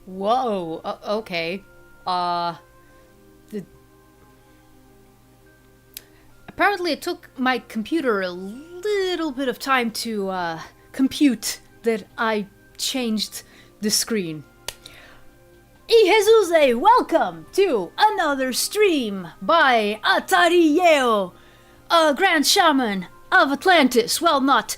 Whoa, okay. Uh, the, apparently it took my computer a little bit of time to, compute that I changed the screen. Y Jesus, welcome to another stream by Atari, a Grand Shaman of Atlantis. Well, not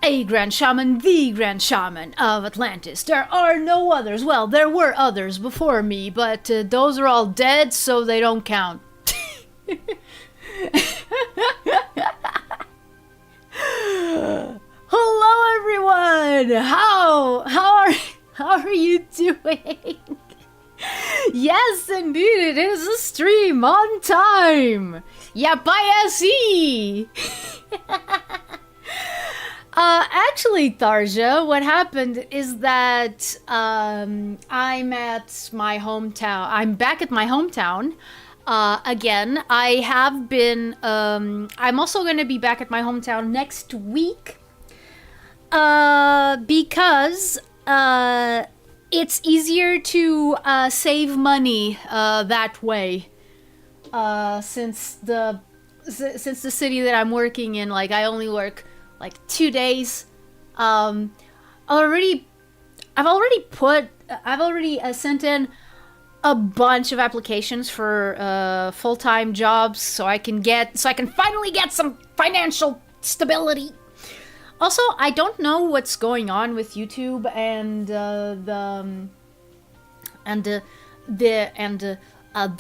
a Grand Shaman, the Grand Shaman of Atlantis. There are no others. Well, there were others before me, but those are all dead, so they don't count. Hello, everyone. How are you doing? Yes, indeed, it is a stream on time. Yappaya see. Actually, Tarja, what happened is that I'm at my hometown. I'm back at my hometown again. I have been. I'm also going to be back at my hometown next week because it's easier to save money that way. Since the city that I'm working in, like I only work like 2 days. I've already sent in a bunch of applications for full-time jobs so I can finally get some financial stability. Also, I don't know what's going on with YouTube and the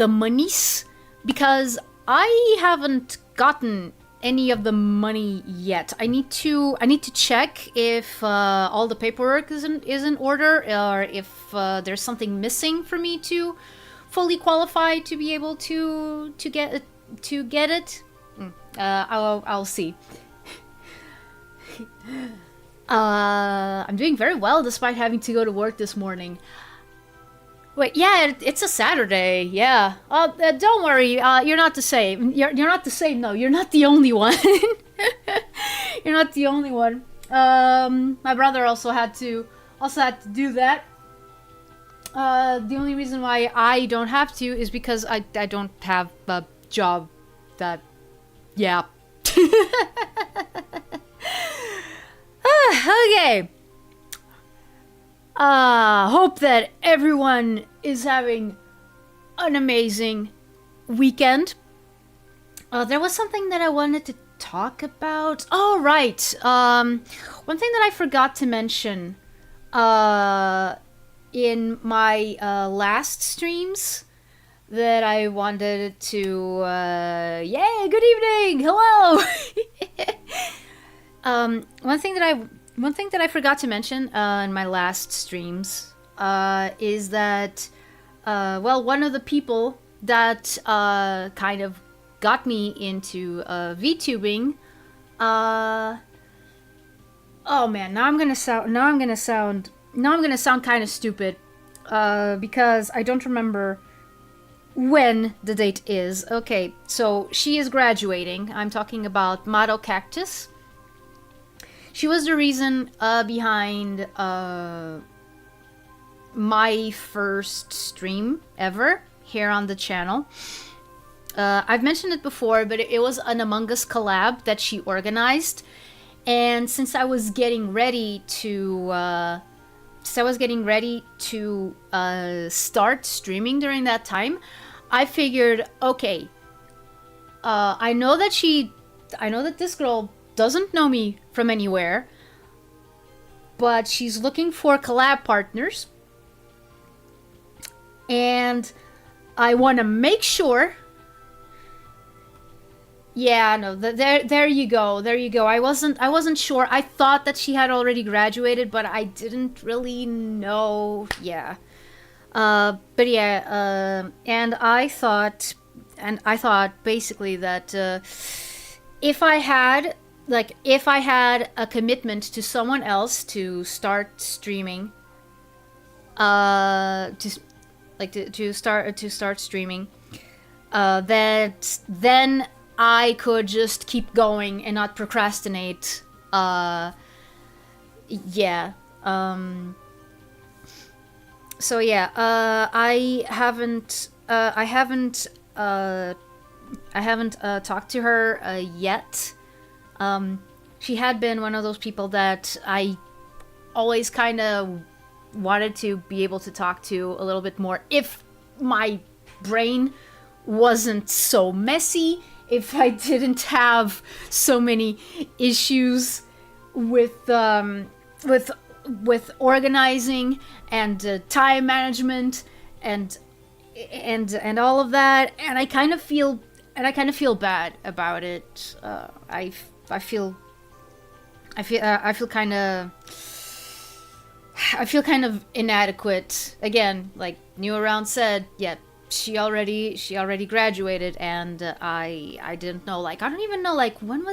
monies, because I haven't gotten any of the money yet. I need to check if all the paperwork is in order, or if there's something missing for me to fully qualify to be able to get it. I'll see. I'm doing very well despite having to go to work this morning. Wait, yeah, it's a Saturday, yeah. Don't worry, you're not the same. You're not the same, no, you're not the only one. You're not the only one. My brother also had to do that. The only reason why I don't have to is because I don't have a job that, yeah. Okay. Hope that everyone is having an amazing weekend. There was something that I wanted to talk about. Oh, right. One thing that I forgot to mention in my last streams that I wanted to... Yay, good evening! Hello! One thing that I forgot to mention in my last streams is that, well, one of the people that kind of got me into VTubing. Oh man, now I'm gonna sound kind of stupid because I don't remember when the date is. Okay, so she is graduating. I'm talking about Mado Cactus. She was the reason behind my first stream ever here on the channel. I've mentioned it before, but it was an Among Us collab that she organized. And since I was getting ready to start streaming during that time, I figured, okay, I know that this girl doesn't know me from anywhere, but she's looking for collab partners, and I want to make sure. Yeah, no, there you go. I wasn't sure. I thought that she had already graduated, but I didn't really know. Yeah. But yeah, and I thought basically that if I had a commitment to someone else to start streaming, to start streaming, that then I could just keep going and not procrastinate. Yeah. so yeah, I haven't talked to her yet. She had been one of those people that I always kind of wanted to be able to talk to a little bit more if my brain wasn't so messy, if I didn't have so many issues with with organizing and time management and and all of that, and I kind of feel bad about it. I feel I feel kind of inadequate. Again, like New Around said, yeah, she already graduated, and I didn't know. Like, I don't even know, like, when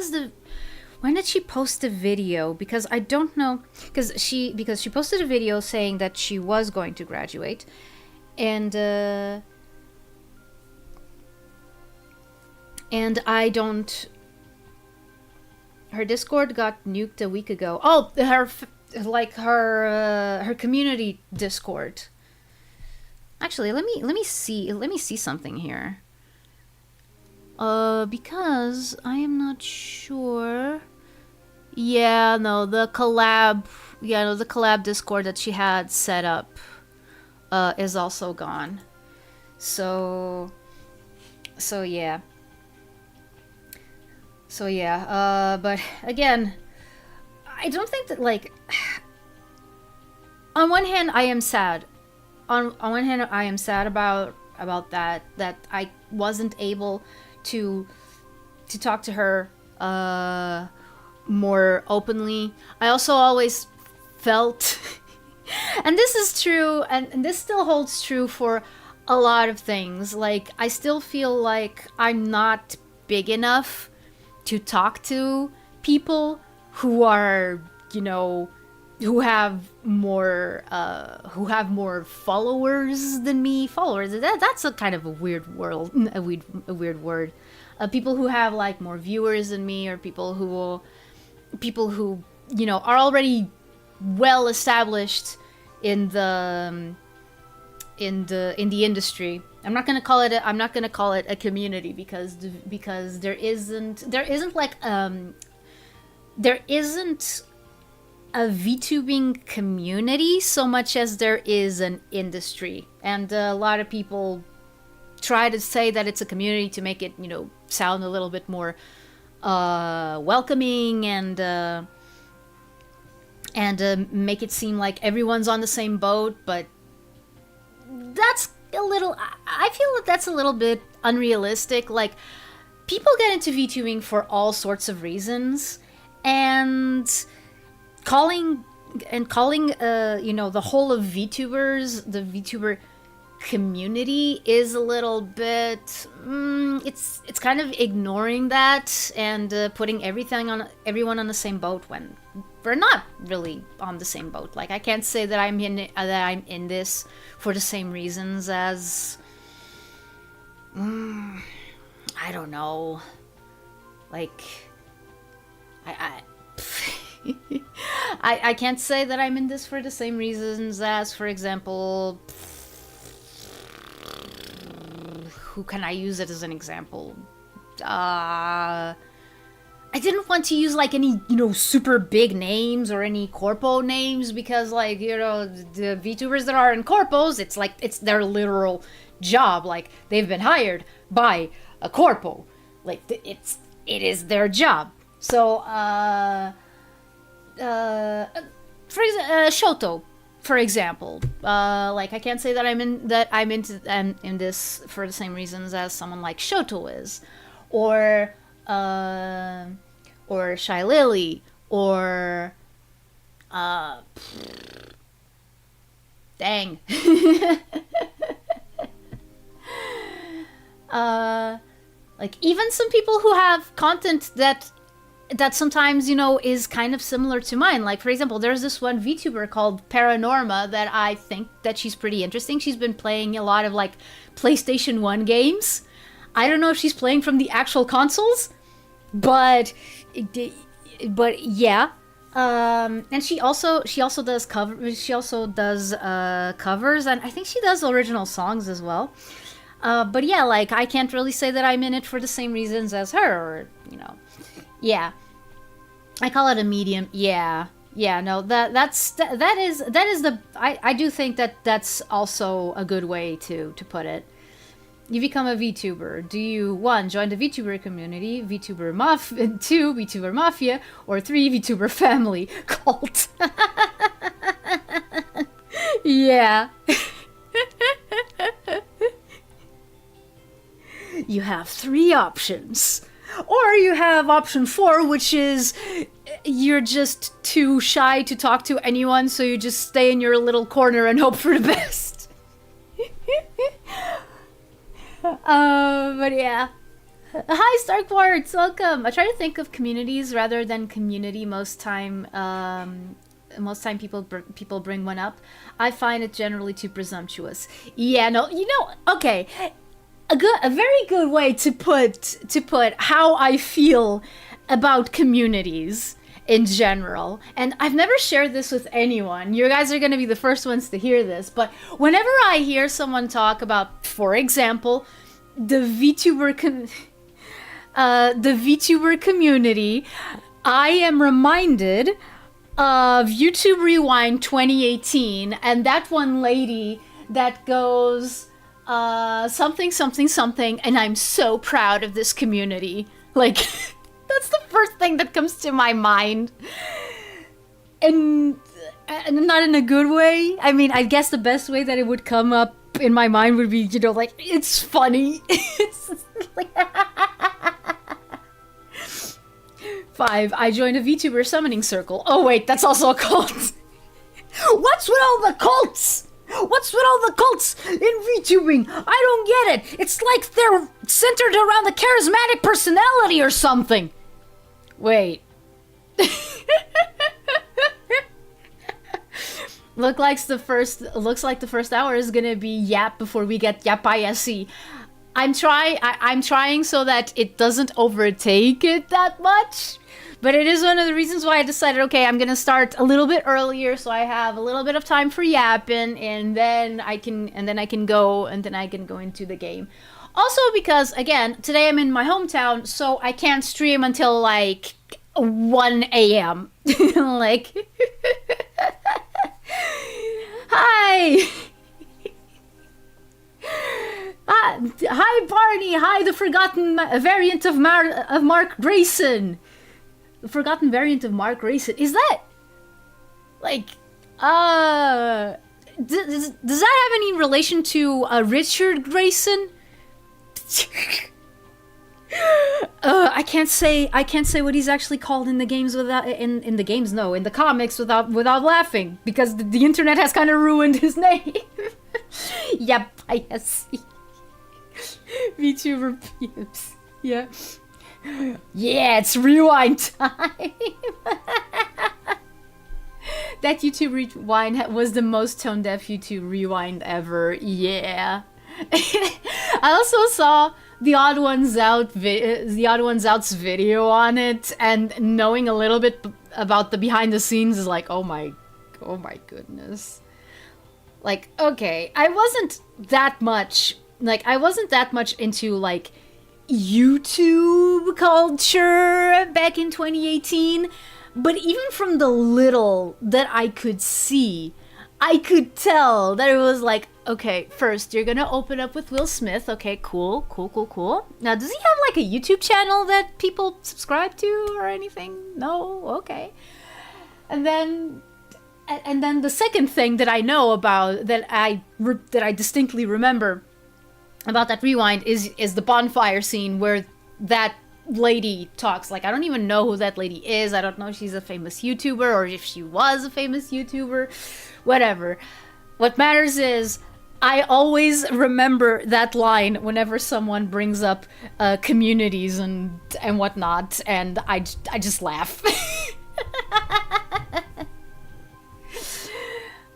did she post a video? Because I don't know, because she posted a video saying that she was going to graduate, and I don't. Her Discord got nuked a week ago. Oh, her community Discord. Actually, let me see something here. Because I am not sure. Yeah, no, the collab Discord that she had set up is also gone. So yeah. So yeah, but again, I don't think that, like, on one hand I am sad. On one hand I am sad about that I wasn't able to talk to her more openly. I also always felt and this is true, and this still holds true for a lot of things. Like, I still feel like I'm not big enough to talk to people who are, you know, who have more followers than me. Followers, that's a kind of a weird world, a weird word. People who have like more viewers than me, or people who you know are already well established in the industry. I'm not gonna call it a community, because there isn't a VTubing community so much as there is an industry, and a lot of people try to say that it's a community to make it, you know, sound a little bit more welcoming, and make it seem like everyone's on the same boat. But that's a little, I feel that that's a little bit unrealistic. Like, people get into VTubing for all sorts of reasons, and calling you know, the whole of VTubers the VTuber community is a little bit it's kind of ignoring that, and putting everyone on the same boat when we're not really on the same boat. Like, I can't say that I'm in this for the same reasons as I don't know, like I I can't say that I'm in this for the same reasons as, for example, who can I use it as an example? I didn't want to use like any, you know, super big names or any corpo names, because, like, you know, the VTubers that are in corpos, it's like it's their literal job. Like, they've been hired by a corpo. Like, it is their job. So for Shoto, for example, like, I can't say that I'm in this for the same reasons as someone like Shoto is, or Shy Lily, or dang, like, even some people who have content that sometimes, you know, is kind of similar to mine. Like, for example, there's this one VTuber called Paranorma that I think that she's pretty interesting. She's been playing a lot of, like, PlayStation 1 games. I don't know if she's playing from the actual consoles, but yeah. And she also does covers, and I think she does original songs as well. But yeah, like I can't really say that I'm in it for the same reasons as her, or yeah. I call it a medium. Yeah, yeah. No, that is the. I do think that that's also a good way to put it. You become a VTuber. Do you, one, join the VTuber community, two, VTuber Mafia, or three, VTuber family cult? Yeah. You have three options. Or you have option four, which is you're just too shy to talk to anyone, so you just stay in your little corner and hope for the best. But yeah. Hi, Starkwarts, welcome. I try to think of communities rather than community most time. Most time people bring one up. I find it generally too presumptuous. Yeah, no, okay. A very good way to put how I feel about communities in general. And I've never shared this with anyone. You guys are going to be the first ones to hear this, but whenever I hear someone talk about, for example, the VTuber community, I am reminded of YouTube Rewind 2018 and that one lady that goes something something something, and I'm so proud of this community. Like, that's the first thing that comes to my mind. And not in a good way. I mean, I guess the best way that it would come up in my mind would be, like, it's funny. It's like... 5. I joined a VTuber summoning circle. Oh wait, that's also a cult. What's with all the cults? What's with all the cults in VTubing? I don't get it. It's like they're centered around a charismatic personality or something. Wait. Looks like the first hour is gonna be Yap before we get Yappaya C. I'm trying so that it doesn't overtake it that much. But it is one of the reasons why I decided, okay, I'm gonna start a little bit earlier so I have a little bit of time for yapping, and then I can go into the game. Also because, again, today I'm in my hometown, so I can't stream until like 1 a.m. Like, hi! Hi, Barney! Hi, the forgotten variant of Mark Grayson! The forgotten variant of Mark Grayson. Is that... like... does that have any relation to Richard Grayson? I can't say what he's actually called in the games without... In the games, no. In the comics without laughing. Because the internet has kind of ruined his name. Yep, I see. VTuber peeps. Yeah. Yeah, it's rewind time! That YouTube rewind was the most tone-deaf YouTube rewind ever. Yeah. I also saw the Odd Ones Out's video on it, and knowing a little bit about the behind the scenes is like, oh my goodness. Like, okay, I wasn't that much into, like, YouTube culture back in 2018, but even from the little that I could see, I could tell that it was like, okay, first you're gonna open up with Will Smith. Okay, cool. Now, does he have like a YouTube channel that people subscribe to or anything? No? Okay. And then the second thing that I know about, that I distinctly remember about that rewind is the bonfire scene where that lady talks. Like, I don't even know who that lady is. I don't know if she's a famous YouTuber or if she was a famous YouTuber. Whatever. What matters is I always remember that line whenever someone brings up communities and whatnot, and I just laugh.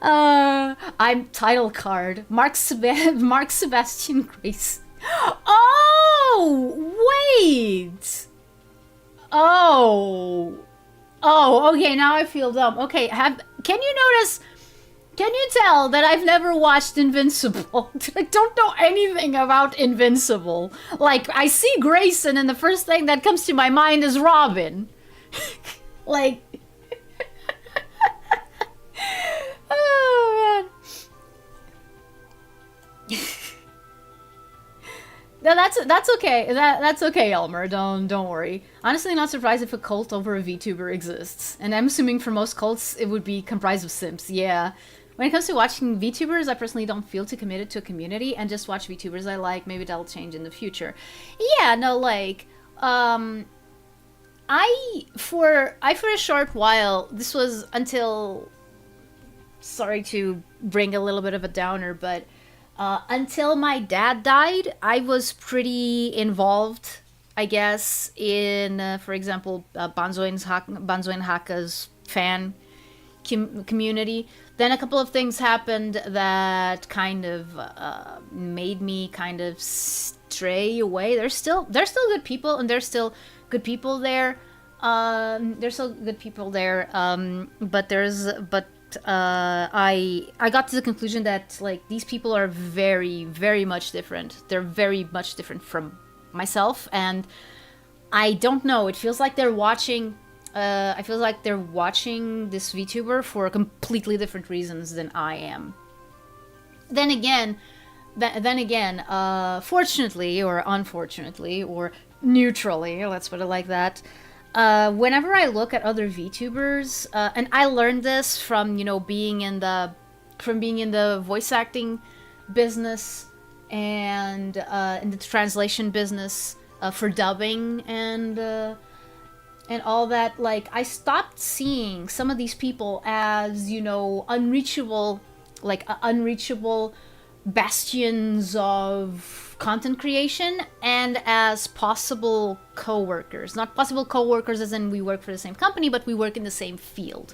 I'm title card. Mark Sebastian Grace. Oh, wait. Oh. Oh, okay, now I feel dumb. Okay, can you notice, can you tell that I've never watched Invincible? I don't know anything about Invincible. Like, I see Grayson and the first thing that comes to my mind is Robin. Like, oh man. No, that's okay. That's okay, Elmer. Don't worry. Honestly, not surprised if a cult over a VTuber exists. And I'm assuming for most cults, it would be comprised of simps. Yeah. When it comes to watching VTubers, I personally don't feel too committed to a community and just watch VTubers I like. Maybe that'll change in the future. Yeah, no, like, for a short while, this was until, sorry to bring a little bit of a downer, but until my dad died, I was pretty involved, I guess, in, for example, Banzo and Haka's fan community. Then a couple of things happened that kind of made me kind of stray away. They're still good people, and there's still good people there. There's still good people there. I got to the conclusion that like these people are very, very much different. They're very much different from myself, and I don't know. It feels like they're watching. I feel like they're watching this VTuber for completely different reasons than I am. Then again, fortunately or unfortunately or neutrally, let's put it like that. Whenever I look at other VTubers, and I learned this from being in the voice acting business and in the translation business for dubbing and all that. Like, I stopped seeing some of these people as unreachable, like unreachable bastions of content creation, and as possible co-workers. Not possible co-workers as in we work for the same company, but we work in the same field.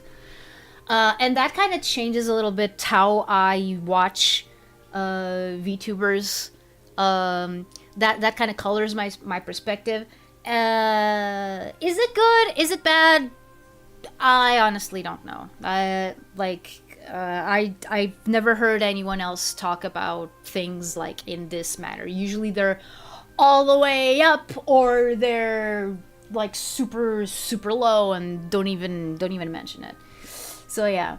And that kind of changes a little bit how I watch VTubers. That kind of colors my perspective. Is it good? Is it bad? I honestly don't know. I've never heard anyone else talk about things like in this manner. Usually they're all the way up, or they're like super super low and don't even mention it. So yeah.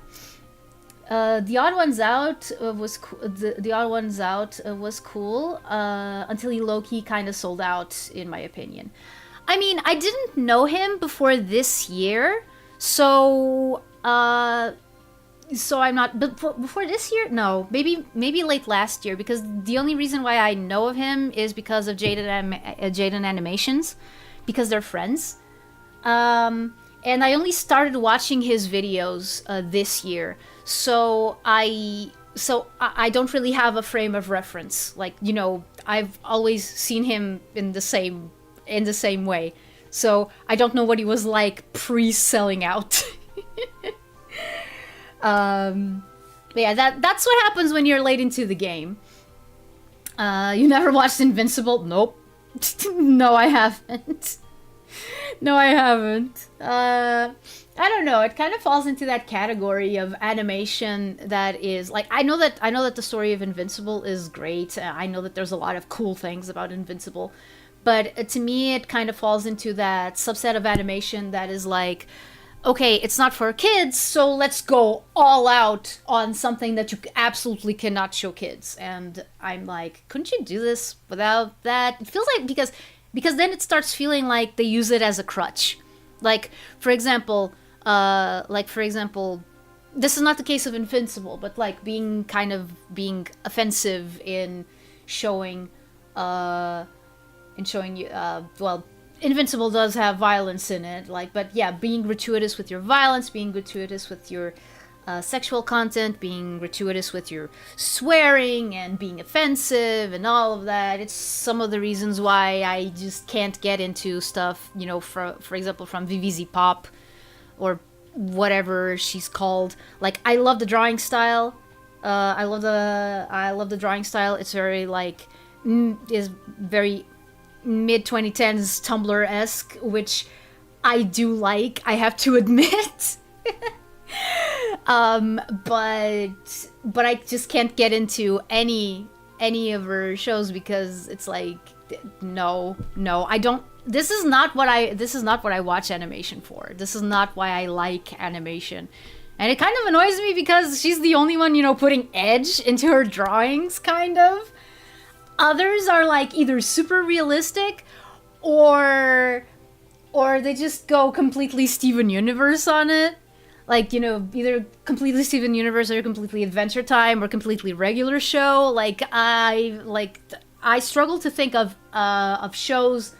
The Odd Ones Out was the Odd Ones Out was cool until he low-key kind of sold out, in my opinion. I mean, I didn't know him before this year, so I'm not. But before this year, no, maybe late last year, because the only reason why I know of him is because of Jaden Animations, because they're friends. And I only started watching his videos this year, so I don't really have a frame of reference. Like, I've always seen him in the same way, so I don't know what he was like pre-selling out. Yeah, that's what happens when you're late into the game. You never watched Invincible? Nope. No, I haven't. No, I haven't. I don't know. It kind of falls into that category of animation that is like, I know that the story of Invincible is great. I know that there's a lot of cool things about Invincible, but to me, it kind of falls into that subset of animation that is like, okay, it's not for kids, so let's go all out on something that you absolutely cannot show kids. And I'm like, couldn't you do this without that? It feels like because then it starts feeling like they use it as a crutch. Like, for example, this is not the case of Invincible, but like being offensive in showing you, well, Invincible does have violence in it, like, but yeah, being gratuitous with your violence, being gratuitous with your sexual content, being gratuitous with your swearing and being offensive and all of that. It's some of the reasons why I just can't get into stuff, for example, from VVZ Pop or whatever she's called. Like, I love the drawing style. I love the drawing style. It's very is very mid 2010s Tumblr-esque, which I do like, I have to admit. But I just can't get into any of her shows because it's like, no, I don't. This is not what I watch animation for. This is not why I like animation. And it kind of annoys me because she's the only one, you know, putting edge into her drawings, kind of. Others are like either super realistic or they just go completely Steven Universe on it. Like, you know, either completely Steven Universe or completely Adventure Time or completely regular show. Like I struggle to think of shows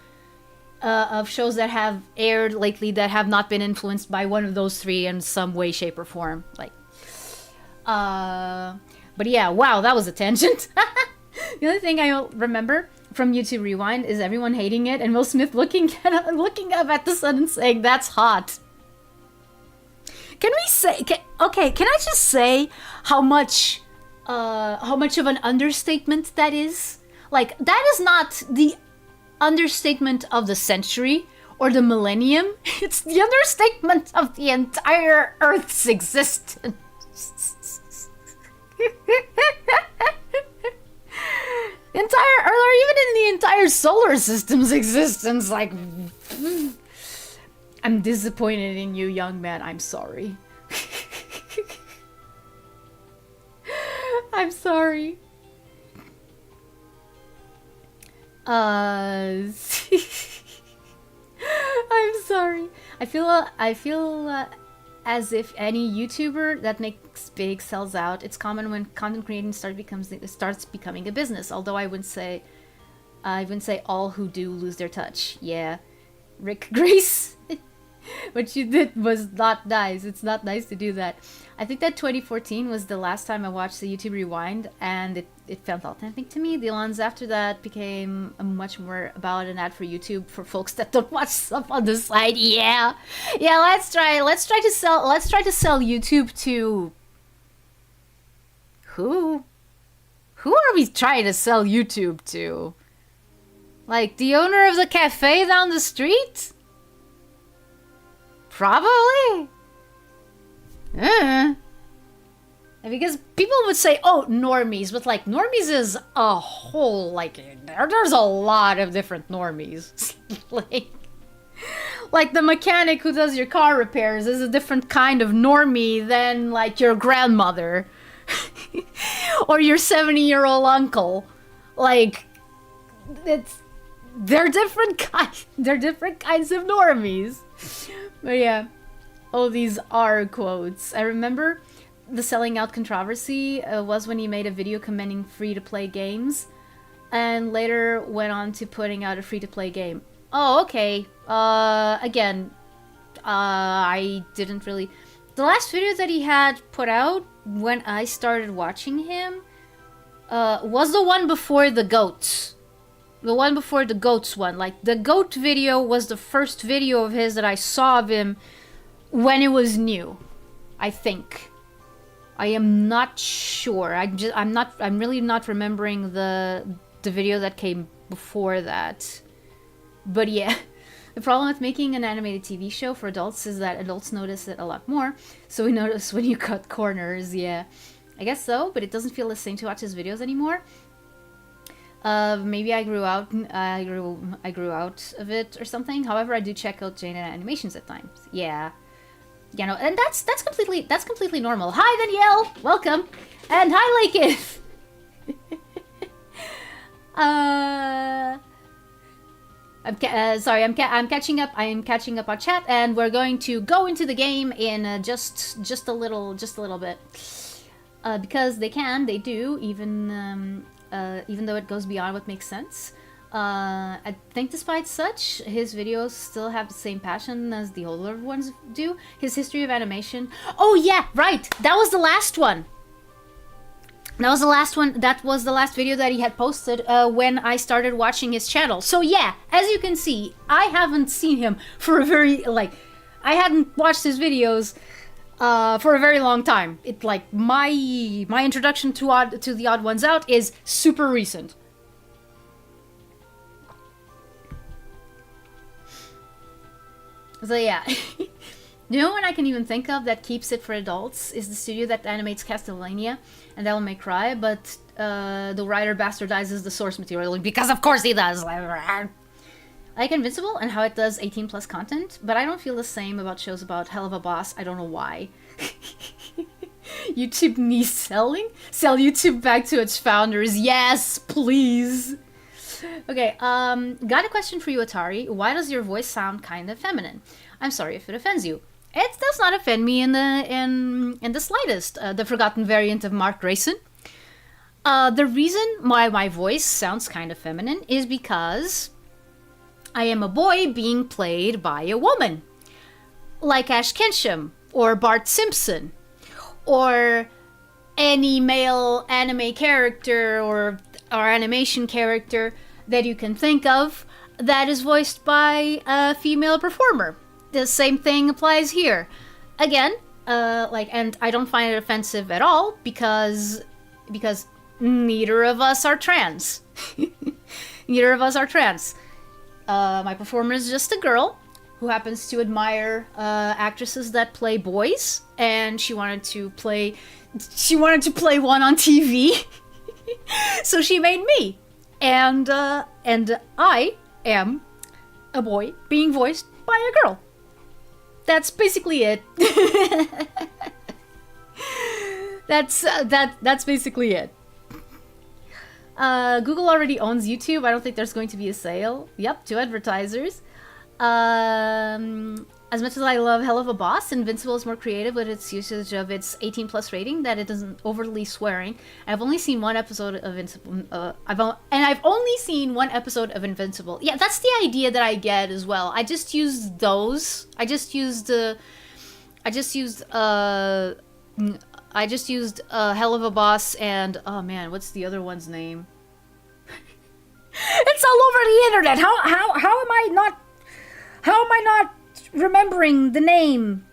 that have aired lately that have not been influenced by one of those three in some way, shape, or form. Like, but yeah, wow, that was a tangent. The other thing I remember from YouTube Rewind is everyone hating it and Will Smith looking up at the sun and saying, "That's hot." Can we say? Can I just say how much of an understatement that is? Like, that is not the understatement of the century or the millennium. It's the understatement of the entire Earth's existence. The entire Earth, or even in the entire solar system's existence. Like, I'm disappointed in you, young man. I'm sorry. I'm sorry. I'm sorry. I feel as if any YouTuber that makes big sells out. It's common when content creating starts becoming a business. Although I wouldn't say all who do lose their touch. Yeah, Rick Grace. What you did was not nice. It's not nice to do that. I think that 2014 was the last time I watched the YouTube Rewind, and it felt authentic to me. The ones after that became much more about an ad for YouTube for folks that don't watch stuff on the side. Yeah, let's try to sell YouTube to who? Who are we trying to sell YouTube to? Like the owner of the cafe down the street? Probably. Because people would say, oh, normies, but like normies is a whole, like, there's a lot of different normies. like the mechanic who does your car repairs is a different kind of normie than like your grandmother or your 70-year-old uncle. Like, they're different kinds of normies. But yeah, all these are quotes. I remember the selling out controversy was when he made a video commending free-to-play games, and later went on to putting out a free-to-play game. Oh, okay. Again, I didn't really... The last video that he had put out when I started watching him was the one before the goats. The one before the goats one. Like, the goat video was the first video of his that I saw of him when it was new, I think. I am not sure. I'm really not remembering the video that came before that. But yeah, the problem with making an animated TV show for adults is that adults notice it a lot more. So we notice when you cut corners, yeah. I guess so, but it doesn't feel the same to watch his videos anymore. Maybe I grew out of it or something. However, I do check out Jane animations at times. Yeah. You know, and that's completely normal. Hi Danielle, welcome, and hi Lakeith. I'm catching up. I'm catching up on chat, and we're going to go into the game in just a little bit, because they do, even though it goes beyond what makes sense. I think despite such, his videos still have the same passion as the older ones do. His history of animation. Oh yeah, right. That was the last one. That was the last one. That was the last video that he had posted when I started watching his channel. So yeah, as you can see, I haven't seen him for a very, I hadn't watched his videos for a very long time. It my introduction to the Odd Ones Out is super recent. So yeah. You know what I can even think of that keeps it for adults is the studio that animates Castlevania and Devil May Cry, but the writer bastardizes the source material because of course he does. I like Invincible and how it does 18 plus content, but I don't feel the same about shows about Hell of a Boss. I don't know why. YouTube needs selling? Sell YouTube back to its founders. Yes, please. Okay, got a question for you, Atari. Why does your voice sound kind of feminine? I'm sorry if it offends you. It does not offend me in the slightest. The forgotten variant of Mark Grayson. The reason why my voice sounds kind of feminine is because I am a boy being played by a woman. Like Ash Ketchum, or Bart Simpson, or any male anime character or animation character that you can think of that is voiced by a female performer. The same thing applies here. Again, and I don't find it offensive at all because neither of us are trans. Neither of us are trans. My performer is just a girl who happens to admire actresses that play boys, and she wanted to play one on TV. So she made me, and I am a boy being voiced by a girl. That's basically it. That's basically it. Google already owns YouTube. I don't think there's going to be a sale. Yep, to advertisers. As much as I love Hell of a Boss, Invincible is more creative with its usage of its 18 plus rating, that it isn't overly swearing. I've only seen one episode of Invincible. I've only seen one episode of Invincible. Yeah, that's the idea that I get as well. I just used those. I just used Hell of a Boss and oh man, what's the other one's name? It's all over the internet. How am I not remembering the name?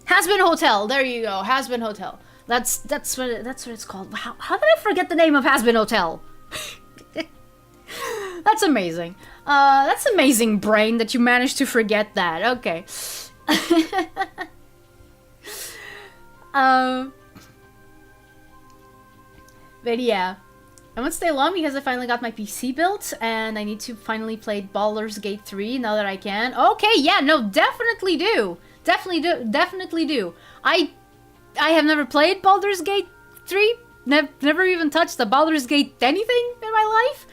Hazbin Hotel. There you go. Hazbin Hotel. That's what it's called. How did I forget the name of Hazbin Hotel? That's amazing. That's amazing, brain, that you managed to forget that. Okay. But yeah, I won't stay long because I finally got my PC built and I need to finally play Baldur's Gate 3 now that I can. Okay, yeah, no, definitely do. Definitely do. I have never played Baldur's Gate 3. Never even touched the Baldur's Gate anything in my life.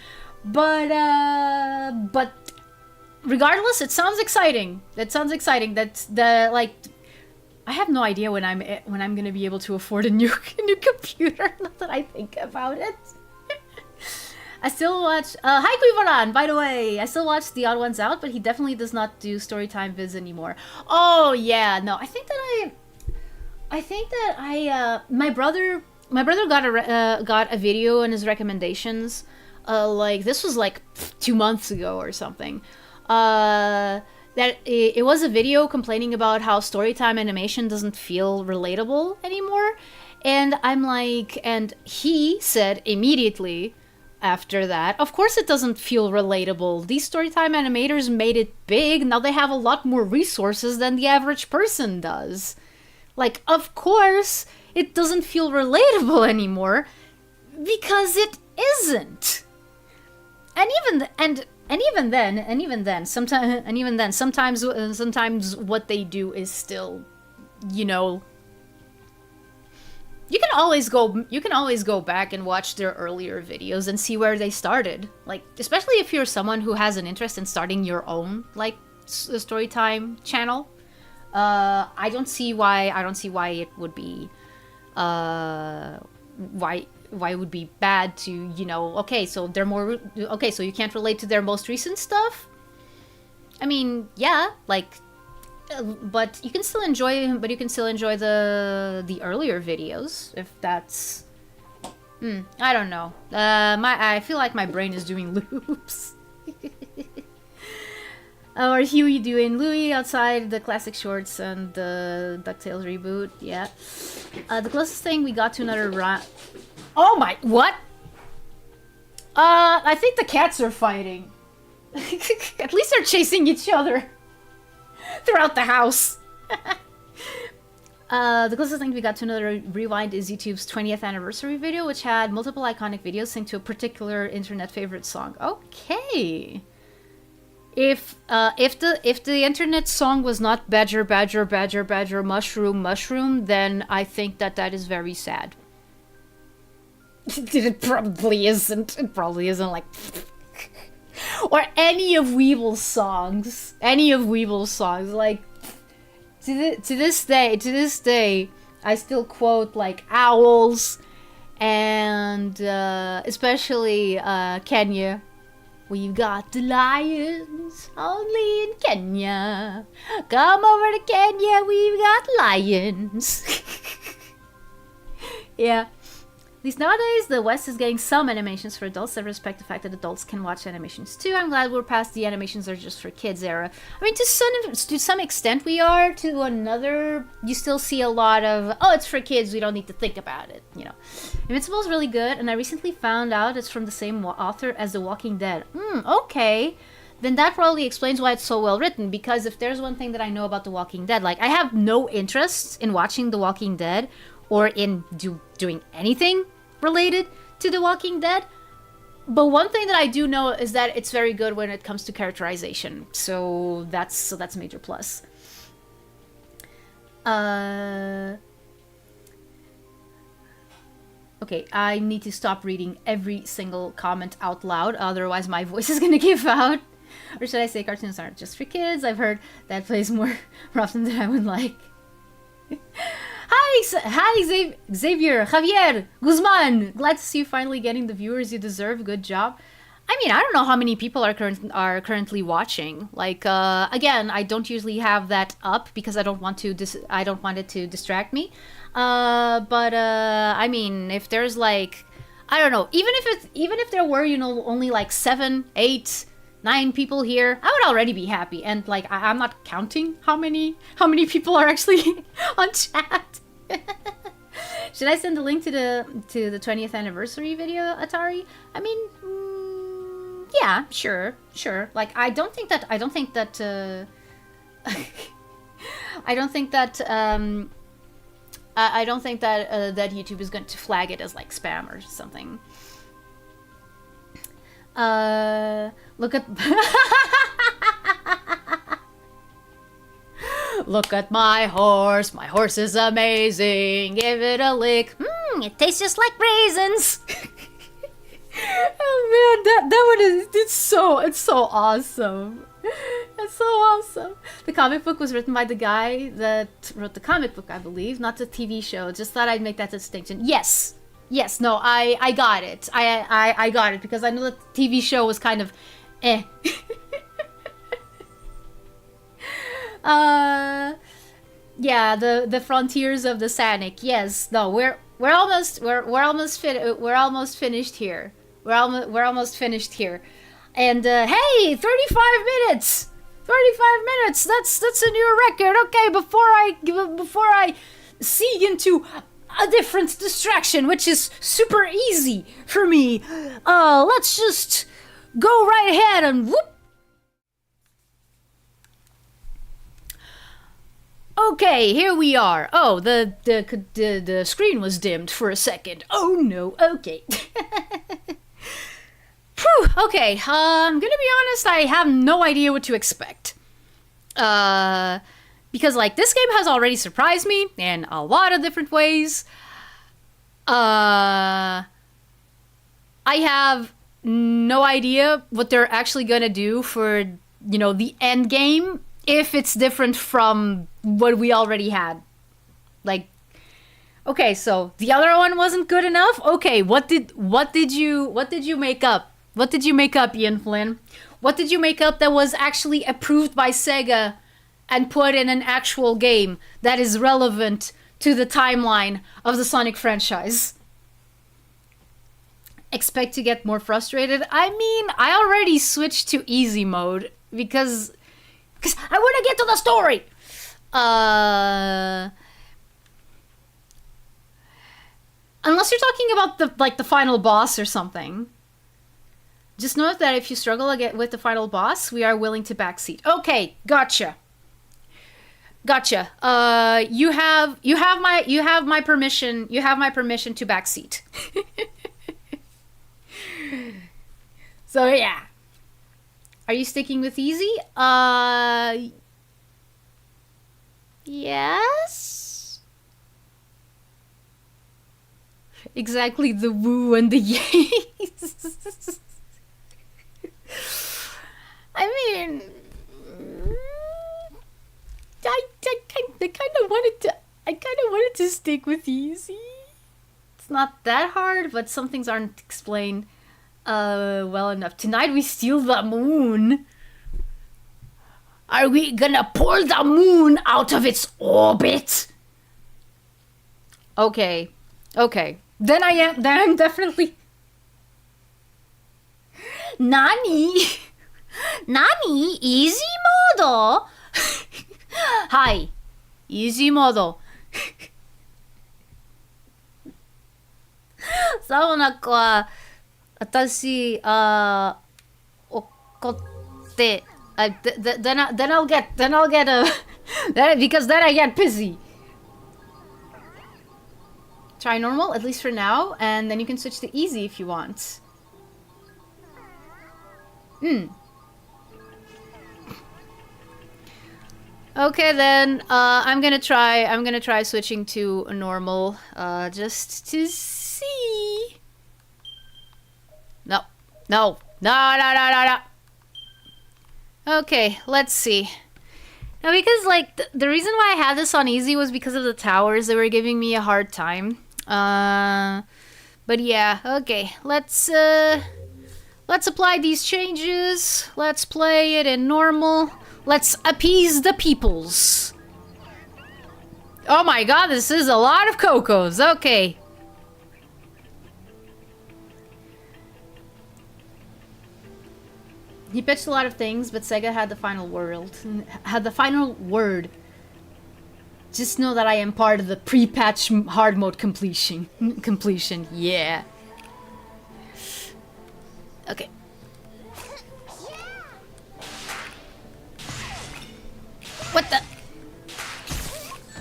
But regardless, it sounds exciting. That's I have no idea when I'm gonna be able to afford a new computer. Not that I think about it. I still watch. Hi Quivaran, by the way. I still watch The Odd Ones Out, but he definitely does not do storytime vids anymore. Oh yeah, no. I think that my brother got a video in his recommendations. Like this was like 2 months ago or something. That it was a video complaining about how storytime animation doesn't feel relatable anymore. And I'm like, and he said immediately after that, of course it doesn't feel relatable. These storytime animators made it big. Now they have a lot more resources than the average person does. Like, of course it doesn't feel relatable anymore because it isn't. And even then, sometimes what they do is still, you know, you can always go back and watch their earlier videos and see where they started. Like, especially if you're someone who has an interest in starting your own, like, storytime channel. I don't see why it would be, why it would be bad to, you know, okay, so you can't relate to their most recent stuff? I mean, yeah, like, but you can still enjoy the earlier videos, if that's, I don't know. I feel like my brain is doing loops. Or Huey doing Louie outside the classic shorts and the DuckTales reboot, yeah. The closest thing we got to another oh my, what? I think the cats are fighting. At least they're chasing each other. throughout the house. The closest thing we got to another rewind is YouTube's 20th anniversary video, which had multiple iconic videos synced to a particular internet favorite song. Okay. If the internet song was not Badger, Badger, Badger, Badger, Mushroom, Mushroom, then I think that is very sad. It probably isn't. It probably isn't like... or any of Weeble's songs. Any of Weeble's songs. Like, to this day, I still quote, like, Owls and especially Kenya. We've got the lions only in Kenya. Come over to Kenya, we've got lions. Yeah. At least nowadays, the West is getting some animations for adults that respect the fact that adults can watch animations too. I'm glad we're past the animations are just for kids era. I mean, to some extent we are. To another, you still see a lot of, oh, it's for kids, we don't need to think about it, you know. Invincible is really good, and I recently found out it's from the same author as The Walking Dead. Okay. Then that probably explains why it's so well written, because if there's one thing that I know about The Walking Dead, like, I have no interest in watching The Walking Dead, or in doing anything related to The Walking Dead. But one thing that I do know is that it's very good when it comes to characterization. So that's a major plus. Okay, I need to stop reading every single comment out loud, otherwise my voice is gonna give out. Or should I say cartoons aren't just for kids? I've heard that plays more often than I would like. Hi, Xavier, Javier, Guzman. Glad to see you finally getting the viewers you deserve. Good job. I mean, I don't know how many people are currently watching. Like, again, I don't usually have that up because I don't want it to distract me. I mean, if there's like, I don't know, even if there were, you know, only like 7, 8, 9 people here, I would already be happy. And like, I'm not counting how many people are actually on chat. Should I send a link to the 20th anniversary video, Atari? I mean, yeah, sure. Like, I don't think that that YouTube is going to flag it as like spam or something. Look at look at my horse. My horse is amazing. Give it a lick. It tastes just like raisins. Oh man, that one is it's so awesome. It's so awesome. The comic book was written by the guy that wrote the comic book, I believe, not the TV show. Just thought I'd make that distinction. Yes, no, I got it. I got it because I know that the TV show was kind of eh. Yeah, the frontiers of the Sanic. Yes, no, we're almost finished here. We're almost finished here. And hey, 35 minutes. 35 minutes. That's a new record. Okay, before I see into a different distraction, which is super easy for me, let's just go right ahead and whoop. Okay, here we are. Oh, the screen was dimmed for a second. Oh no. Okay. Whew, okay, I'm gonna be honest, I have no idea what to expect. Because, like, this game has already surprised me in a lot of different ways. I have no idea what they're actually gonna do for, you know, the end game, if it's different from what we already had. Like, okay, so the other one wasn't good enough? Okay, what did you make up? What did you make up, Ian Flynn? What did you make up that was actually approved by Sega and put in an actual game that is relevant to the timeline of the Sonic franchise? Expect to get more frustrated? I mean, I already switched to easy mode because I want to get to the story. Unless you're talking about the final boss or something. Just note that if you struggle with the final boss, we are willing to backseat. Okay, gotcha. Gotcha. You have my permission. You have my permission to backseat. So yeah. Are you sticking with easy? Yes. Exactly, the woo and the yays. I mean, I kind of wanted to stick with easy. It's not that hard, but some things aren't explained well enough. Tonight we steal the moon. Are we gonna pull the moon out of its orbit? Okay. Then I'm definitely... Nani? Easy mode? Hi. Easy mode. サオナコは私怒って then I'll get because then I get pissy. Try normal, at least for now, and then you can switch to easy if you want. Okay then, I'm gonna try switching to normal, just to see. No. Okay, let's see. Now, because like the reason why I had this on easy was because of the towers. They were giving me a hard time. But yeah, okay. Let's apply these changes. Let's play it in normal. Let's appease the peoples. Oh my god, this is a lot of cocos. Okay. He pitched a lot of things, but Sega had the final word. Just know that I am part of the pre-patch hard mode completion. Yeah. Okay. What the?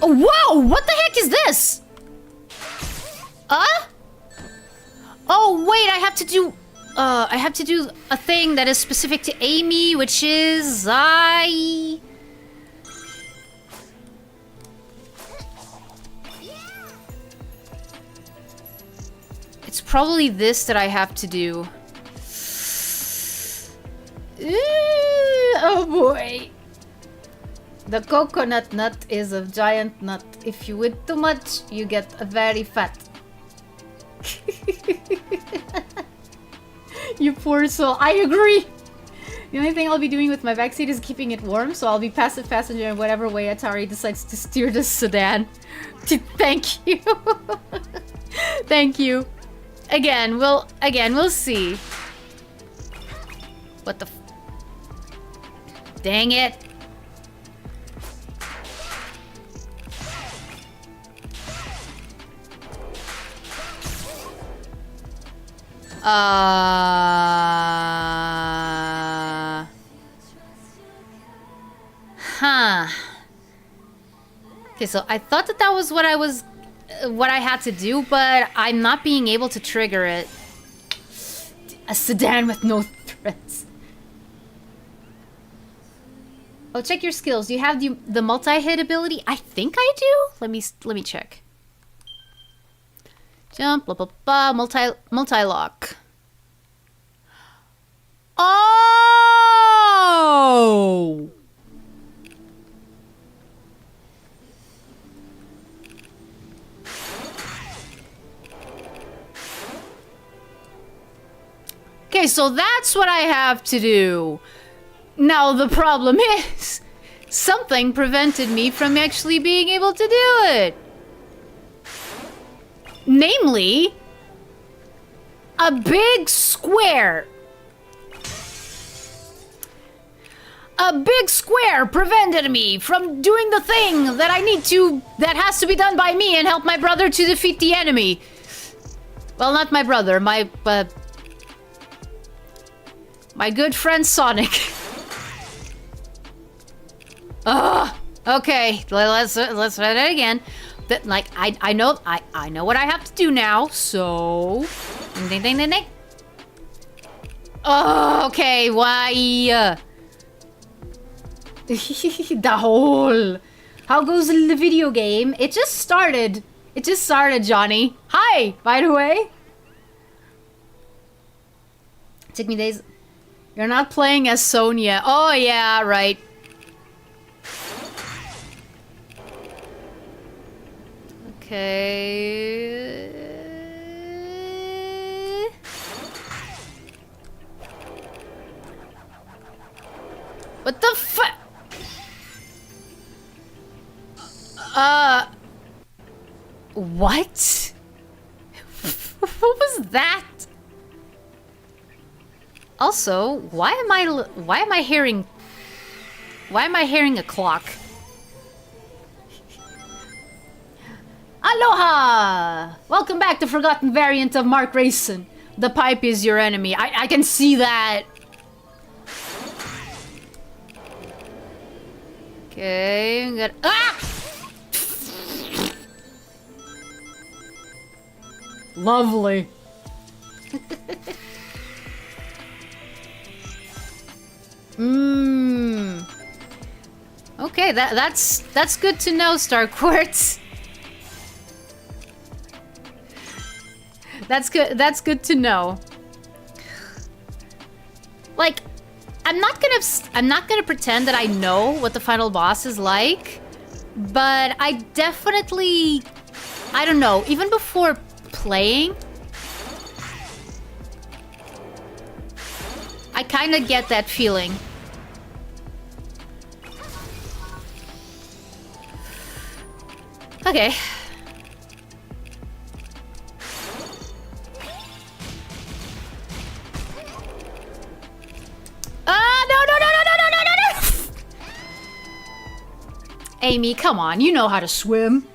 Oh, whoa! What the heck is this? Oh, wait, I have to do a thing that is specific to Amy, which is It's probably this that I have to do. Oh boy. The coconut nut is a giant nut. If you eat too much, you get very fat. You poor soul. I agree. The only thing I'll be doing with my backseat is keeping it warm, so I'll be passive passenger in whatever way Atari decides to steer this sedan. Thank you. Thank you. Again, we'll see. What the f- Dang it. Okay, so I thought that was what I had to do, but I'm not being able to trigger it. A sedan with no threats. Oh, check your skills. Do you have the multi-hit ability? I think I do. Let me check. Jump, blah blah blah, multi-lock. Oh! Okay, so that's what I have to do. Now the problem is, something prevented me from actually being able to do it. Namely, a big square. A big square prevented me from doing the thing that that has to be done by me and help my brother to defeat the enemy. Well, not my brother, my good friend Sonic. Okay, let's try that again. That like I know what I have to do now. So, ding ding ding ding. Oh, okay. Why? The hole. How goes the video game? It just started. It just started, Johnny. Hi, by the way. Took me days. You're not playing as Sonia. Oh yeah, right. Okay. What the fuck? What? What was that? Also, why am I hearing a clock? Aloha! Welcome back to Forgotten Variant of Mark Racing. The pipe is your enemy. I can see that. Okay, I'm gonna... Ah! Lovely. Okay, that's good to know, Star Quartz. That's good to know. Like, I'm not gonna pretend that I know what the final boss is like, but I definitely, I don't know, even before playing, I kind of get that feeling. Okay. No. Amy, come on, you know how to swim.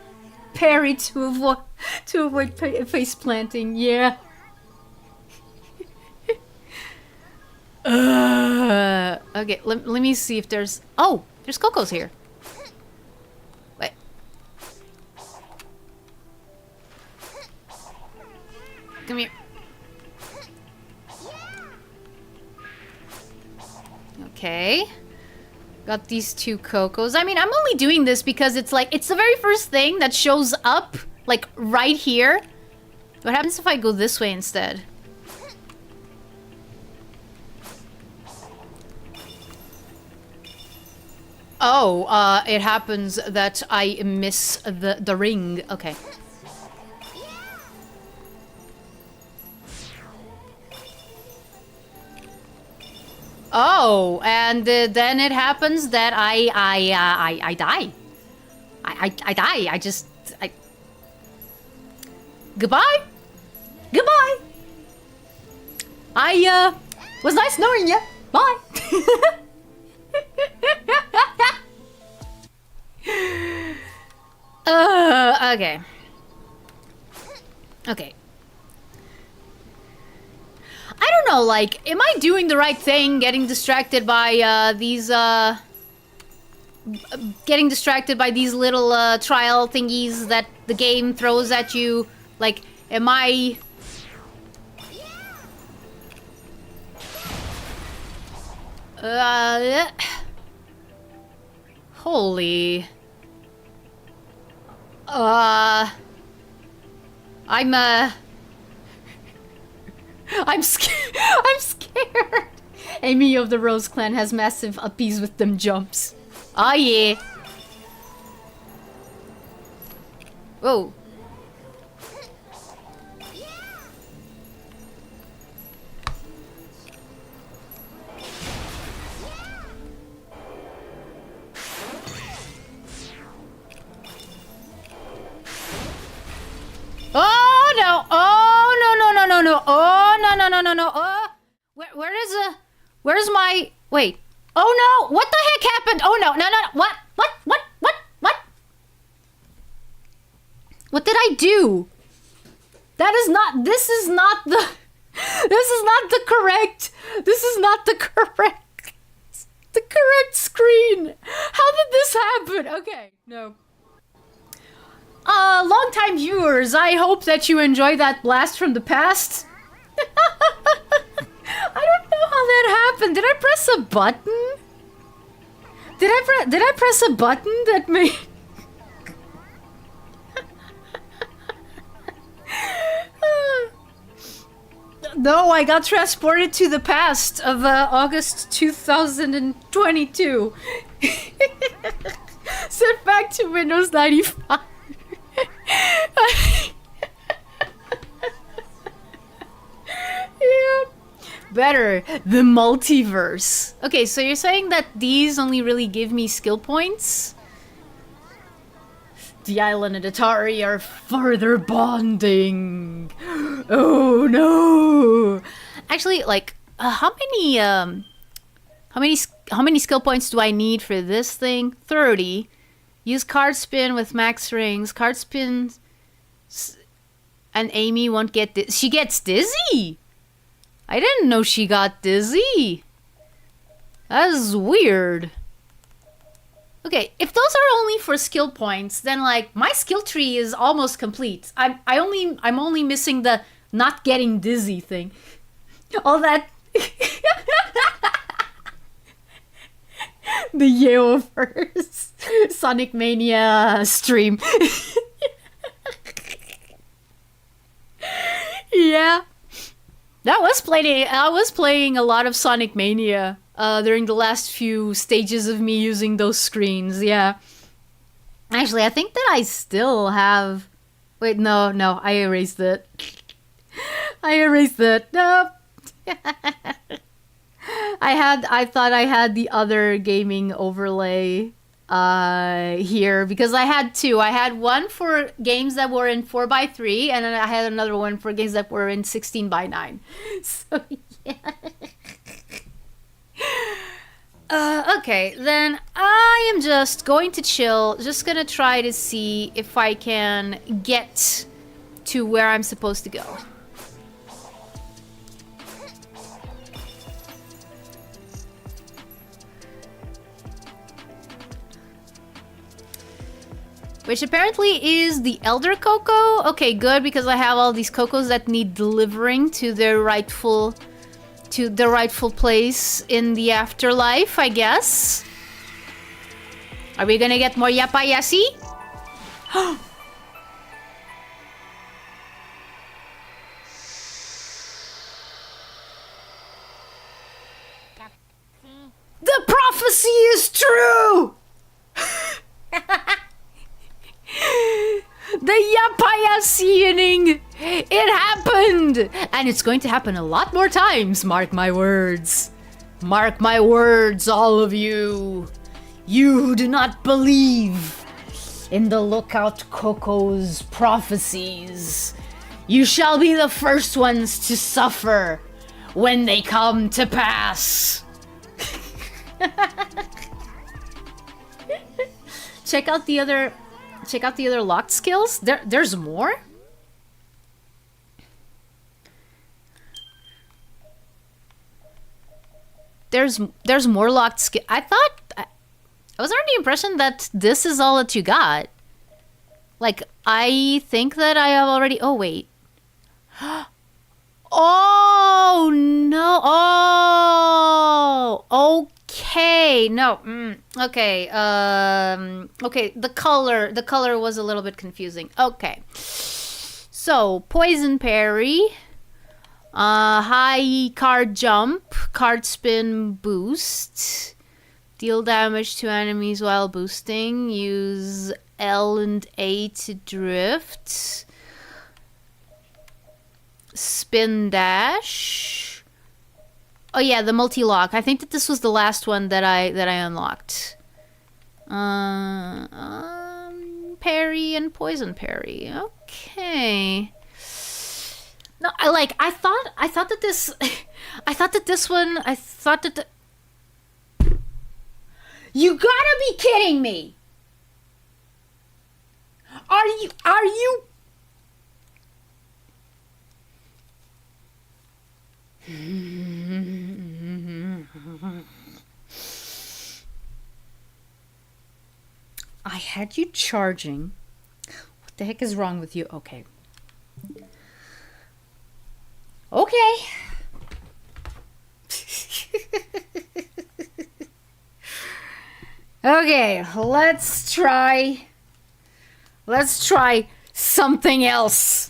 Parry to avoid face planting, yeah. Okay, let me see if there's... Oh, there's Coco's here. Wait. Come here. Okay. Got these two Cocos. I mean, I'm only doing this because it's like, it's the very first thing that shows up, like, right here. What happens if I go this way instead? Oh, it happens that I miss the ring. Okay. Oh, and then it happens that I die. I die. Goodbye. Goodbye. Was nice knowing you. Bye. Okay. Okay. I don't know, like, am I doing the right thing getting distracted by, these, getting distracted by these little, trial thingies that the game throws at you? Like, am I... Holy... I'm scared. I'm scared. Amy of the Rose Clan has massive uppies with them jumps. Oh yeah. Whoa. Oh no! Oh no! Oh no! Oh, where's my? Wait. Oh no! What the heck happened? Oh no! What? What did I do? That is not. This is not the. This is not the correct. This is not the correct. The correct screen. How did this happen? good. Okay, no. Long-time viewers, I hope that you enjoyed that blast from the past. I don't know how that happened. Did I press a button? Did I press a button that made... No, I got transported to the past of August 2022. Sent back to Windows 95. Yeah. Better. The multiverse. Okay, so you're saying that these only really give me skill points? The island and Atari are further bonding. Oh no! Actually, like, how many skill points do I need for this thing? 30. Use card spin with max rings. Card spin, and Amy won't get this. She gets dizzy. I didn't know she got dizzy. That's weird. Okay, if those are only for skill points, then like my skill tree is almost complete. I'm only missing the not getting dizzy thing. All that the Yeoverse Sonic Mania stream. Yeah. I was playing a lot of Sonic Mania during the last few stages of me using those screens, yeah. Actually, I think that I still have... Wait, no, I erased it. I erased it. No. I thought I had the other gaming overlay here because I had two. I had one for games that were in 4:3 and then I had another one for games that were in 16:9. So yeah. Okay, then I am just going to chill, just gonna try to see if I can get to where I'm supposed to go. Which apparently is the Elder Coco. Okay, good, because I have all these Cocos that need delivering to their rightful place in the afterlife, I guess. Are we gonna get more Yappaya? The prophecy is true! The Yappaya seeing! It happened! And it's going to happen a lot more times, mark my words. Mark my words, all of you. You who do not believe in the Lookout Coco's prophecies. You shall be the first ones to suffer when they come to pass. Check out the other locked skills. There's more? There's more locked skill. I was under the impression that this is all that you got. Like, I think that I have already... Oh, wait. Oh, no. Oh, okay. No. Okay. Okay, the color was a little bit confusing. Okay. So, poison parry. High card jump, card spin boost, deal damage to enemies while boosting, use L and A to drift, spin dash. Oh yeah, the multi-lock. I think that this was the last one that I unlocked. Parry and poison parry. Okay. No, I thought that this one, you gotta be kidding me! Are you? had you charging. What the heck is wrong with you? Okay. Okay. Okay, let's try something else.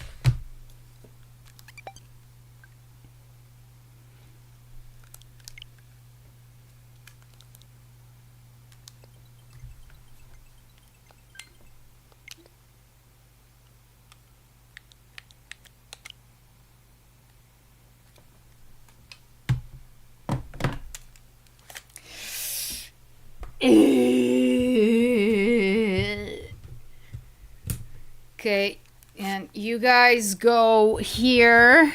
Okay, and you guys go here.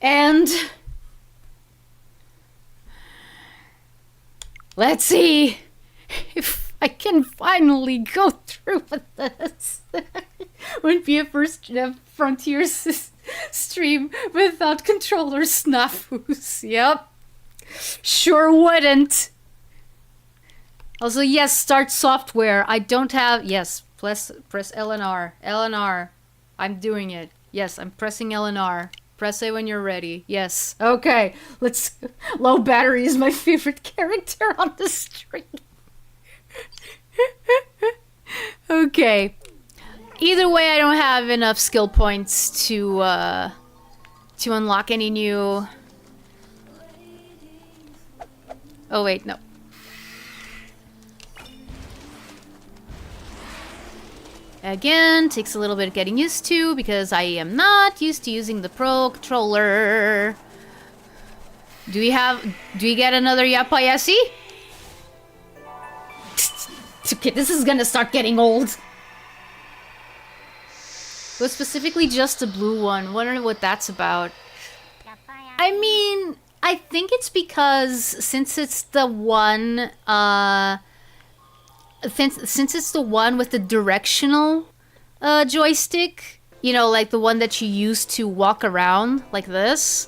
And let's see if I can finally go through with this. Wouldn't be a first Frontiers stream without controller snafus. Yep. Sure wouldn't. Also, yes, start software. I don't have... Yes, press L and R. L and R. I'm doing it. Yes, I'm pressing L and R. Press A when you're ready. Yes. Okay, let's... Low battery is my favorite character on the stream. Okay. Either way, I don't have enough skill points to unlock any new... Oh, wait, no. Again, takes a little bit of getting used to because I am not used to using the Pro controller. Do we get another Yappaya? Okay, this is gonna start getting old. But specifically just the blue one. Wonder what that's about. I mean, I think it's because since it's the one, since it's the one with the directional joystick, you know, like the one that you use to walk around like this.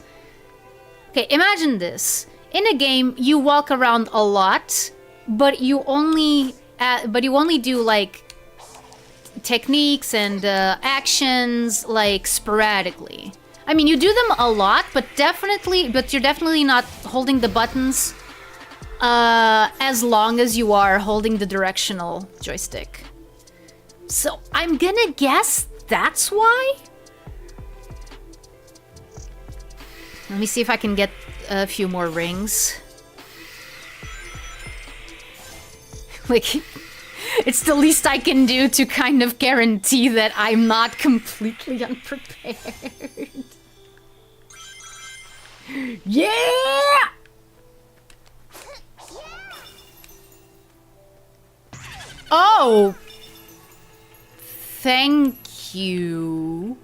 Okay, imagine this. In a game, you walk around a lot, but you only do like techniques and actions like sporadically. I mean, you do them a lot, but you're definitely not holding the buttons as long as you are holding the directional joystick. So I'm gonna guess that's why. Let me see if I can get a few more rings. Like, it's the least I can do to kind of guarantee that I'm not completely unprepared. Yeah! Oh! Thank you.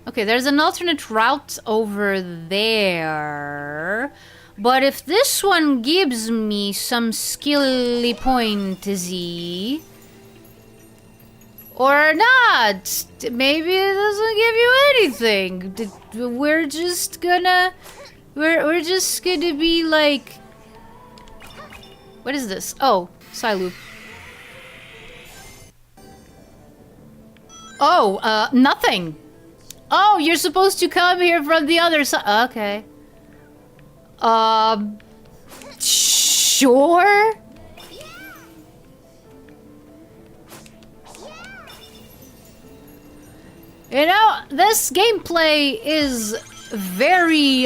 Okay, there's an alternate route over there. But if this one gives me some skilly pointy, or not, maybe it doesn't give you anything. We're just gonna be like, what is this? Oh, side loop. Oh, nothing. Oh, you're supposed to come here from the other side. Okay. Sure? You know, this gameplay is very,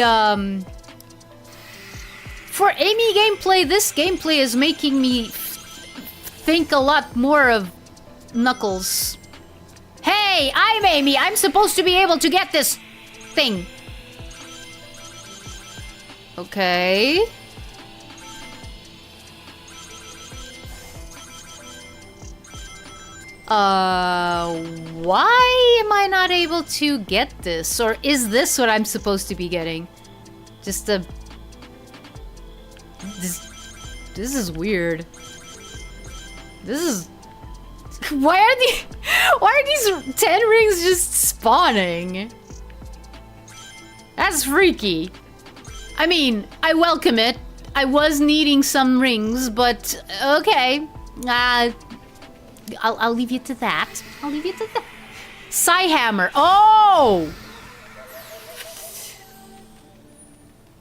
for Amy gameplay, this gameplay is making me think a lot more of Knuckles. Hey, I'm Amy! I'm supposed to be able to get this thing. Okay. Why am I not able to get this? Or is this what I'm supposed to be getting? Just a... This is weird. This is... Why are these 10 rings just spawning? That's freaky. I mean, I welcome it. I was needing some rings, but okay. I'll leave you to that. I'll leave you to that. Psyhammer. Oh!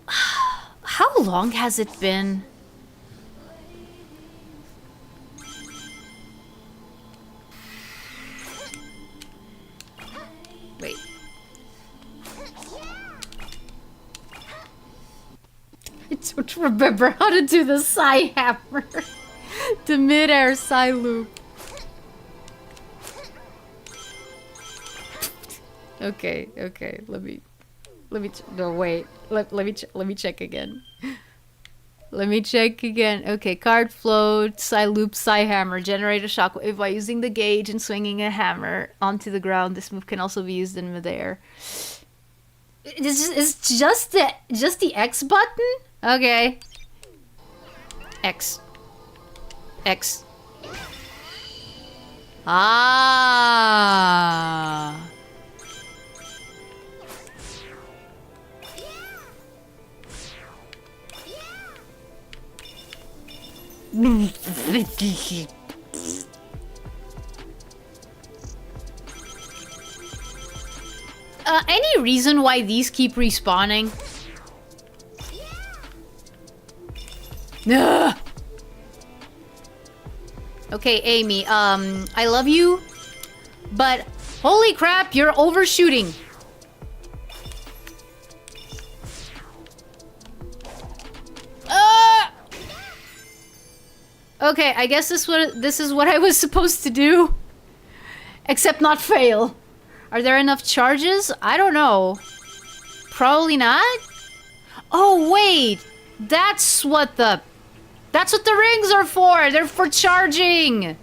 How long has it been? Wait. I don't remember how to do the Psyhammer. The mid-air Psy loop. Okay, let me no, wait. Let me check again. Let me check again. Okay, card float, Psy loop, Psy hammer. Generate a shockwave by using the gauge and swinging a hammer onto the ground. This move can also be used in midair. It's just the X button? Okay. X. Ah. Any reason why these keep respawning? Ugh. Okay, Amy, I love you, but holy crap, you're overshooting. Okay, I guess this is what I was supposed to do. Except not fail. Are there enough charges? I don't know. Probably not? Oh, wait! That's what the rings are for! They're for charging!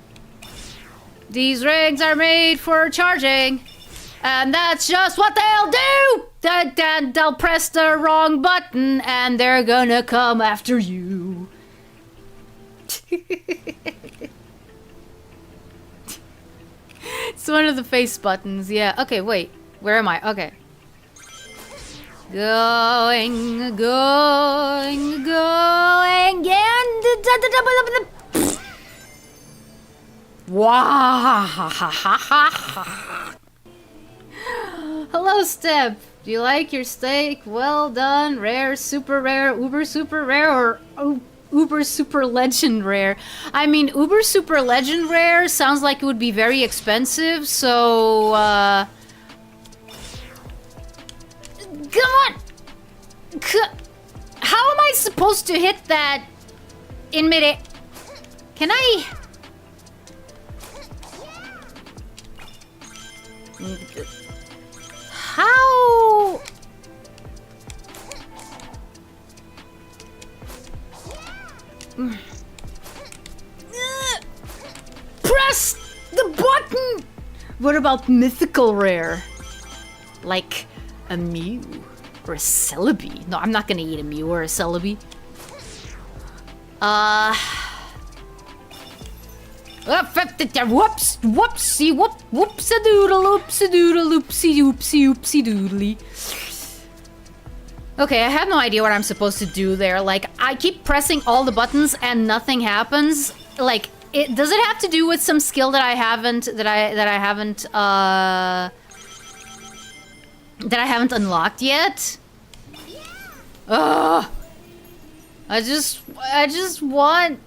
These rings are made for charging. And that's just what they'll do! They'll press the wrong button and they're gonna come after you. It's one of the face buttons, yeah. Okay, wait. Where am I? Okay. Going, and... Wow. Hello, Step. Do you like your steak? Well done, rare, super rare, uber super rare, or uber super legend rare? I mean, uber super legend rare sounds like it would be very expensive, so come on! How am I supposed to hit that in mid-air? Can I? How? Press the button! What about mythical rare? Like a Mew or a Celebi? No, I'm not gonna eat a Mew or a Celebi. Whoops, whoopsie, whoopsie-doodle, oopsie-doodle, oopsie doodly. Okay, I have no idea what I'm supposed to do there. Like, I keep pressing all the buttons and nothing happens. Like, does it have to do with some skill that I haven't unlocked yet? Ugh. I just want.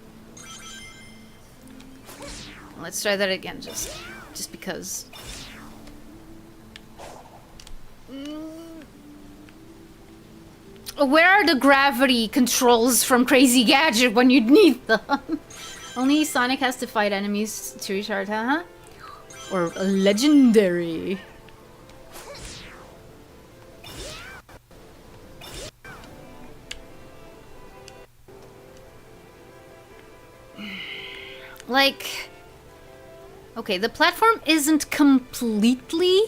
Let's try that again, just because. Where are the gravity controls from Crazy Gadget when you'd need them? Only Sonic has to fight enemies to recharge, huh? Or a legendary. Like, okay, the platform isn't completely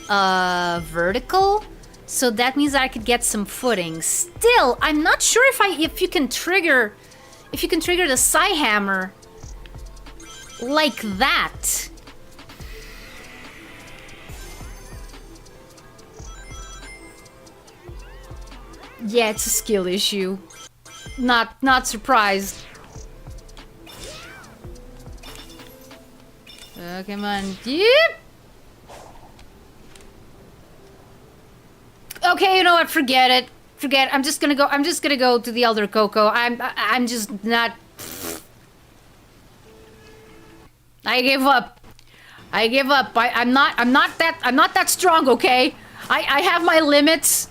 vertical, so that means I could get some footing. Still, I'm not sure if you can trigger the Psy hammer like that. Yeah, it's a skill issue. Not surprised. Oh, come on. Yep. Okay, you know what? Forget it. Forget it. I'm just gonna go to the Elder Coco. I'm just not. I give up. I give up. I'm not that strong, okay? I have my limits.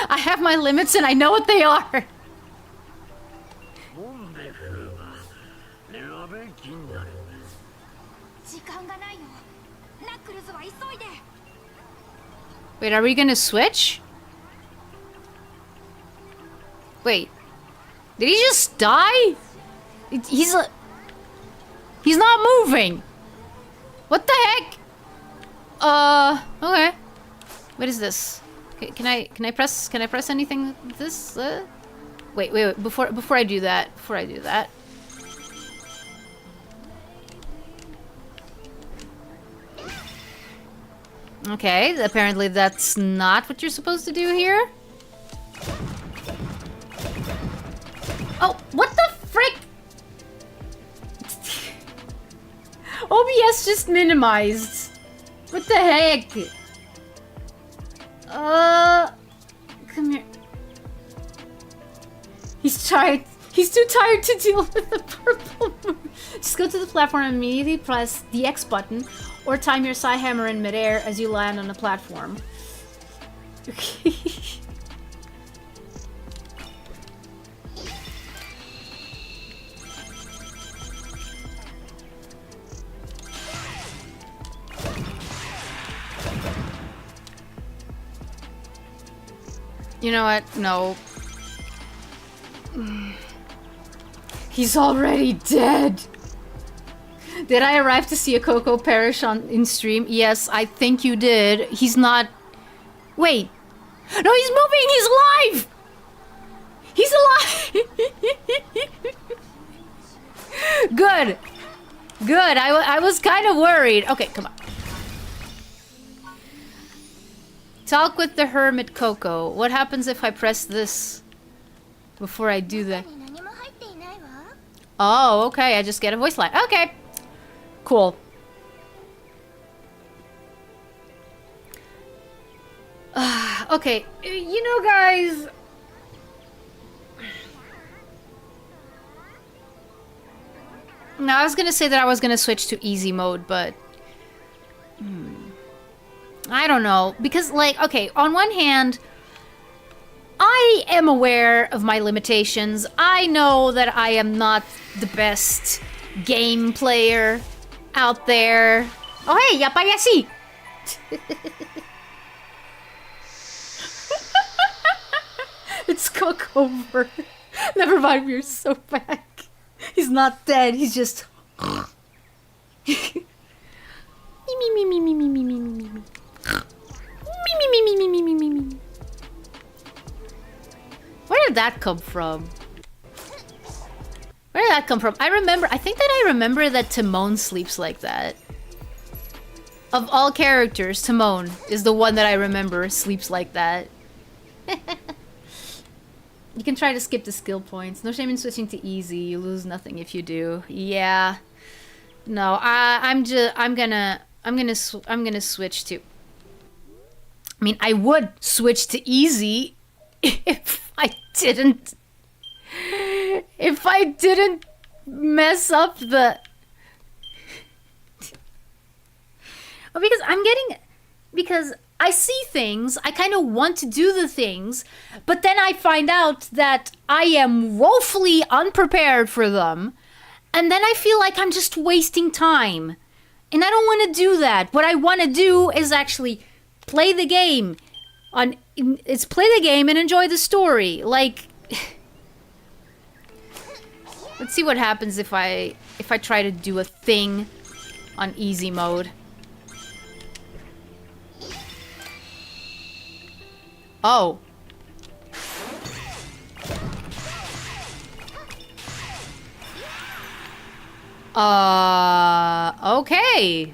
I have my limits and I know what they are. Wait, are we gonna switch? Wait. Did he just die? He's not moving. What the heck? Okay. What is this? Can I press anything with this? Wait, before I do that. Okay, apparently that's not what you're supposed to do here. Oh, what the frick? OBS just minimized. What the heck? Come here. He's tired. He's too tired to deal with the purple moon. Just go to the platform and immediately press the X button or time your psi hammer in midair as you land on the platform. Okay. You know what? No. He's already dead. Did I arrive to see a Coco perish in stream? Yes, I think you did. He's not... Wait. No, he's moving! He's alive! He's alive! Good. Good. I was kind of worried. Okay, come on. Talk with the Hermit Coco. What happens if I press this before I do that? Oh, okay. I just get a voice line. Okay. Cool. Okay. You know, guys... No, I was gonna say that I was gonna switch to easy mode, but... I don't know. Because, like, okay, on one hand... I am aware of my limitations. I know that I am not the best game player out there. Oh, hey, Yappaya, see! It's cook over. Never mind, we're so back. He's not dead, he's just... me, me, me, me, me, me, me, me, me, me. Me, me, me, me, me, me, me, me. Where did that come from? Where did that come from? I think that I remember that Timon sleeps like that. Of all characters, Timon is the one that I remember sleeps like that. You can try to skip the skill points. No shame in switching to easy. You lose nothing if you do. Yeah. No, I'm gonna switch to... I mean, I would switch to easy if I didn't mess up the... Well, because I see things, I kind of want to do the things, but then I find out that I am woefully unprepared for them, and then I feel like I'm just wasting time. And I don't want to do that. What I want to do is actually play the game. It's play the game and enjoy the story. Like, let's see what happens if I try to do a thing on easy mode. Oh. Okay.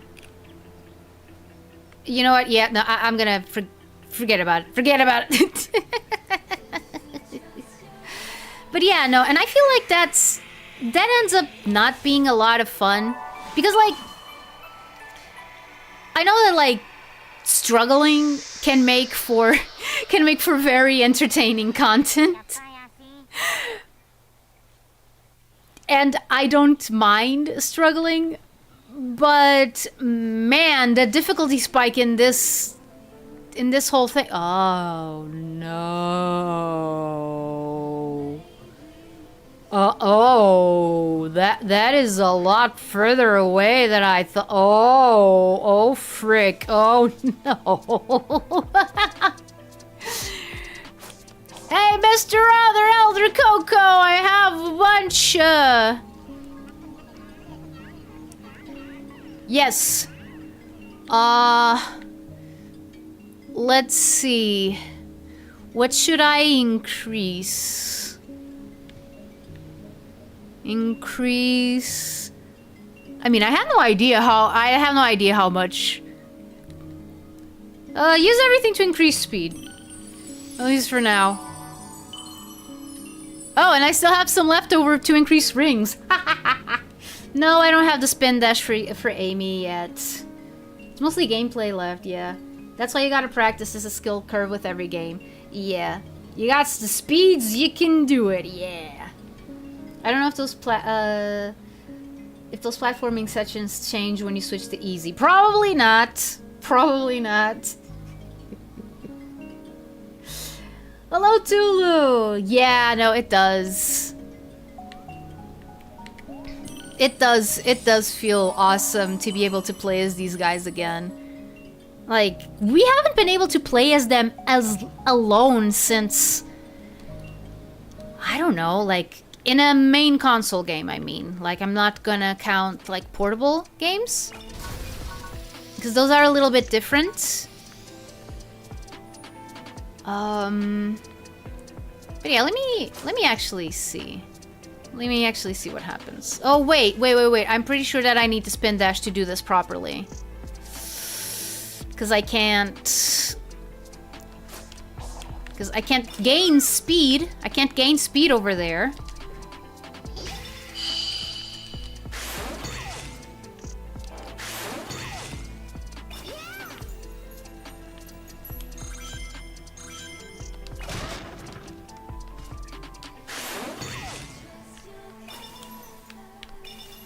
You know what? Yeah, no, I'm gonna forget about it. Forget about it. But yeah, no, and I feel like that ends up not being a lot of fun. Because, like, I know that, like, struggling can make for very entertaining content. And I don't mind struggling, but man, the difficulty spike in this whole thing. Oh no. Oh, that is a lot further away than I thought. Oh frick. Oh no. Hey, Mr. Elder Coco, I have a bunch, Yes. Let's see. What should I increase? Increase... I mean, I have no idea how much. Use everything to increase speed. At least for now. Oh, and I still have some leftover to increase rings. No, I don't have the spin dash for Amy yet. It's mostly gameplay left, yeah. That's why you gotta practice as a skill curve with every game. Yeah. You got the speeds, you can do it, yeah. I don't know if those platforming sections change when you switch to easy. Probably not. Probably not. Hello, Tulu! Yeah, no, it does. It does feel awesome to be able to play as these guys again. Like, we haven't been able to play as them as alone since... I don't know, like, in a main console game, I mean. Like, I'm not gonna count, like, portable games. Because those are a little bit different. But yeah, let me actually see. Let me actually see what happens. Oh, wait. I'm pretty sure that I need to spin dash to do this properly. Because I can't gain speed. I can't gain speed over there.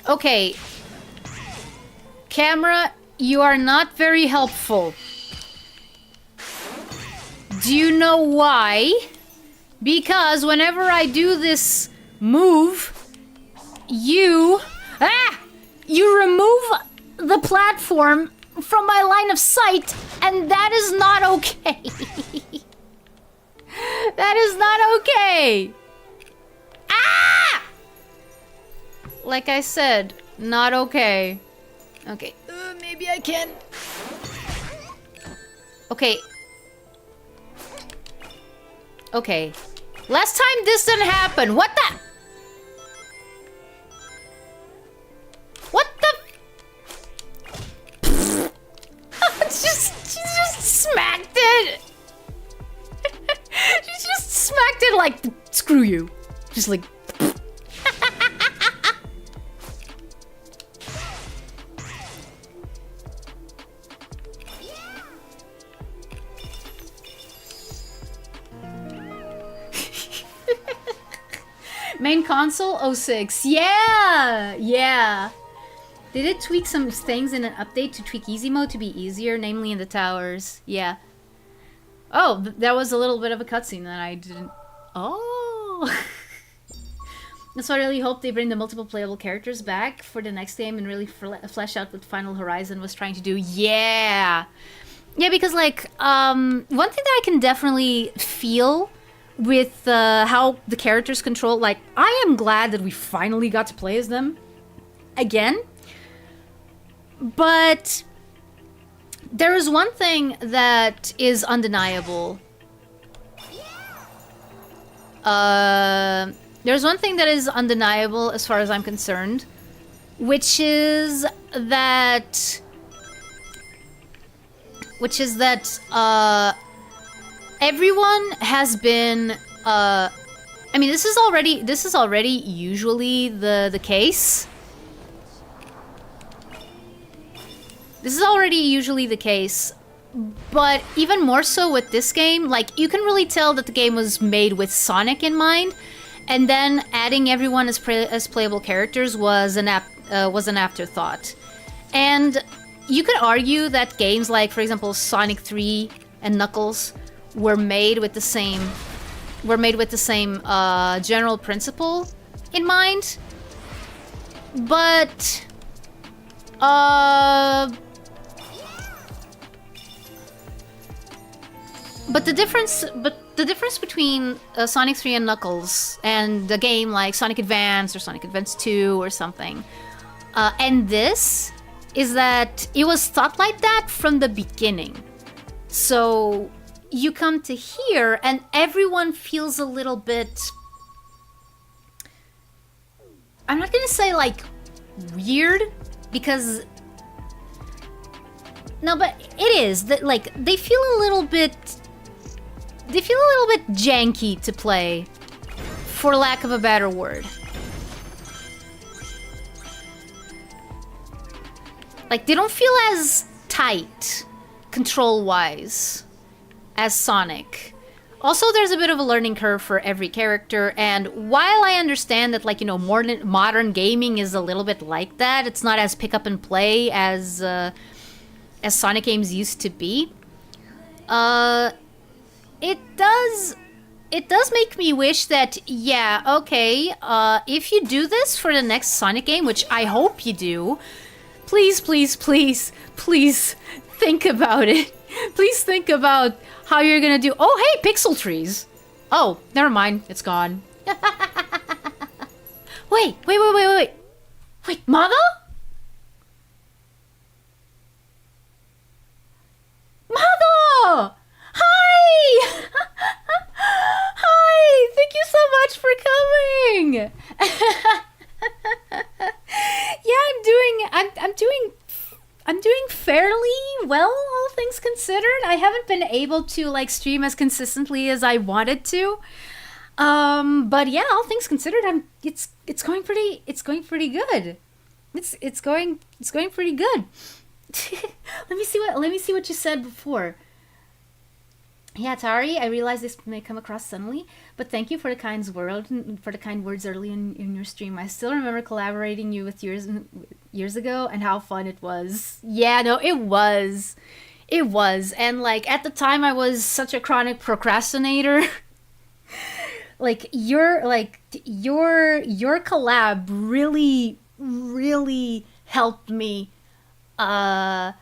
Okay. Camera, you are not very helpful. Do you know why? Because whenever I do this move, you remove the platform from my line of sight, and that is not okay. That is not okay. Ah! Like I said, not okay. Okay, maybe I can. Okay. Okay. Last time this didn't happen. What the? What the? She just smacked it. She just smacked it like, screw you. Just like. Main console 06. Yeah! Yeah. They did tweak some things in an update to tweak easy mode to be easier, namely in the towers. Yeah. Oh, that was a little bit of a cutscene that I didn't... Oh! That's why I really hope they bring the multiple playable characters back for the next game and really flesh out what Final Horizon was trying to do. Yeah! Yeah, because, like, one thing that I can definitely feel with how the characters control, like, I am glad that we finally got to play as them again. But there is one thing that is undeniable. There's one thing that is undeniable as far as I'm concerned, which is that everyone has been I mean, this is already usually the case. This is already usually the case, but even more so with this game. Like, you can really tell that the game was made with Sonic in mind, and then adding everyone as playable characters was an afterthought. And you could argue that games like, for example, Sonic 3 and Knuckles were made with the same general principle in mind, but the difference between Sonic 3 and Knuckles and a game like Sonic Advance or Sonic Advance 2 or something, and this is that it was thought like that from the beginning. So you come to here and everyone feels a little bit, I'm not gonna say like weird, because no, but it is that, like, they feel a little bit janky to play, for lack of a better word. Like, they don't feel as tight control-wise as Sonic. Also, there's a bit of a learning curve for every character, and while I understand that, like, you know, modern gaming is a little bit like that, it's not as pick up and play as Sonic games used to be. It does make me wish that, yeah, okay, if you do this for the next Sonic game, which I hope you do, please, please, please, please think about it. Please think about how you're gonna do. Oh, hey, pixel trees. Oh, never mind. It's gone. Wait. Wait, Mother? Mother! Hi! Hi! Thank you so much for coming! Yeah, I'm doing fairly well, all things considered. I haven't been able to, like, stream as consistently as I wanted to. But yeah, all things considered, it's going pretty good. It's going pretty good. Let me see what you said before. Yeah, Atari, I realize this may come across suddenly, but thank you for the kind words early in your stream. I still remember collaborating you with years ago and how fun it was. Yeah, no, it was. And, like, at the time I was such a chronic procrastinator. Like, your collab really helped me go,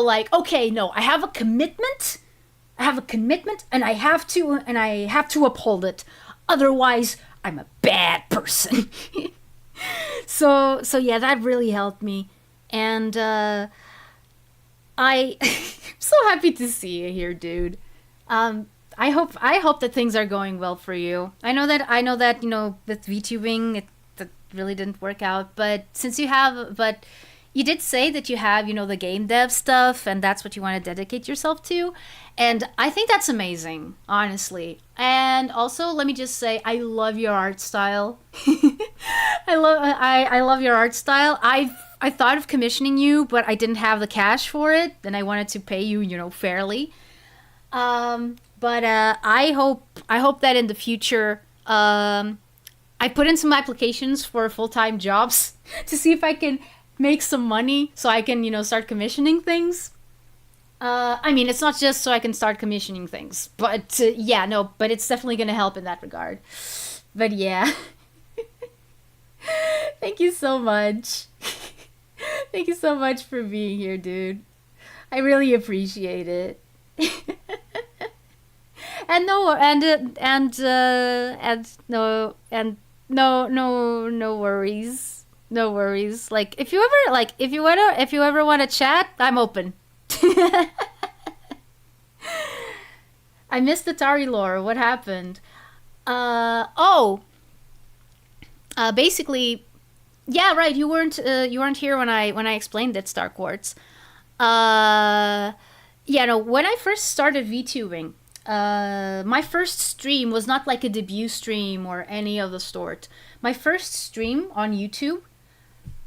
like, okay, no, I have a commitment and I have to uphold it. Otherwise, I'm a bad person. So yeah, that really helped me. And I'm so happy to see you here, dude. I hope that things are going well for you. I know that, you know, with VTubing that really didn't work out, but you did say that you have, you know, the game dev stuff, and that's what you want to dedicate yourself to. And I think that's amazing, honestly. And also, let me just say, I love your art style. I love your art style. I thought of commissioning you, but I didn't have the cash for it, and I wanted to pay you, you know, fairly. But I hope that in the future, I put in some applications for full-time jobs to see if I can make some money so I can, you know, start commissioning things. I mean, it's not just so I can start commissioning things, but yeah, no, but it's definitely gonna help in that regard. But yeah. Thank you so much. Thank you so much for being here, dude. I really appreciate it. And no worries. No worries. Like, if you ever want to chat, I'm open. I missed Atari lore. What happened? Basically, yeah, right. You weren't here when I explained it, Star Quartz. Yeah, no. When I first started VTubing, my first stream was not like a debut stream or any of the sort. My first stream on YouTube,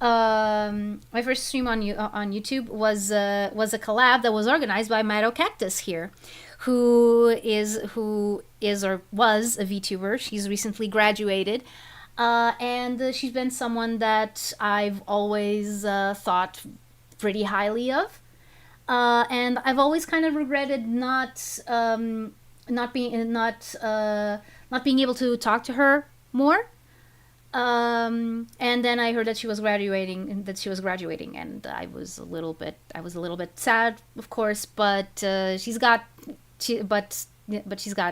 on YouTube was a collab that was organized by Mado Cactus here, who is or was a VTuber. She's recently graduated, and she's been someone that I've always thought pretty highly of. And I've always kind of regretted not being able to talk to her more. And then I heard that she was graduating, and I was a little bit sad, of course. But she's got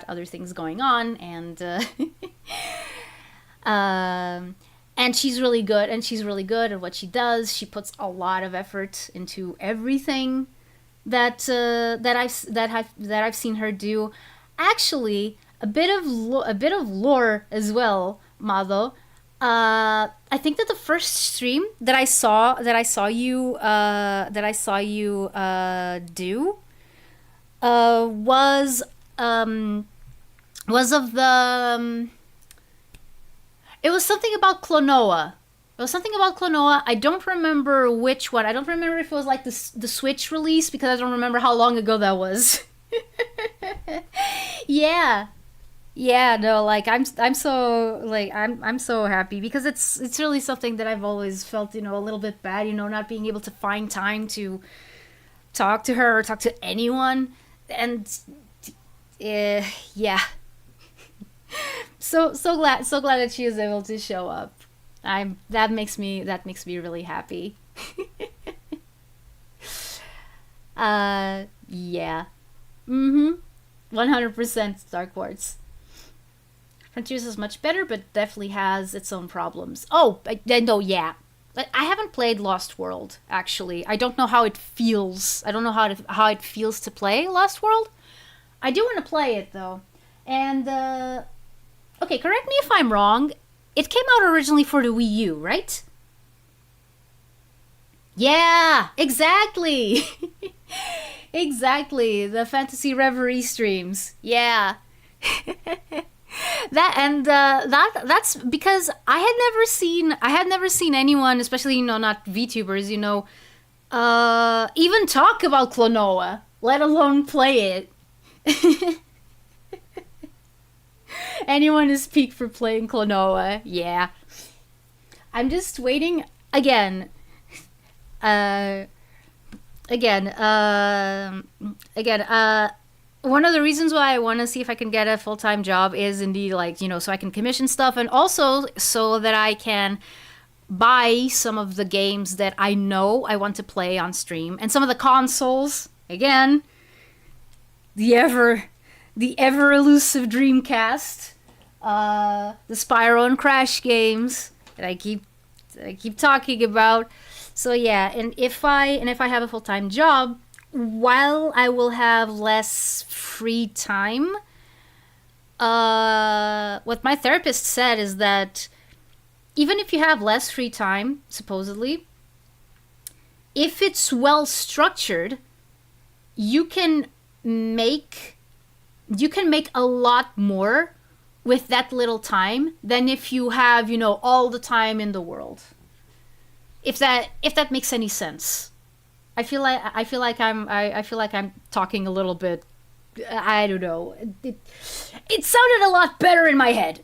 other things going on, and and she's really good, at what she does. She puts a lot of effort into everything that I've seen her do. Actually, a bit of lore as well, Mado. I think that the first stream that I saw you do was of the it was something about Klonoa. It was something about Klonoa. I don't remember which one. I don't remember if it was like the Switch release, because I don't remember how long ago that was. Yeah. Yeah, no, like I'm so happy, because it's really something that I've always felt, a little bit bad, not being able to find time to talk to her or talk to anyone. And yeah. So glad that she is able to show up. That makes me really happy. Yeah. 100% Dark Quartz. Frontiers is much better, but definitely has its own problems. Oh, no, yeah. I haven't played Lost World, actually. I don't know how it feels. I don't know how it feels to play Lost World. I do want to play it, though. And, okay, correct me if I'm wrong. It came out originally for the Wii U, right? Yeah, exactly. Exactly. The Fantasy Reverie streams. Yeah. That's because I had never seen anyone, especially not VTubers, even talk about Klonoa, let alone play it. Anyone is peak for playing Klonoa. Yeah. I'm just waiting again. Uh again, one of the reasons why I want to see if I can get a full-time job is indeed, so I can commission stuff, and also so that I can buy some of the games that I know I want to play on stream, and some of the consoles. Again, the ever elusive Dreamcast, the Spyro and Crash games that I keep talking about. So yeah, and if I have a full-time job, while I will have less free time, what my therapist said is that even if you have less free time, supposedly, if it's well structured, you can make a lot more with that little time than if you have, all the time in the world. If that makes any sense. I feel like I'm talking a little bit. I don't know. It sounded a lot better in my head.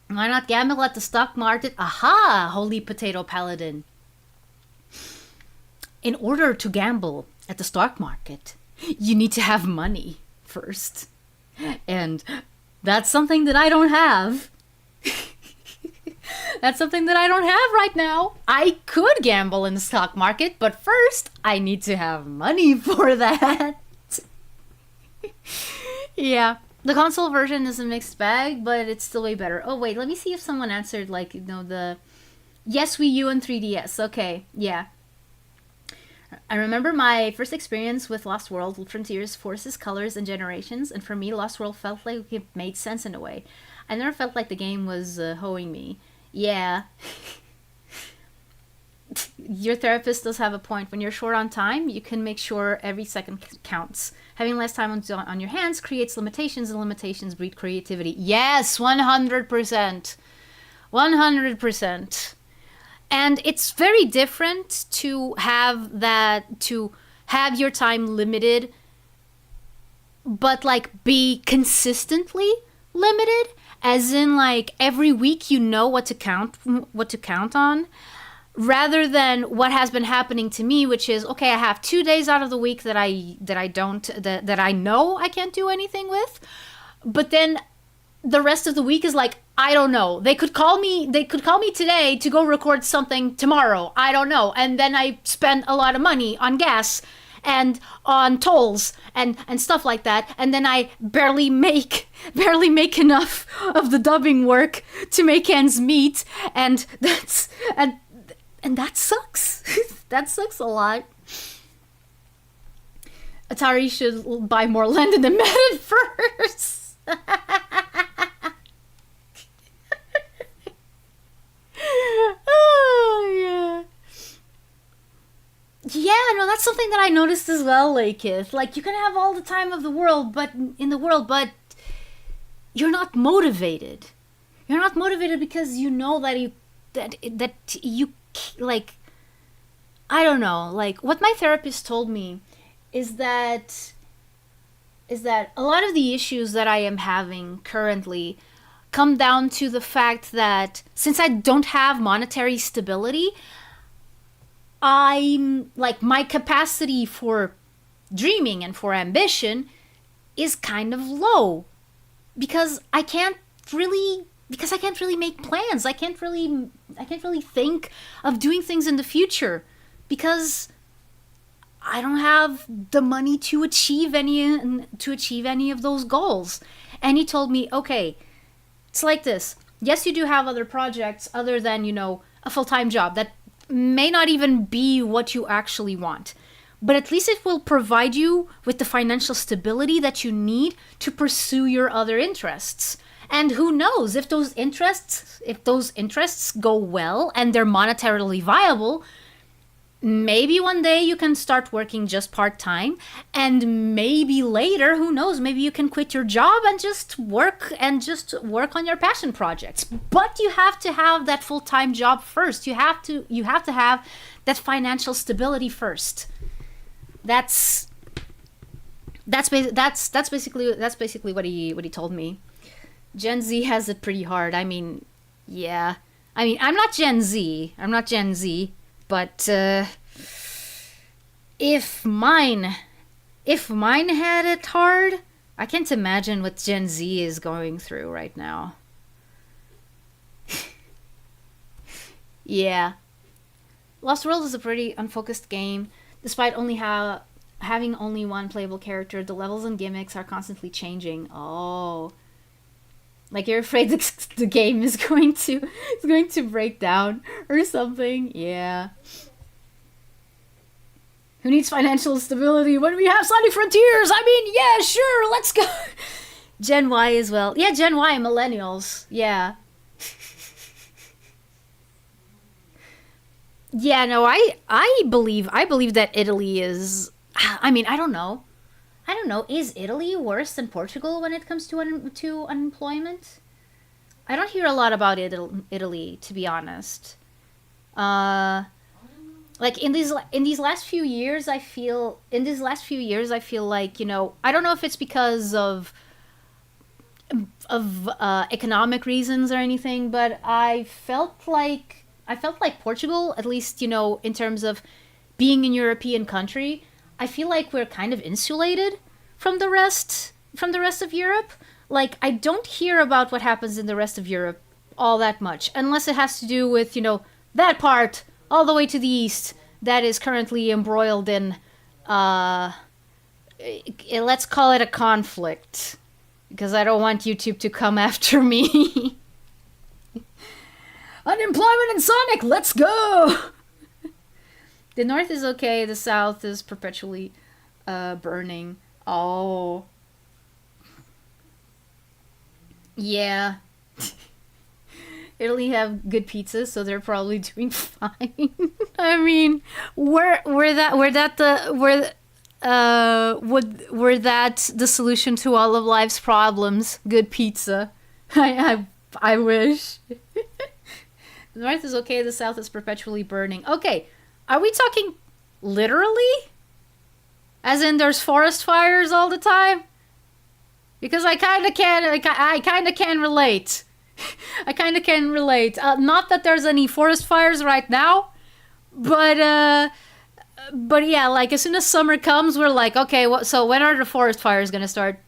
Why not gamble at the stock market? Aha, holy potato paladin. In order to gamble at the stock market, you need to have money first. And that's something that I don't have. That's something that I don't have right now. I could gamble in the stock market, but first I need to have money for that. Yeah. The console version is a mixed bag, but it's still way better. Oh, wait, let me see if someone answered, the... Yes, Wii U and 3DS. Okay, yeah. I remember my first experience with Lost World, Frontiers, Forces, Colors, and Generations, and for me, Lost World felt like it made sense in a way. I never felt like the game was hoeing me. Yeah. your therapist does have a point. When you're short on time, you can make sure every second counts. Having less time on your hands creates limitations, and limitations breed creativity. Yes, 100%. 100%. And it's very different to have your time limited, but like be consistently limited, as in like every week you know what to count on, rather than what has been happening to me, which is, okay, I have 2 days out of the week that I know I can't do anything with, but then the rest of the week is like, I don't know. They could call me today to go record something tomorrow. I don't know. And then I spend a lot of money on gas and on tolls and stuff like that. And then I barely make enough of the dubbing work to make ends meet. And that sucks. That sucks a lot. Atari should buy more land in the metaverse. Oh yeah. Yeah, no, that's something that I noticed as well, Lakith. Like, you can have all the time of the world, but you're not motivated. You're not motivated because you know that you like, I don't know. Like, what my therapist told me is that a lot of the issues that I am having currently come down to the fact that since I don't have monetary stability, I'm like, my capacity for dreaming and for ambition is kind of low because I can't really make plans. I can't really think of doing things in the future because I don't have the money to achieve any of those goals. And he told me, okay, it's like this. Yes, you do have other projects other than, a full-time job that may not even be what you actually want. But at least it will provide you with the financial stability that you need to pursue your other interests. And who knows, if those interests go well and they're monetarily viable, maybe one day you can start working just part-time, and maybe later, who knows, maybe you can quit your job and just work on your passion projects. But you have to have that full-time job first. You have to have that financial stability first. That's basically what he told me. Gen Z has it pretty hard. I mean, yeah. I mean, I'm not Gen Z, but if mine had it hard, I can't imagine what Gen Z is going through right now. Yeah. Lost World is a pretty unfocused game. Despite having only one playable character, the levels and gimmicks are constantly changing. Oh. Like, you're afraid the game is going to break down or something. Yeah. Who needs financial stability when we have Sunny Frontiers? I mean, yeah, sure, let's go. Gen Y as well. Yeah, Gen Y, millennials. Yeah. Yeah, no, I believe that Italy is, I mean, I don't know. Is Italy worse than Portugal when it comes to unemployment? I don't hear a lot about Italy, to be honest. Like, in these last few years, I feel like, I don't know if it's because of economic reasons or anything, but I felt like Portugal, at least, in terms of being an European country, I feel like we're kind of insulated from the rest of Europe. Like, I don't hear about what happens in the rest of Europe all that much, unless it has to do with, that part all the way to the east that is currently embroiled in, let's call it a conflict, because I don't want YouTube to come after me. Unemployment in Sonic, let's go! The north is okay, the south is perpetually burning. Oh. Italy have good pizzas, so they're probably doing fine. I mean, were that the solution to all of life's problems? Good pizza. I wish. The north is okay, the south is perpetually burning. Okay, are we talking literally? As in there's forest fires all the time? Because I kind of can relate. I kind of can relate. Not that there's any forest fires right now, but yeah, like as soon as summer comes, we're like, okay, so when are the forest fires gonna start?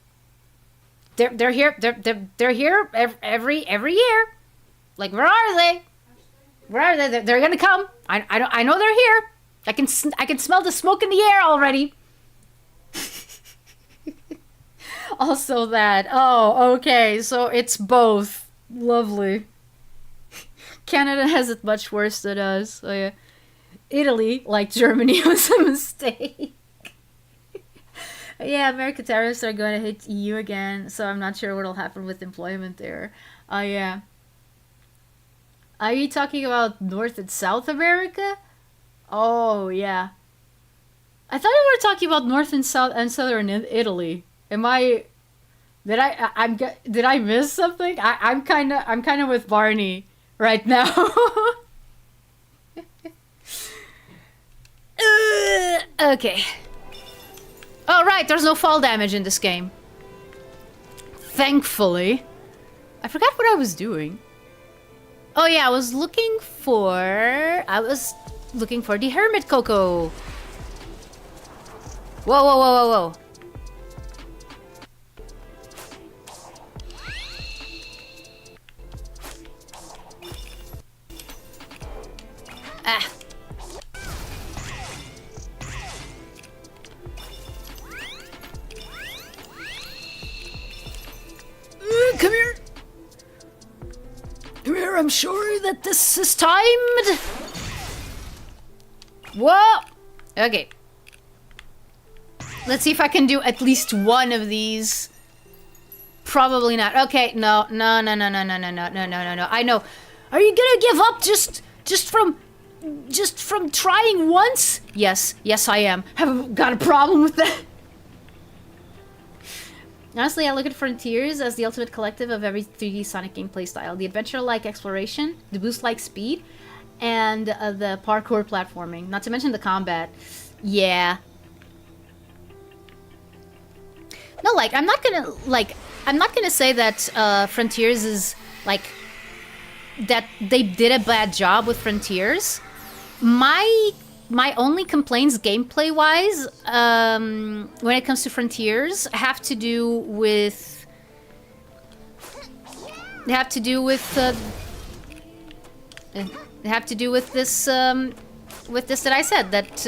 They're here. They're here every year. Like, where are they? Where are they? They're gonna come. I know they're here. I can smell the smoke in the air already. Also that. Oh, okay. So it's both. Lovely. Canada has it much worse than us. So yeah. Italy, like Germany, was a mistake. Yeah, American tariffs are going to hit EU again, so I'm not sure what'll happen with employment there. Yeah. Are you talking about North and South America? Oh, yeah. I thought we were talking about North and South and Southern Italy. Am I? Did I miss something? I'm kind of with Barney right now. Okay. Oh, right, there's no fall damage in this game. Thankfully. I forgot what I was doing. Oh yeah, I was looking for the hermit cocoa. Whoa, whoa, whoa, whoa, whoa. Ah. Come here. Come here, I'm sure that this is timed. Whoa. Okay. Let's see if I can do at least one of these. Probably not. Okay, no. I know. Are you gonna give up just from trying once? Yes, I am. Haven't got a problem with that. Honestly, I look at Frontiers as the ultimate collective of every 3D Sonic gameplay style. The adventure-like exploration, the boost-like speed, and the parkour platforming. Not to mention the combat. Yeah. No, like, I'm not gonna say that Frontiers is, like, that they did a bad job with Frontiers. My only complaints gameplay-wise, when it comes to Frontiers, have to do with this that I said, that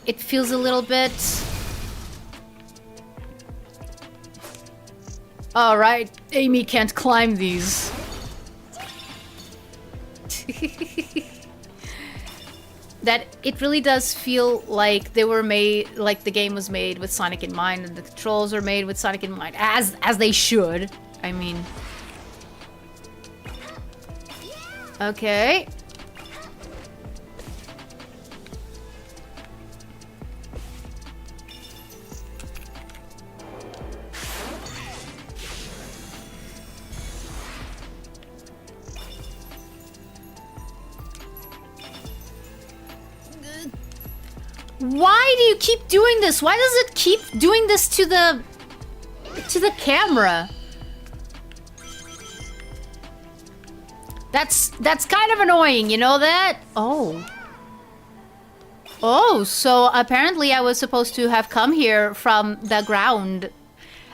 it feels a little bit. All right, Amy can't climb these. That it really does feel like they were made, like the game was made with Sonic in mind, and the controls are made with Sonic in mind, as they should. I mean, okay. Why do you keep doing this? Why does it keep doing this to the camera? That's kind of annoying, you know that? Oh. Oh, so apparently I was supposed to have come here from the ground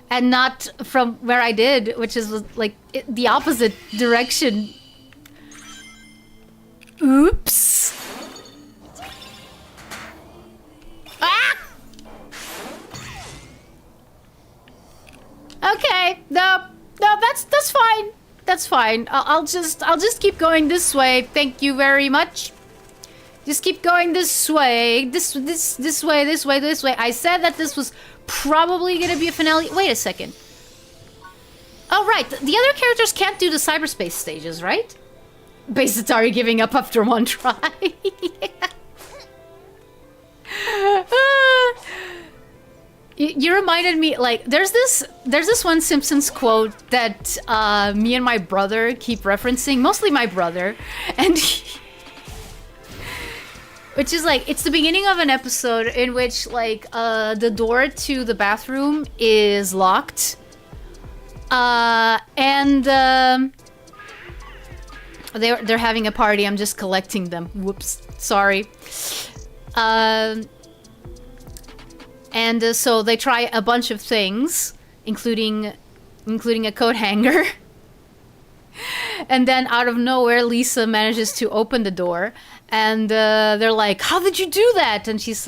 and not from where I did, which is like the opposite direction. Oops. Ah! Okay, no, that's fine. That's fine. I'll just keep going this way. Thank you very much. Just keep going this way. This way. I said that this was probably gonna be a finale. Wait a second. Oh, right. The other characters can't do the cyberspace stages, right? Base Atari giving up after one try. You reminded me, like, there's this one Simpsons quote that me and my brother keep referencing, mostly my brother, and which is like, it's the beginning of an episode in which, like, the door to the bathroom is locked. And they're having a party. I'm just collecting them. Whoops, sorry. And so they try a bunch of things, including a coat hanger. And then out of nowhere, Lisa manages to open the door, and they're like, "How did you do that?" And she's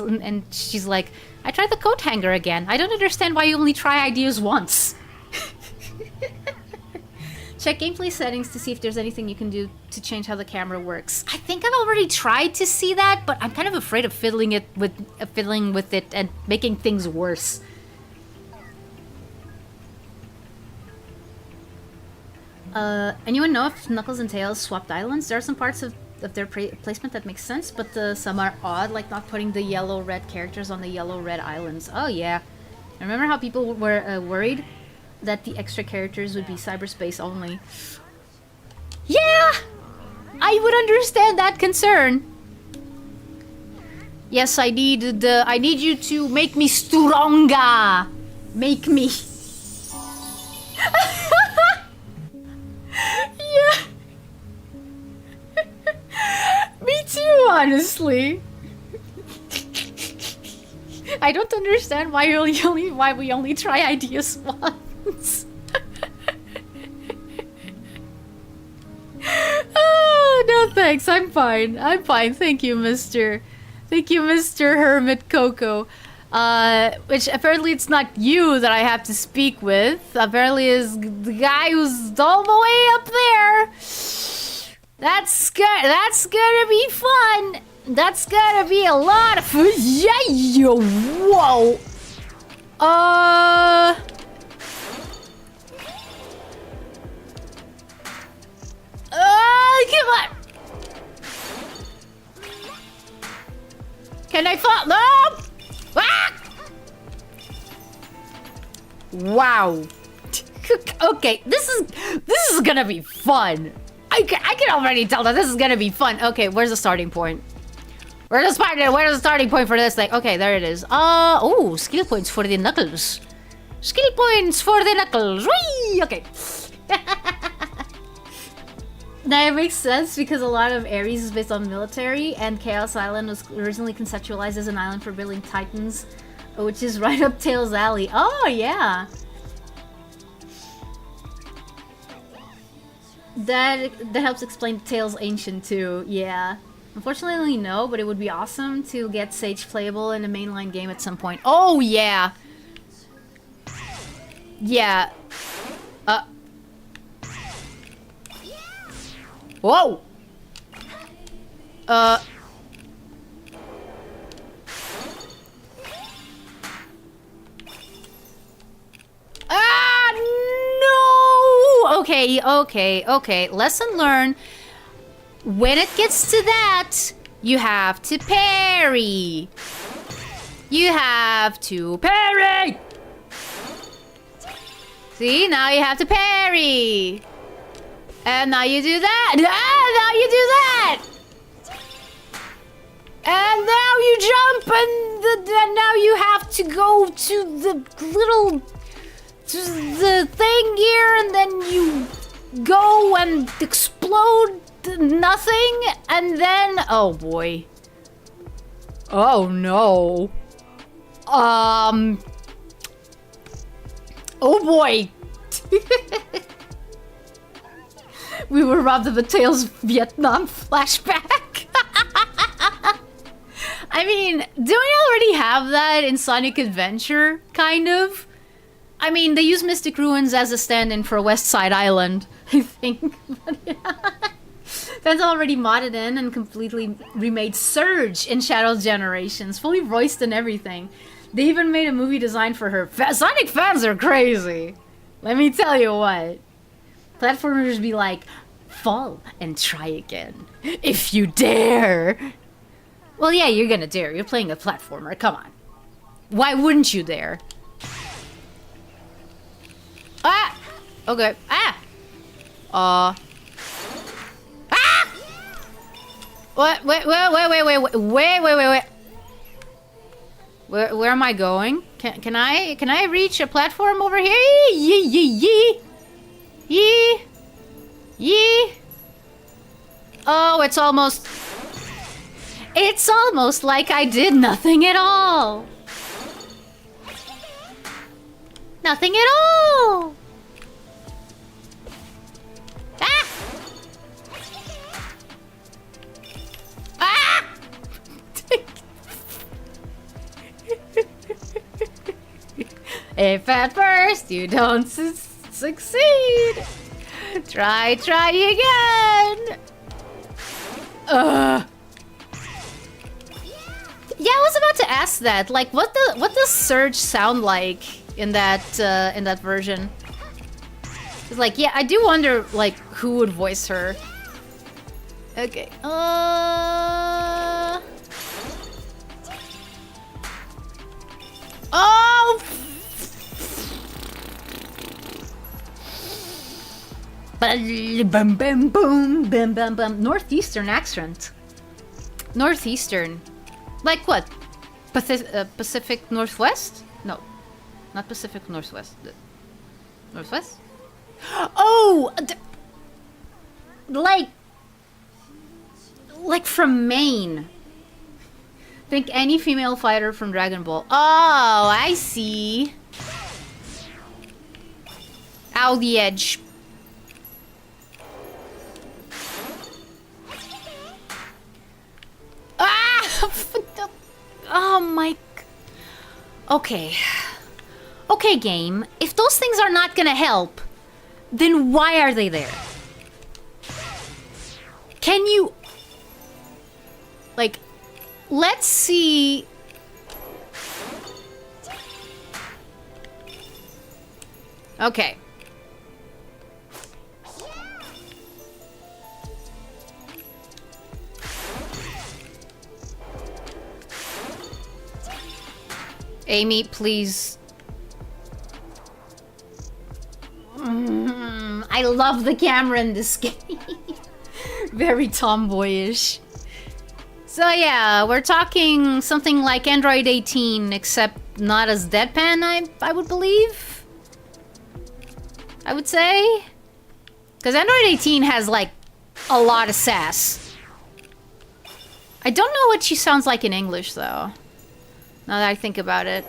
like, "I tried the coat hanger again. I don't understand why you only try ideas once." Check gameplay settings to see if there's anything you can do to change how the camera works. I think I've already tried to see that, but I'm kind of afraid of fiddling with it and making things worse. Anyone know if Knuckles and Tails swapped islands? There are some parts of their placement that makes sense, but some are odd, like not putting the yellow-red characters on the yellow-red islands. Oh yeah. Remember how people were worried that the extra characters would be cyberspace only? Yeah! I would understand that concern. Yes, I need you to make me stronger. Make me. Yeah. Me too, honestly. I don't understand why we only try ideas once. Oh, no thanks. I'm fine. I'm fine. Thank you, Mr. Hermit Coco. Which apparently it's not you that I have to speak with. Apparently is the guy who's all the way up there. That's gonna be fun. That's gonna be a lot of fun. Yeah, whoa. Come on. Can I fall? No. Ah! Wow. Okay, this is gonna be fun. I can already tell that this is gonna be fun. Okay, where's the starting point? Where's the starting point for this thing? Okay, there it is. Oh, skill points for the Knuckles. Skill points for the Knuckles. Whee! Okay. That makes sense because a lot of Ares is based on military, and Chaos Island was originally conceptualized as an island for building titans, which is right up Tails' alley. Oh, yeah. That helps explain Tails Ancient too, yeah. Unfortunately, no, but it would be awesome to get Sage playable in a mainline game at some point. Oh, yeah! Yeah. Whoa! Ah, no! Okay. Lesson learned. When it gets to that, you have to parry. You have to parry! See, now you have to parry. And now you do that. Now you do that. And now you jump, and now you have to go to the thing here, and then you go and explode nothing, and then oh boy. Oh no. Oh boy. We were robbed of a Tails Vietnam flashback. I mean, do we already have that in Sonic Adventure, kind of? I mean, they use Mystic Ruins as a stand-in for West Side Island, I think. But yeah. That's already modded in and completely remade Surge in Shadow Generations, fully voiced and everything. They even made a movie designed for her. Sonic fans are crazy. Let me tell you what. Platformers be like, fall and try again. If you dare. Well, yeah, you're gonna dare. You're playing a platformer. Come on. Why wouldn't you dare? Ah! Okay. Ah! Ah! What? Wait. Where am I going? Can I reach a platform over here? Yee. Oh, it's almost like I did nothing at all. Nothing at all. Ah! Ah! If at first you don't succeed, try again. Yeah, I was about to ask that. Like, what does Surge sound like in that version? It's like, yeah, I do wonder like who would voice her. Okay. Oh. Bum bum boom bum bum bum. Northeastern accent. Northeastern. Like what? Pacific Northwest? No. Not Pacific Northwest. Northwest? Oh! Like from Maine. Think any female fighter from Dragon Ball. Oh, I see. Ow, the edge. Ah! Oh my... Okay. Okay, game. If those things are not gonna help, then why are they there? Can you... Like, let's see... Okay. Amy, please. I love the camera in this game. Very tomboyish. So yeah, we're talking something like Android 18, except not as deadpan, I would believe. I would say. Because Android 18 has like a lot of sass. I don't know what she sounds like in English though. Now that I think about it.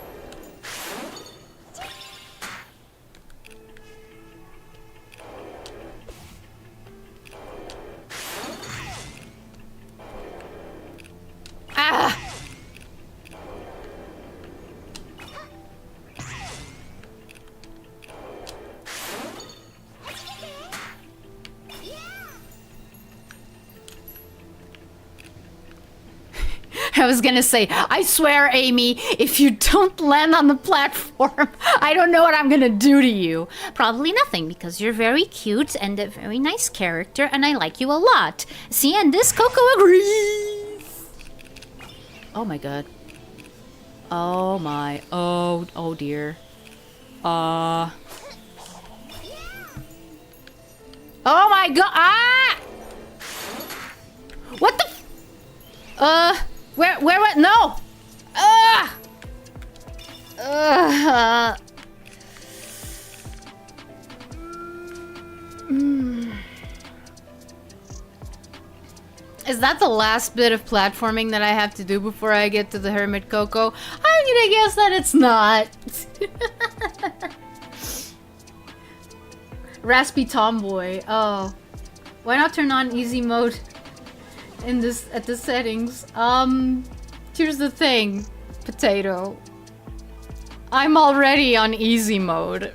Ah! I was gonna say, I swear, Amy, if you don't land on the platform, I don't know what I'm gonna do to you. Probably nothing, because you're very cute and a very nice character, and I like you a lot. See, and this Coco agrees. Oh my god. Oh my. Oh dear. Oh my god. Ah! What the Where, what? No! Is that the last bit of platforming that I have to do before I get to the Hermit Coco? I'm gonna guess that it's not. Raspy Tomboy. Oh. Why not turn on easy mode? At the settings. Here's the thing, Potato. I'm already on easy mode.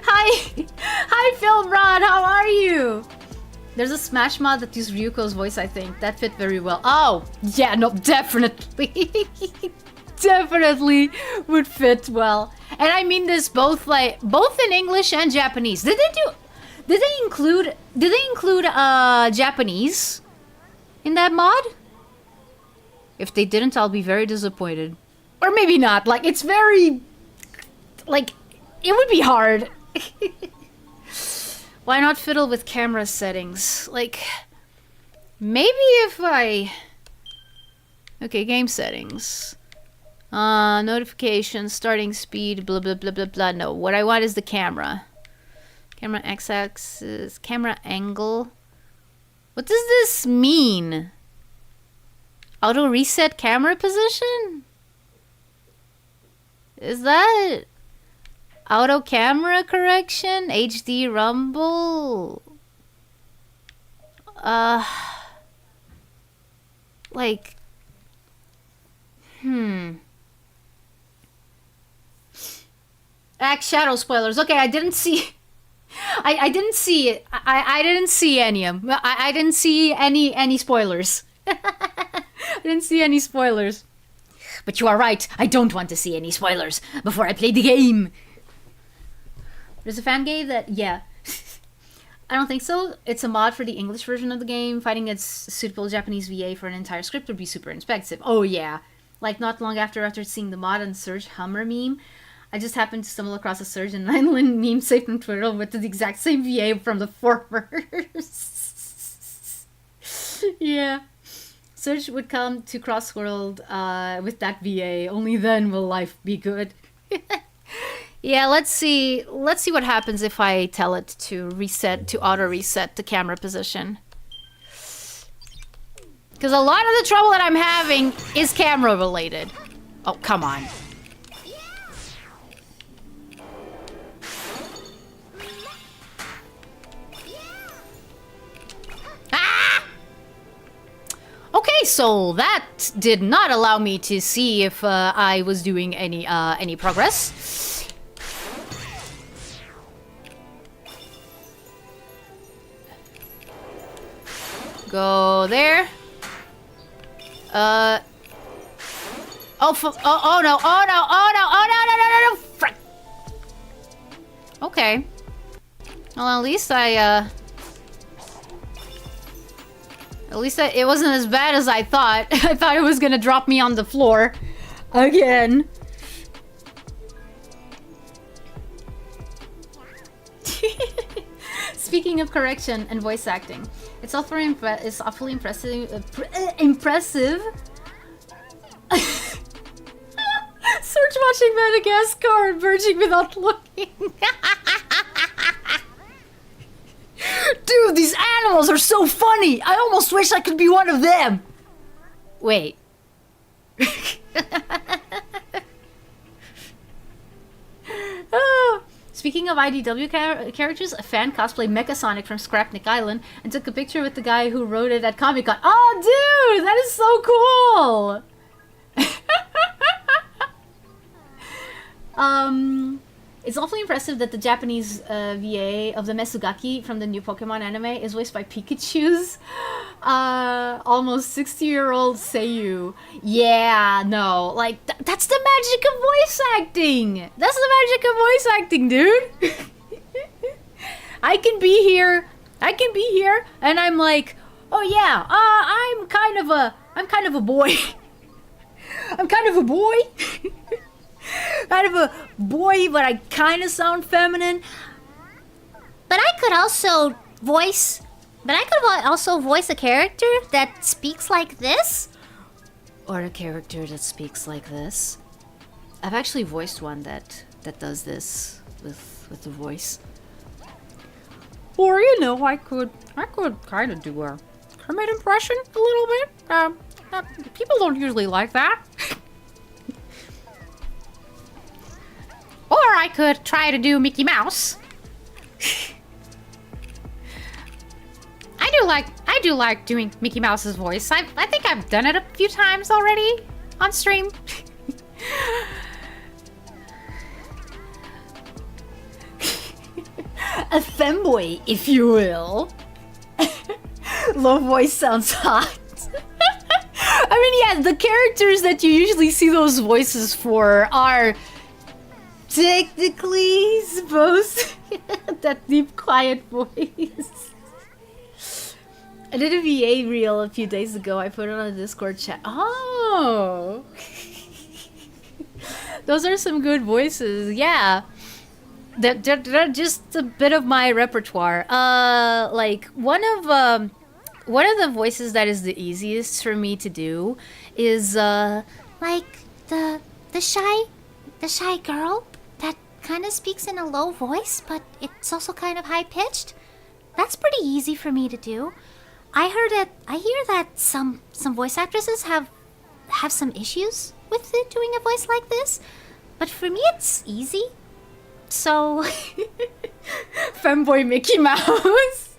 Hi Film Rod, how are you? There's a Smash mod that uses Ryuko's voice, I think. That fit very well. Oh, yeah, no, definitely. definitely would fit well. And I mean this both in English and Japanese. Did they include Japanese in that mod? If they didn't, I'll be very disappointed. Or maybe not. Like, it's very... Like, it would be hard. Why not fiddle with camera settings? Like, maybe if I... Okay, game settings. Notifications, starting speed, blah, blah, blah, blah, blah. No, what I want is the camera. Camera x-axis, camera angle. What does this mean? Auto reset camera position? Is that auto camera correction? HD rumble? Like, Axe Shadow spoilers. Okay, I didn't see... I didn't see it. I didn't see any of them. I didn't see any spoilers. I didn't see any spoilers. But you are right. I don't want to see any spoilers before I play the game. There's a fan game that... Yeah. I don't think so. It's a mod for the English version of the game. Finding its suitable Japanese VA for an entire script would be super expensive. Oh, yeah. Like, not long after seeing the mod on Surge Hummer meme, I just happened to stumble across a Surge and Island meme saved on Twitter with the exact same VA from the former. Yeah. Surge would come to Crossworld with that VA. Only then will life be good. Yeah, let's see what happens if I tell it to auto reset the camera position. Because a lot of the trouble that I'm having is camera related. Oh, come on. Ah! Okay, so that did not allow me to see if I was doing any progress. Go there. Oh no, oh no, oh no, frick. Okay. Well, at least it wasn't as bad as I thought. I thought it was gonna drop me on the floor again. Speaking of correction and voice acting, it's awfully impressive. Search watching Madagascar and merging without looking. Dude, these animals are so funny. I almost wish I could be one of them. Wait. Oh. Speaking of IDW characters, a fan cosplayed Mecha Sonic from Scrapnik Island and took a picture with the guy who wrote it at Comic-Con. Oh, dude! That is so cool! It's awfully impressive that the Japanese VA of the Mesugaki from the new Pokemon anime is voiced by Pikachu's almost 60-year-old Seiyu. Yeah, no, like, that's the magic of voice acting! That's the magic of voice acting, dude! I can be here, and I'm like, oh yeah, I'm kind of a boy. I'm kind of a boy. Kind of a boy, but I kind of sound feminine. But I could also voice a character that speaks like this. Or a character that speaks like this. I've actually voiced one that does this with the voice. Or, you know, I could kind of do a Kermit impression a little bit. People don't usually like that. Or I could try to do Mickey Mouse. I do like doing Mickey Mouse's voice. I think I've done it a few times already on stream. A femboy, if you will. Low voice sounds hot. I mean, yeah, the characters that you usually see those voices for are technically supposed that deep, quiet voice. I did a VA reel a few days ago. I put it on the Discord chat. Oh! Those are some good voices. Yeah. They're just a bit of my repertoire. Like, one of the voices that is the easiest for me to do is, like, the shy girl that kind of speaks in a low voice, but it's also kind of high-pitched. That's pretty easy for me to do. I hear that some voice actresses have some issues with it, doing a voice like this, but for me it's easy. So, femboy Mickey Mouse.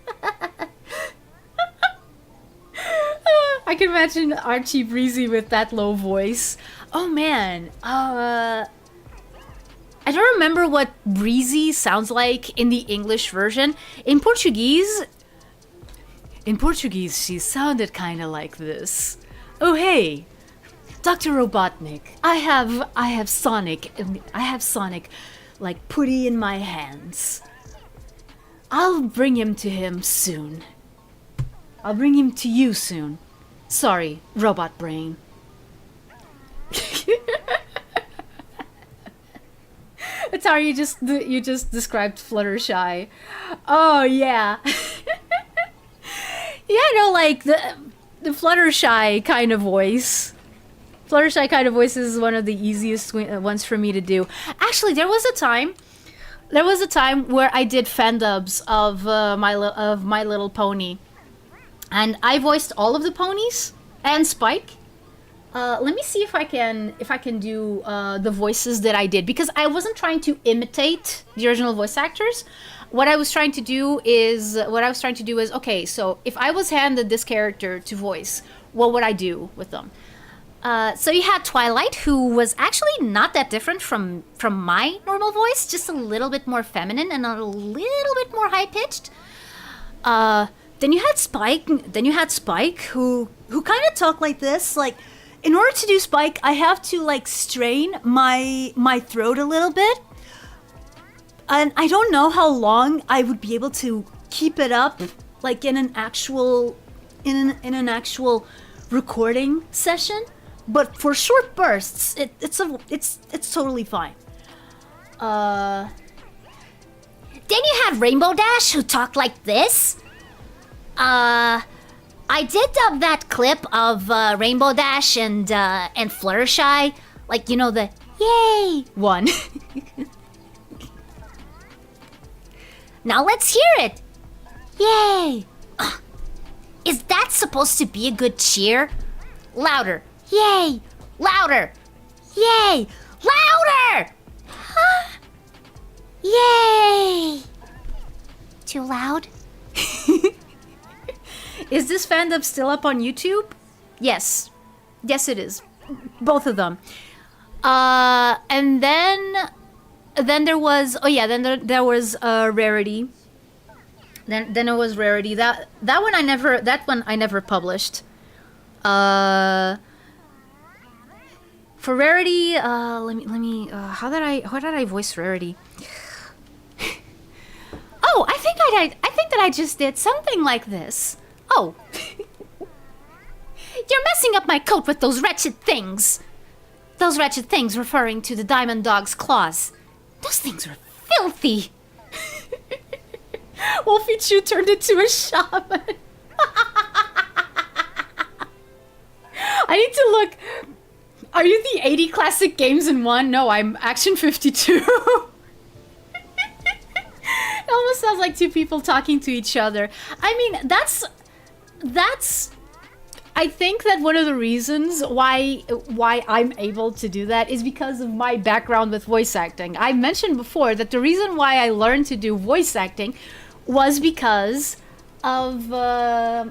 I can imagine Archie Breezy with that low voice. Oh man, I don't remember what Breezy sounds like in the English version. In Portuguese, she sounded kind of like this. Oh hey, Dr. Robotnik, I have Sonic, like putty in my hands. I'll bring him to him soon. I'll bring him to you soon. Sorry, robot brain. Atari, you just described Fluttershy. Oh yeah. Yeah, no, like the Fluttershy kind of voice. Fluttershy kind of voice is one of the easiest ones for me to do. Actually, there was a time where I did fan dubs of My Little Pony, and I voiced all of the ponies and Spike. Let me see if I can do the voices that I did, because I wasn't trying to imitate the original voice actors. What I was trying to do is okay, so if I was handed this character to voice, what would I do with them? So you had Twilight, who was actually not that different from my normal voice, just a little bit more feminine and a little bit more high pitched. Then you had Spike. Who kind of talked like this. Like, in order to do Spike, I have to like strain my throat a little bit, and I don't know how long I would be able to keep it up, like in an actual recording session. But for short bursts, it's totally fine. Then you had Rainbow Dash, who talked like this. I did dub that clip of Rainbow Dash and Fluttershy, like, you know, the yay one. Now let's hear it. Yay! Is that supposed to be a good cheer? Louder. Yay! Louder! Yay! Louder! Huh? Yay! Too loud? Is this fandom still up on YouTube? Yes. Yes, it is. Both of them. And then there was... Oh, yeah, then there was Rarity. Then it was Rarity. That one I never published. For Rarity, let me. How did I voice Rarity? Oh, I think that I just did something like this. Oh, you're messing up my coat with those wretched things. Those wretched things, referring to the Diamond Dog's claws. Those things were filthy. Wolfie Chu turned into a shaman. I need to look. Are you the 80 classic games in one? No, I'm Action 52. It almost sounds like two people talking to each other. I mean, that's. I think that one of the reasons why I'm able to do that is because of my background with voice acting. I mentioned before that the reason why I learned to do voice acting was because of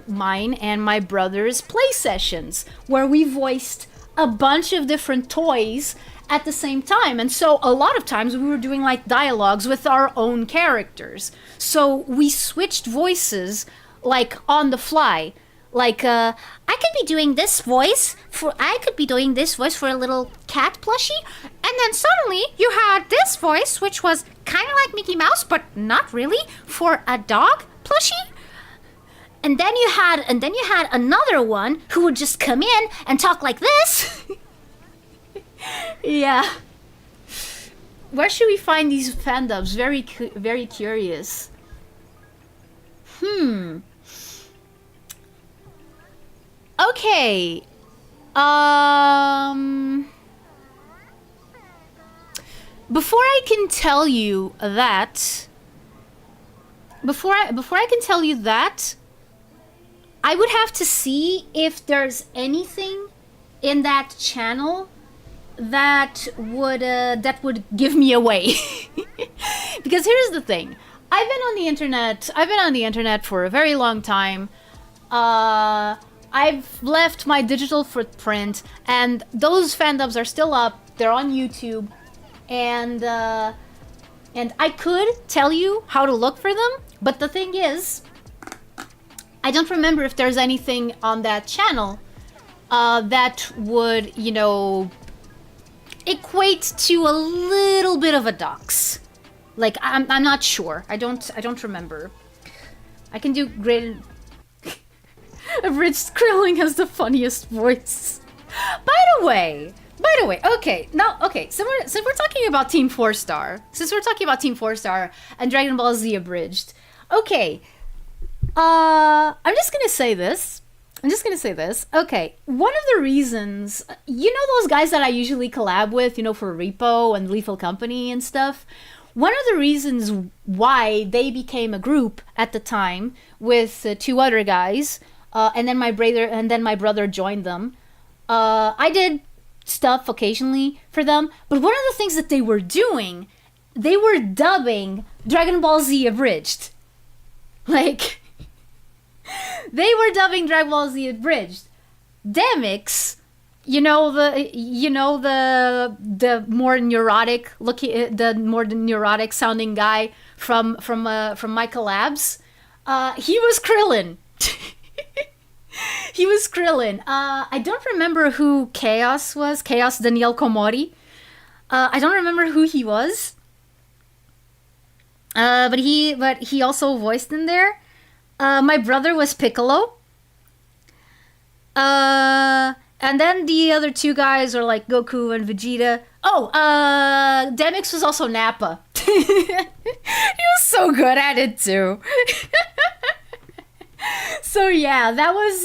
mine and my brother's play sessions, where we voiced a bunch of different toys at the same time. And so a lot of times we were doing like dialogues with our own characters. So we switched voices like on the fly. Like, I could be doing this voice for a little cat plushie, and then suddenly you had this voice, which was kind of like Mickey Mouse, but not really, for a dog plushie. And then you had another one who would just come in and talk like this. Yeah. Where should we find these fandoms? Very curious. Okay. Before I can tell you that, I would have to see if there's anything in that channel that would give me away. Because here's the thing. I've been on the internet for a very long time. I've left my digital footprint, and those fandoms are still up. They're on YouTube, and I could tell you how to look for them, but the thing is, I don't remember if there's anything on that channel that would, equate to a little bit of a dox. Like, I'm not sure. I don't remember. I can do great. Abridged Krillin has the funniest voice. By the way, okay, so we're talking about Team 4-Star. Since we're talking about Team 4-Star and Dragon Ball Z Abridged, okay, I'm just gonna say this. Okay, one of the reasons, those guys that I usually collab with, for Repo and Lethal Company and stuff, one of the reasons why they became a group at the time with two other guys, and then my brother joined them. I did stuff occasionally for them, but one of the things that they were doing, they were dubbing Dragon Ball Z Abridged. Like, they were dubbing Dragon Ball Z Abridged. Demix, the more neurotic sounding guy from my collabs, he was Krillin. He was Krillin. I don't remember who Chaos was. Chaos Daniel Komori. I don't remember who he was. But he also voiced in there. My brother was Piccolo. And then the other two guys are like Goku and Vegeta. Oh, Demix was also Nappa. He was so good at it too. So yeah, that was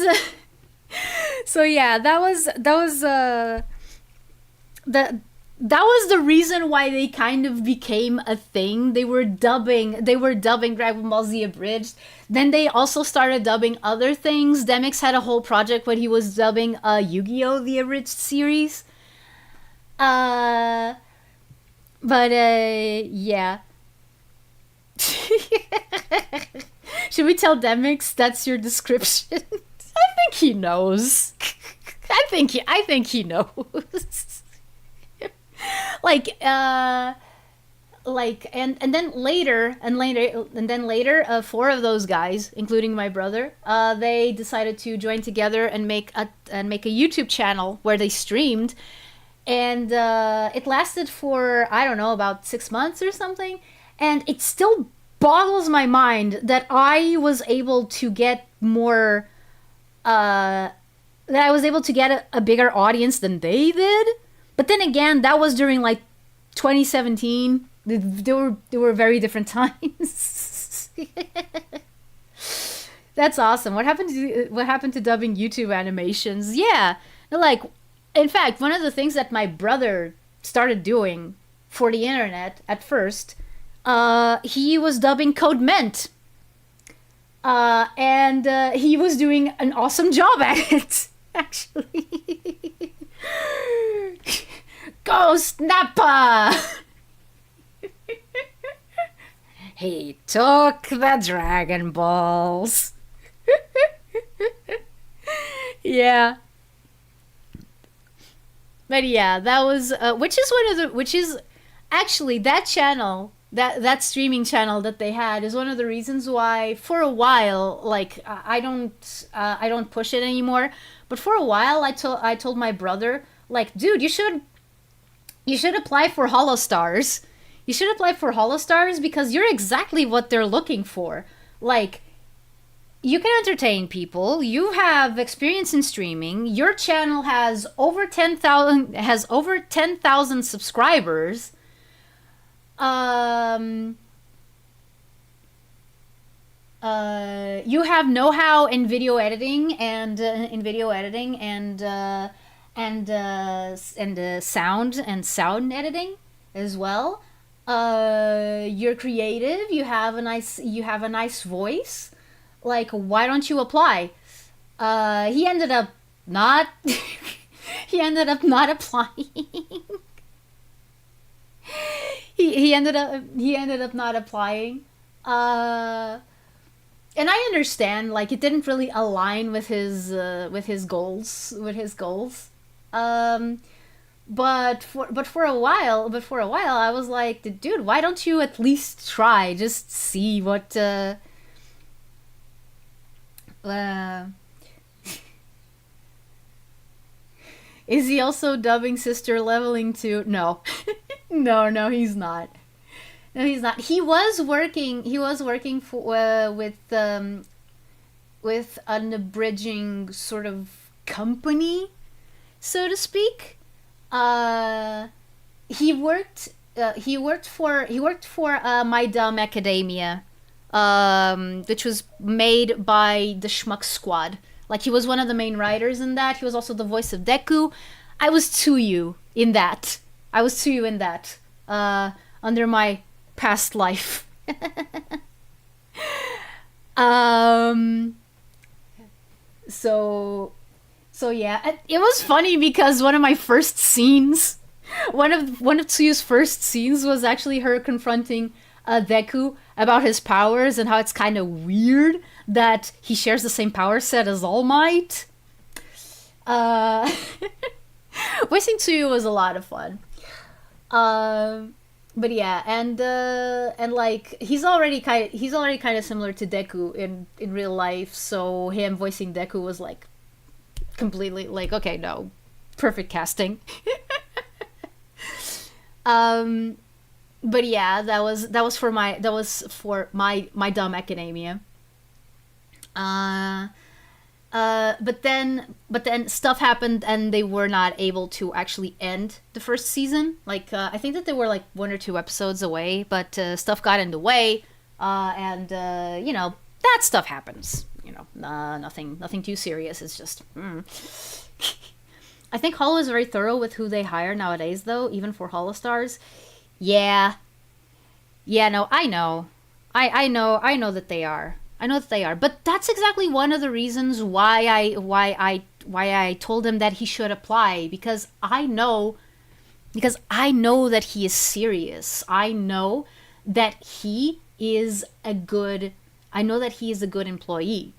the reason why they kind of became a thing. They were dubbing Dragon Ball Z Abridged. Then they also started dubbing other things. Demix had a whole project where he was dubbing Yu-Gi-Oh! The Abridged series. Yeah. Should we tell Demix that's your description? I think he knows. I think he knows. And then later, four of those guys, including my brother, they decided to join together and make a YouTube channel where they streamed, and it lasted for, I don't know, about 6 months or something, and it still boggles my mind that I was able to get more, that I was able to get a bigger audience than they did. But then again, that was during like 2017. They were very different times. That's awesome. What happened to dubbing YouTube animations? Yeah, like, in fact, one of the things that my brother started doing for the internet at first, he was dubbing Code Ment, and he was doing an awesome job at it, actually. Ghost Nappa! He took the Dragon Balls. Yeah. But yeah, that was, which is actually, that channel that streaming channel that they had is one of the reasons why for a while, like, I don't push it anymore, but for a while I told my brother, like, dude, you should apply for Holostars. You should apply for Holostars because you're exactly what they're looking for. Like, you can entertain people. You have experience in streaming. Your channel has over 10,000 subscribers. You have know-how in video editing and sound editing as well. You're creative. You have a nice voice. Like, why don't you apply? He ended up not. He ended up not applying. He ended up not applying. And I understand, like, it didn't really align with his goals. But for a while, I was like, dude, why don't you at least try? Just see what. Is he also dubbing Sister Leveling too? No, no, he's not. No, he's not. He was working. He was working for with an abridging sort of company, so to speak. He worked. He worked for My Dumb Academia, which was made by the Schmuck Squad. Like, he was one of the main writers in that. He was also the voice of Deku. I was Tsuyu in that. Under my past life. So yeah, it was funny because one of Tsuyu's first scenes was actually her confronting Deku about his powers and how it's kind of weird that he shares the same power set as All Might. Voicing Tsuyu was a lot of fun. But yeah, and like, he's already kind of similar to Deku in real life, so him voicing Deku was like completely like, okay, no, perfect casting. But yeah, that was for my Dumb Academia. But then stuff happened and they were not able to actually end the first season. Like, I think that they were like 1 or 2 episodes away, but stuff got in the way, and you know, that stuff happens. You know, nothing too serious. It's just. I think Holo is very thorough with who they hire nowadays, though, even for Holostars. Yeah, no, I know that they are. But that's exactly one of the reasons why I told him that he should apply, because I know that he is serious. I know that he is a good employee.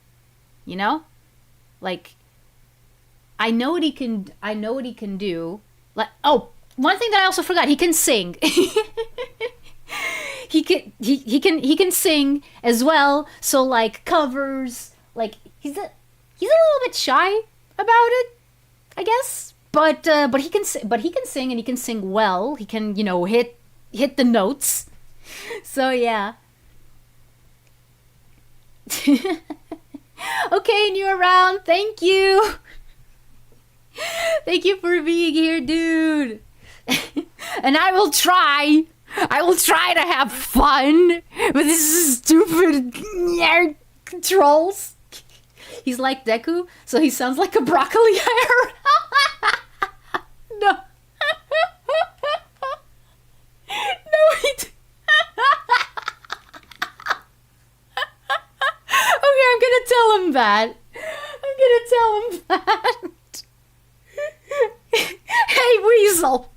You know? Like, I know what he can do. Like, oh, one thing that I also forgot, he can sing. He can sing as well. So, like, covers, like, he's a little bit shy about it, I guess. But he can sing, and he can sing well. He can, you know, hit the notes. So yeah. Okay, new around. Thank you. Thank you for being here, dude. And I will try to have fun with this stupid trolls. He's like Deku, so he sounds like a broccoli hair. No. No, okay, I'm gonna tell him that. Hey, Weasel.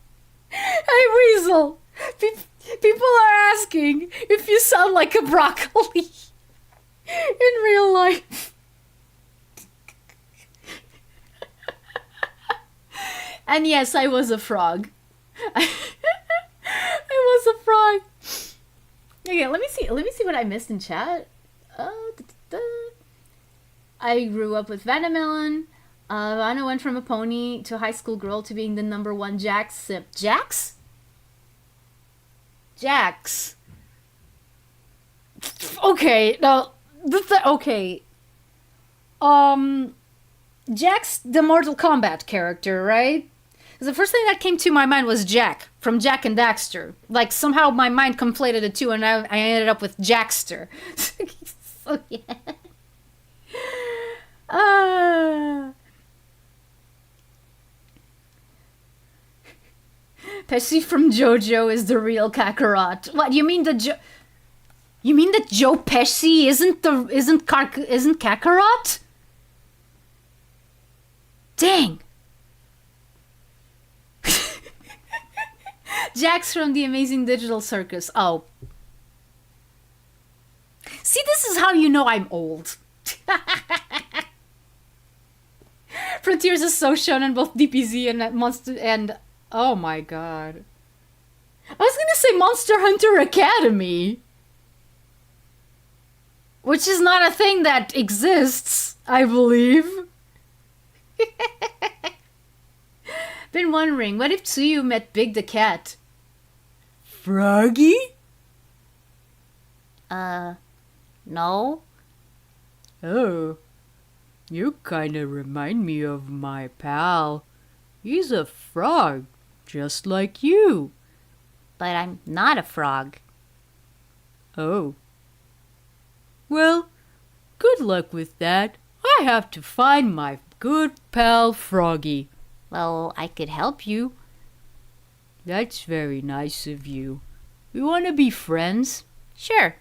People are asking if you sound like a broccoli in real life. And yes, I was a frog. I was a frog. Okay, let me see what I missed in chat. I grew up with Vanamelon. Anna went from a pony to a high school girl to being the #1 Jax simp. Jax? Jax. Okay, now, okay. Jax, the Mortal Kombat character, right? The first thing that came to my mind was Jack, from Jack and Daxter. Like, somehow my mind conflated the two, and I ended up with Jackster. So, yeah. Pesci from JoJo is the real Kakarot. What, you mean you mean that Joe Pesci isn't Kakarot? Dang. Jax from the Amazing Digital Circus. Oh. See, this is how you know I'm old. Frontiers is so shonen, both DPZ and Monster and... Oh my god. I was gonna say Monster Hunter Academy. Which is not a thing that exists, I believe. Been wondering, what if Tsuyu met Big the Cat? Froggy? No? Oh, you kinda remind me of my pal. He's a frog, just like you. But I'm not a frog. Oh. Well, good luck with that. I have to find my good pal Froggy. Well, I could help you. That's very nice of you. We want to be friends? Sure.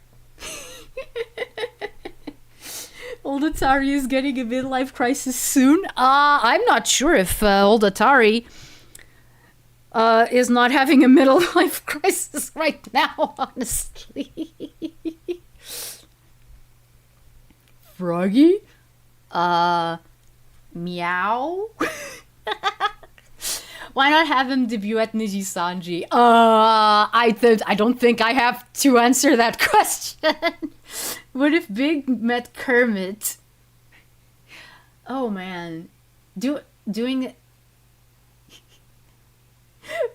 Old Atari is getting a midlife crisis soon. I'm not sure if old Atari is not having a midlife crisis right now, honestly. Froggy? Meow? Why not have him debut at Nijisanji? I don't think I have to answer that question. What if Big met Kermit? Oh man. Doing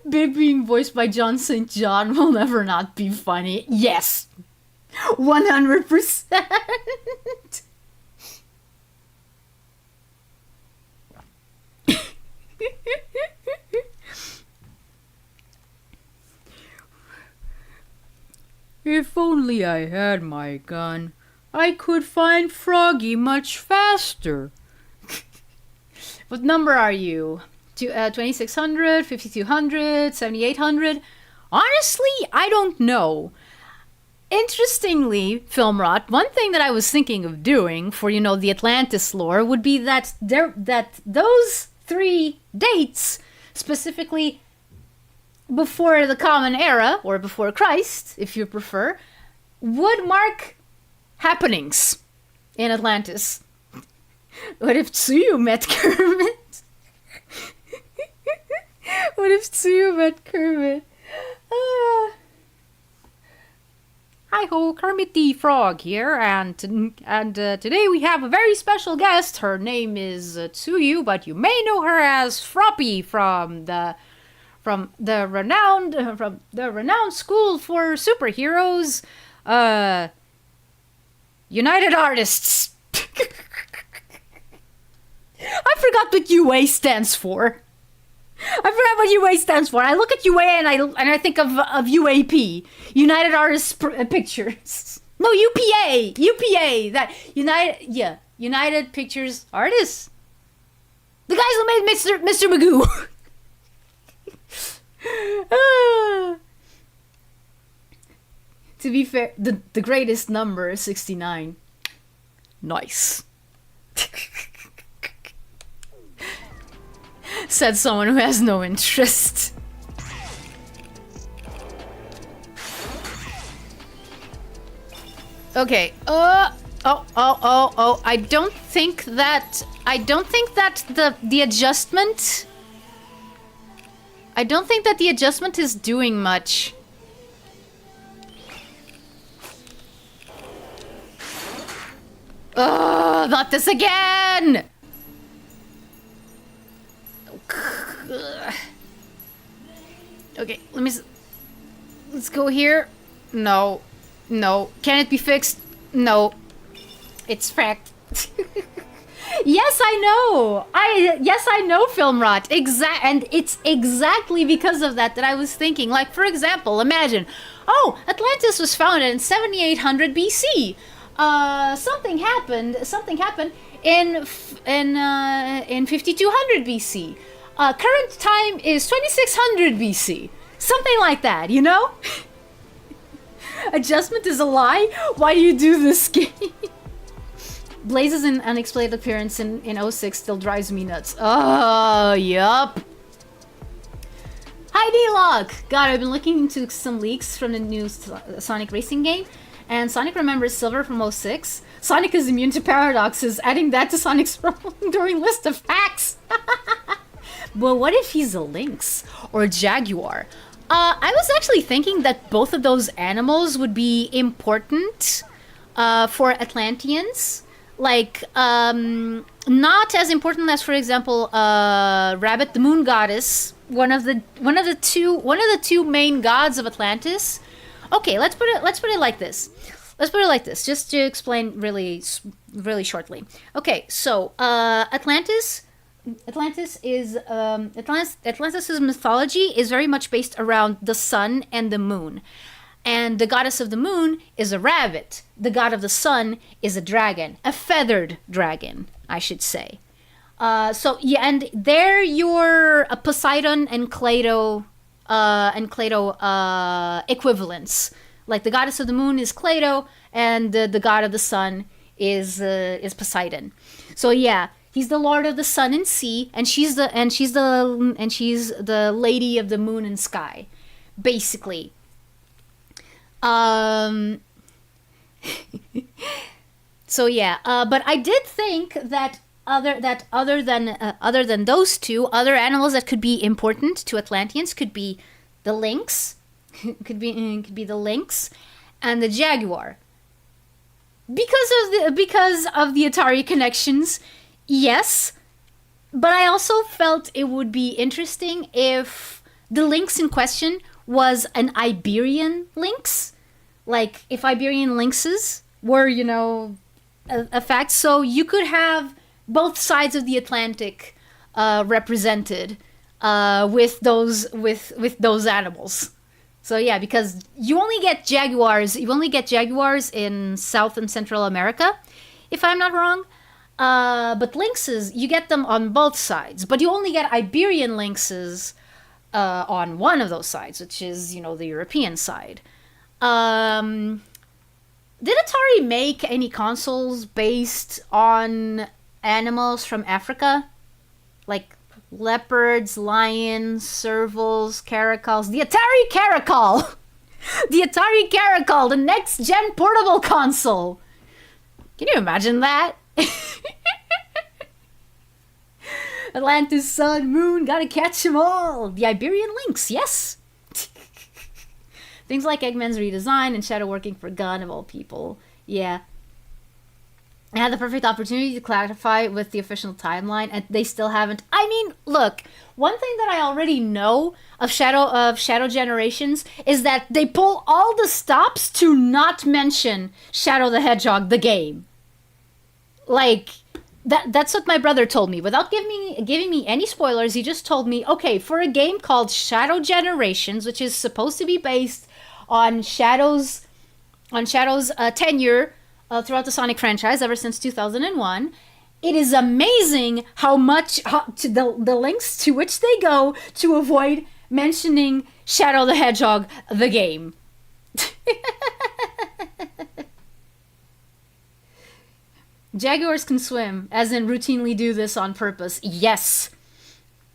Big being voiced by John St. John will never not be funny. Yes. 100%. If only I had my gun, I could find Froggy much faster. What number are you? 2600, 5200, 7800? Honestly, I don't know. Interestingly, Filmrot, one thing that I was thinking of doing for, the Atlantis lore would be that those 3 dates, specifically before the Common Era, or before Christ, if you prefer, would mark happenings in Atlantis. What if Tsuyu met Kermit? What if Tsuyu met Kermit? Hi-ho, Kermit the Frog here, and today we have a very special guest. Her name is Tsuyu, but you may know her as Froppy from the renowned school for superheroes, United Artists. I forgot what UA stands for. I forgot what UA stands for. I look at UA and I think of UAP, United Artists Pictures. No, UPA. That United Pictures Artists. The guys who made Mr. Magoo. To be fair, the greatest number is 69. Nice. Said someone who has no interest. Okay. I don't think that the adjustment. I don't think that the adjustment is doing much. Ugh, not this again! Okay, let's go here. No. No. Can it be fixed? No. It's cracked. Yes, I know. Yes, I know, Film Rot. And it's exactly because of that I was thinking. Like, for example, imagine, oh, Atlantis was founded in 7800 BC. Something happened in 5200 BC. Current time is 2600 BC. Something like that, you know? Adjustment is a lie? Why do you do this game? Blaze's unexplained appearance in 06 still drives me nuts. Oh, yup. Hi, D-Log! God, I've been looking into some leaks from the new Sonic racing game, and Sonic remembers Silver from 06. Sonic is immune to paradoxes, adding that to Sonic's during list of facts. Well, what if he's a lynx or a jaguar? I was actually thinking that both of those animals would be important for Atlanteans. Like, not as important as, for example, Rabbit, the moon goddess, one of the two main gods of Atlantis. Okay, let's put it like this. Just to explain really shortly. Okay, so Atlantis's mythology is very much based around the sun and the moon. And the goddess of the moon is a rabbit. The god of the sun is a dragon. A feathered dragon, I should say. So, yeah, and they're your Poseidon and Cleito equivalents. Like, the goddess of the moon is Cleito, and the god of the sun is Poseidon. So, yeah, he's the lord of the sun and sea, and she's the lady of the moon and sky, basically. So yeah, but I did think that other than those two, other animals that could be important to Atlanteans could be the lynx, could be the lynx, and the jaguar. Because of the Atari connections, yes. But I also felt it would be interesting if the lynx in question was an Iberian lynx. Like, if Iberian lynxes were, a fact. So you could have both sides of the Atlantic represented with those animals. So yeah, because you only get jaguars in South and Central America, if I'm not wrong. But lynxes, you get them on both sides. But you only get Iberian lynxes on one of those sides, which is, the European side. Did Atari make any consoles based on animals from Africa? Like leopards, lions, servals, caracals. The Atari Caracal! The Atari Caracal, the next-gen portable console! Can you imagine that? Atlantis, sun, moon, gotta catch them all. The Iberian lynx, yes. Things like Eggman's redesign and Shadow working for Gun of all people. Yeah. I had the perfect opportunity to clarify with the official timeline, and they still haven't. I mean, look, one thing that I already know of Shadow Generations is that they pull all the stops to not mention Shadow the Hedgehog, the game. Like, that's what my brother told me. Without giving me any spoilers, he just told me, okay, for a game called Shadow Generations, which is supposed to be based on Shadow's tenure throughout the Sonic franchise ever since 2001, it is amazing how the lengths to which they go to avoid mentioning Shadow the Hedgehog, the game. Jaguars can swim, as in routinely do this on purpose. Yes.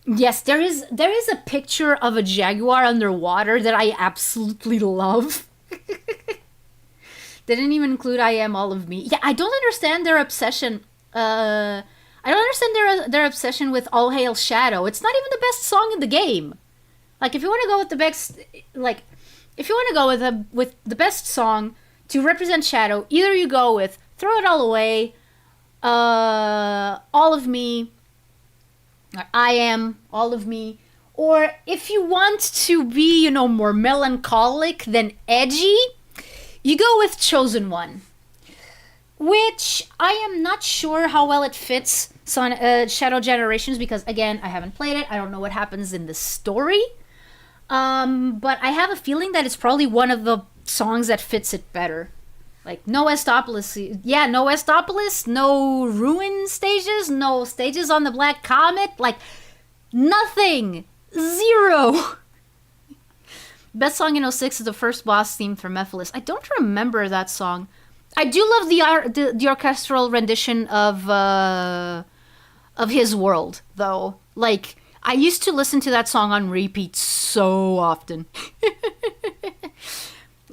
Yes, there is a picture of a jaguar underwater that I absolutely love. They didn't even include I Am All of Me. Yeah, I don't understand their obsession. I don't understand their obsession with All Hail Shadow. It's not even the best song in the game. Like, if you want to go with the best, if you want to go with the best song to represent Shadow, either you go with Throw It All Away, All of Me, or I Am All of Me. Or if you want to be, more melancholic than edgy, you go with Chosen One, which I am not sure how well it fits Shadow Generations because, again, I haven't played it. I don't know what happens in the story. But I have a feeling that it's probably one of the songs that fits it better. Like, no Estopolis. Yeah, no Estopolis, no Ruin stages, no stages on the Black Comet. Like, nothing. Zero. Best song in '06 is the first boss theme for Mephiles. I don't remember that song. I do love the orchestral rendition of His World, though. Like, I used to listen to that song on repeat so often.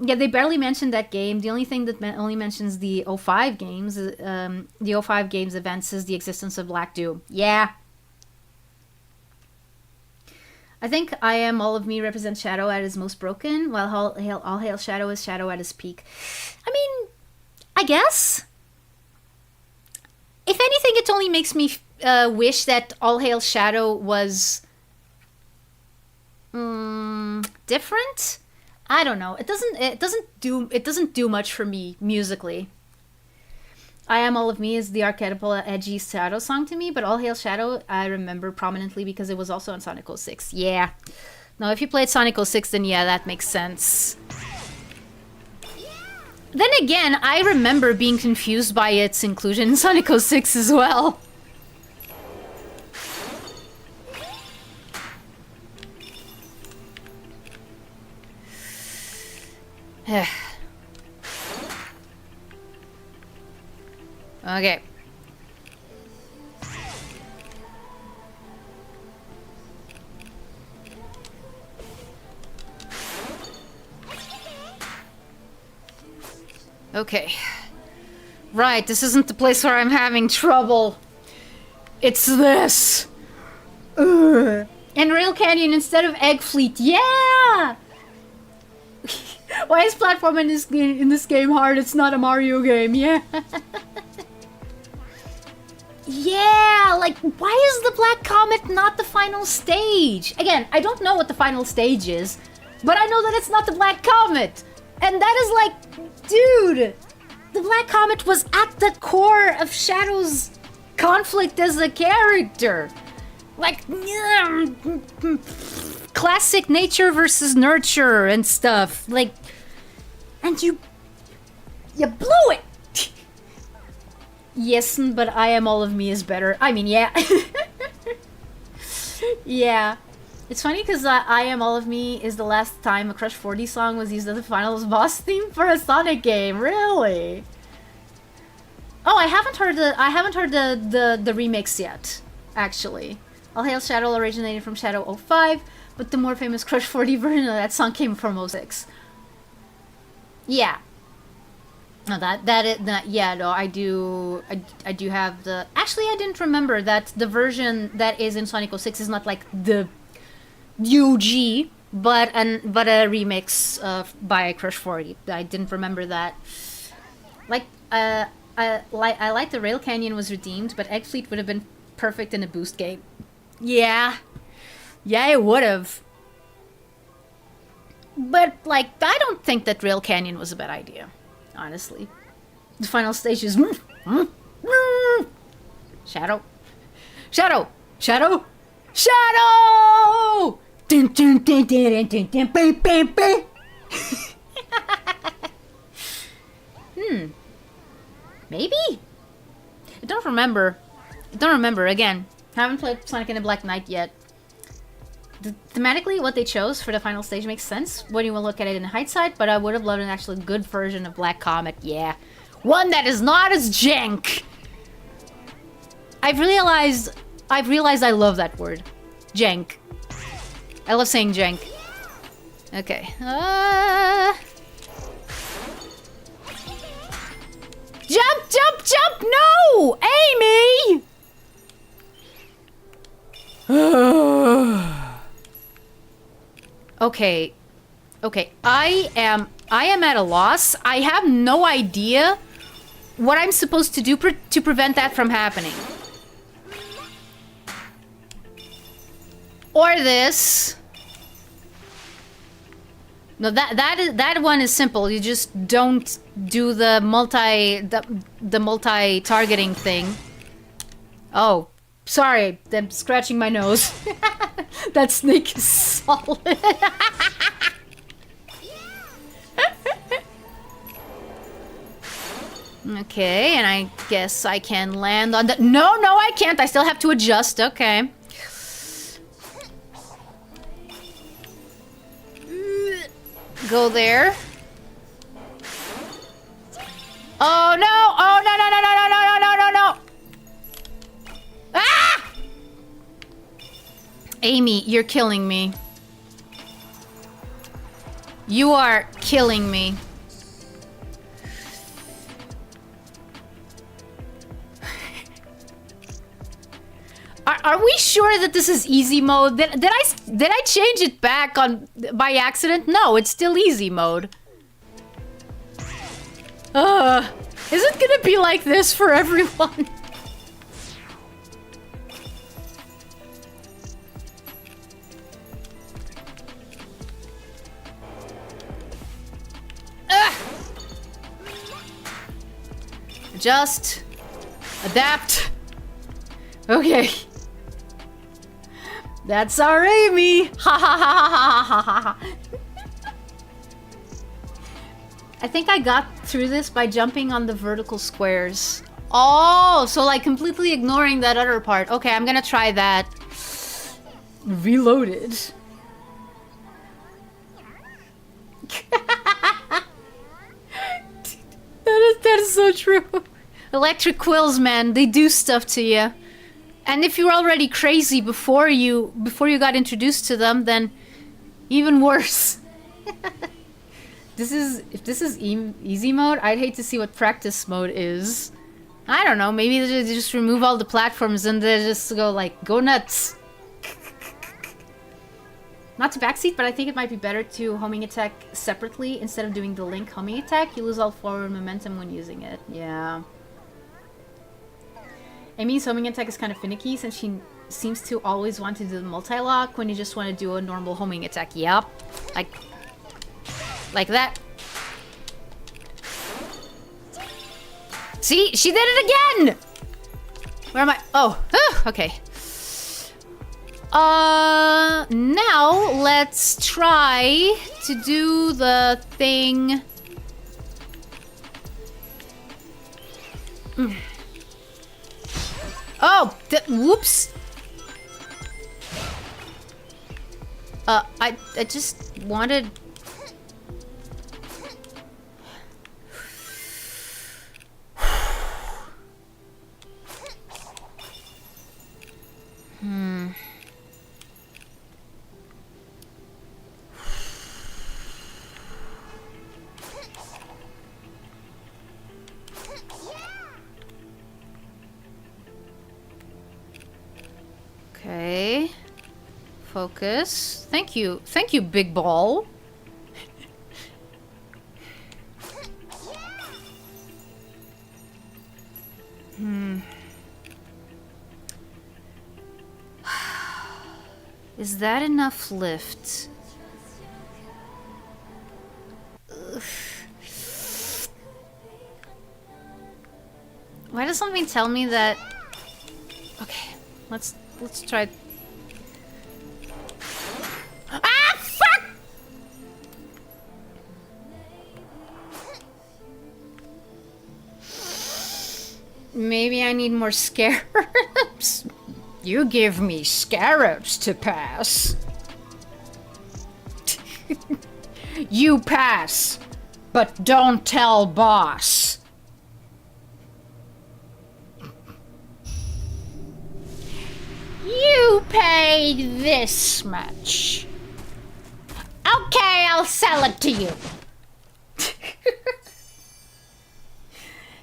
Yeah, they barely mentioned that game. The only thing that only mentions the '05 games, the '05 games events, is the existence of Black Doom. Yeah. I think I Am All of Me represents Shadow at his most broken, while All Hail Shadow is Shadow at his peak. I mean, I guess. If anything, it only makes me wish that All Hail Shadow was different. I don't know. It doesn't do much for me musically. I Am All of Me is the archetypal edgy Shadow song to me, but All Hail Shadow I remember prominently because it was also on Sonic 06. Yeah. Now, if you played Sonic 06, then yeah, that makes sense. Then again, I remember being confused by its inclusion in Sonic 06 as well. Okay. Okay. Right, this isn't the place where I'm having trouble. It's this. Ugh. And Rail Canyon instead of Egg Fleet. Yeah! Why is platform in this game hard? It's not a Mario game. Yeah. Yeah, like, why is the Black Comet not the final stage? Again, I don't know what the final stage is, but I know that it's not the Black Comet. And that is like, dude, the Black Comet was at the core of Shadow's conflict as a character. Like, classic nature versus nurture and stuff. Like, and you blew it. Yes, but I Am All of Me is better. I mean, yeah. Yeah. It's funny because I Am All of Me is the last time a Crush 40 song was used as the finals boss theme for a Sonic game. Really? Oh, I haven't heard the remix yet, actually. All Hail Shadow originated from Shadow 05, but the more famous Crush 40 version of that song came from 06. Yeah. No, I do have the... Actually, I didn't remember that the version that is in Sonic 06 is not like the UG, but a remix by Crush 40. I didn't remember that. Like, I like the Rail Canyon was redeemed, but Egg Fleet would have been perfect in a boost game. Yeah. Yeah, it would have. But, like, I don't think that Rail Canyon was a bad idea. Honestly. The final stage is... Shadow. Shadow! Shadow! Shadow! Dun, dun, dun, dun, dun, dun, bam, bam, bam. Maybe? I don't remember. Again, haven't played Sonic and the Black Knight yet. Thematically, what they chose for the final stage makes sense when you will look at it in hindsight, but I would have loved an actually good version of Black Comet, yeah. One that is not as jank! I've realized I love that word. Jank. I love saying jank. Okay. Jump, jump, jump! No! Amy! Okay. I am at a loss. I have no idea what I'm supposed to do to prevent that from happening. Or this. No, that one is simple. You just don't do the multi-targeting thing. Oh, sorry. I'm scratching my nose. That snake is solid. Okay, and I guess I can land on the... No, I can't. I still have to adjust. Okay. Go there. Oh no! Oh no! Ah! Amy, you're killing me. You are killing me. Are we sure that this is easy mode? Did I change it back on by accident? No, it's still easy mode. Is it gonna be like this for everyone? Adjust. Adapt. Okay. That's our Amy! Ha ha ha ha ha ha ha. I think I got through this by jumping on the vertical squares. Oh, so like completely ignoring that other part. Okay, I'm gonna try that. Reloaded. That is so true. Electric quills, man, they do stuff to you. And if you're already crazy before you got introduced to them, then even worse. If this is easy mode, I'd hate to see what practice mode is. I don't know, maybe they just remove all the platforms and they just go nuts. Not to backseat, but I think it might be better to homing attack separately instead of doing the link homing attack. You lose all forward momentum when using it. Yeah. Amy's homing attack is kind of finicky since she seems to always want to do the multi-lock when you just want to do a normal homing attack. Yep. Like that. See? She did it again! Where am I? Oh. Okay. Now let's try to do the thing. Oh, whoops. I just wanted... Okay. Focus. Thank you, big ball. Is that enough lift? Ugh. Why does something tell me that... Okay, let's try... Ah, fuck! Maybe I need more scarabs. You give me scarabs to pass. You pass, but don't tell boss. You paid this much. Okay, I'll sell it to you.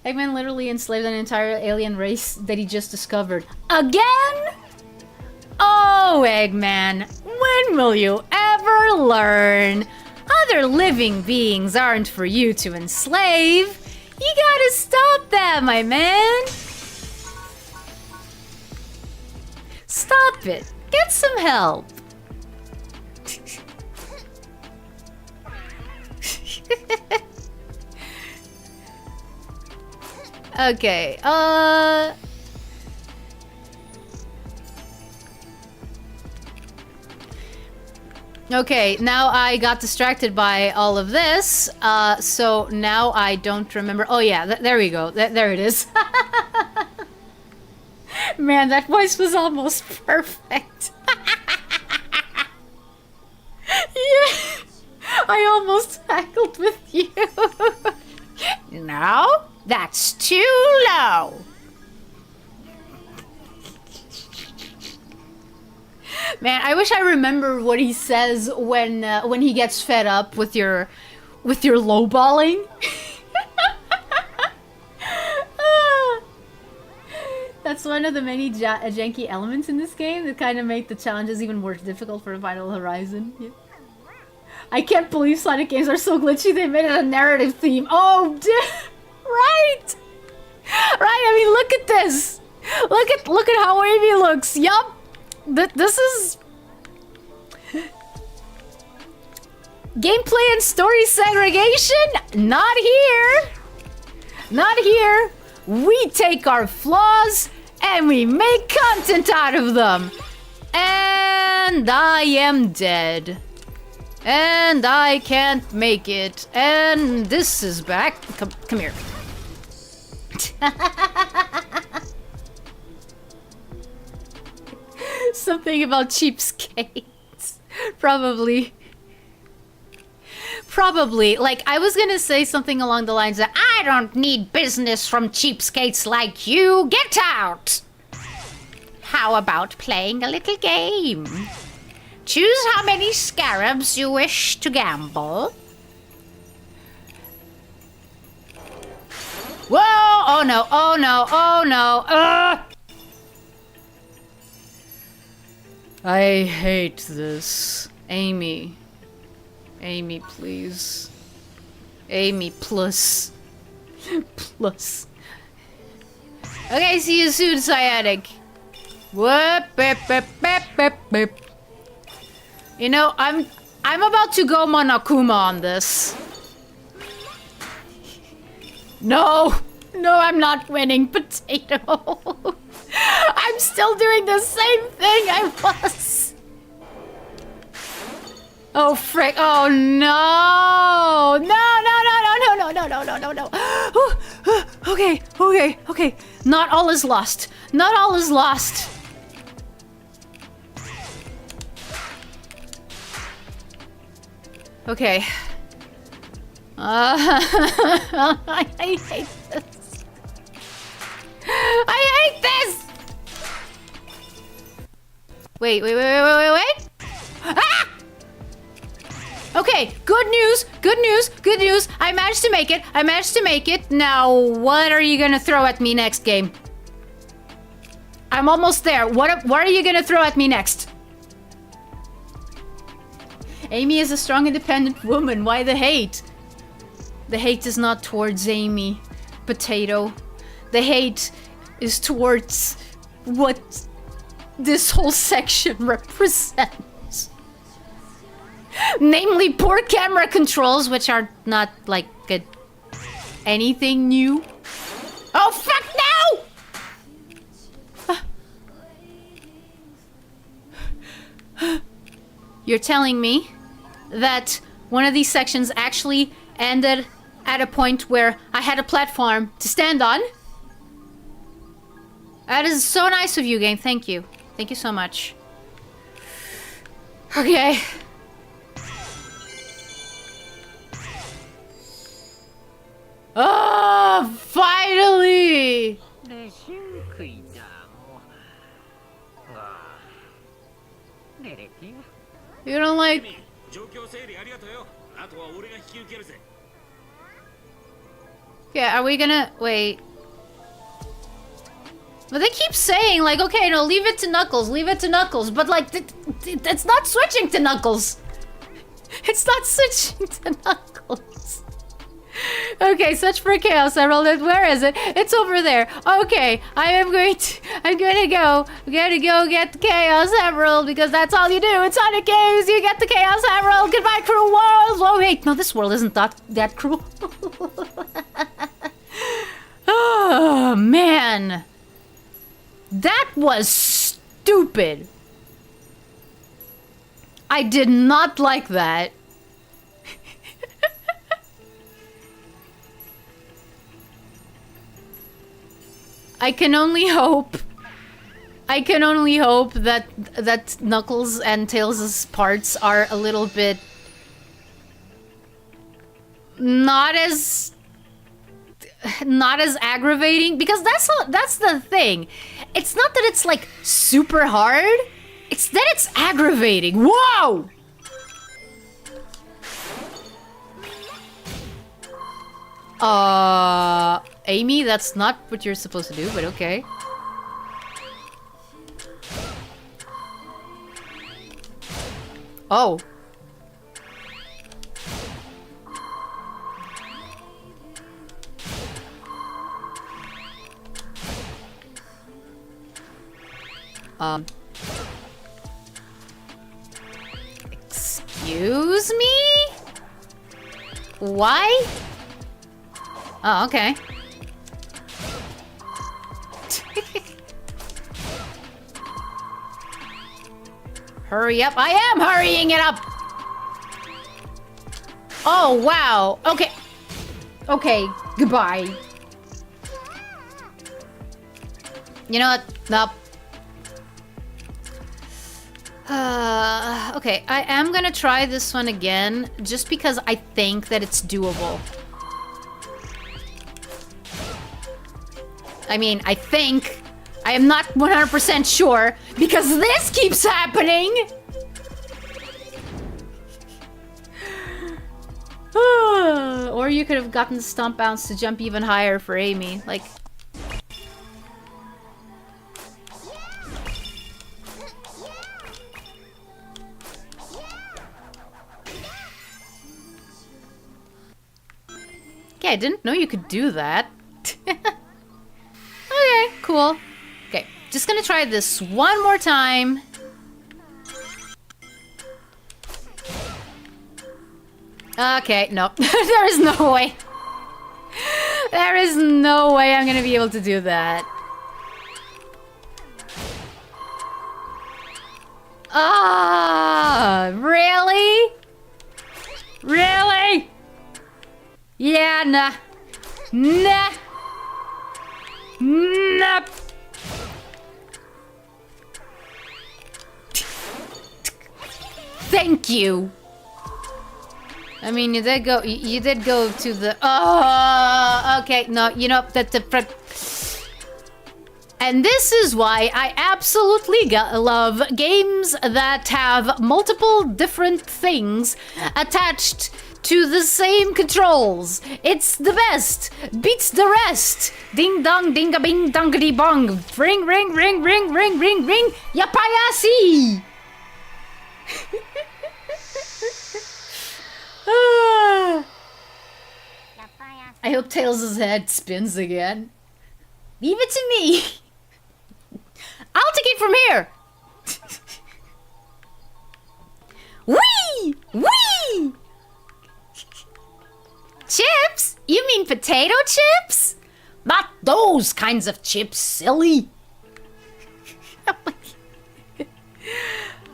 Eggman literally enslaved an entire alien race that he just discovered. Again? Oh, Eggman, when will you ever learn? Other living beings aren't for you to enslave. You gotta stop that, my man. Stop it. Get some help. Okay, okay, now I got distracted by all of this, so now I don't remember. Oh yeah, there we go. There it is. Man, that voice was almost perfect. Yeah, I almost haggled with you. No, that's too low. Man, I wish I remember what he says when he gets fed up with your lowballing. That's one of the many janky elements in this game that kind of make the challenges even more difficult for Final Horizon. Yeah. I can't believe Sonic games are so glitchy they made it a narrative theme. Oh, right! Right, I mean, look at this! Look at how Amy looks. Yup! This is... Gameplay and story segregation? Not here! Not here! We take our flaws and we make content out of them! And I am dead. And I can't make it. And this is back. Come here. Something about cheapskates. Probably. Like, I was gonna say something along the lines of, I don't need business from cheapskates like you. Get out! How about playing a little game? Choose how many scarabs you wish to gamble. Whoa! Oh no, oh no, oh no. I hate this. Amy. Amy, please. Amy, plus. Plus. Okay, see you soon, Sciatic. Whoop, bip, bip, bip, bip, bip. You know, I'm about to go Monokuma on this. No! No, I'm not winning, Potato. I'm still doing the same thing I was. Oh, frick. Oh, no. No. Okay. Not all is lost. Not all is lost. Okay. I hate this. I hate this! Wait. Ah! Okay, good news. I managed to make it. Now, what are you gonna throw at me next, game? I'm almost there. What are you gonna throw at me next? Amy is a strong, independent woman. Why the hate? The hate is not towards Amy, Potato. The hate is towards what this whole section represents. Namely, poor camera controls, which are not, like, anything new. Oh, fuck no! You're telling me that one of these sections actually ended at a point where I had a platform to stand on? That is so nice of you, game. Thank you. Thank you so much. Okay. Oh, finally! You don't like... Yeah, are we gonna... Wait. But they keep saying, like, okay, no, leave it to Knuckles, but, like, it's not switching to Knuckles. It's not switching to Knuckles. Okay, search for Chaos Emerald. Where is it? It's over there. Okay, I'm gonna go get the Chaos Emerald because that's all you do. It's Sonic Games. You get the Chaos Emerald. Goodbye, cruel world. Oh wait, no, this world isn't that cruel. Oh man, that was stupid. I did not like that. I can only hope that Knuckles and Tails' parts are a little bit not as aggravating, because that's the thing. It's not that it's like super hard, it's that it's aggravating. Whoa! Amy, that's not what you're supposed to do, but okay. Oh. Excuse me? Why? Oh, okay. Hurry up. I am hurrying it up. Oh, wow. Okay. Okay, goodbye. You know what? Nope. Okay, I am gonna try this one again, just because I think that it's doable. I mean, I think. I am not 100% sure, because this keeps happening! Or you could have gotten the stomp bounce to jump even higher for Amy, like... Okay, I didn't know you could do that. Okay, cool. Okay, just gonna try this one more time. Okay, no. There is no way. There is no way I'm gonna be able to do that. Ah, really? Really? Yeah, nah. Nah. Nope. Thank you. I mean, you did go to the... Oh, okay. No, you know, and this is why I absolutely love games that have multiple different things attached to the same controls. It's the best. Beats the rest. Ding dong, ding a bing, dongity bong. Ring, ring, ring, ring, ring, ring, ring. Yappaya see. I hope Tails' head spins again. Leave it to me. I'll take it from here. Whee! Whee! Chips? You mean potato chips? Not those kinds of chips, silly.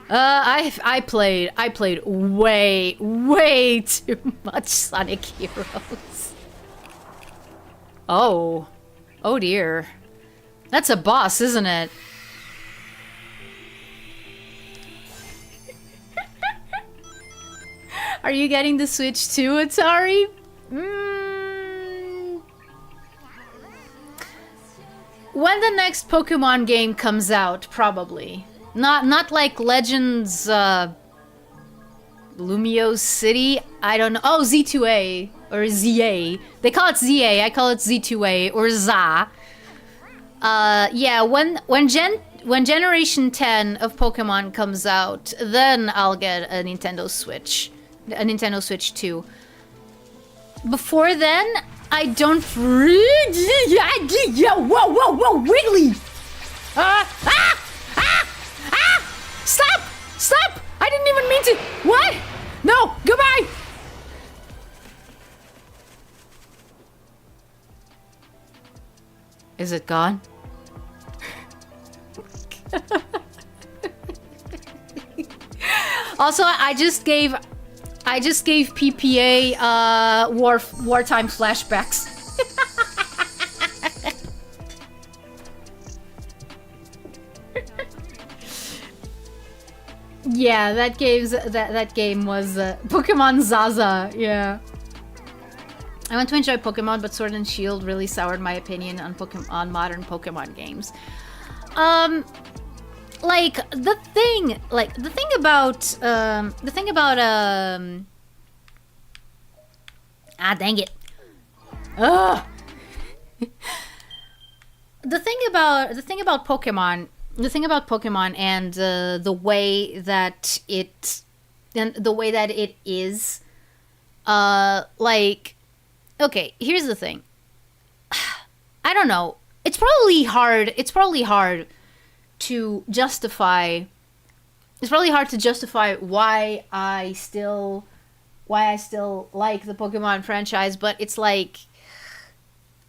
I played way too much Sonic Heroes. Oh dear. That's a boss, isn't it? Are you getting the Switch too, Atari? When the next Pokemon game comes out, probably. Not like Legends, Lumio City? I don't know. Oh, Z2A. Or ZA. They call it ZA, I call it Z2A. Or ZA. Yeah, when Generation 10 of Pokemon comes out, then I'll get a Nintendo Switch. A Nintendo Switch 2. before then, I don't really. Yeah, whoa, Wiggly! Stop! I didn't even mean to. What? No, goodbye. Is it gone? Also, I just gave PPA wartime flashbacks. Yeah, that game was Pokemon Zaza. Yeah. I want to enjoy Pokemon, but Sword and Shield really soured my opinion on modern Pokemon games. Like the thing about dang it. Ugh. The thing about Pokemon and the way that it is like, okay, here's the thing. I don't know. It's probably hard to justify. It's probably hard to justify why I still like the Pokemon franchise, but it's like,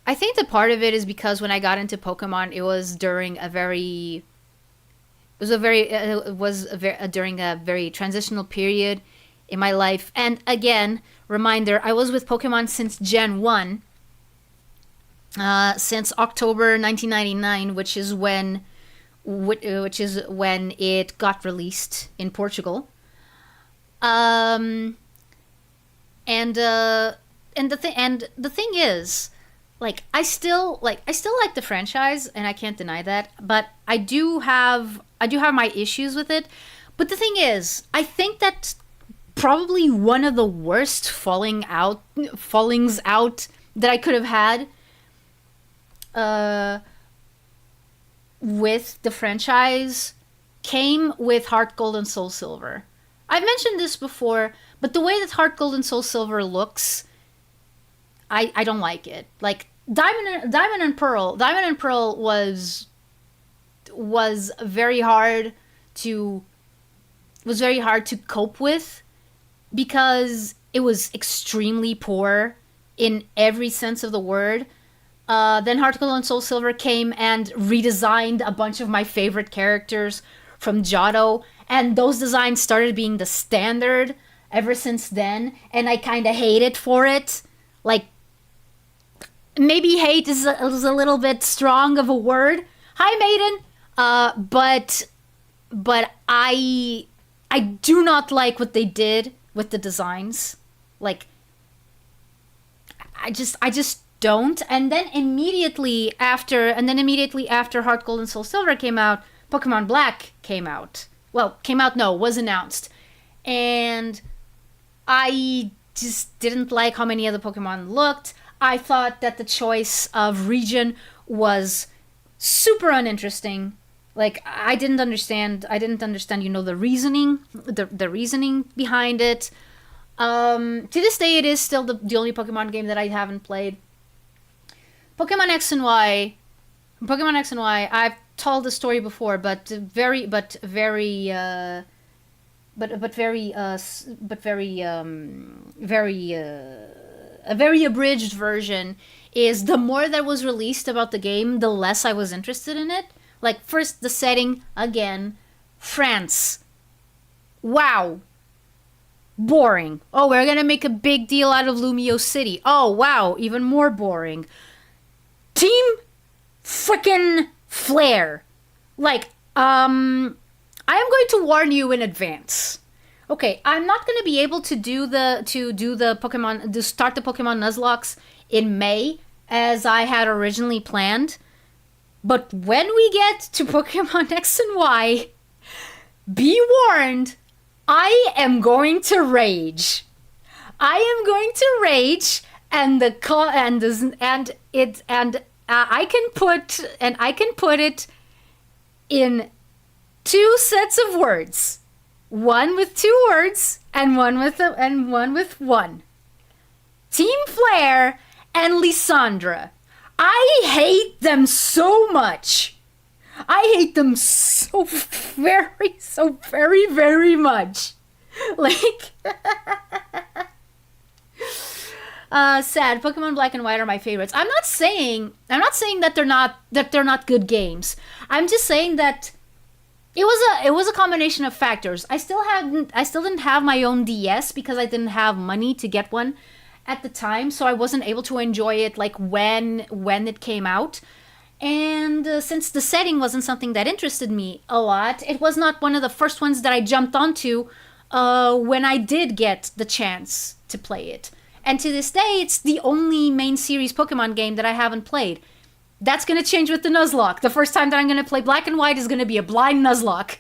I think that part of it is because when I got into Pokemon, it was during a very transitional period in my life. And again, reminder, I was with Pokemon since Gen 1, since October 1999, which is when it got released in Portugal. And the thing is, like, I still like the franchise, and I can't deny that, but I do have my issues with it. But the thing is, I think that probably one of the worst fallings out that I could have had with the franchise came with Heart Gold and Soul Silver. I've mentioned this before, but the way that Heart Gold and Soul Silver looks, I don't like it. Like, Diamond and Pearl was very hard to cope with because it was extremely poor in every sense of the word. Then Heart Gold and Soul Silver came and redesigned a bunch of my favorite characters from Johto, and those designs started being the standard ever since then, and I kind of hate it for it. Like, maybe hate is a little bit strong of a word. Hi, Maiden. But I do not like what they did with the designs. Like, I just don't. And then immediately after Heart Gold and Soul Silver came out, Pokemon Black came out. Well, was announced. And I just didn't like how many of the Pokemon looked. I thought that the choice of region was super uninteresting. Like, I didn't understand, the reasoning, the reasoning behind it. To this day, it is still the only Pokemon game that I haven't played. Pokemon X and Y, I've told the story before, but a very abridged version is the more that was released about the game, the less I was interested in it. Like, first, the setting, again, France. Wow. Boring. Oh, we're gonna make a big deal out of Lumio City. Oh, wow, even more boring. Team frickin' Flare. Like, I am going to warn you in advance. Okay, I'm not gonna be able to start the Pokemon Nuzlocke in May as I had originally planned. But when we get to Pokemon X and Y, be warned, I am going to rage. I can put it in two sets of words. One with two words and one with one. Team Flare and Lysandra. I hate them so much. I hate them so very, very much. Like, sad. Pokemon Black and White are my favorites. I'm not saying that they're not good games. I'm just saying that it was a combination of factors. I still didn't have my own DS because I didn't have money to get one at the time, so I wasn't able to enjoy it like when it came out. And since the setting wasn't something that interested me a lot, it was not one of the first ones that I jumped onto when I did get the chance to play it. And to this day, it's the only main series Pokemon game that I haven't played. That's going to change with the Nuzlocke. The first time that I'm going to play Black and White is going to be a blind Nuzlocke.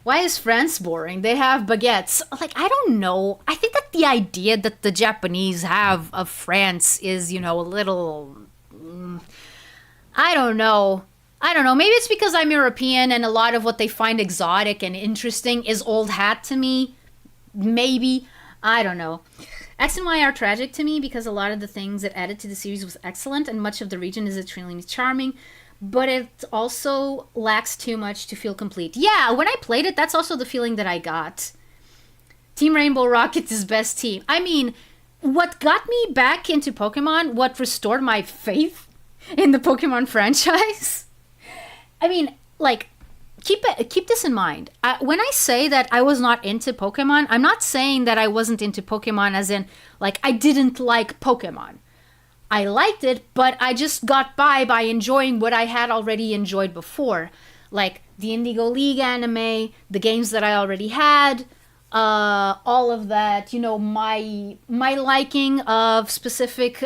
Why is France boring? They have baguettes. Like, I don't know. I think that the idea that the Japanese have of France is, a little... I don't know. Maybe it's because I'm European and a lot of what they find exotic and interesting is old hat to me. Maybe. I don't know. X and Y are tragic to me because a lot of the things it added to the series was excellent and much of the region is extremely charming, but it also lacks too much to feel complete. Yeah, when I played it, that's also the feeling that I got. Team Rainbow Rocket is best team. I mean, what got me back into Pokemon, what restored my faith in the Pokemon franchise, I mean, like, keep this in mind. When I say that I was not into Pokemon, I'm not saying that I wasn't into Pokemon as in, like, I didn't like Pokemon. I liked it, but I just got by enjoying what I had already enjoyed before. Like, the Indigo League anime, the games that I already had, all of that, my liking of a specific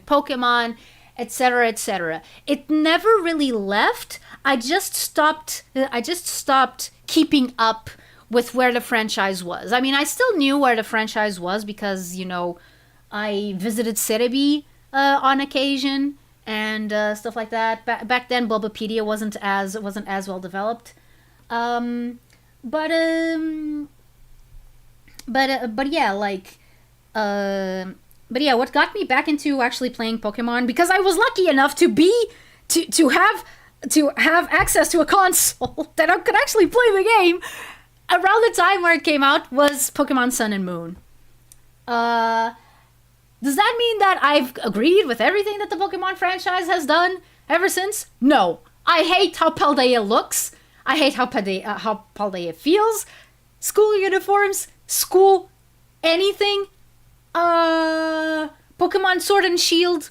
Pokemon, etc., etc. It never really left. I just stopped keeping up with where the franchise was. I mean, I still knew where the franchise was because, I visited Cerebi on occasion and stuff like that. Back then, Bulbapedia wasn't as well developed. But yeah, like, but yeah, what got me back into actually playing Pokemon, because I was lucky enough to have access to a console that I could actually play the game around the time where it came out, was Pokemon Sun and Moon. Does that mean that I've agreed with everything that the Pokemon franchise has done ever since? No. I hate how Paldea looks. I hate how Paldea feels. School uniforms, school, anything. Pokemon Sword and Shield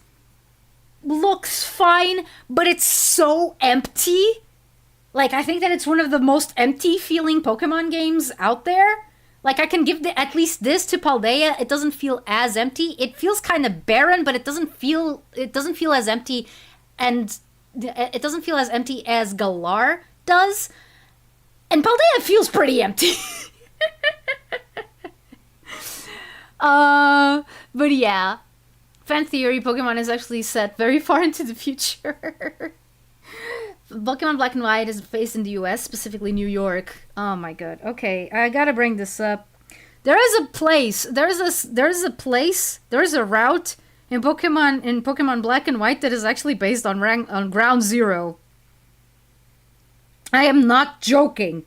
looks fine, but it's so empty. Like, I think that it's one of the most empty feeling Pokemon games out there. Like, I can give at least this to Paldea. It doesn't feel as empty. It feels kind of barren, but it doesn't feel as empty, and it doesn't feel as empty as Galar does. And Paldea feels pretty empty. But yeah. Fan theory, Pokemon is actually set very far into the future. Pokemon Black and White is based in the US, specifically New York. Oh my god. Okay, I gotta bring this up. There is a route in Pokemon Black and White that is actually based on Ground Zero. I am not joking.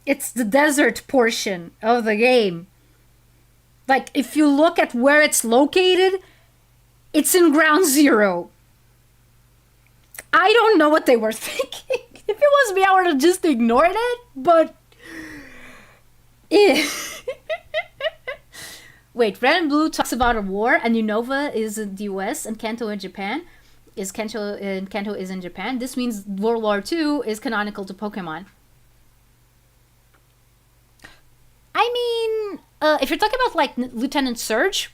It's the desert portion of the game. Like, if you look at where it's located, it's in Ground Zero. I don't know what they were thinking. If it was me, I would have just ignored it, but... Wait, Red and Blue talks about a war, and Unova is in the US, and Kanto in Japan. Kanto is in Japan. This means World War II is canonical to Pokemon. I mean, if you're talking about, like, Lieutenant Surge,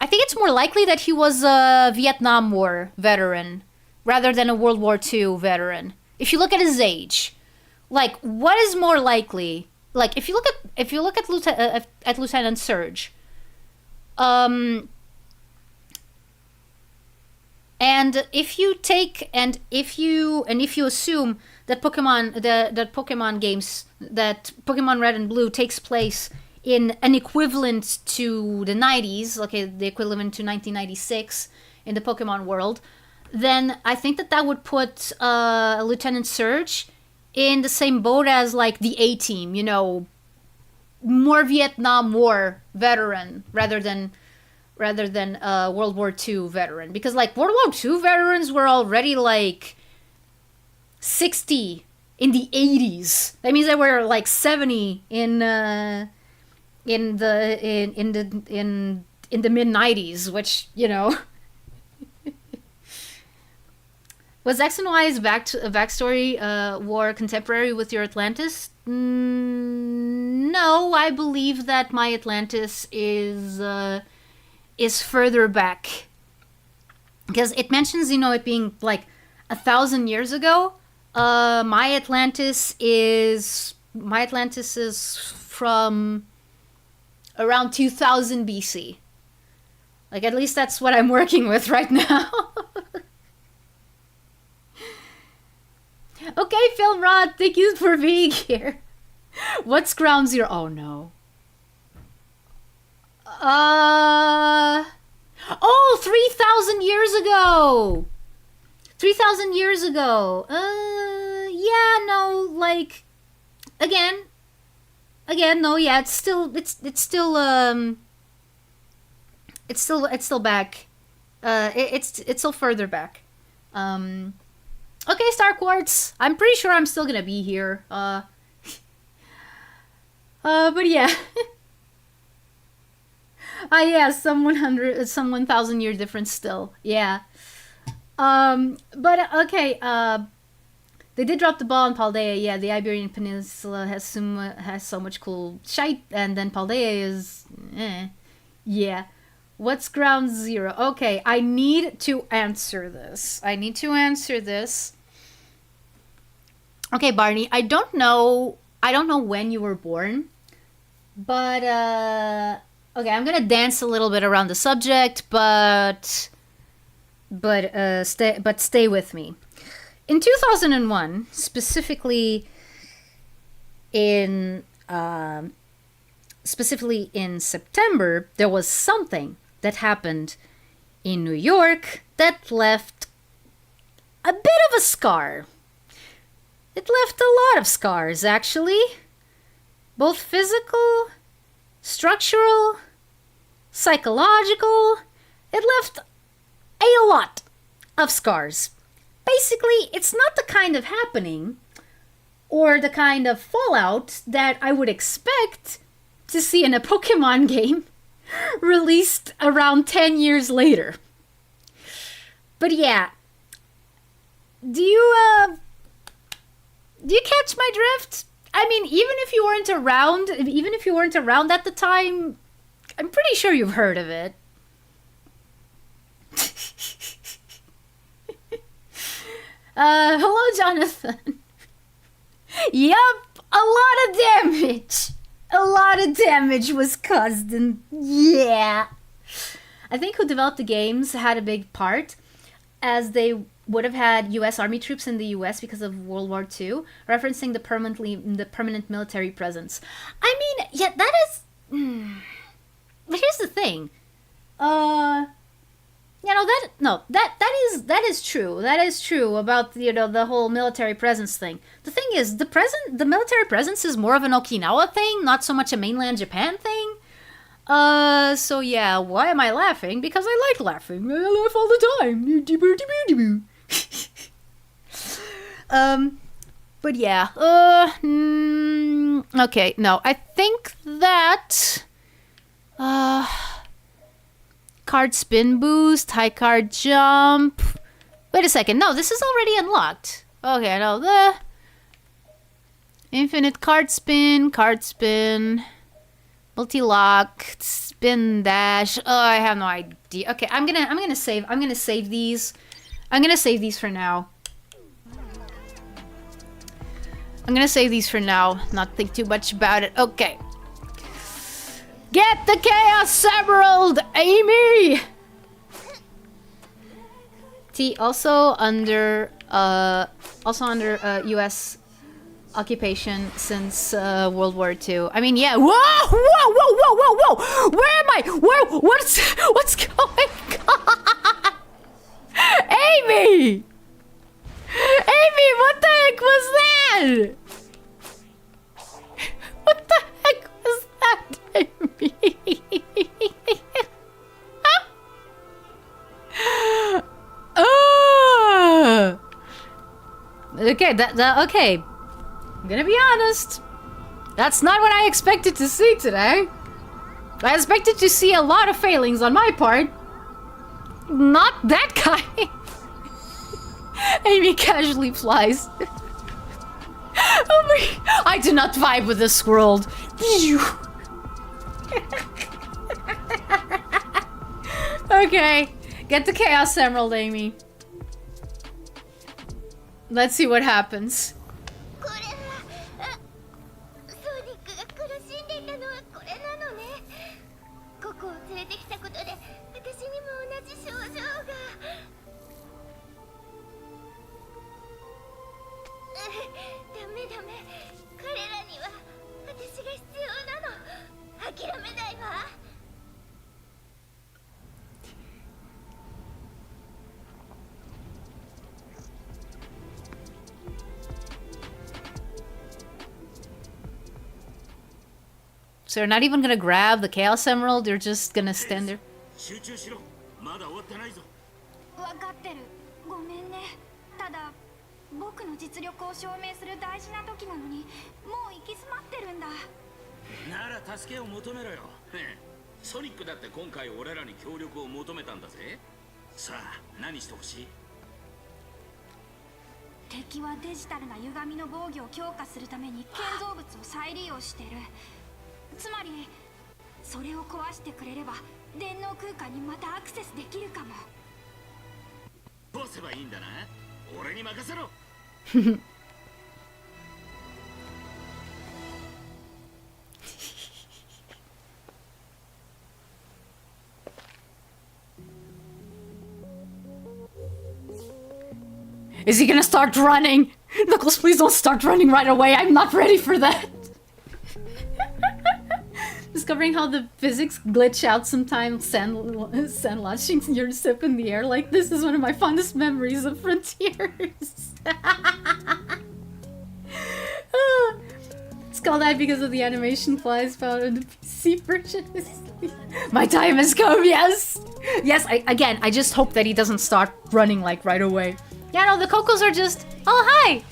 I think it's more likely that he was a Vietnam War veteran rather than a World War II veteran. If you look at his age, like, what is more likely? Like, if you look at Lieutenant Surge, and And if you assume that Pokemon Red and Blue takes place in an equivalent to the 90s, okay, the equivalent to 1996 in the Pokemon world, then I think that would put Lieutenant Surge in the same boat as like the A-Team, you know, more Vietnam War veteran rather than World War II veteran, because like World War II veterans were already like 60 in the 80s. That means they were like 70 in the mid 90s, which, you know. Was X and Y's backstory war contemporary with your Atlantis? No, I believe that my Atlantis is further back, because it mentions, you know, it being like 1,000 years ago. My Atlantis is from around 2000 BC. Like, at least that's what I'm working with right now. Okay, Film Rod, thank you for being here. What's Ground Zero? Oh no. 3,000 years ago. 3,000 years ago. Yeah, no, like, again, no, yeah, it's still back. It's still further back. Okay, Star Quartz. I'm pretty sure I'm still gonna be here. But yeah. Yeah, some 1,000 year difference still. Yeah. But okay, they did drop the ball on Paldea. Yeah, the Iberian Peninsula has so much cool shite, and then Paldea is yeah. What's Ground Zero? Okay, I need to answer this. Okay, Barney, I don't know when you were born, but okay, I'm gonna dance a little bit around the subject, but stay with me. In 2001, specifically in September, there was something that happened in New York that left a bit of a scar. It left a lot of scars, actually. Both physical, structural, psychological. It left a lot of scars. Basically, it's not the kind of happening or the kind of fallout that I would expect to see in a Pokemon game released around 10 years later. But yeah, do you catch my drift? I mean, even if you weren't around at the time, I'm pretty sure you've heard of it. Hello, Jonathan. Yup, a lot of damage. A lot of damage was caused, and yeah. I think who developed the games had a big part, as they would have had U.S. Army troops in the U.S. because of World War II, referencing the permanent military presence. I mean, yeah, that is... But here's the thing. That is true. That is true about, the whole military presence thing. The thing is, the military presence is more of an Okinawa thing, not so much a mainland Japan thing. So yeah, why am I laughing? Because I like laughing. I laugh all the time. But yeah. Okay, no, I think that... Card spin boost, high card jump. Wait a second, no, this is already unlocked. Okay, no, the... Infinite card spin, multi-lock, spin dash. Oh, I have no idea. Okay, I'm gonna save these. I'm gonna save these for now. Not think too much about it. Okay. Get the Chaos Emerald, Amy! T also under U.S. occupation since World War II. I mean, yeah. Whoa, whoa, whoa, whoa, whoa, whoa! Where am I? Where? What's going on? Amy! Amy, what the heck was that? What the heck was that, Amy? Oh! Okay, okay. I'm gonna be honest. That's not what I expected to see today. I expected to see a lot of failings on my part. Not that kind. Amy casually flies. I do not vibe with this world. Okay, get the Chaos Emerald, Amy. Let's see what happens. So they're not even gonna grab the Chaos Emerald, they're just gonna stand there. 分かってる。ごめんね。ただ僕の実力を証明する大事な時なのに、もう行き詰まってるんだ。なら助けを求めろよ。ソニックだって今回俺らに協力を求めたんだぜ。さあ、何してほしい？敵はデジタルな歪みの防御を強化するために建造物を再利用してる。つまりそれを壊してくれれば電脳空間にまたアクセスできるかも。どうすればいいんだな。俺に任せろ。Is he gonna start running? Knuckles, please don't start running right away. I'm not ready for that. Discovering how the physics glitch out sometimes, sand launching your ship in the air like this is one of my fondest memories of Frontiers. It's called that because of the animation flies found in the PC version. My time has come, yes! Yes, I just hope that he doesn't start running like right away. Yeah, no, the Cocos are just... Oh, hi!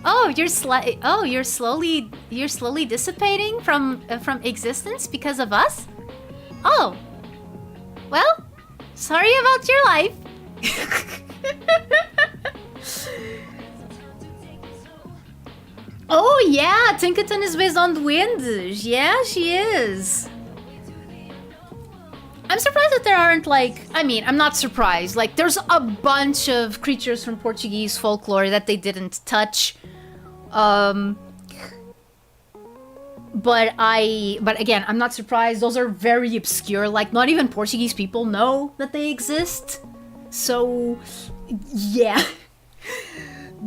Oh, you're slowly dissipating from existence because of us? Oh. Well, sorry about your life. Oh yeah, Tinkerton is based on the wind. Yeah, she is. I'm surprised that there aren't I mean, I'm not surprised. There's a bunch of creatures from Portuguese folklore that they didn't touch. But again, I'm not surprised. Those are very obscure. Not even Portuguese people know that they exist. So, yeah.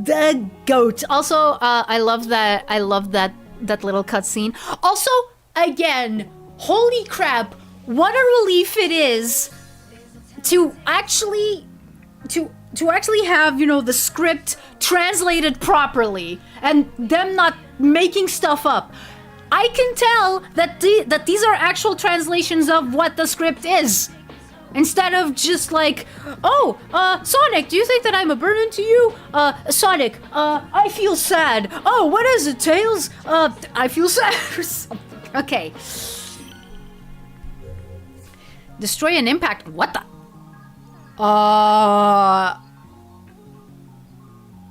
The goat. Also, I love that little cutscene. Also, again, holy crap. What a relief it is to actually have, the script translated properly and them not making stuff up. I can tell that these are actual translations of what the script is. Instead of just Sonic, do you think that I'm a burden to you? Sonic, I feel sad. Oh, what is it, Tails? I feel sad or something. Okay. Destroy an impact. What the?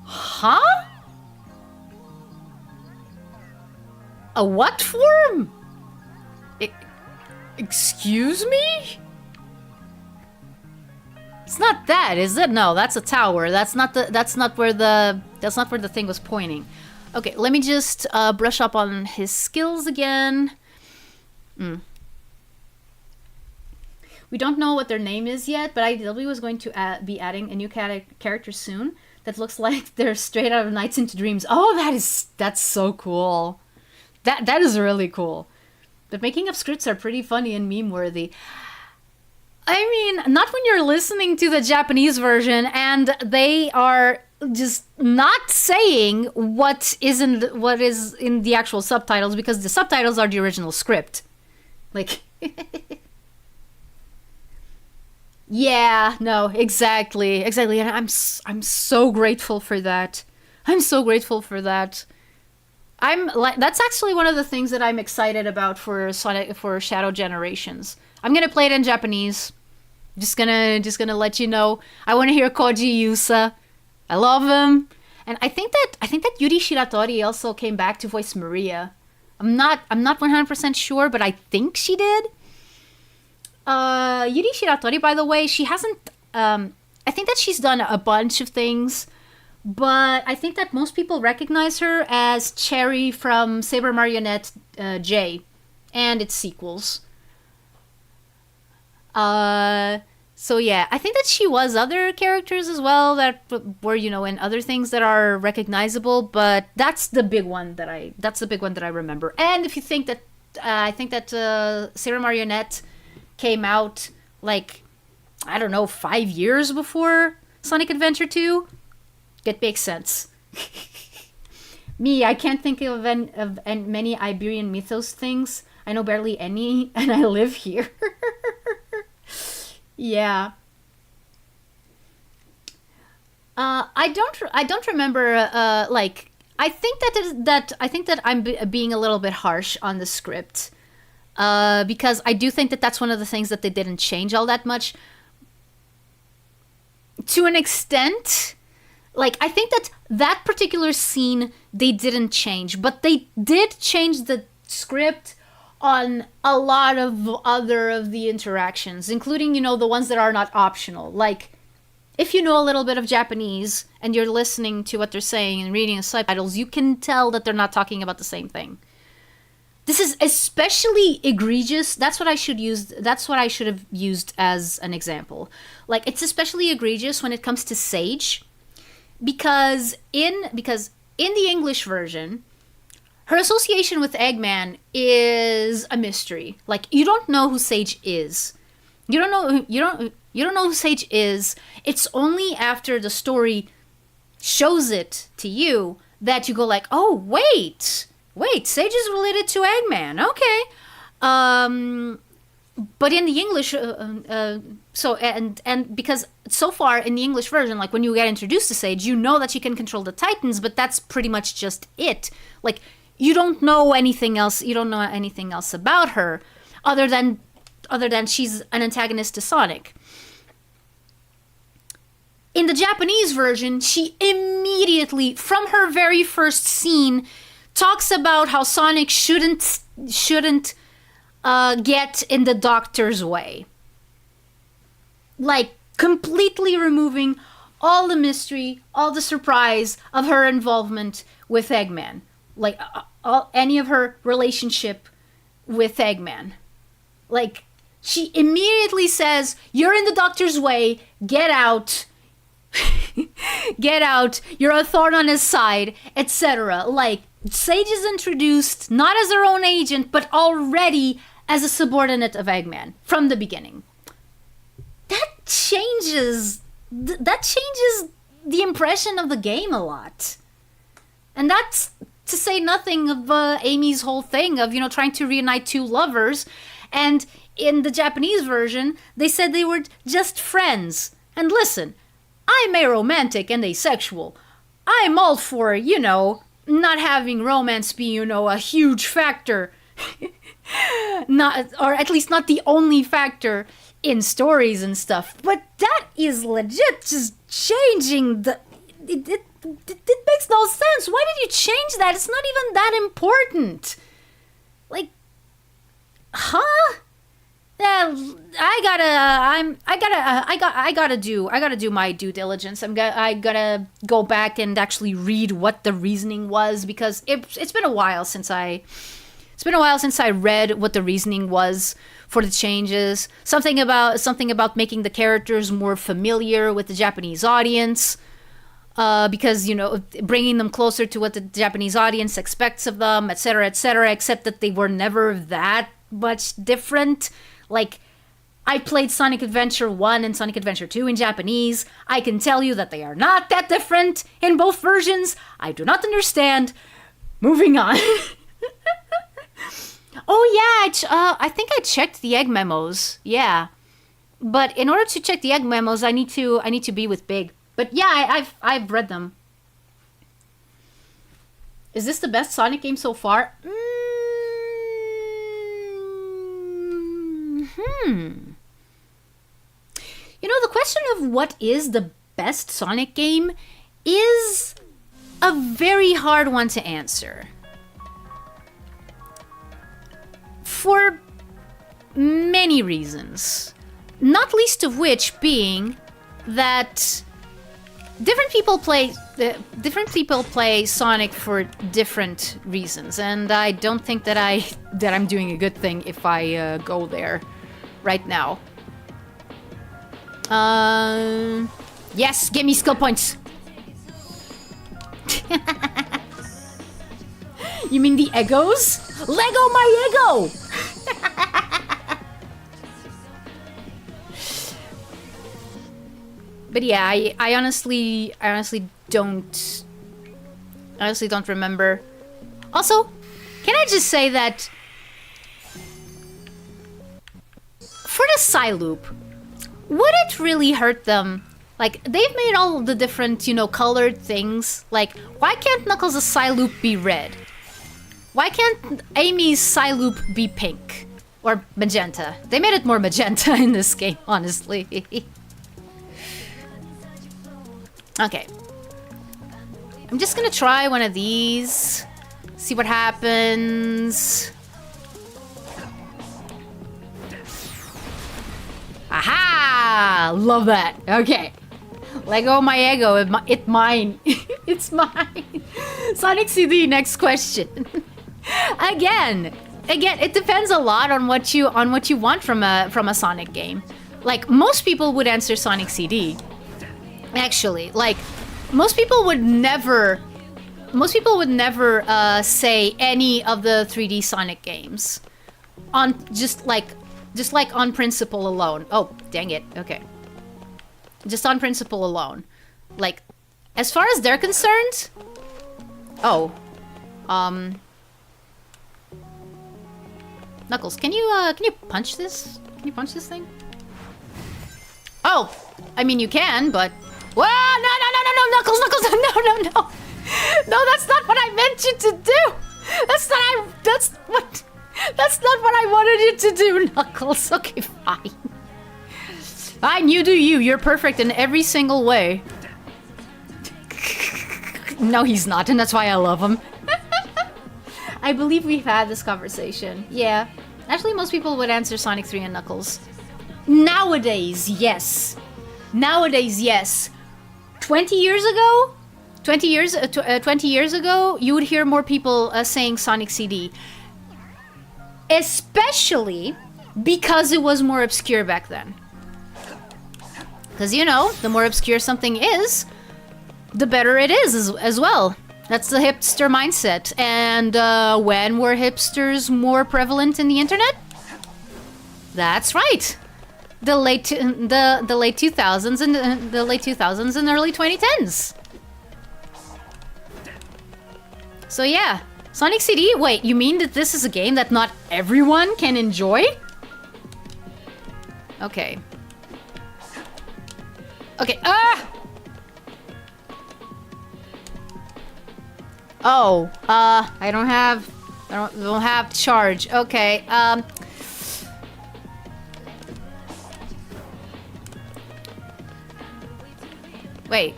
Huh? A what form? Excuse me? It's not that, is it? No, that's a tower. That's not where the thing was pointing. Okay, let me just brush up on his skills again. We don't know what their name is yet, but IDW is going to be adding a new character soon that looks like they're straight out of Nights into Dreams. Oh, that's so cool. That is really cool. The making of scripts are pretty funny and meme worthy. I mean, not when you're listening to the Japanese version and they are just not saying what is in the actual subtitles, because the subtitles are the original script. Like, yeah, no, exactly, and I'm so grateful for that. I'm so grateful for that. That's actually one of the things that I'm excited about for Shadow Generations. I'm gonna play it in Japanese. Just gonna let you know. I want to hear Koji Yusa. I love him, and I think that Yuri Shiratori also came back to voice Maria. I'm not 100% sure, but I think she did. Yuri Shiratori, by the way, she hasn't. I think that she's done a bunch of things, but I think that most people recognize her as Cherry from Saber Marionette J and its sequels. So yeah, I think that she was other characters as well that were, in other things that are recognizable, but that's the big one that I remember. And if you think that, I think that Saber Marionette came out, like, I don't know, 5 years before Sonic Adventure 2, it makes sense. Me, I can't think of many Iberian mythos things. I know barely any, and I live here. Yeah. I don't remember. Like, I think that I'm being a little bit harsh on the script, because I do think that that's one of the things that they didn't change all that much. To an extent, like, I think that particular scene they didn't change, but they did change the script on a lot of other of the interactions, including, the ones that are not optional. Like, if you know a little bit of Japanese and you're listening to what they're saying and reading the subtitles, you can tell that they're not talking about the same thing. This is especially egregious. That's what I should have used as an example. Like, it's especially egregious when it comes to Sage, because in the English version, her association with Eggman is a mystery. Like, you don't know who Sage is. You don't know who Sage is. It's only after the story shows it to you that you go like, oh, wait, Sage is related to Eggman. Okay. But in the English, because so far in the English version, like, when you get introduced to Sage, you know that she can control the Titans, but that's pretty much just it. Like, you don't know anything else. You don't know anything else about her, other than she's an antagonist to Sonic. In the Japanese version, she immediately, from her very first scene, talks about how Sonic shouldn't get in the Doctor's way. Like, completely removing all the mystery, all the surprise of her involvement with Eggman. Like, any of her relationship with Eggman. Like, she immediately says, you're in the Doctor's way, get out. Get out, you're a thorn on his side, etc. Like, Sage is introduced not as her own agent, but already as a subordinate of Eggman from the beginning. That changes the impression of the game a lot. And that's to say nothing of Amy's whole thing of, trying to reunite two lovers. And in the Japanese version, they said they were just friends. And listen, I'm aromantic and asexual. I'm all for, not having romance be, a huge factor. Not, or at least not the only factor in stories and stuff. But that is legit just changing the... It makes no sense. Why did you change that? It's not even that important. Like, huh? Yeah, I gotta do my due diligence. I gotta go back and actually read what the reasoning was, because it's been a while since I It's been a while since I read what the reasoning was for the changes. Something about making the characters more familiar with the Japanese audience. Because, you know, bringing them closer to what the Japanese audience expects of them, etc., etc., except that they were never that much different. Like, I played Sonic Adventure 1 and Sonic Adventure 2 in Japanese. I can tell you that they are not that different in both versions. I do not understand. Moving on. Oh yeah, I think I checked the egg memos. Yeah, but in order to check the egg memos, I need to be with Big. But yeah, I've read them. Is this the best Sonic game so far? You know, the question of what is the best Sonic game is a very hard one to answer. For many reasons. Not least of which being that different people play Sonic for different reasons, and I don't think that I'm doing a good thing if I go there right now. Yes, give me skill points. You mean the Egos? Lego my ego! But yeah, I honestly don't remember. Also, can I just say that for the Psyloop, would it really hurt them? Like, they've made all the different, you know, colored things. Like, why can't Knuckles' Psyloop be red? Why can't Amy's Psyloop be pink? Or magenta? They made it more magenta in this game, honestly. Okay. I'm just gonna try one of these. See what happens. Aha! Love that. Okay. Lego my ego. It's mine. It's mine. Sonic CD, next question. Again, it depends a lot on what you want from a Sonic game. Like, most people would answer Sonic CD. Actually, like, most people would never say any of the 3D Sonic games on just like on principle alone. Oh, dang it. Okay. Just on principle alone. Like, as far as they're concerned, Knuckles, can you punch this? Can you punch this thing? Oh, I mean you can, but whoa, no, Knuckles, no. No, that's not what I meant you to do. That's not what I wanted you to do, Knuckles. Okay, fine. Fine, you do you. You're perfect in every single way. No, he's not, and that's why I love him. I believe we've had this conversation. Yeah. Actually, most people would answer Sonic 3 and Knuckles. Nowadays, yes. 20 years ago? 20 years ago, you would hear more people saying Sonic CD. Especially because it was more obscure back then. Because, you know, the more obscure something is, the better it is as well. That's the hipster mindset. And when were hipsters more prevalent in the internet? That's right. The late 2000s and the late 2000s and early 2010s. So yeah, Sonic CD. Wait, you mean that this is a game that not everyone can enjoy? Okay. Okay. Ah! Oh, I don't have charge. Okay. Wait.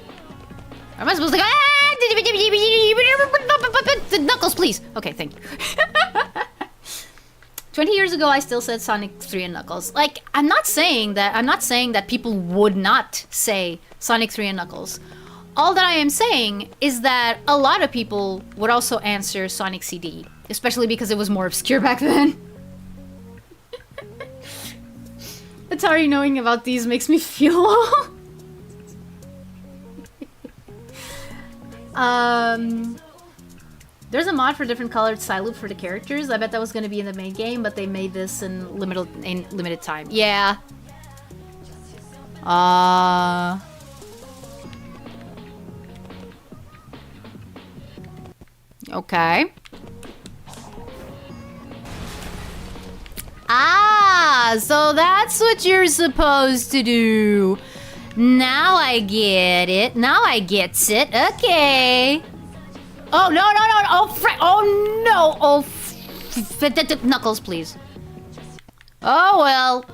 Am I supposed to go? Knuckles, please. Okay, thank you. 20 years ago, I still said Sonic 3 and Knuckles. Like, I'm not saying that people would not say Sonic 3 and Knuckles. All that I am saying is that a lot of people would also answer Sonic CD, especially because it was more obscure back then. Atari knowing about these makes me feel old. There's a mod for different colored side loop for the characters. I bet that was going to be in the main game, but they made this in limited time. Yeah. Okay. So that's what you're supposed to do. Now I get it. Now I gets it. Okay. Oh, no. Oh, no. Oh, Knuckles, please. Oh, well.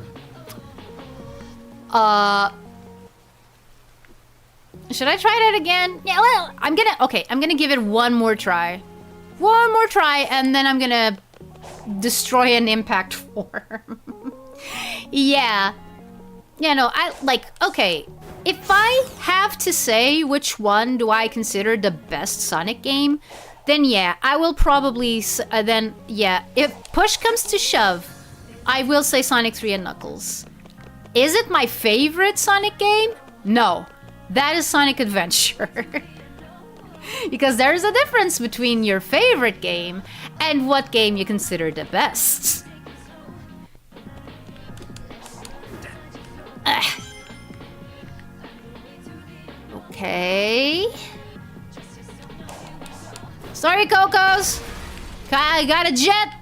Should I try that again? Yeah, well, I'm gonna give it one more try. One more try, and then I'm gonna destroy an impact form. Yeah. Yeah, no, okay. If I have to say which one do I consider the best Sonic game, then yeah, I will probably, if push comes to shove, I will say Sonic 3 and Knuckles. Is it my favorite Sonic game? No. That is Sonic Adventure. Because there's a difference between your favorite game and what game you consider the best. Okay. Sorry, Cocos. Got a jet.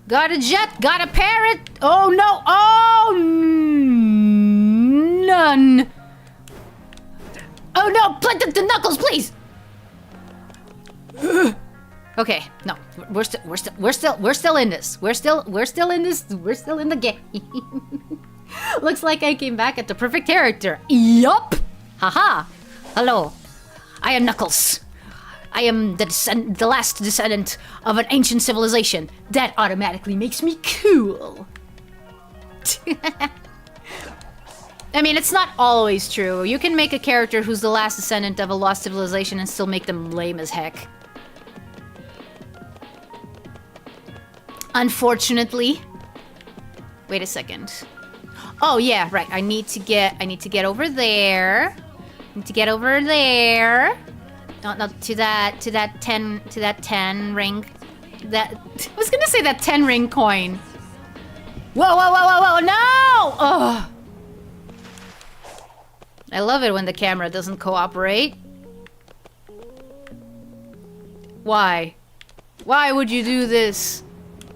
Got a jet. Got a parrot. Oh, no. Oh, none. Oh, no. The Knuckles, please. Okay. No. We're still in this. We're still in this. We're still in the game. Looks like I came back at the perfect character. Yup. Haha. Hello. I am Knuckles. I am the last descendant of an ancient civilization. That automatically makes me cool. I mean, it's not always true. You can make a character who's the last descendant of a lost civilization and still make them lame as heck. Unfortunately. Wait a second. Oh yeah, right. I need to get over there. No, to that 10 ring. I was gonna say that 10 ring coin. Whoa, no! Ugh. I love it when the camera doesn't cooperate. Why? Why would you do this?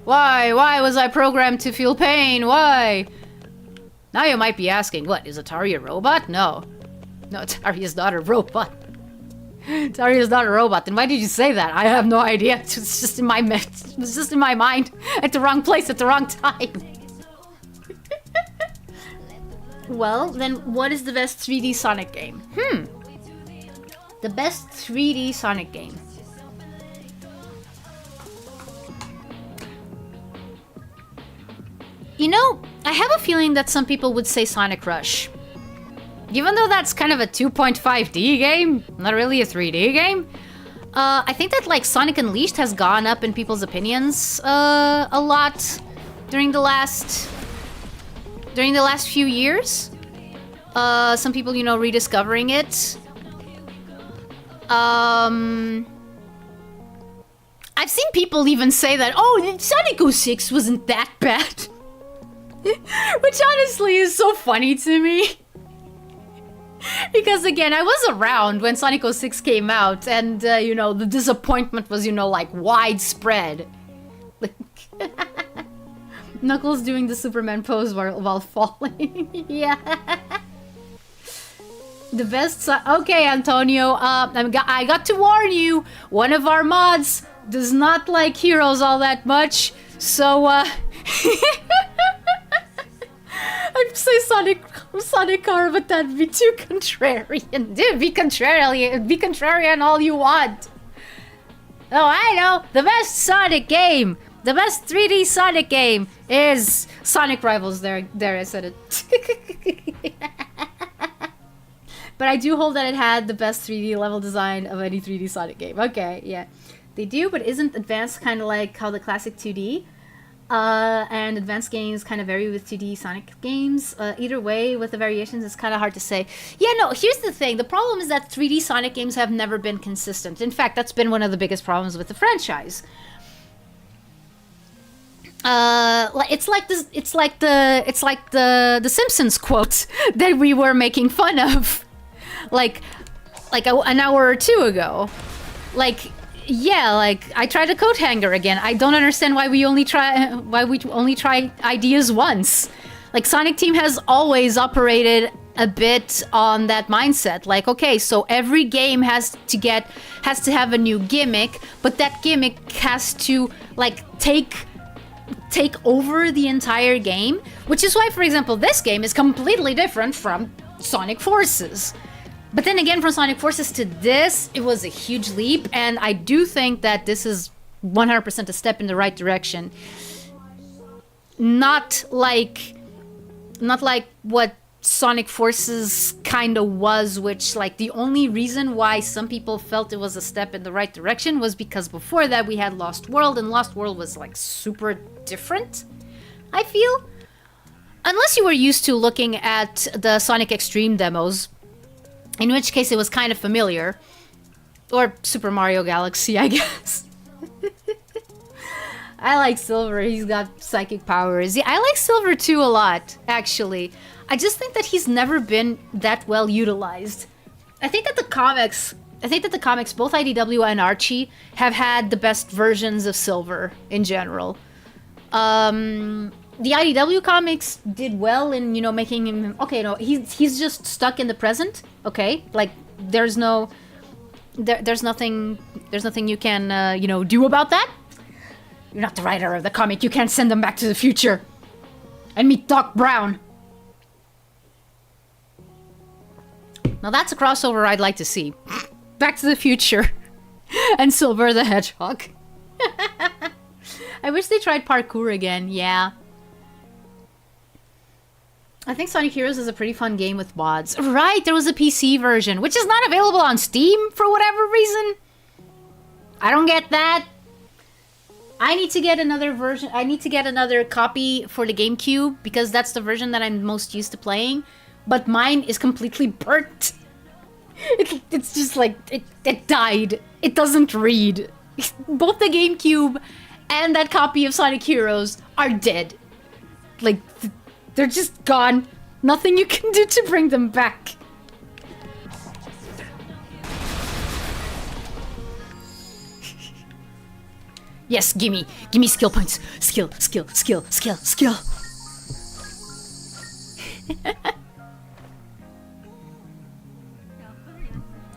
Why? Why was I programmed to feel pain? Why? Now you might be asking, what, is Atari a robot? No. No, Atari is not a robot. Atari is not a robot. Then why did you say that? I have no idea. It's just in my mind. At the wrong place at the wrong time. Well, then what is the best 3D Sonic game? The best 3D Sonic game. You know, I have a feeling that some people would say Sonic Rush. Even though that's kind of a 2.5D game, not really a 3D game. I think that like Sonic Unleashed has gone up in people's opinions a lot during the last few years. Some people, you know, rediscovering it. I've seen people even say that, oh, Sonic 06 wasn't that bad. Which honestly is so funny to me. Because again, I was around when Sonic 06 came out, and you know, the disappointment was, you know, like widespread. Knuckles doing the Superman pose while falling. Yeah. The best okay, Antonio, I got to warn you, one of our mods does not like heroes all that much, so I'd say Sonic Car, but that'd be too contrarian. Dude, be contrarian all you want. Oh, I know, the best Sonic game, the best 3D Sonic game is Sonic Rivals. There I said it. But I do hold that it had the best 3D level design of any 3D Sonic game. Okay, yeah. They do, but isn't advanced kind of like how the classic 2D? And advanced games kind of vary with 2D Sonic games. Either way, with the variations, it's kind of hard to say. Yeah, no, here's the thing. The problem is that 3D Sonic games have never been consistent. In fact, that's been one of the biggest problems with the franchise. It's like this. It's like the Simpsons quote that we were making fun of, like an hour or two ago. Like, yeah, like I tried a coat hanger again. I don't understand why we only try ideas once. Like Sonic Team has always operated a bit on that mindset. Like, okay, so every game has to have a new gimmick, but that gimmick has to like take over the entire game, which is why, for example, this game is completely different from Sonic Forces. But then again, from Sonic Forces to this, it was a huge leap, and I do think that this is 100% a step in the right direction. Not like what Sonic Forces kind of was, which, like, the only reason why some people felt it was a step in the right direction was because before that we had Lost World, and Lost World was, like, super different, I feel. Unless you were used to looking at the Sonic Extreme demos, in which case it was kind of familiar. Or Super Mario Galaxy, I guess. I like Silver, he's got psychic powers. Yeah, I like Silver too a lot, actually. I just think that he's never been that well utilized. I think that the comics, both IDW and Archie, have had the best versions of Silver in general. The IDW comics did well in, you know, making him... Okay, no, he's just stuck in the present, okay? Like, there's nothing you can, you know, do about that. You're not the writer of the comic, you can't send them back to the future. And meet Doc Brown. Now that's a crossover I'd like to see. Back to the Future and Silver the Hedgehog. I wish they tried parkour again, yeah. I think Sonic Heroes is a pretty fun game with mods. Right, there was a PC version, which is not available on Steam for whatever reason. I don't get that. I need to get another version. I need to get another copy for the GameCube because that's the version that I'm most used to playing. But mine is completely burnt. It's just like, it died. It doesn't read. Both the GameCube and that copy of Sonic Heroes are dead. Like, they're just gone. Nothing you can do to bring them back. Yes, gimme skill points. Skill.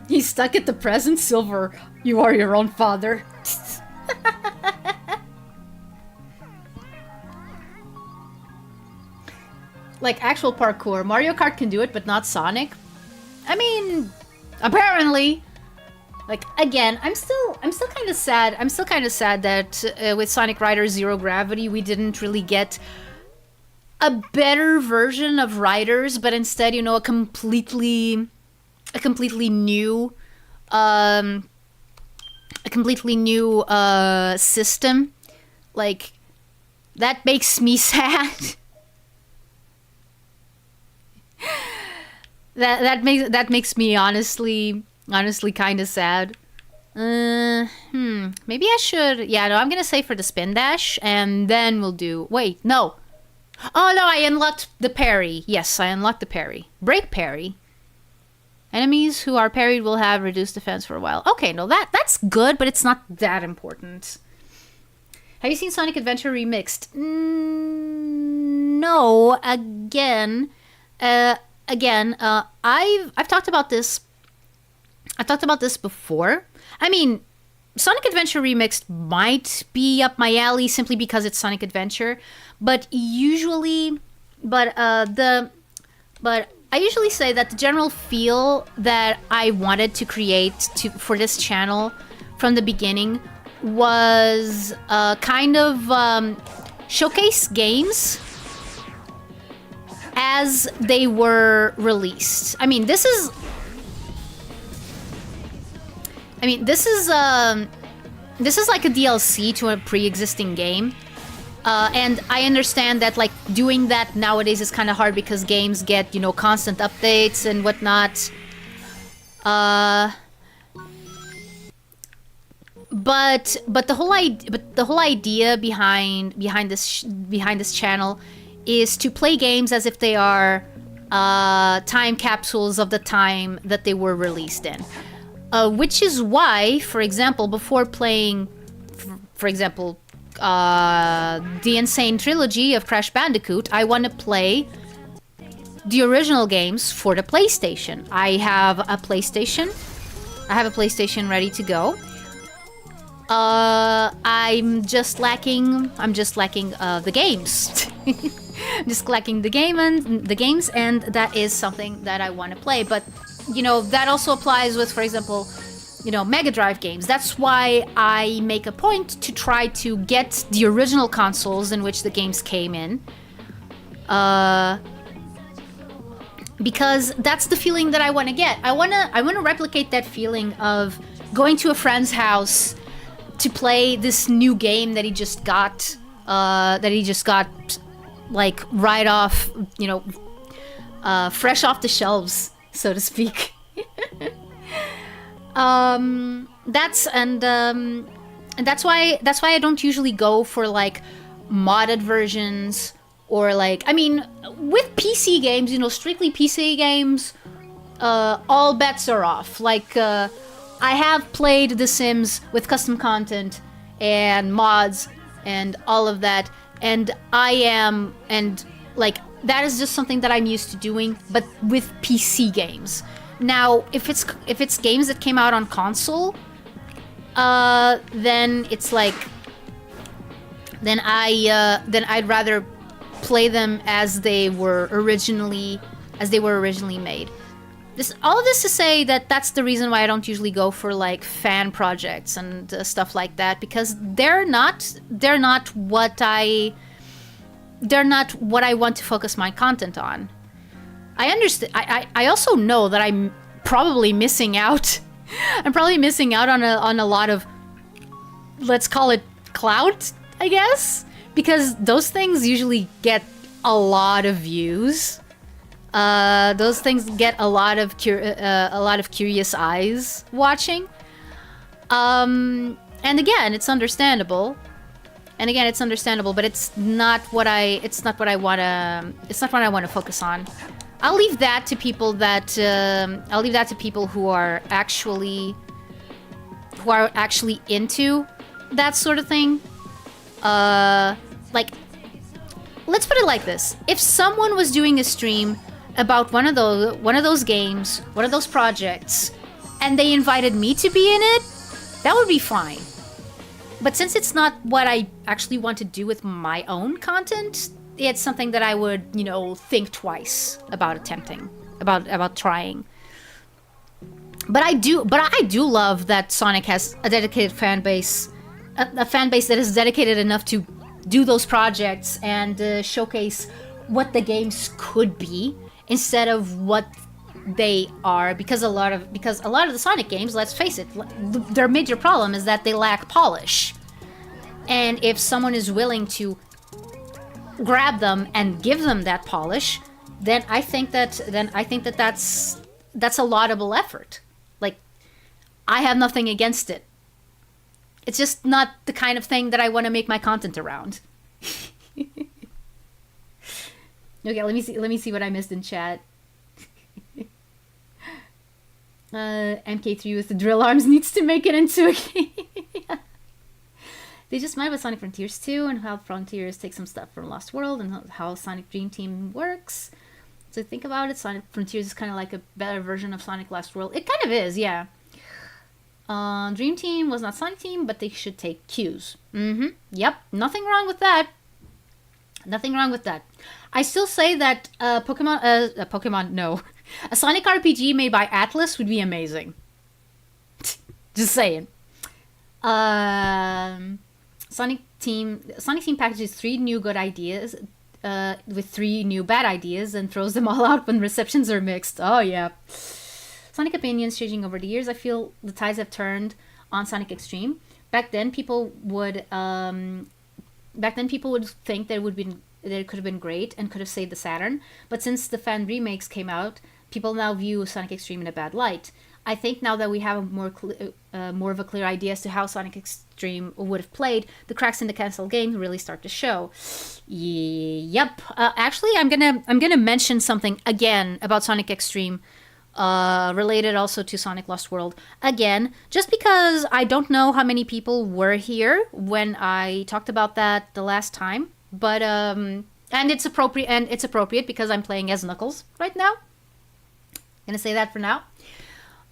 He's stuck at the present, Silver. You are your own father. Like actual parkour. Mario Kart can do it, but not Sonic. I mean, apparently. Like, again, I'm still kind of sad. I'm still kind of sad that with Sonic Riders Zero Gravity, we didn't really get a better version of Riders, but instead, you know, a completely new system. Like, that makes me sad. that makes me honestly kind of sad. Maybe I should... Yeah, no, I'm gonna say for the spin dash, and then we'll do... Wait, no. Oh, no, I unlocked the parry. Yes, I unlocked the parry. Break parry. Enemies who are parried will have reduced defense for a while. Okay, no, that's good, but it's not that important. Have you seen Sonic Adventure Remixed? No, again... I've talked about this. I've talked about this before. I mean, Sonic Adventure Remixed might be up my alley simply because it's Sonic Adventure, but I usually say that the general feel that I wanted to create for this channel from the beginning was kind of showcase games as they were released. I mean, this is I mean, this is like a DLC to a pre-existing game. And I understand that like doing that nowadays is kind of hard because games get, you know, constant updates and whatnot. But the whole idea behind this channel is to play games as if they are time capsules of the time that they were released in. Which is why, for example, before playing, for example, the Insane Trilogy of Crash Bandicoot, I want to play the original games for the PlayStation. I have a PlayStation ready to go. I'm just lacking the games. I'm just lacking the games, and that is something that I want to play. But you know, that also applies with, for example, you know, Mega Drive games. That's why I make a point to try to get the original consoles in which the games came in. Because that's the feeling that I want to get. I want to replicate that feeling of going to a friend's house to play this new game that he just got, like right off, you know, fresh off the shelves, so to speak. That's why I don't usually go for like modded versions, or like, I mean, with PC games, you know, strictly PC games, all bets are off. Like, I have played The Sims with custom content and mods and all of that, and that is just something that I'm used to doing, but with PC games. Now, if it's games that came out on console, then it's like, then I'd rather play them as they were originally made. All of this to say that that's the reason why I don't usually go for like fan projects and stuff like that, because they're not what I want to focus my content on. I understand. I also know that I'm probably missing out. I'm probably missing out on a lot of, let's call it clout, I guess, because those things usually get a lot of views. Those things get a lot of curious eyes watching. And again, it's understandable. But it's not what I want to focus on. I'll leave that to people who are actually into that sort of thing. Like, let's put it like this: if someone was doing a stream about one of those games, one of those projects, and they invited me to be in it, that would be fine. But since it's not what I actually want to do with my own content, it's something that I would, you know, think twice about attempting, about trying. But I do love that Sonic has a dedicated fan base, a fan base that is dedicated enough to do those projects and showcase what the games could be instead of what they are, because a lot of the Sonic games, let's face it, their major problem is that they lack polish. And if someone is willing to grab them and give them that polish, then I think that that's a laudable effort. Like, I have nothing against it. It's just not the kind of thing that I want to make my content around. Okay, let me see what I missed in chat. MK3 with the drill arms needs to make it into a game. They just might with Sonic Frontiers 2 and how Frontiers take some stuff from Lost World and how Sonic Dream Team works. So think about it, Sonic Frontiers is kind of like a better version of Sonic Lost World. It kind of is, yeah. Dream Team was not Sonic Team, but they should take cues. Yep, nothing wrong with that. Nothing wrong with that. I still say that a Sonic RPG made by Atlas would be amazing. Just saying. Sonic Team packages 3 new good ideas with 3 new bad ideas and throws them all out when receptions are mixed. Oh yeah. Sonic opinions changing over the years. I feel the tides have turned on Sonic Extreme. Back then, people would think that it could have been great and could have saved the Saturn. But since the fan remakes came out, people now view Sonic Extreme in a bad light. I think now that we have a more of a clear idea as to how Sonic Extreme would have played, the cracks in the cancelled game really start to show. Yep. Actually, I'm gonna mention something again about Sonic Extreme, related also to Sonic Lost World. Again, just because I don't know how many people were here when I talked about that the last time, but and it's appropriate because I'm playing as Knuckles right now. Gonna say that for now.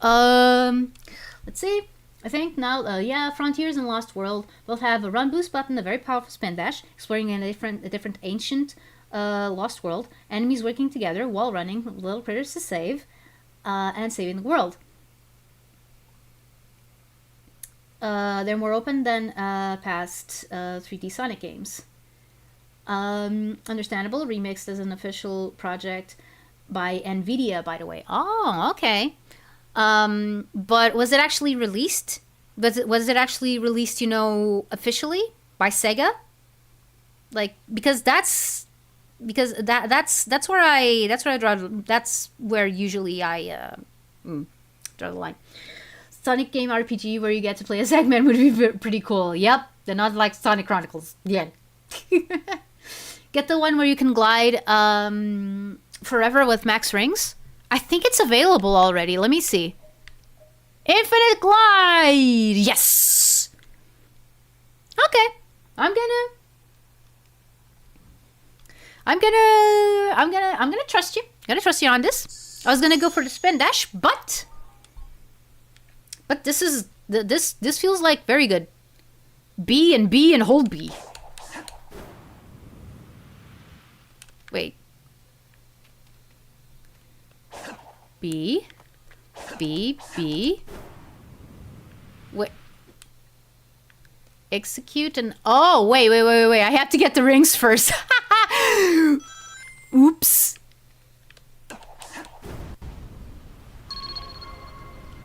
Let's see. I think now, yeah, Frontiers and Lost World both have a run boost button, a very powerful spin dash, exploring a different ancient Lost World, enemies working together while running, little critters to save, and saving the world. They're more open than past 3D Sonic games. Understandable, remixed as an official project by NVIDIA, by the way. Oh, okay. But was it actually released? Was it actually released, officially by Sega? Like, because that's where usually I draw the line. Sonic game RPG where you get to play as Eggman would be pretty cool. Yep, they're not like Sonic Chronicles. Yeah. Get the one where you can glide forever with max rings. I think it's available already. Let me see. Infinite glide. Yes. Okay. I'm gonna trust you. Gonna trust you on this. I was gonna go for the spin dash, but this feels like very good. B and hold B. Wait. B. Wait. Execute and... Oh, wait. I have to get the rings first. Oops.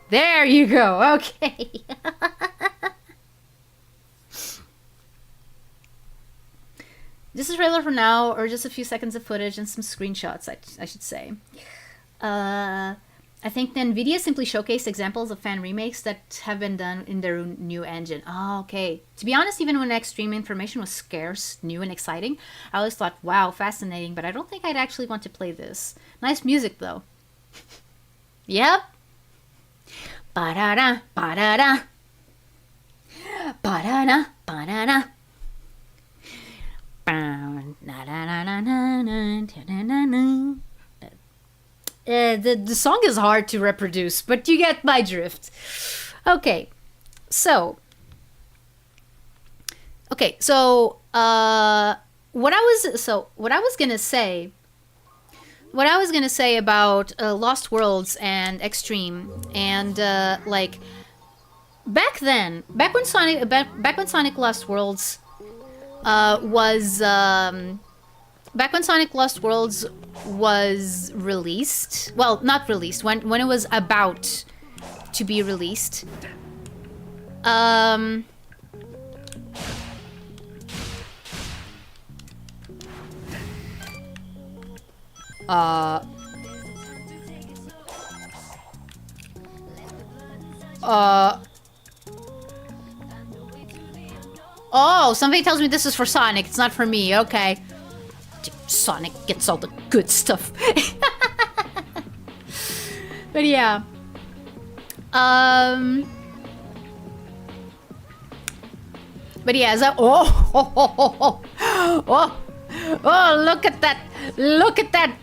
There you go. Okay. Just a trailer for now, or just a few seconds of footage and some screenshots, I should say. I think the NVIDIA simply showcased examples of fan remakes that have been done in their new engine. Oh, okay. To be honest, even when Extreme information was scarce, new, and exciting, I always thought, wow, fascinating, but I don't think I'd actually want to play this. Nice music, though. Yep. Ba-da-da, ba-da-da. Ba-da-da, ba-da-da. The song is hard to reproduce, but you get my drift. Okay, so what I was gonna say about Lost Worlds and Extreme, and like back when Sonic Lost Worlds was released, well, not released, when it was about to be released, oh, somebody tells me this is for Sonic, it's not for me, okay. Sonic gets all the good stuff. But yeah. But yeah, look at that. Look at that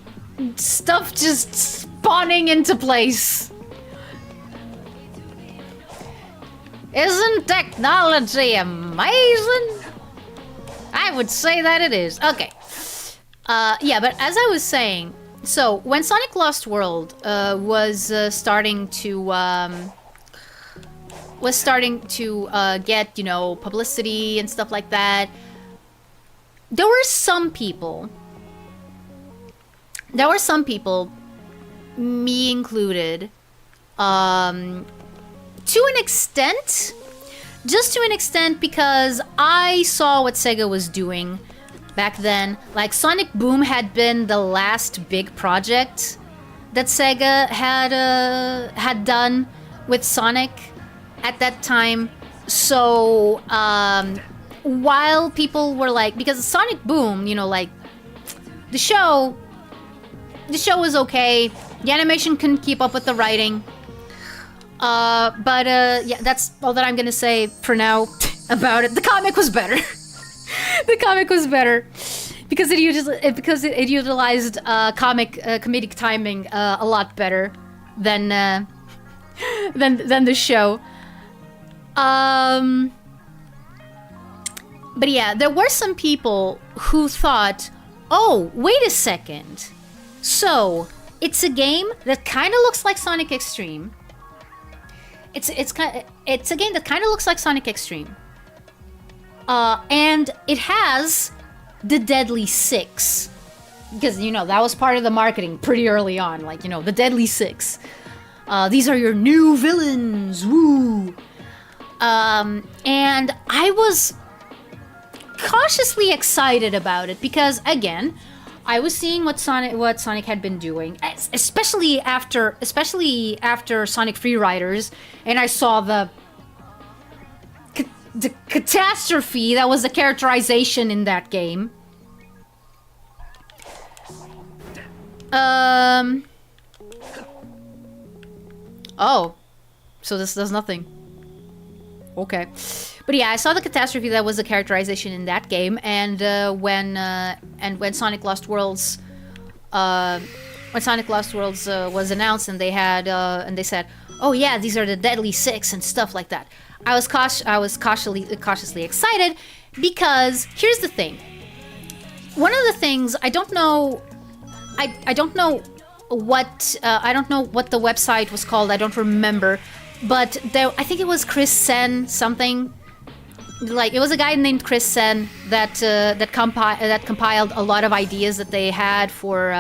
stuff just spawning into place. Isn't technology amazing? I would say that it is. Okay. Yeah, but as I was saying, so when Sonic Lost World was starting to get, publicity and stuff like that, there were some people, me included, To an extent, just to an extent, because I saw what Sega was doing back then. Like, Sonic Boom had been the last big project that Sega had done with Sonic at that time. So, while people were like, because Sonic Boom, you know, like, the show was okay. The animation couldn't keep up with the writing. But yeah, that's all that I'm gonna say for now about it. The comic was better. The comic was better because it utilized comedic timing a lot better than the show. But yeah, there were some people who thought, oh, wait a second. So it's a game that kind of looks like Sonic Extreme. It's a game that kind of looks like Sonic Extreme. And it has the Deadly Six. Because, you know, that was part of the marketing pretty early on. Like, you know, the Deadly Six. These are your new villains. Woo! And I was cautiously excited about it because, again, I was seeing what Sonic had been doing, especially after Sonic Free Riders, and I saw the catastrophe that was the characterization in that game. Oh, so this does nothing. Okay. But yeah, I saw the catastrophe that was the characterization in that game, and when Sonic Lost Worlds, was announced, and they said, oh yeah, these are the Deadly Six and stuff like that. I was cautiously excited because here's the thing. One of the things I don't know what the website was called. I don't remember, but I think it was Chris Sen something. Like, it was a guy named Chris Sen that compiled a lot of ideas that they had for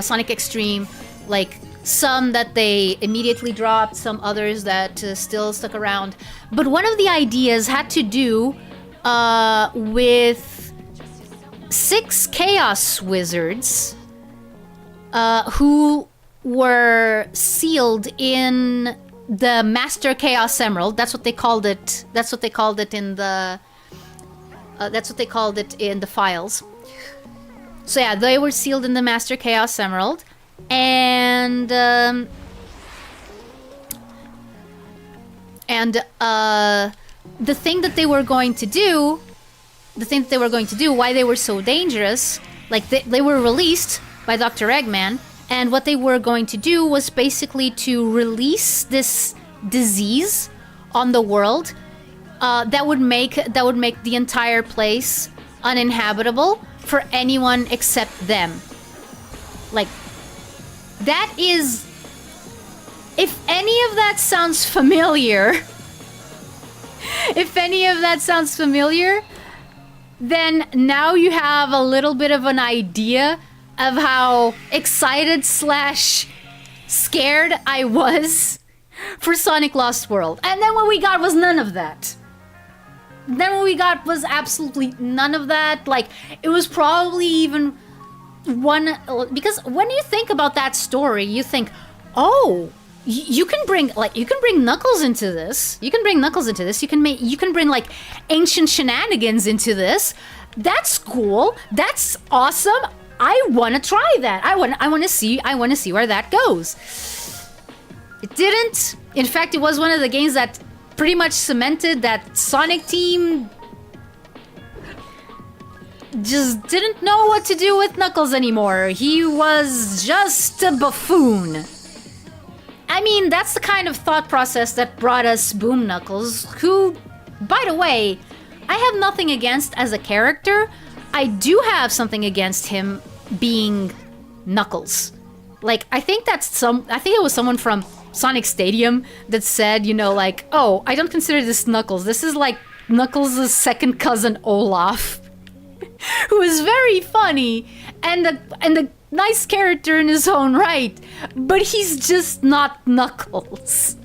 Sonic Extreme, like some that they immediately dropped, some others that still stuck around. But one of the ideas had to do with 6 Chaos Wizards who were sealed in the Master Chaos Emerald. That's what they called it. That's what they called it in the files. So yeah, they were sealed in the Master Chaos Emerald, and the thing that they were going to do, why they were so dangerous, like they were released by Dr. Eggman. And what they were going to do was basically to release this disease on the world that would make the entire place uninhabitable for anyone except them. Like, that is... If any of that sounds familiar... then now you have a little bit of an idea of how excited / scared I was for Sonic Lost World. And then what we got was none of that. Then what we got was absolutely none of that. Like, it was probably even one... Because when you think about that story, you think, oh, you can bring Knuckles into this. You can bring like ancient shenanigans into this. That's cool. That's awesome. I want to try that. I want to see where that goes. It didn't. In fact, it was one of the games that pretty much cemented that Sonic team just didn't know what to do with Knuckles anymore. He was just a buffoon. I mean, that's the kind of thought process that brought us Boom Knuckles, who, by the way, I have nothing against as a character. I do have something against him being Knuckles. Like, I think it was someone from Sonic Stadium that said, you know, like, oh, I don't consider this Knuckles. This is like Knuckles' second cousin Olaf, who is very funny. And nice character in his own right, but he's just not Knuckles.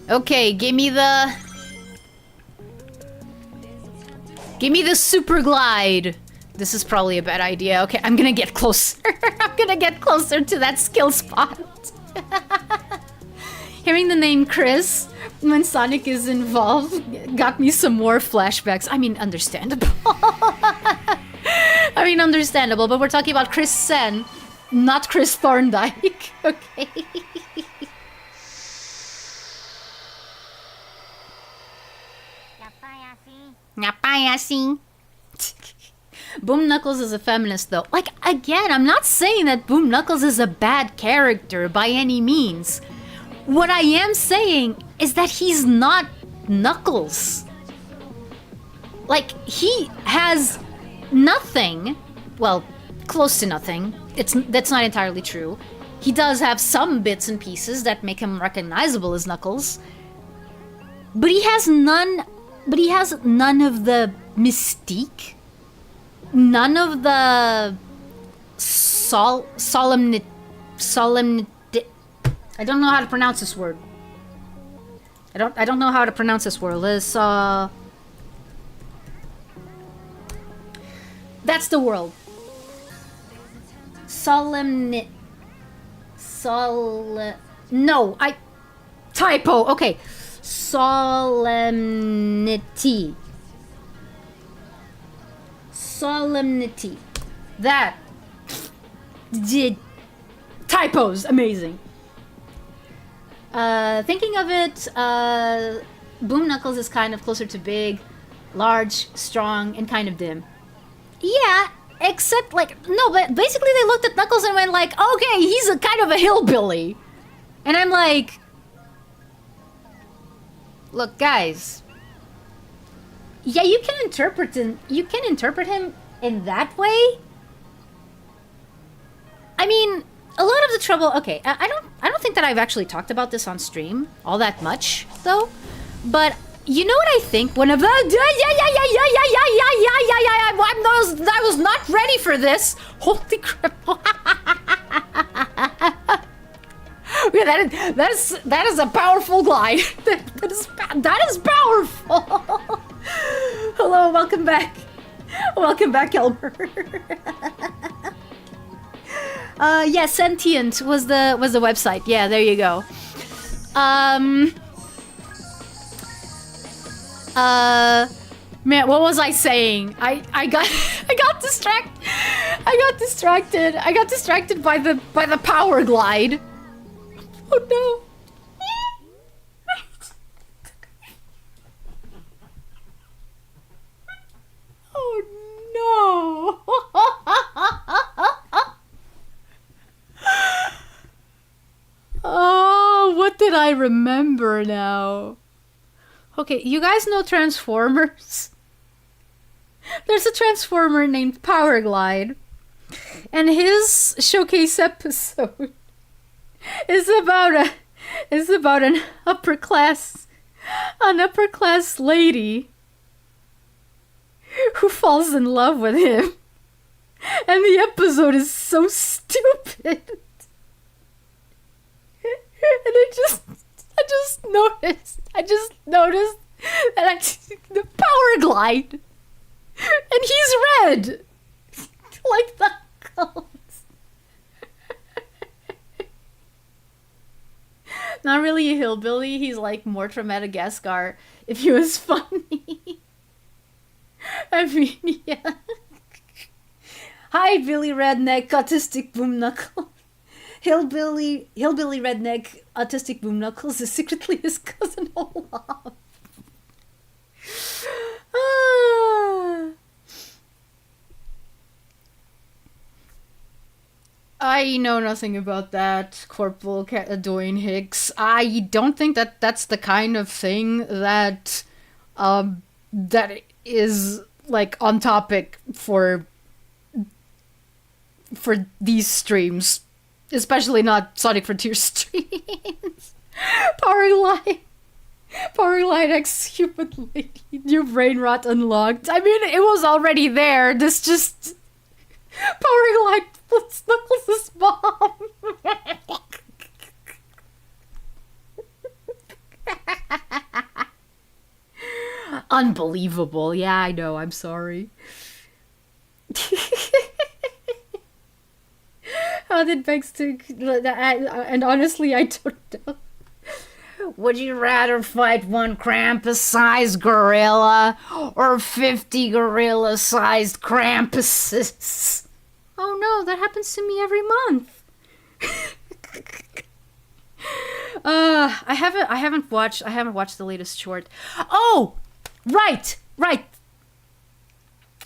Okay, give me the super glide. This is probably a bad idea. Okay, I'm gonna get closer. I'm gonna get closer to that skill spot. Hearing the name Chris when Sonic is involved got me some more flashbacks. I mean, understandable. Understandable, but we're talking about Chris Sen, not Chris Thorndike. Okay. Yappaya, see? Boom Knuckles is a feminist, though. Like, again, I'm not saying that Boom Knuckles is a bad character by any means. What I am saying is that he's not Knuckles. Like, he has nothing. Well, close to nothing. That's not entirely true. He does have some bits and pieces that make him recognizable as Knuckles. But he has none of the mystique. None of the solemnity. I don't know how to pronounce this word. I don't know how to pronounce this word. Let's that's the word. Typo. Okay. Solemnity. That did typos. Amazing. Thinking of it, Boom Knuckles is kind of closer to big, large, strong, and kind of dim. Yeah, except but basically they looked at Knuckles and went like, okay, he's a kind of a hillbilly. And I'm like, look, guys. Yeah, you can interpret him in that way. I mean, a lot of the trouble. Okay, I don't think that I've actually talked about this on stream all that much, though. But you know what I think? Whenever I was not ready for this. Holy crap! Yeah, that is a powerful glide. That is powerful. Hello, welcome back. Welcome back, Elmer. Yeah, Sentient was the website. Yeah, there you go. Man, what was I saying? I got distracted. I got distracted by the power glide. Oh no. Oh no. Oh, what did I remember now? Okay, you guys know Transformers? There's a Transformer named Powerglide, and his showcase episode is about an upper class lady who falls in love with him, and the episode is so stupid. And I just noticed that the power glide, and he's red, like Knuckles. Not really a hillbilly. He's like more from Madagascar. If he was funny, I mean, yeah. Hi, Billy Redneck, autistic Boom Knuckles. Hillbilly redneck autistic Boom Knuckles is secretly his cousin Olaf. I know nothing about that, Corporal Dwayne Hicks. I don't think that that's the kind of thing that that is like on topic for these streams. Especially not Sonic Frontier streams. Powerglide X Human Lady. New brain rot unlocked. I mean, it was already there. This just Powering light puts Knuckles' mom. Unbelievable. Yeah, I know. I'm sorry. How did Vex to... And honestly, I don't know. Would you rather fight one Krampus-sized gorilla or 50 gorilla-sized Krampuses? Oh no, that happens to me every month. I haven't watched the latest short. Oh, right.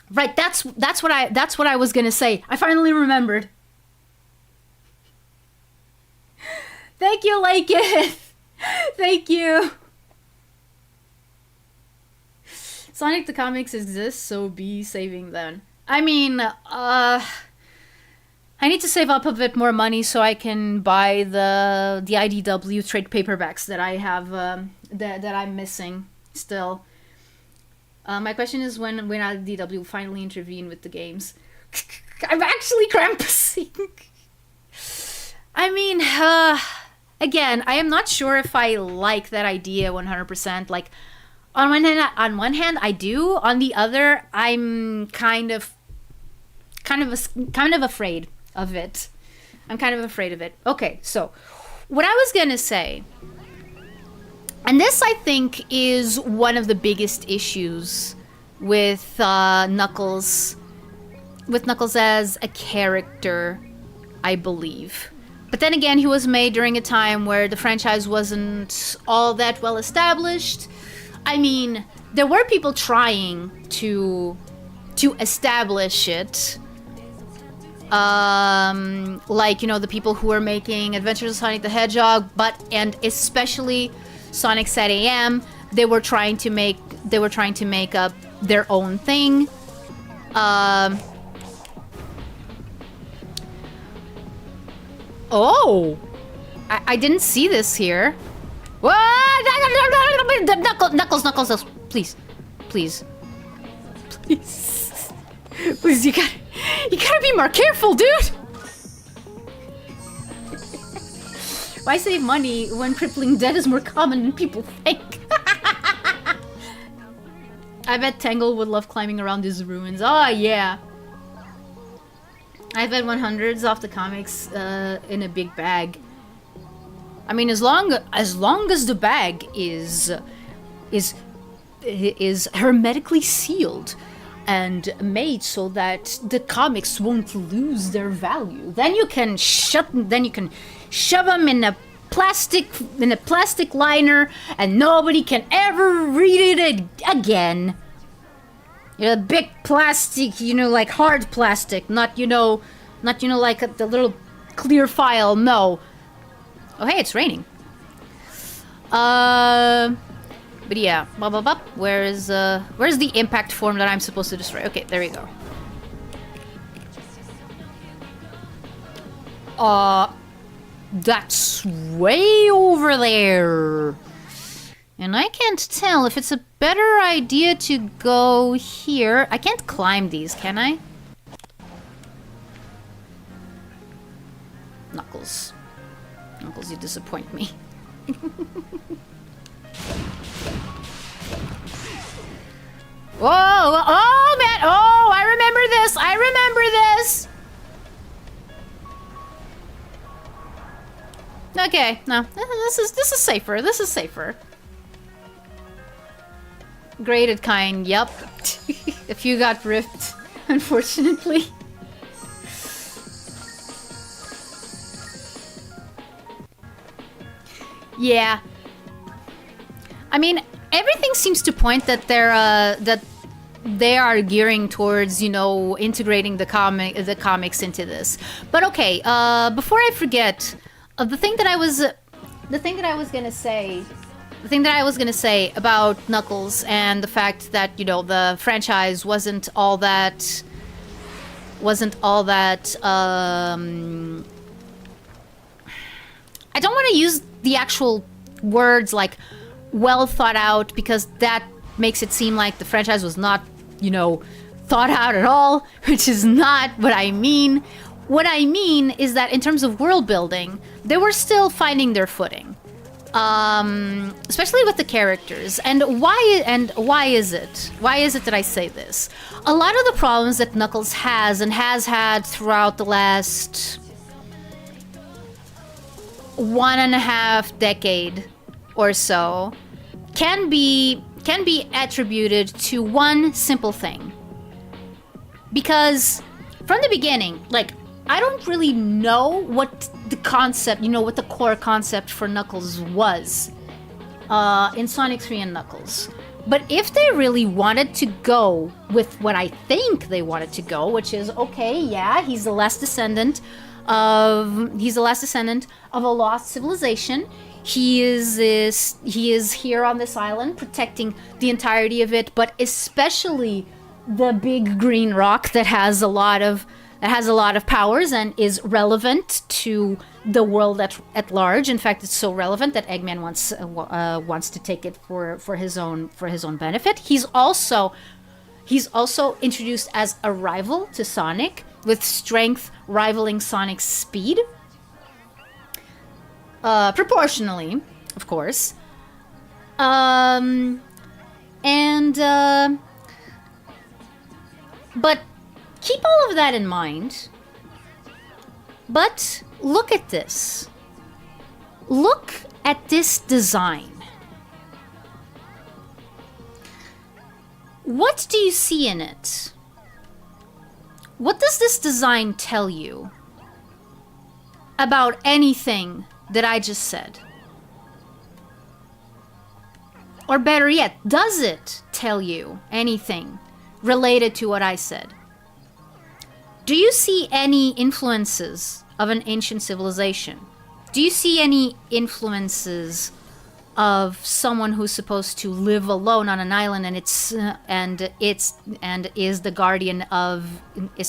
That's what I was gonna say. I finally remembered. Thank you, Laketh. Thank you. Sonic the Comics exists, so be saving them. I mean, I need to save up a bit more money so I can buy the IDW trade paperbacks that I have that I'm missing still. My question is when IDW will finally intervene with the games. I'm actually Krampusing. I mean, again, I am not sure if I like that idea 100%. Like, on one hand, I do. On the other, I'm kind of afraid of it. I'm kind of afraid of it. Okay, so what I was gonna say, and this I think is one of the biggest issues with Knuckles as a character, I believe. But then again, he was made during a time where the franchise wasn't all that well established. I mean, there were people trying to establish it. Like, you know, the people who were making Adventures of Sonic the Hedgehog, and especially Sonic Sat AM, they were trying to make up their own thing. Oh, I didn't see this here. Knuckles, please, you gotta be more careful, dude. Why save money when crippling debt is more common than people think? I bet Tangle would love climbing around these ruins. Oh yeah. I've had 100s off the comics in a big bag. I mean, as long as the bag is hermetically sealed and made so that the comics won't lose their value, then you can shove them in a plastic liner, and nobody can ever read it again. You know, big plastic, you know, like hard plastic, not like the little clear file. No. Oh, hey, it's raining. But yeah, where's the impact form that I'm supposed to destroy? Okay, there we go. That's way over there. And I can't tell if it's a better idea to go here. I can't climb these, can I? Knuckles, you disappoint me. Whoa! Oh, man! Oh, I remember this! Okay, no, this is safer. Graded kind, yup. A few got ripped, unfortunately. Yeah. I mean, everything seems to point that they are gearing towards, you know, integrating the comics into this. But okay, before I forget, the thing that I was gonna say about Knuckles and the fact that, you know, the franchise wasn't all that I don't want to use the actual words like well thought out, because that makes it seem like the franchise was not, you know, thought out at all, which is not what I mean. What I mean is that in terms of world building, they were still finding their footing. Especially with the characters. And why is it? Why is it that I say this? A lot of the problems that Knuckles has and has had throughout the last 1.5 decade or so can be attributed to one simple thing. Because from the beginning, like, I don't really know what the concept, what the core concept for Knuckles was in Sonic 3 and Knuckles. But if they really wanted to go with what I think they wanted to go, which is, okay, yeah, he's the last descendant of a lost civilization. He is here on this island protecting the entirety of it, but especially the big green rock that has a lot of powers and is relevant to the world at large. In fact, it's so relevant that Eggman wants to take it for his own benefit. He's also introduced as a rival to Sonic, with strength rivaling Sonic's speed, proportionally, of course. But keep all of that in mind. But look at this. Look at this design. What do you see in it? What does this design tell you about anything that I just said? Or better yet, does it tell you anything related to what I said? Do you see any influences of an ancient civilization? Do you see any influences of someone who's supposed to live alone on an island and is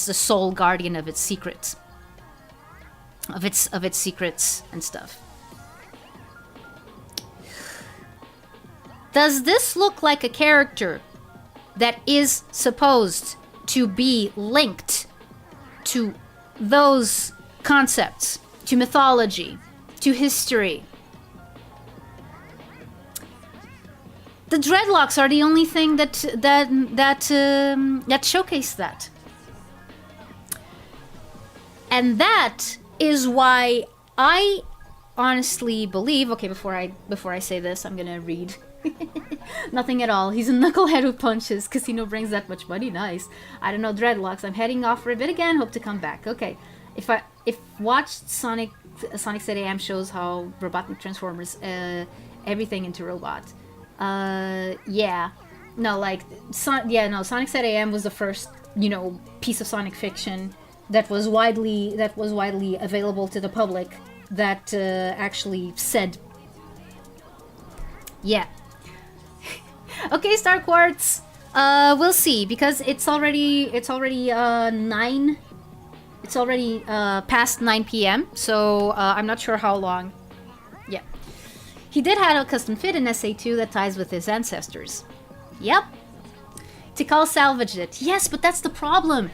the sole guardian of its secrets, of its secrets and stuff? Does this look like a character that is supposed to be linked to those concepts, to mythology, to history? The dreadlocks are the only thing that showcase that, and that is why I honestly believe. Okay, before I say this, I'm gonna read. Nothing at all. He's a knucklehead who punches. Casino brings that much money. Nice. I don't know dreadlocks. I'm heading off for a bit again. Hope to come back. Okay. If watched Sonic Set AM shows how Robotnik transformers everything into robot. Yeah. No, like Sonic Set AM was the first, piece of Sonic fiction that was widely available to the public that actually said. Yeah. Okay, Star Quartz. We'll see, because it's already 9. It's already past 9 p.m. So I'm not sure how long. Yeah. He did have a custom fit in SA2 that ties with his ancestors. Yep. Tikal salvaged it. Yes, but that's the problem.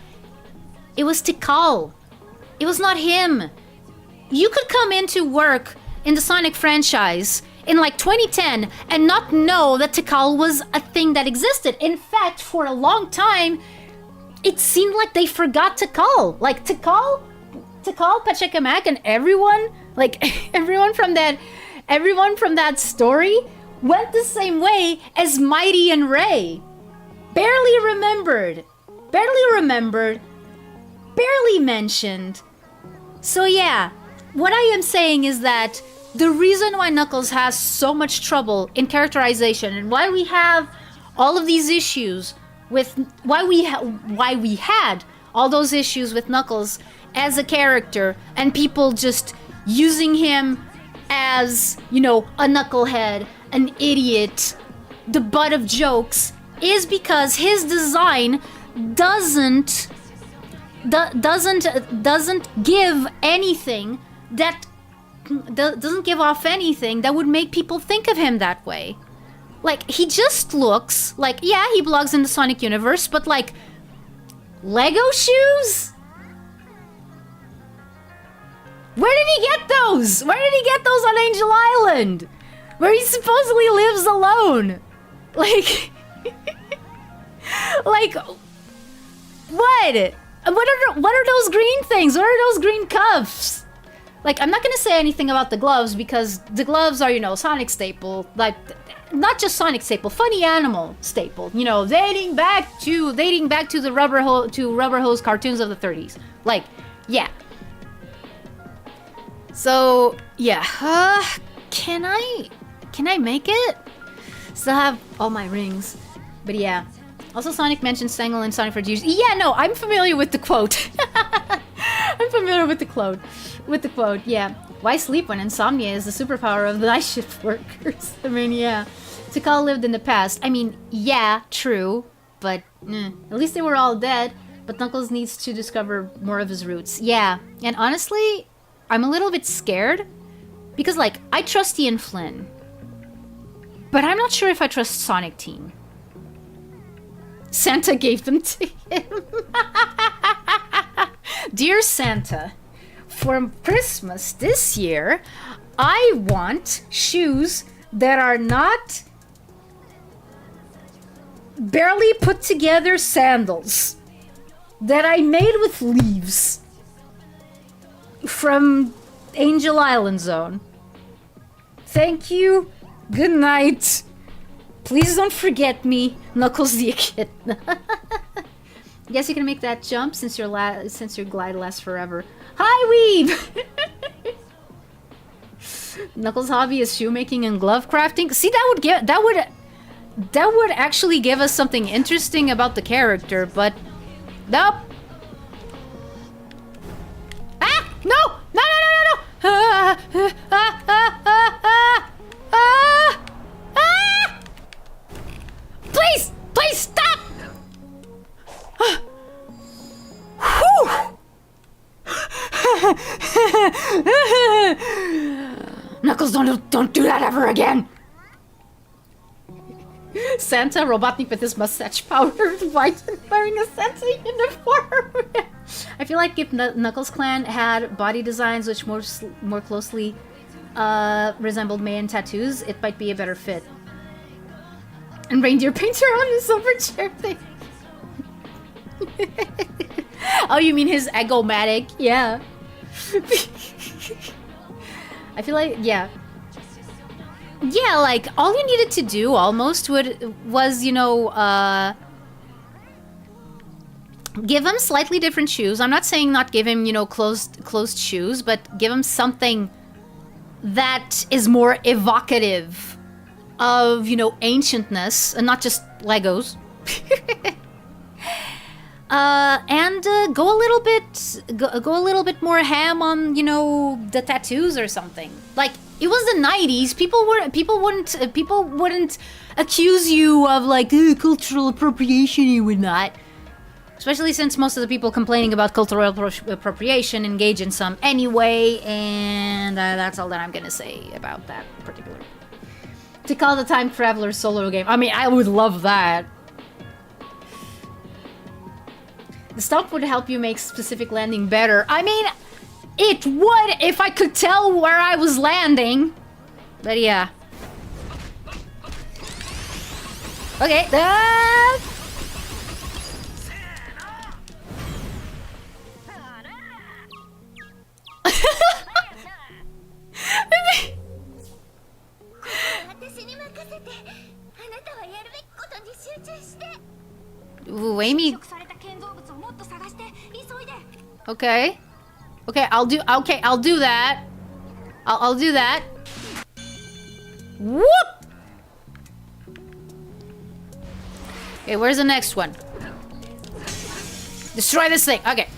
It was Tikal. It was not him. You could come into work in the Sonic franchise in like 2010 and not know that Tikal was a thing that existed. In fact, for a long time, it seemed like they forgot Tikal. Like Tikal, Pachekamak, and everyone from that story went the same way as Mighty and Ray. Barely remembered, barely mentioned. So yeah, what I am saying is that the reason why Knuckles has so much trouble in characterization and why we have all of these issues with why we had all those issues with Knuckles as a character and people just using him as, a knucklehead, an idiot, the butt of jokes, is because his design doesn't give anything that doesn't give off anything that would make people think of him that way. Like, he just looks like, yeah, he belongs in the Sonic universe, but like, Lego shoes? Where did he get those? Where did he get those on Angel Island? Where he supposedly lives alone? Like... like... What? What are those green things? What are those green cuffs? Like, I'm not gonna say anything about the gloves because the gloves are, you know, Sonic staple. Like, not just Sonic staple, Funny Animal staple. You know, dating back to the rubber hose cartoons of the 30s. Like, yeah. So yeah, can I make it? Still have all my rings, but yeah. Also, Sonic mentioned Stangle and Sonic for Jews. Yeah, no, I'm familiar with the quote. I'm familiar with the quote. Yeah. Why sleep when insomnia is the superpower of the night shift workers? I mean, yeah. Tikal lived in the past. I mean, yeah, true, but at least they were all dead. But Knuckles needs to discover more of his roots. Yeah, and honestly, I'm a little bit scared because, like, I trust Ian Flynn, but I'm not sure if I trust Sonic Team. Santa gave them to him. Dear Santa, for Christmas this year, I want shoes that are not barely put together sandals that I made with leaves from Angel Island Zone. Thank you. Good night. Please don't forget me, Knuckles the Echidna. Guess you can make that jump since your glide lasts forever. Hi, Weeb! Knuckles' hobby is shoemaking and glove crafting. See, that would actually give us something interesting about the character, but nope. Ah! No! No! No! No! No! Ah! Ah! Ah! Ah! Ah! Ah! Please! Please stop! Knuckles, don't do that ever again! Santa, Robotnik with his mustache powdered white and wearing a Santa uniform. I feel like if Knuckles Clan had body designs which more closely resembled Mayan tattoos, it might be a better fit. And reindeer painter on his silver chair thing. Oh, you mean his egomatic? Yeah. I feel like, yeah. Yeah, like, all you needed to do almost was, you know, give him slightly different shoes. I'm not saying not give him, you know, closed shoes, but give him something that is more evocative of, you know, ancientness and not just Legos. And go a little bit more ham on, you know, the tattoos or something. Like, it was the 90s. People wouldn't accuse you of like cultural appropriation and whatnot. Especially since most of the people complaining about cultural appropriation engage in some anyway, and that's all that I'm gonna say about that particular. To call the Time Traveler solo game. I mean, I would love that. The stomp would help you make specific landing better. I mean, it would if I could tell where I was landing. But yeah. Okay. Ooh, Amy. Okay. Okay, I'll do that. I'll do that. Whoop! Okay, where's the next one? Destroy this thing. Okay.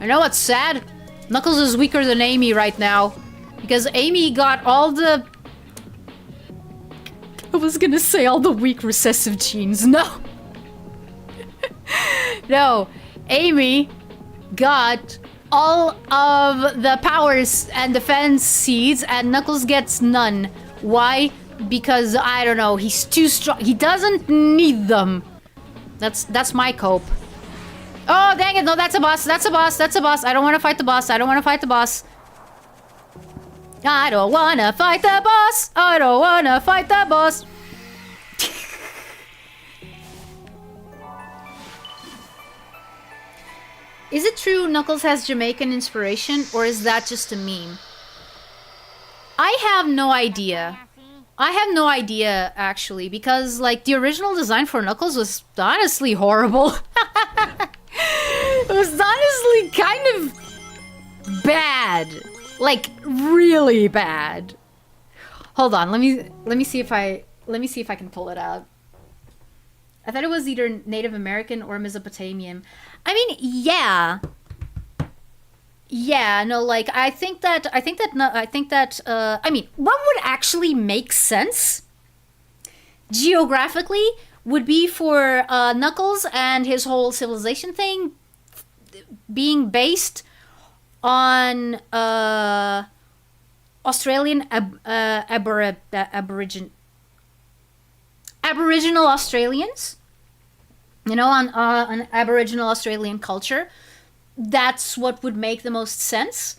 I know what's sad? Knuckles is weaker than Amy right now. Because Amy got all the... I was gonna say all the weak recessive genes. No! No. Amy got all of the powers and defense seeds and Knuckles gets none. Why? because I don't know, he's too strong. He doesn't need them. That's my cope. Oh, dang it. No, that's a boss. That's a boss. That's a boss. I don't want to fight the boss. I don't want to fight the boss. I don't want to fight the boss. I don't want to fight the boss. Is it true Knuckles has Jamaican inspiration, or is that just a meme? I have no idea. I have no idea, actually, because, like, the original design for Knuckles was honestly horrible. It was honestly kind of bad. Like, really bad. Hold on, let me see if I can pull it out. I thought it was either Native American or Mesopotamian. I mean, yeah. Yeah, no, like, I mean, what would actually make sense geographically would be for Knuckles and his whole civilization thing being based on Australian Aboriginal Australians, you know, on Aboriginal Australian culture. That's what would make the most sense.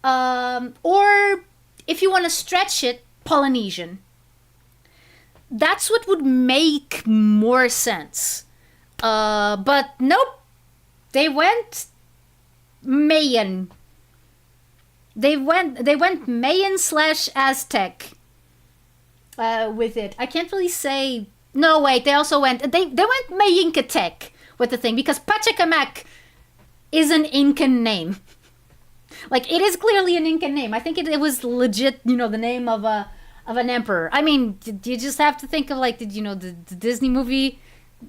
Or if you want to stretch it, Polynesian. That's what would make more sense. But nope. They went Mayan. They went Mayan / Aztec with it. I can't really say. No, wait. They also went. They went Mayinkatec with the thing, because Pachacamac is an Incan name. Like, it is clearly an Incan name. I think it was legit, you know, the name of an emperor. I mean, you just have to think of, like, the Disney movie,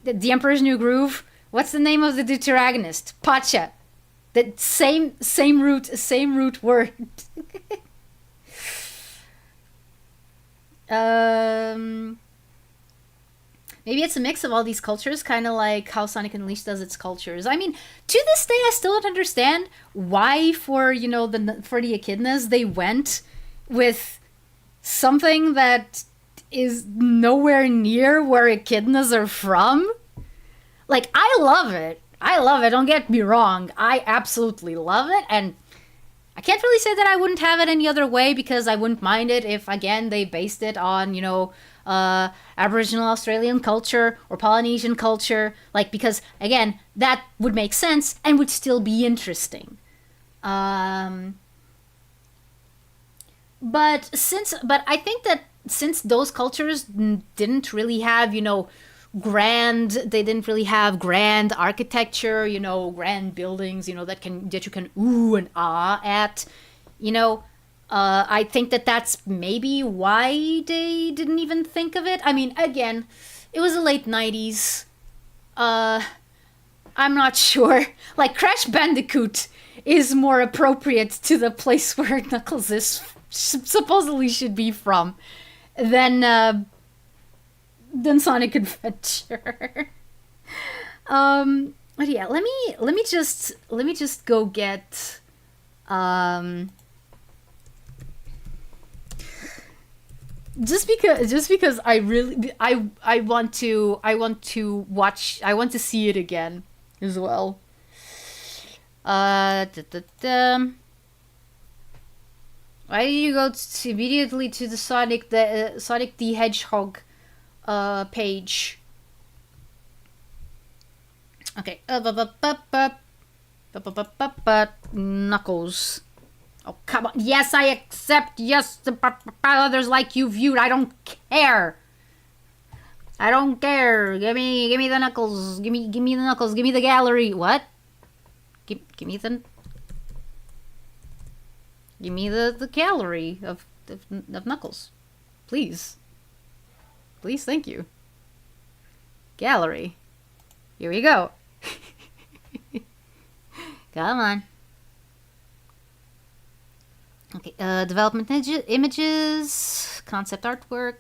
The Emperor's New Groove. What's the name of the deuteragonist? Pacha. The same root word. Maybe it's a mix of all these cultures, kind of like how Sonic Unleashed does its cultures. I mean, to this day, I still don't understand why for the echidnas they went with something that is nowhere near where echidnas are from. Like, I love it. Don't get me wrong. I absolutely love it, and I can't really say that I wouldn't have it any other way, because I wouldn't mind it if, again, they based it on, Aboriginal Australian culture or Polynesian culture, like, because, again, that would make sense and would still be interesting. But I think that since those cultures didn't really have, they didn't really have grand architecture, grand buildings, that you can ooh and ah at, I think that that's maybe why they didn't even think of it. I mean, again, it was the late 90s. I'm not sure. Like, Crash Bandicoot is more appropriate to the place where Knuckles is supposedly should be from than Sonic Adventure. But yeah, let me just go get just because I want to watch, I want to see it again as well. Why did you go immediately to the Sonic the Hedgehog page? Okay. Knuckles. Oh, come on. Yes, I accept. Yes, others like you viewed. I don't care. I don't care. Give me the Knuckles. Give me the Knuckles. Give me the gallery. What? Give me the gallery of Knuckles. Please. Please, thank you. Gallery. Here we go. Come on. Okay, development images, concept artwork.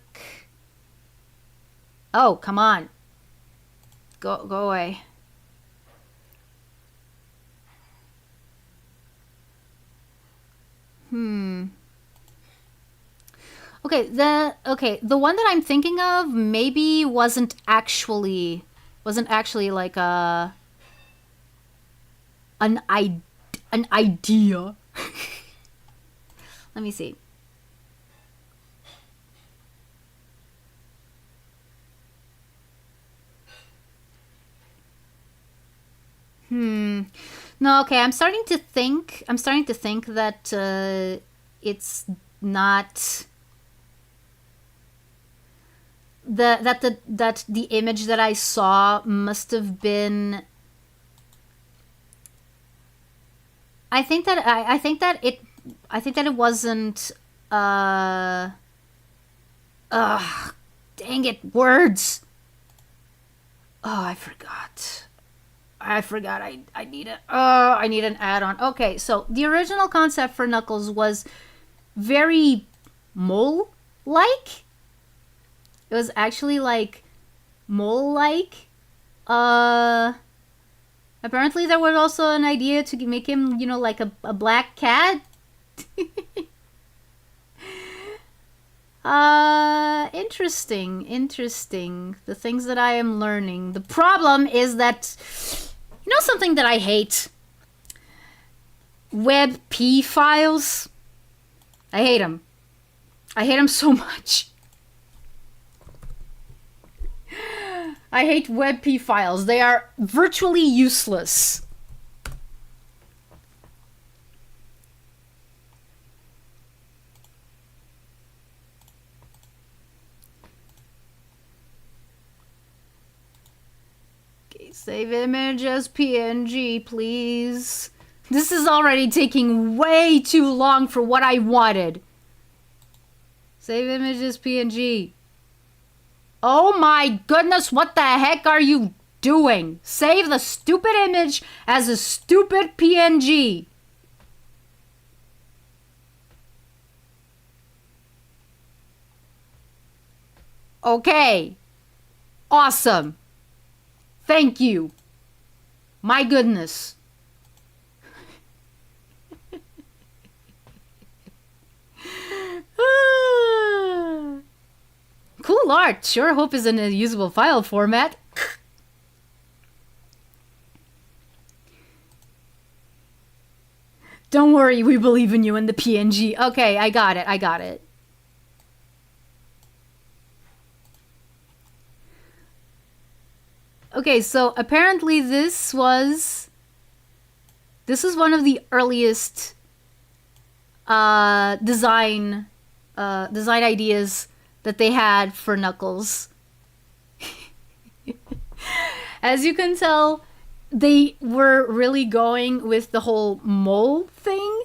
Oh, come on. Go away. the one that I'm thinking of maybe wasn't actually like an idea. Let me see. No, okay, I'm starting to think that it's not that the image that I saw must have been. I think that it wasn't. Dang it, words. Oh, I forgot. I need a. I need an add-on. Okay, so the original concept for Knuckles was very mole-like. It was actually like mole-like. Apparently there was also an idea to make him, like a black cat. Interesting. The things that I am learning. The problem is that, something that I hate? WebP files. I hate them. I hate them so much. I hate WebP files. They are virtually useless. Okay, save image as PNG, please. This is already taking way too long for what I wanted. Save image as PNG. Oh my goodness, what the heck are you doing? Save the stupid image as a stupid PNG. Okay. Awesome. Thank you. My goodness. Cool art. Sure hope is in a usable file format. Don't worry, we believe in you in the PNG. Okay, I got it. Okay, so apparently this was one of the earliest design ideas that they had for Knuckles. As you can tell, they were really going with the whole mole thing.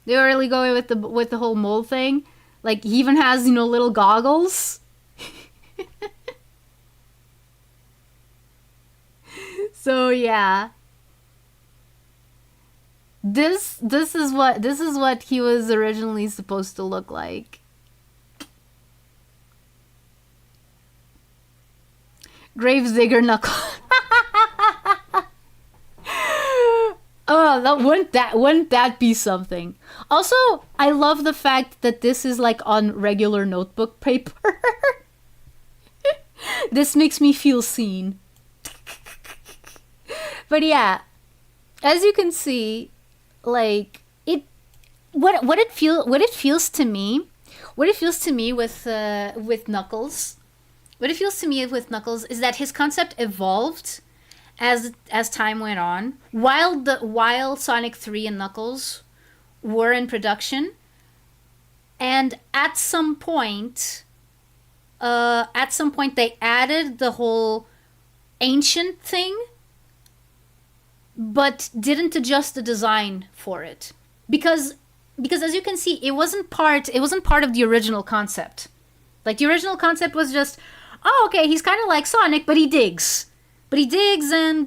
They were really going with the whole mole thing. Like, he even has, little goggles. So yeah. This is what he was originally supposed to look like. Gravedigger Knuckles. Oh, wouldn't that be something? Also, I love the fact that this is like on regular notebook paper. This makes me feel seen. But yeah, as you can see, like what it feels to me with Knuckles. What it feels to me with Knuckles is that his concept evolved as time went on. While Sonic 3 and Knuckles were in production, and at some point they added the whole ancient thing, but didn't adjust the design for it because as you can see, it wasn't part of the original concept. Like, the original concept was just, oh, okay, he's kind of like Sonic, but he digs. He digs and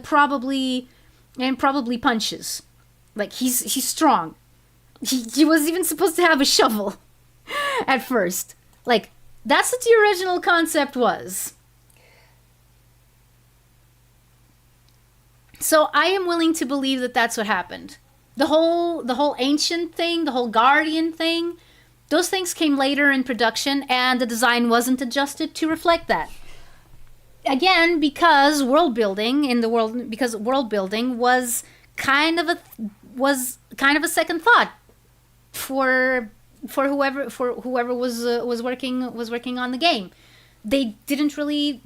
probably punches. Like, he's strong. He was even supposed to have a shovel at first. Like, that's what the original concept was. So I am willing to believe that that's what happened. the whole ancient thing, the whole guardian thing, those things came later in production, and the design wasn't adjusted to reflect that. Again, because world building was kind of a second thought for whoever was working on the game. They didn't really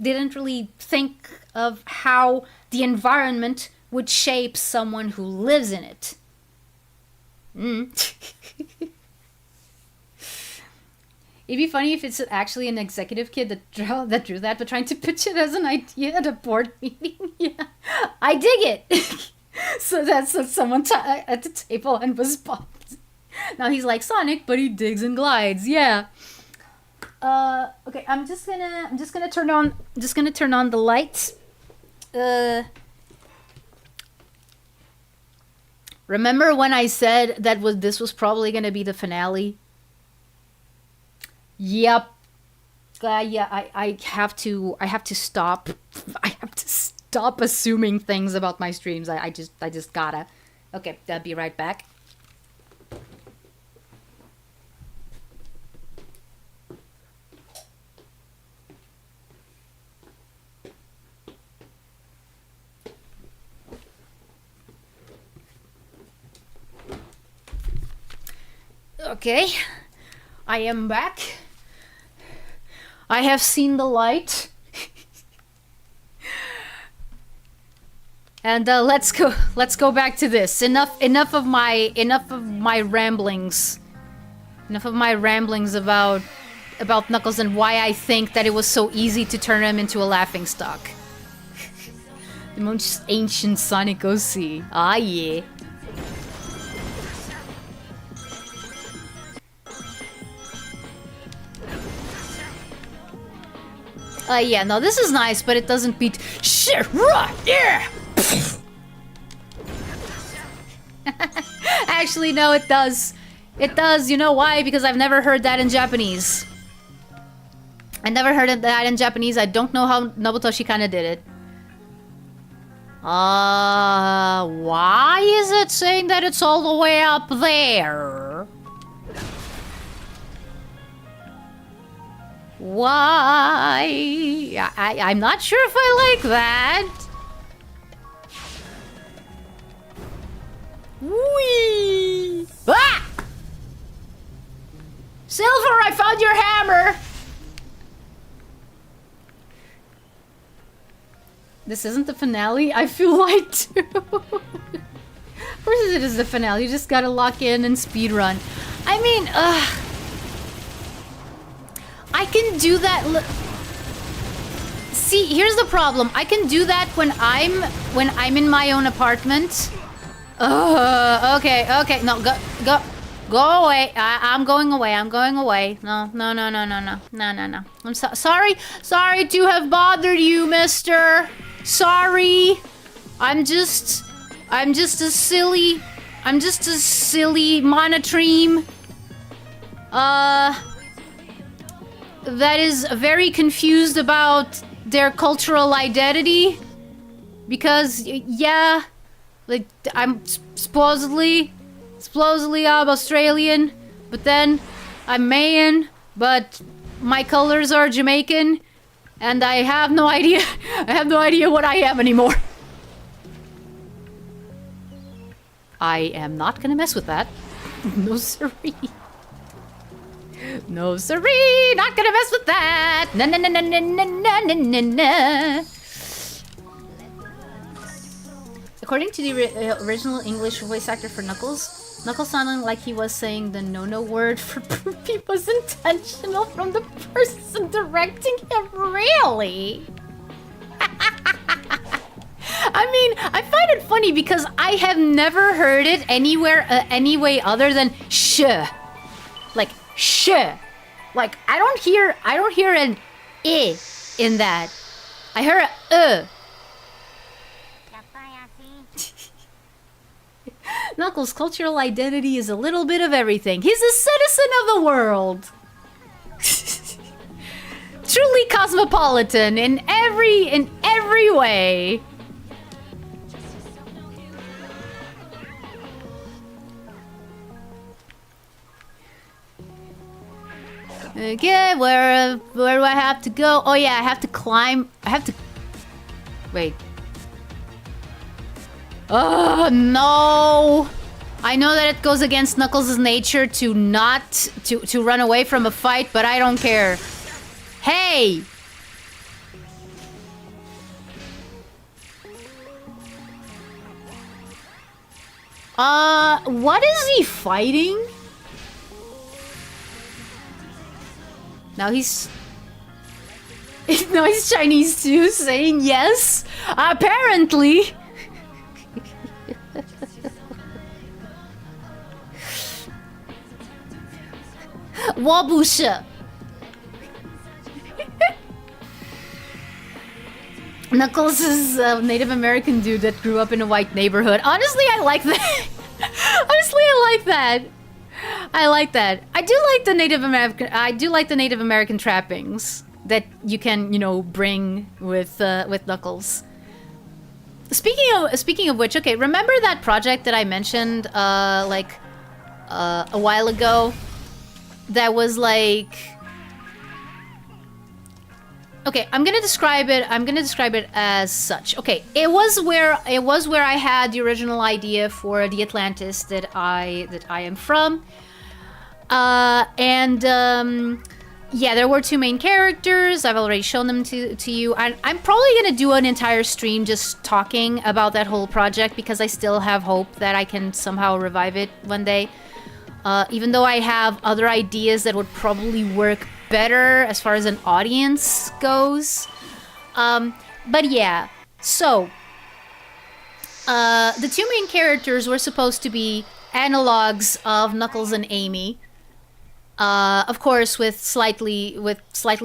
think of how the environment would shape someone who lives in it. It'd be funny if it's actually an executive kid that drew that, but trying to pitch it as an idea at a board meeting. Yeah, I dig it. So that's what someone at the table and was pumped. Now he's like Sonic, but he digs and glides. Yeah. Okay, I'm just gonna turn on the lights. Remember when I said this was probably gonna be the finale? Yep. Yeah, I have to stop. I have to stop assuming things about my streams. I just gotta. Okay, I'll be right back. Okay, I am back. I have seen the light. And let's go back to this. Enough of my ramblings. Enough of my ramblings about Knuckles and why I think that it was so easy to turn him into a laughingstock. The most ancient Sonic OC. Ah yeah. Yeah, no, this is nice, but it doesn't beat shit. Yeah. Actually, no, it does. It does. You know why? Because I've never heard that in Japanese. I never heard that in Japanese. I don't know how Nobutoshi kind of did it. Why is it saying that it's all the way up there? Why? I'm not sure if I like that. Whee! Ah! Silver, I found your hammer! This isn't the finale? I feel light too. Of course it is the finale. You just gotta lock in and speedrun. I mean, I can do that. See, here's the problem. I can do that when I'm in my own apartment. Okay. No, go away. I'm going away. I'm going away. No. I'm sorry to have bothered you, mister. Sorry. I'm just a silly monotream. That is very confused about their cultural identity. Because, yeah, like, I'm supposedly I'm Australian, but then I'm Mayan, but my colors are Jamaican, and I have no idea, what I am anymore. I am not gonna mess with that. No siree. No siree, not gonna mess with that. Na. According to the original English voice actor for Knuckles, Knuckles sounded like he was saying the no word for poopy was intentional from the person directing him. Really? I mean, I find it funny because I have never heard it anywhere, any way other than sh. Like sh. Like I don't hear an I in that. I hear a Knuckles' cultural identity is a little bit of everything. He's a citizen of the world. Truly cosmopolitan in every way. Okay, where do I have to go? Oh yeah, I have to climb. I have to... Wait. Oh, no! I know that it goes against Knuckles' nature to not... to run away from a fight, but I don't care. Hey! What is he fighting? Now he's... now he's Chinese too, saying yes? Apparently! Wabusha! Knuckles is a Native American dude that grew up in a white neighborhood. Honestly, I like that. Honestly, I like that. I like that. I do like the Native American. I do like the Native American trappings that you can, you know, bring with Knuckles. Speaking of which, okay, remember that project that I mentioned a while ago? That was like... Okay, I'm gonna describe it as such. Okay, it was where I had the original idea for the Atlantis that I am from. Yeah, there were two main characters. I've already shown them to you. I'm probably gonna do an entire stream just talking about that whole project because I still have hope that I can somehow revive it one day. Even though I have other ideas that would probably work better as far as an audience goes. But yeah, so the two main characters were supposed to be analogs of Knuckles and Amy. Of course, with slightly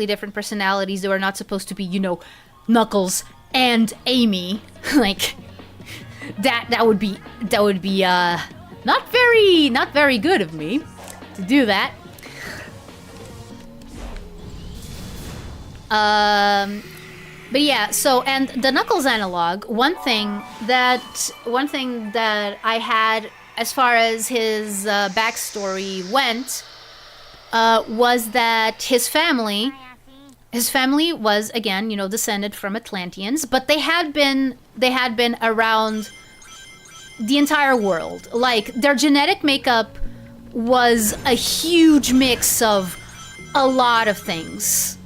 different personalities. They were not supposed to be, you know, Knuckles and Amy. Like that would be not very good of me to do that. But yeah, so, and the Knuckles analog, one thing that I had as far as his backstory went was that his family was, again, you know, descended from Atlanteans, but they had been around the entire world. Like, their genetic makeup was a huge mix of a lot of things.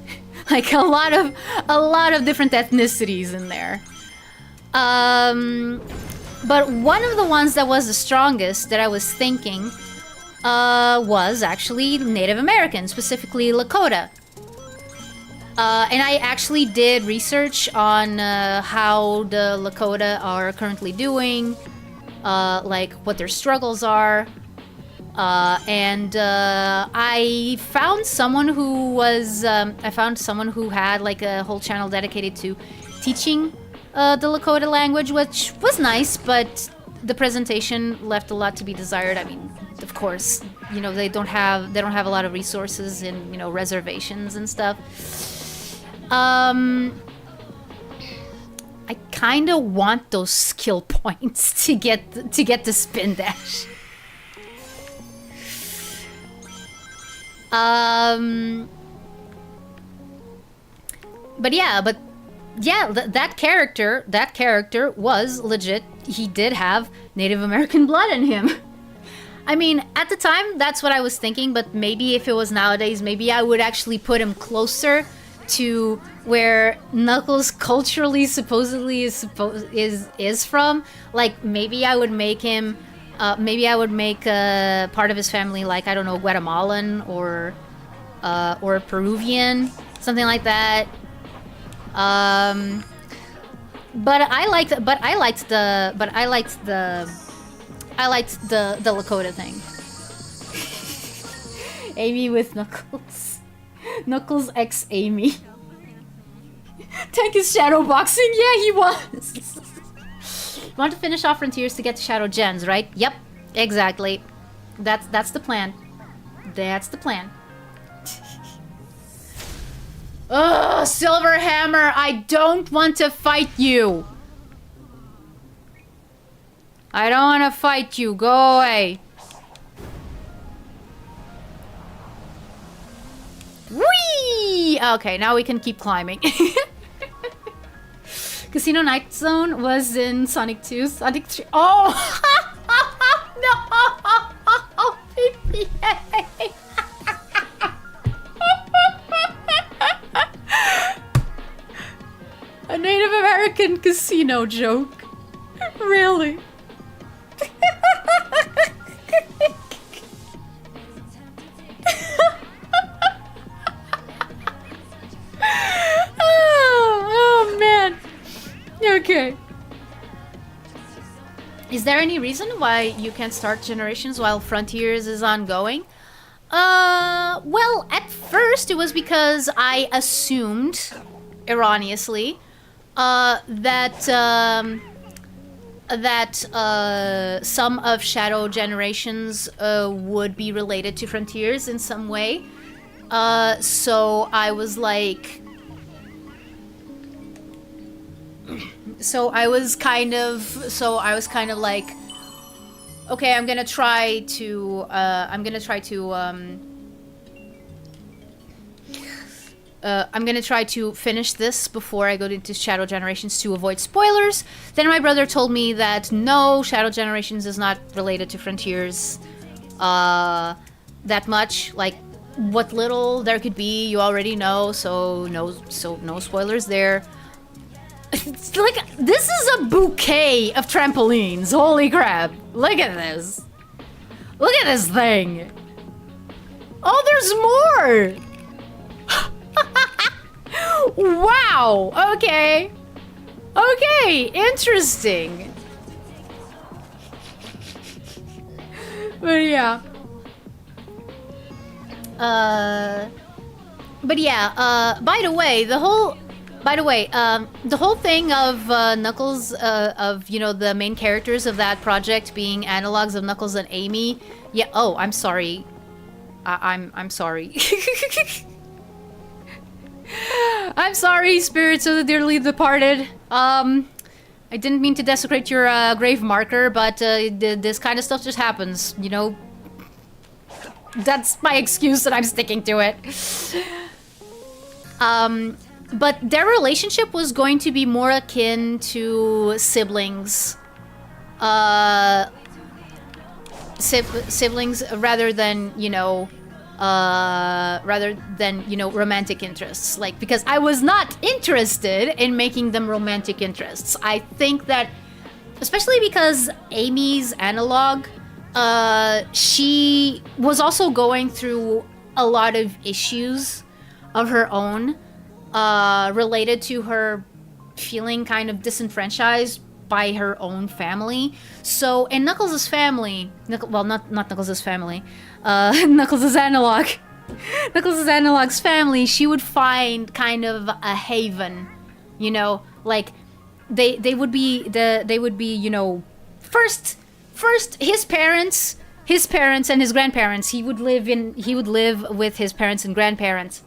Like a lot of different ethnicities in there. But one of the ones that was the strongest that I was thinking was actually Native American, specifically Lakota. And I actually did research on how the Lakota are currently doing, like what their struggles are. And I found someone who had like a whole channel dedicated to teaching the Lakota language, which was nice, but the presentation left a lot to be desired. I mean, of course, you know, they don't have a lot of resources and, you know, reservations and stuff. I kind of want those skill points to get the spin dash. But yeah, that character was legit. He did have Native American blood in him. I mean, at the time, that's what I was thinking, but maybe if it was nowadays, maybe I would actually put him closer to where Knuckles culturally supposedly is from. Like, maybe I would make him part of his family, like, I don't know, Guatemalan or Peruvian, something like that. But I liked the Lakota thing. Amy with Knuckles. Knuckles x Amy. Tank is shadowboxing. Yeah, he was. Want to finish off Frontiers to get to Shadow Gens, right? Yep, exactly. That's the plan. That's the plan. Ugh, Silver Hammer, I don't want to fight you. I don't want to fight you. Go away. Whee! Okay, now we can keep climbing. Casino Night Zone was in Sonic 2, Sonic 3. Oh! No! PPA! A Native American casino joke. Really? oh man. Okay. Is there any reason why you can't start Generations while Frontiers is ongoing? Well, at first it was because I assumed, erroneously, that some of Shadow Generations would be related to Frontiers in some way. So I was like... So I was kind of like, okay, I'm gonna try to finish this before I go into Shadow Generations to avoid spoilers. Then my brother told me that no, Shadow Generations is not related to Frontiers that much. Like, what little there could be, you already know, so no spoilers there. It's like, this is a bouquet of trampolines. Holy crap. Look at this. Look at this thing. Oh, there's more. Wow. Okay. Okay. Interesting. But yeah. By the way, the whole thing of Knuckles, of, you know, the main characters of that project being analogs of Knuckles and Amy. Yeah. Oh, I'm sorry. I'm sorry. I'm sorry, spirits of the dearly departed. I didn't mean to desecrate your grave marker, but this kind of stuff just happens, you know. That's my excuse, and I'm sticking to it. But their relationship was going to be more akin to siblings. Siblings rather than, you know, romantic interests. Like, because I was not interested in making them romantic interests. I think that, especially because Amy's analog, she was also going through a lot of issues of her own, related to her feeling kind of disenfranchised by her own family. So in Knuckles' family, well, not Knuckles' family, Knuckles' analog, Knuckles' analog's family, she would find kind of a haven, you know, like they would be, you know, first his parents and his grandparents. He would live with his parents and grandparents.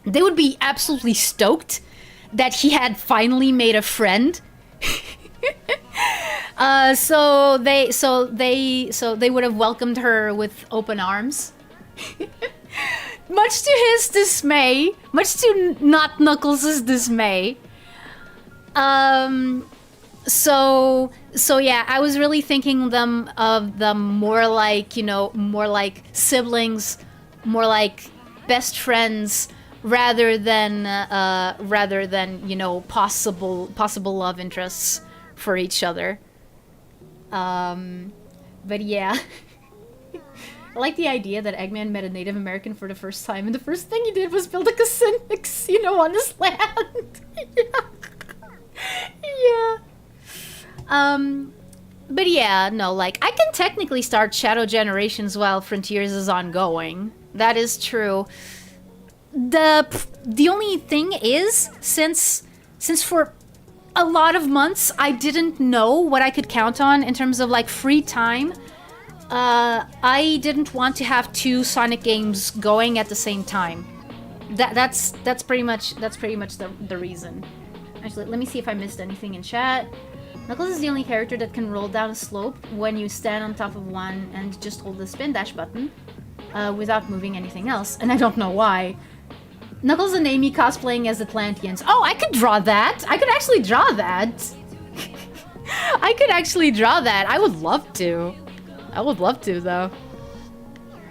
They would be absolutely stoked that he had finally made a friend. So they would have welcomed her with open arms. Much to his dismay, much to not Knuckles' dismay. So yeah, I was really thinking of them more like, you know, more like siblings, more like best friends, rather than you know, possible love interests for each other. But yeah. I like the idea that Eggman met a Native American for the first time, and the first thing he did was build a casino on his land. Yeah. But yeah, no, like, I can technically start Shadow Generations while Frontiers is ongoing. That is true. The only thing is, since for a lot of months I didn't know what I could count on in terms of, like, free time, I didn't want to have 2 Sonic games going at the same time. That's pretty much the reason. Actually, let me see if I missed anything in chat. Knuckles is the only character that can roll down a slope when you stand on top of one and just hold the spin dash button without moving anything else, and I don't know why. Knuckles and Amy cosplaying as Atlanteans. Oh, I could draw that. I could actually draw that. I could actually draw that. I would love to. I would love to, though.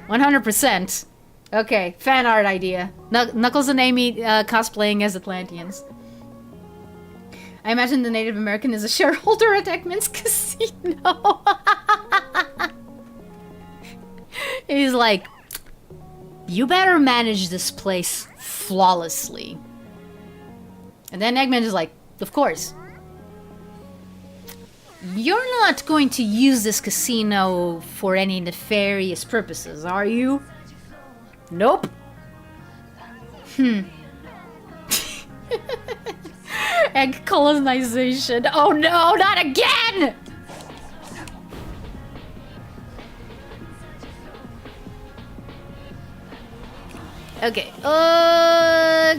100%. Okay, fan art idea. Knuckles and Amy cosplaying as Atlanteans. I imagine the Native American is a shareholder at Eggman's Casino. He's like, you better manage this place flawlessly. And then Eggman is like, of course. You're not going to use this casino for any nefarious purposes, are you? Nope. Egg colonization. Oh no, not again! Okay.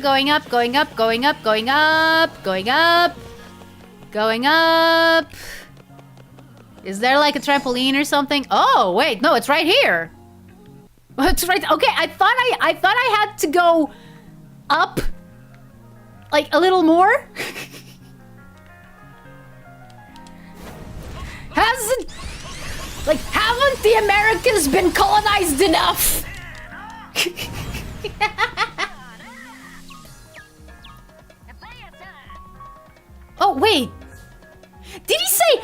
Going up, going up, going up, going up, going up, going up. Is there like a trampoline or something? Oh, wait, no, it's right here. It's right. Okay, I thought I had to go up like a little more. Haven't the Americans been colonized enough? Oh, wait. Did he say?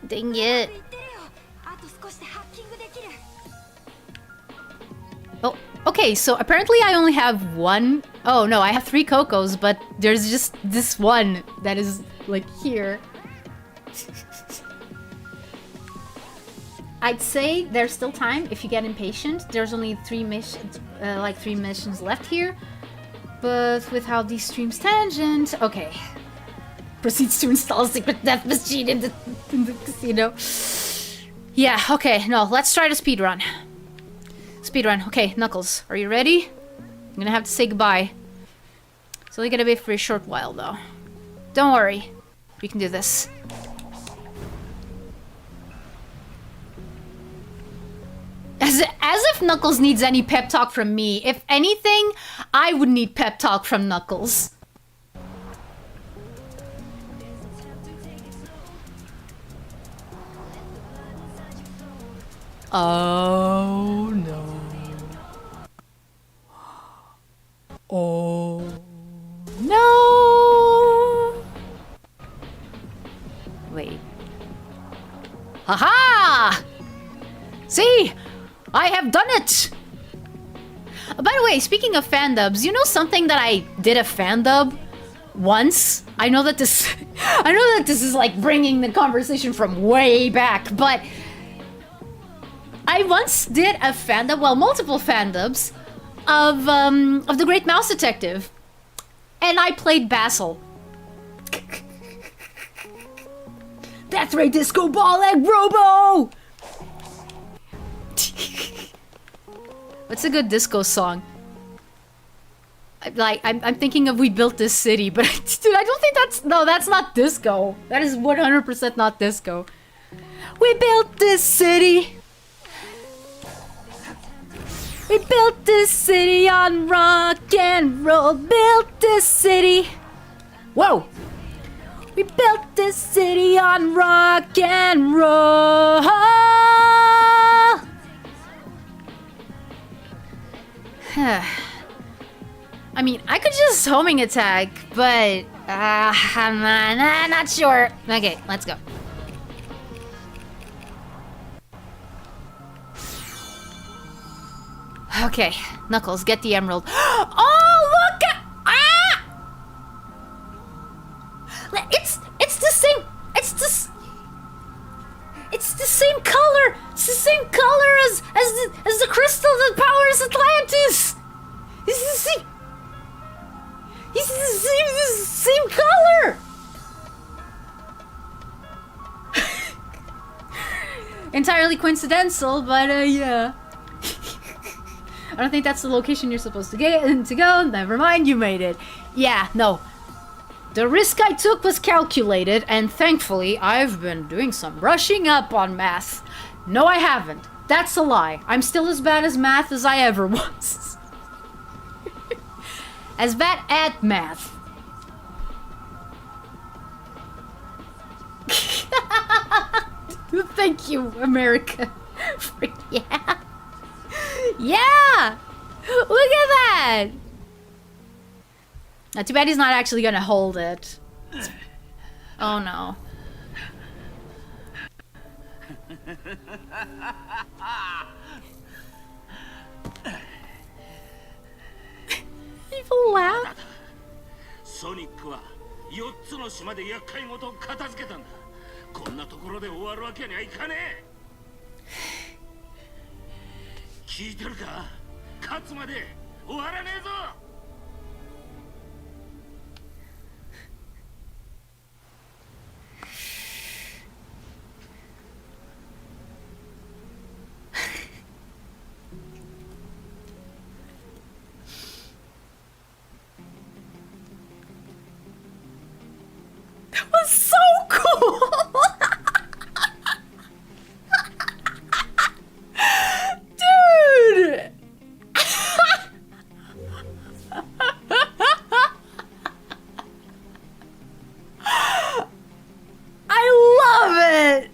Dang it. Oh, okay, so apparently I only have one. Oh no, I have 3 Cocos, but there's just this one that is like here. I'd say there's still time if you get impatient. There's only 3 missions, like 3 missions left here. But with how these streams tangent, okay. Proceeds to install a secret death machine in the casino. Yeah, okay, no, let's try to speedrun. Speedrun. Okay, Knuckles, are you ready? I'm gonna have to say goodbye. It's only gonna be for a short while, though. Don't worry. We can do this. As if Knuckles needs any pep talk from me. If anything, I would need pep talk from Knuckles. Oh no. Oh no. Wait. Haha! See? I have done it! By the way, speaking of fan dubs, you know something that I did a fan dub once? I know that this is like bringing the conversation from way back, but I once did a fan dub, well, multiple fan dubs of The Great Mouse Detective. And I played Basil. Death Ray Disco Ball Egg Robo! What's a good disco song? I'm thinking of We Built This City, but dude, I don't think that's not disco. That is 100% not disco. We built this city. We built this city on rock and roll. Built this city. Whoa. We built this city on rock and roll. I mean, I could just homing attack, but I'm not sure. Okay, let's go. Okay, Knuckles, get the emerald. Oh, look at It's the same. It's the same color. It's the same color as the crystal that powers Atlantis. It's the same color. Entirely coincidental, but yeah. I don't think that's the location you're supposed to go. Never mind, you made it. Yeah, no. The risk I took was calculated, and thankfully, I've been doing some brushing up on math. No, I haven't. That's a lie. I'm still as bad as math as I ever was. As bad at math. Thank you, America. Yeah. Yeah! Look at that! Now, too bad he's not actually gonna hold it. Oh no. Evil laugh. ソニックは4つの島で厄介事を片付けたんだ。こんなところで終わるわけにはいかねえ。聞いてるか？勝つまで終わらねえぞ。That was so cool! Dude! I love it!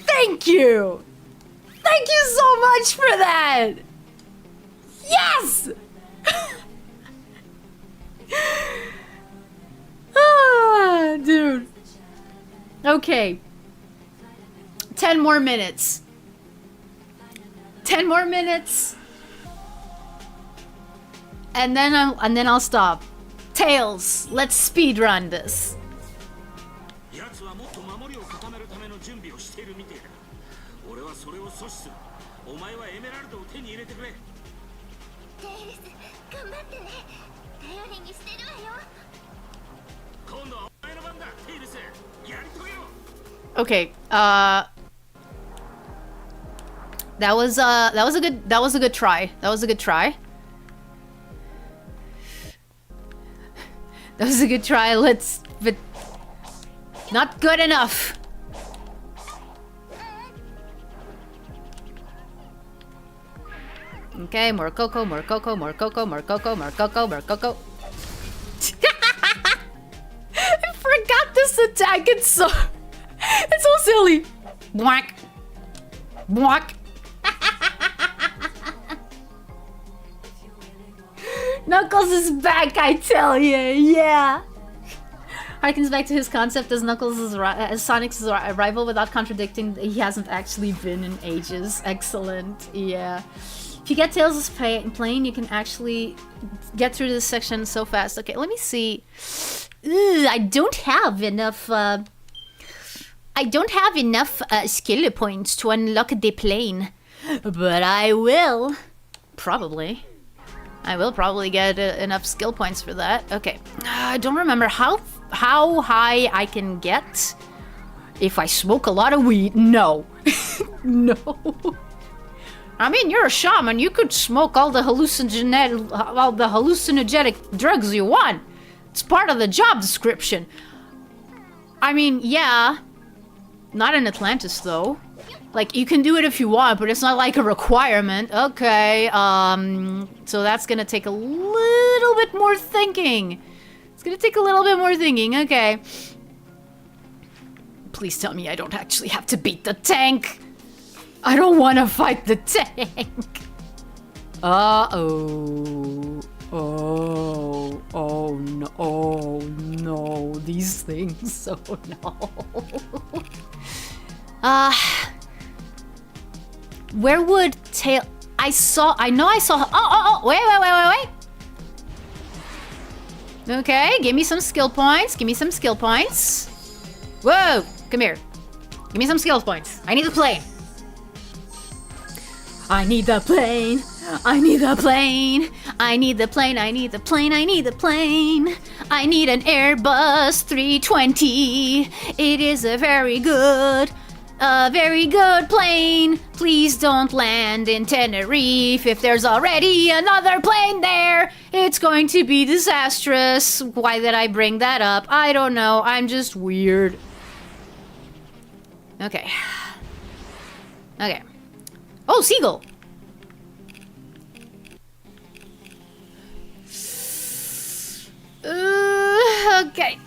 Thank you! Thank you so much for that! Yes! Ah, dude. Okay. 10 more minutes. 10 more minutes. And then I'll stop. Tails, let's speed run this. 奴はもっと守りを固めるための準備をしているみてえだ。俺はそれを阻止する。お前はエメラルドを手に入れてくれ。テイルス、頑張ってね。頼りにしてるわよ。今度はお前の番だ、テイルス。やり遂げろ。Okay, that was a good try. That was a good try. That was a good try. But not good enough. Okay, more cocoa, more cocoa, more cocoa, more cocoa, more cocoa, more cocoa. I forgot this attack. It's so silly. Bwack. Bwack. Knuckles is back, I tell you. Yeah. Harkens back to his concept as as Sonic's rival without contradicting he hasn't actually been in ages. Excellent. Yeah. If you get Tails' plane, you can actually get through this section so fast. Okay, let me see. I don't have enough. I don't have enough skill points to unlock the plane, but I will. Probably. I will probably get enough skill points for that. Okay, I don't remember how high I can get if I smoke a lot of weed. No, no. I mean, you're a shaman. You could smoke all the hallucinogenic drugs you want. It's part of the job description. I mean, yeah. Not in Atlantis, though. Like, you can do it if you want, but it's not like a requirement. Okay, so that's gonna take a little bit more thinking. It's gonna take a little bit more thinking, okay. Please tell me I don't actually have to beat the tank. I don't want to fight the tank. Uh-oh. Oh no. Oh no. These things. Oh no. Where would Tail... I know I saw... Oh, wait. Okay, give me some skill points. Give me some skill points. Whoa, come here. Give me some skill points. I need the plane. I need the plane. I need the plane. I need the plane. I need the plane. I need the plane. I need an Airbus 320. It is a very good a very good plane. Please don't land in Tenerife. If there's already another plane there, it's going to be disastrous. Why did I bring that up? I don't know. I'm just weird. Okay. Okay. Oh, seagull. Okay.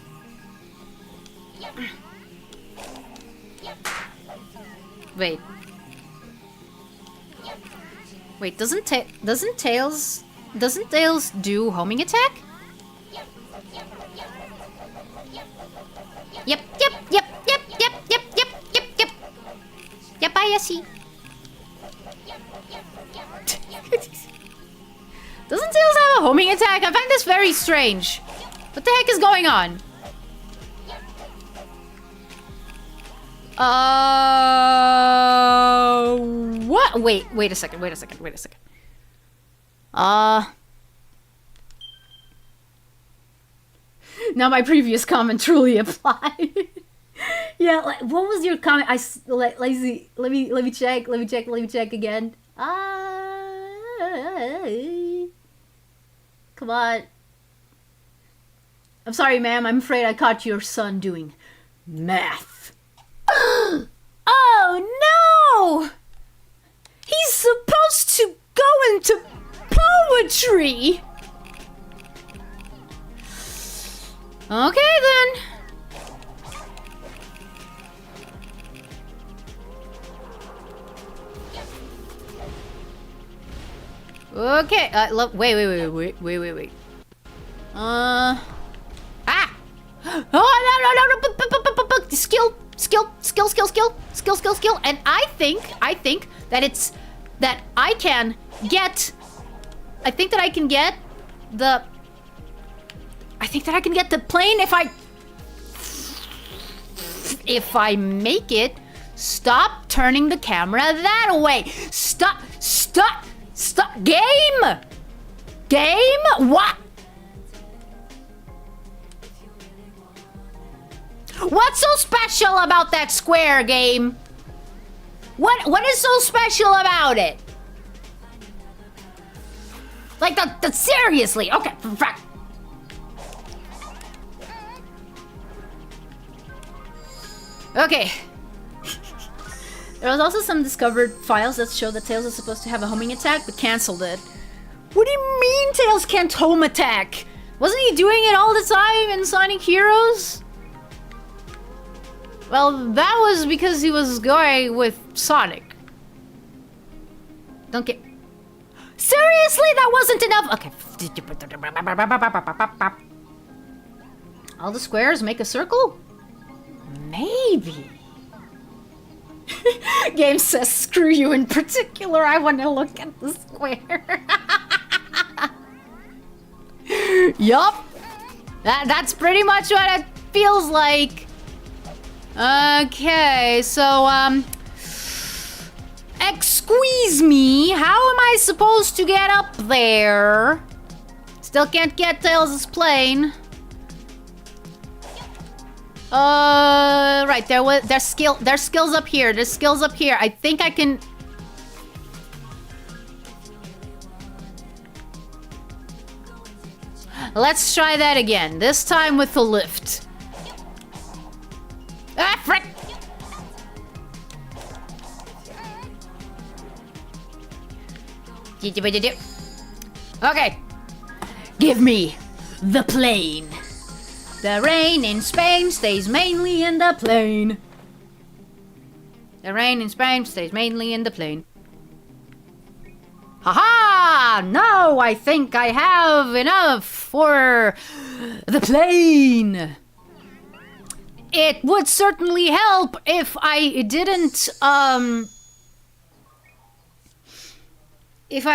Wait. Wait, doesn't Tails do homing attack? Yep. Yappaya, see. Doesn't Tails have a homing attack? I find this very strange. What the heck is going on? What? Wait a second. Now my previous comment truly applied. Yeah, like, what was your comment? Let me check again. Come on. I'm sorry, ma'am. I'm afraid I caught your son doing math. Oh no! He's supposed to go into poetry. Okay then. Okay, wait. Oh, no. Skill. And I think that I can get the plane if I make it stop turning the camera that way. Stop. Game. What? What's so special about that square, game? What is so special about it? Like the seriously? Okay, fuck. Okay. There was also some discovered files that show that Tails is supposed to have a homing attack, but canceled it. What do you mean Tails can't home attack? Wasn't he doing it all the time in Sonic Heroes? Well, that was because he was going with Sonic. Don't get... Seriously? That wasn't enough? Okay. All the squares make a circle? Maybe. Game says, screw you in particular. I want to look at the square. Yup. That's pretty much what it feels like. Okay, so, excuse me, how am I supposed to get up there? Still can't get Tails' plane. Right, there's skills up here. There's skills up here. I think I can... Let's try that again. This time with the lift. Ah, frick! Okay. Give me the plane. The rain in Spain stays mainly in the plane. The rain in Spain stays mainly in the plane. Haha! Now I think I have enough for the plane. It would certainly help if I didn't if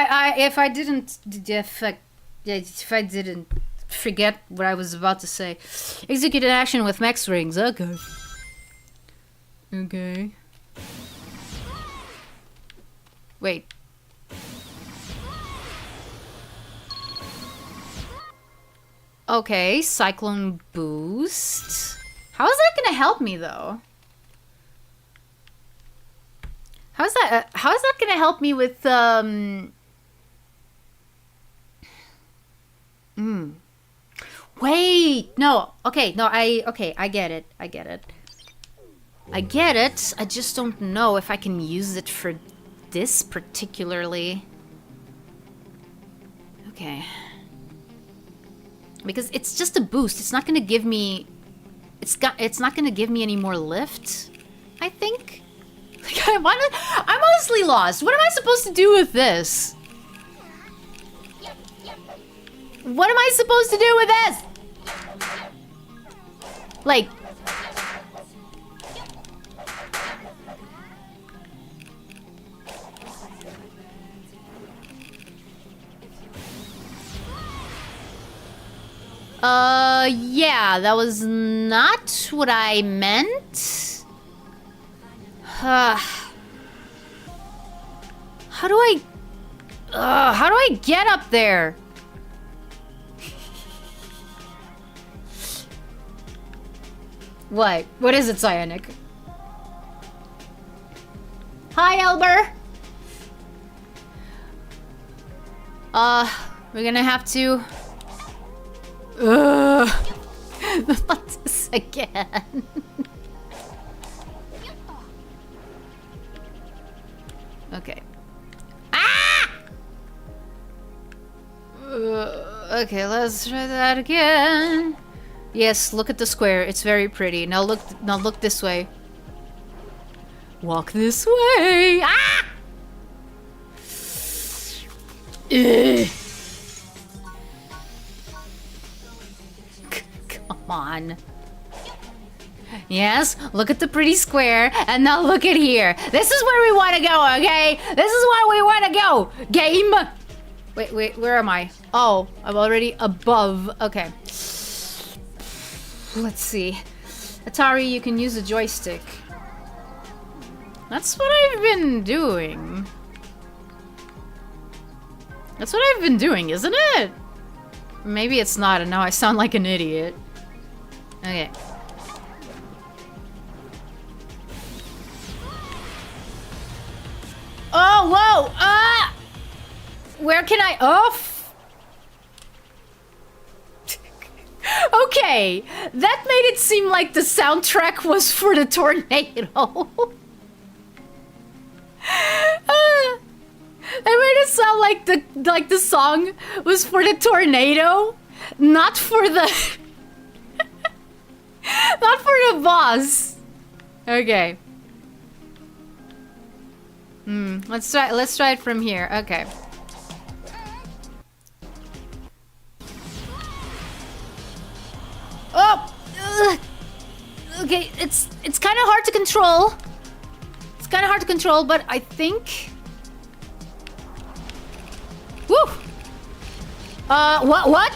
I didn't forget what I was about to say. Execute an action with max rings. Okay. Okay. Wait. Okay, Cyclone Boost. How is that gonna help me, though? How's that? How is that gonna help me with Wait, no. Okay, no. I get it. I get it. I get it. I just don't know if I can use it for this particularly. Okay. Because it's just a boost. It's not gonna give me. It's not gonna give me any more lift. I think. Like, I'm honestly lost. What am I supposed to do with this? What am I supposed to do with this? Like. Yeah, that was not what I meant. How do I get up there? What? What is it, Cyanic? Hi, Elber! We're gonna have to... Not this again. Okay. Ah! Okay, let's try that again. Yes, look at the square. It's very pretty. Now look this way. Walk this way. Ah! Ugh. Come on. Yes, look at the pretty square, and now look at here. This is where we want to go, okay? This is where we want to go. Game. Wait, where am I? Oh, I'm already above. Okay. Let's see. Atari, you can use a joystick. That's what I've been doing. That's what I've been doing, isn't it? Maybe it's not, and now I sound like an idiot. Okay. Oh, whoa! Ah! Where can I... Oh! Okay, that made it seem like the soundtrack was for the tornado. That made it sound like the song was for the tornado, not for the not for the boss. Okay. Let's try it from here. Okay. Oh! Okay, it's kind of hard to control. It's kind of hard to control, but I think... Woo! What?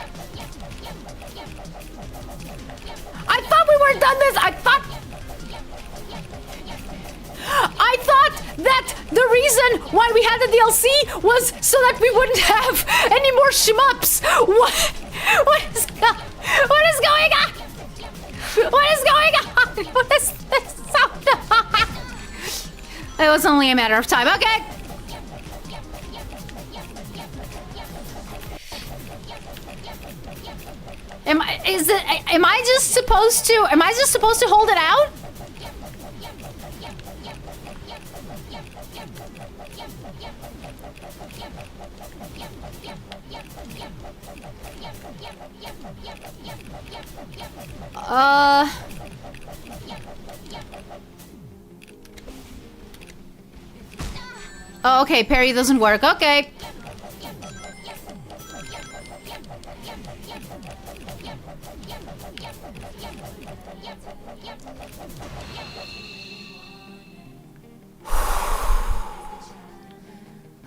I thought we weren't done this! I thought that the reason why we had the DLC was so that we wouldn't have any more shmups! What is going on? What is going on? What is this sound? It was only a matter of time. Okay. Am I just supposed to hold it out? Oh, okay, parry doesn't work. Okay.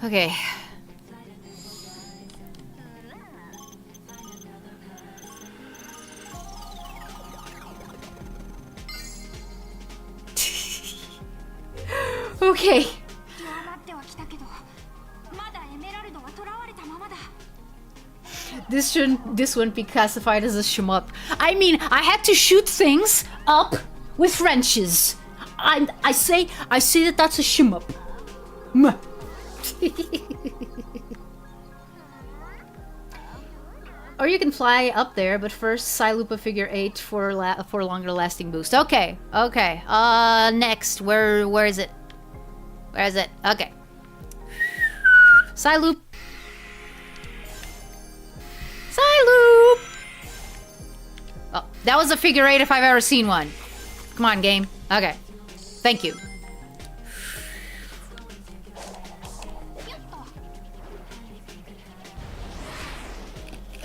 Okay. Okay. This wouldn't be classified as a shmup. I mean, I had to shoot things up with wrenches. I say that that's a shmup. Or you can fly up there, but first loop a figure 8 for longer lasting boost. Okay, okay. Next, where is it? Where is it? Okay. Loop. Loop. Oh, that was a figure 8 if I've ever seen one. Come on, game. Okay. Thank you.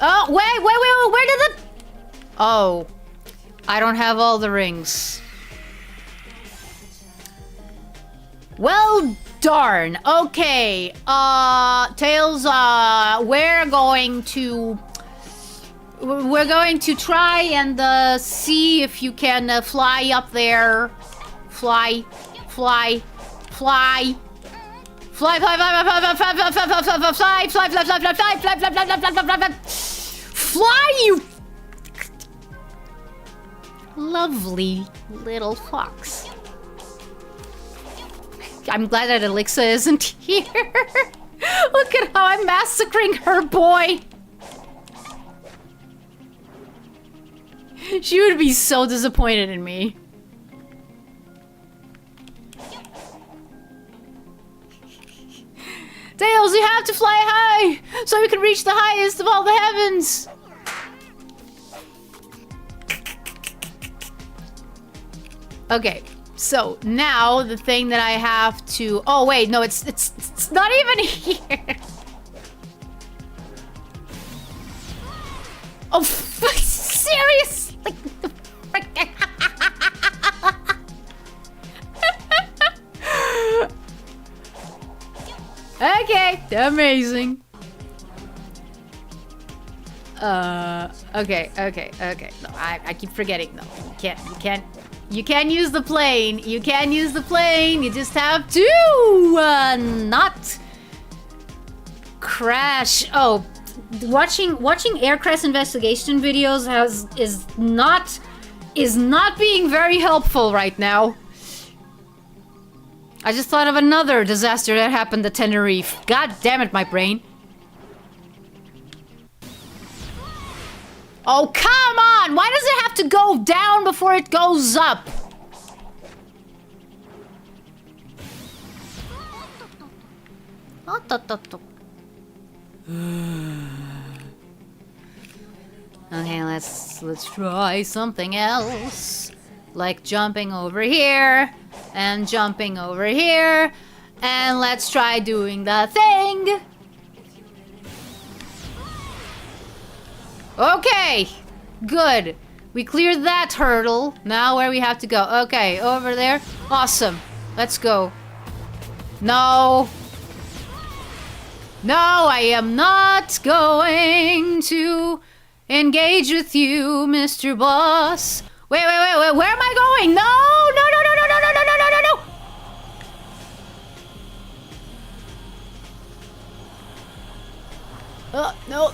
Oh, wait, where did the... Oh. I don't have all the rings. Well, darn. Okay. Tails, we're going to try and see if you can fly up there. Fly. Fly, you lovely little fox. I'm glad that Elixa isn't here. Look at how I'm massacring her boy. She would be so disappointed in me. Tails, you have to fly high so you can reach the highest of all the heavens. Okay, so now the thing that I have to... Oh wait, no, it's not even here. Oh, serious? Like, the frick? Okay, amazing. Okay. No, I keep forgetting. No, you can't use the plane. You can't use the plane. You just have to not crash. Oh, watching air crash investigation videos is not being very helpful right now. I just thought of another disaster that happened at Tenerife. God damn it, my brain. Oh, come on! Why does it have to go down before it goes up? Okay, let's try something else. Like jumping over here, and jumping over here, and let's try doing the thing. Okay, good. We cleared that hurdle. Now where we have to go? Okay, over there. Awesome. Let's go. No. No, I am not going to engage with you, Mr. Boss. Wait, where am I going? No! No,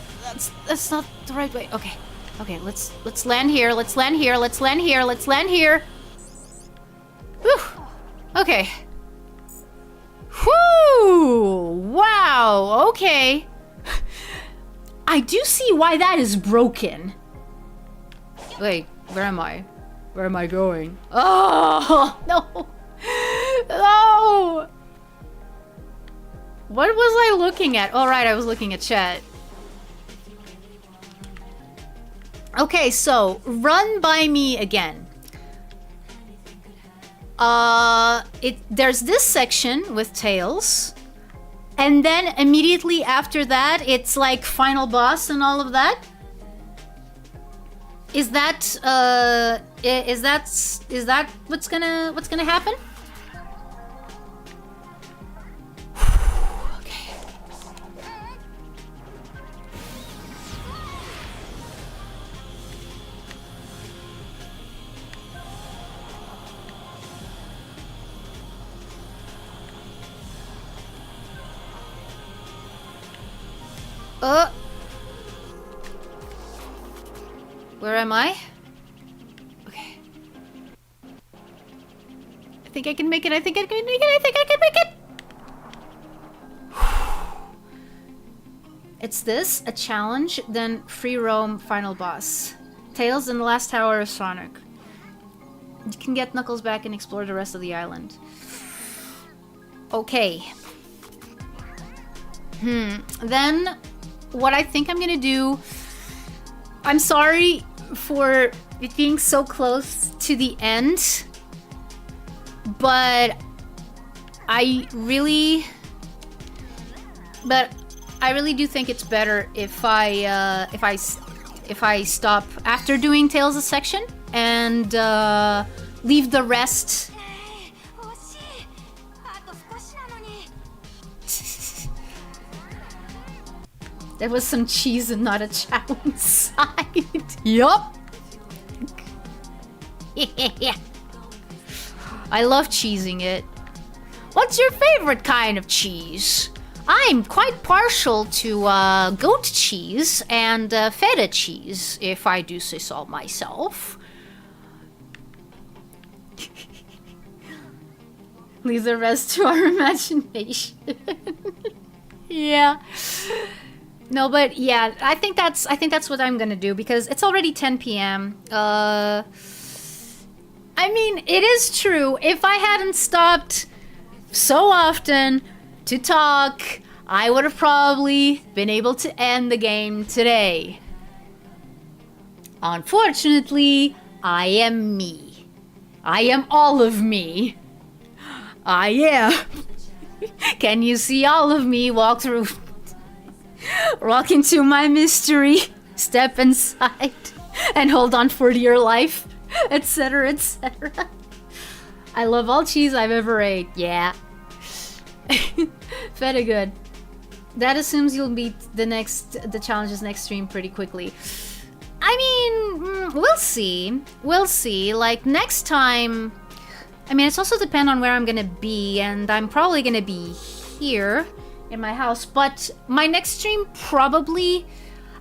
that's not the right way. Okay, let's land here. Let's land here. Whew. Okay. Whew! Wow. Okay. I do see why that is broken. Wait. Where am I? Where am I going? Oh, no. No. What was I looking at? Oh, right, I was looking at chat. Okay, so run by me again. There's this section with Tails. And then immediately after that, it's like final boss and all of that. Is that what's gonna happen? Okay. Where am I? Okay. I think I can make it. I think I can make it. It's this, a challenge, then free roam, final boss. Tails and the last tower of Sonic. You can get Knuckles back and explore the rest of the island. Okay. Then, what I think I'm gonna do... I'm sorry for it being so close to the end, but I really do think it's better if I stop after doing Tails' section and leave the rest. There was some cheese and not a chow inside. Yup. Yeah. I love cheesing it. What's your favorite kind of cheese? I'm quite partial to goat cheese and feta cheese, if I do say so myself. Leave the rest to our imagination. Yeah. No, but yeah, I think that's what I'm gonna do because it's already 10 p.m. I mean, it is true. If I hadn't stopped so often to talk, I would have probably been able to end the game today. Unfortunately, I am me. I am all of me. I am. Can you see all of me walk into my mystery, step inside, and hold on for dear life, etc., etc. I love all cheese I've ever ate. Yeah. Very good. That assumes you'll beat the challenge's next stream pretty quickly. I mean, we'll see. We'll see. Like, next time... I mean, it's also depend on where I'm gonna be, and I'm probably gonna be here in my house, but my next stream probably...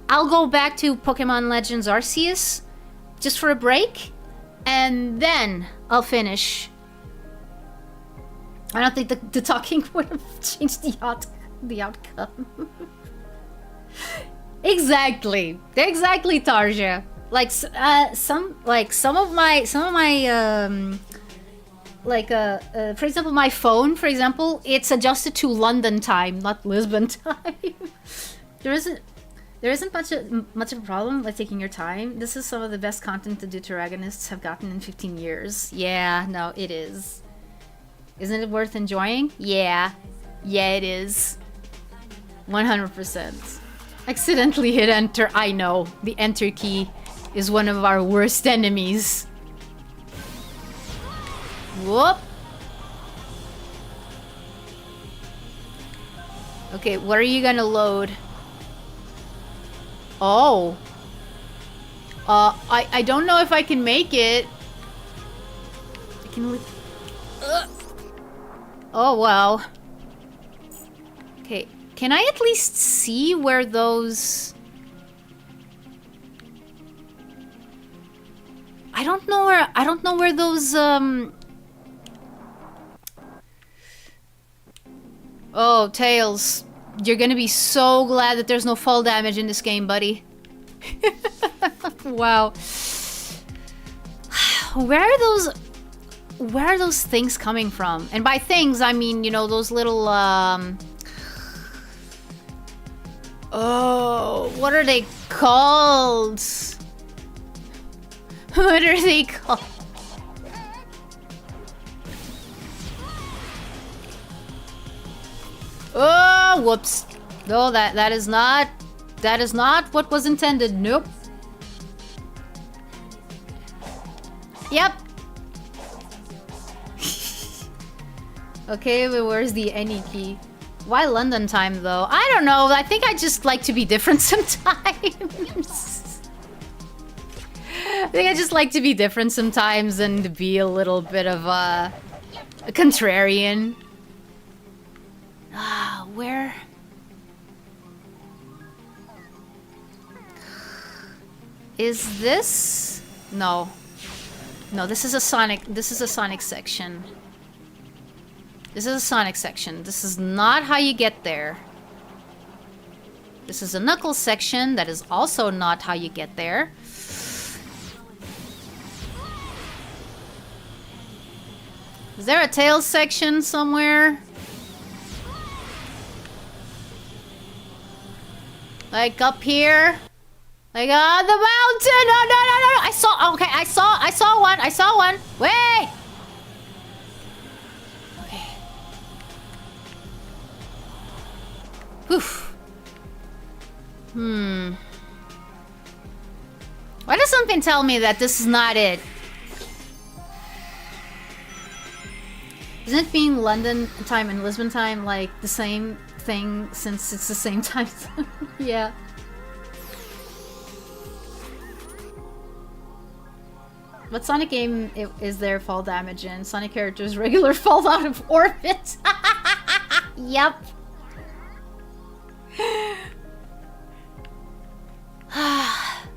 I'll go back to Pokemon Legends Arceus just for a break, and then I'll finish. I don't think the talking would have changed the outcome. Exactly, Tarja. Like some of my for example, my phone, for example, it's adjusted to London time, not Lisbon time. There isn't much of a problem with taking your time. This is some of the best content the Deuteragonists have gotten in 15 years. Yeah, no, it is. Isn't it worth enjoying? Yeah. Yeah, it is. 100%. Accidentally hit enter. I know. The enter key is one of our worst enemies. Whoop. Okay, what are you gonna load? Oh. I don't know if I can make it. I can... Oh, well. Okay, can I at least see where those... I don't know where those, Oh, Tails. You're gonna be so glad that there's no fall damage in this game, buddy. Wow. Where are those things coming from? And by things, I mean, you know, those little, Oh, what are they called? What are they called? Oh, whoops. No, that is not what was intended. Nope. Yep. Okay, but where's the any key? Why London time, though? I don't know. I think I just like to be different sometimes. I think I just like to be different sometimes and be a little bit of a contrarian. Ah, where? Is this? No. No, this is a Sonic section. This is a Sonic section. This is not how you get there. This is a Knuckles section. That is also not how you get there. Is there a Tails section somewhere? Like up here? Like on the mountain? No, no, no, no, no. I saw, okay, I saw one. I saw one. Wait. Okay. Oof. Why does something tell me that this is not it? Isn't it being London time and Lisbon time like the same thing since it's the same time zone? Yeah. What Sonic game is there fall damage in? Sonic characters regular fall out of orbit. Yep.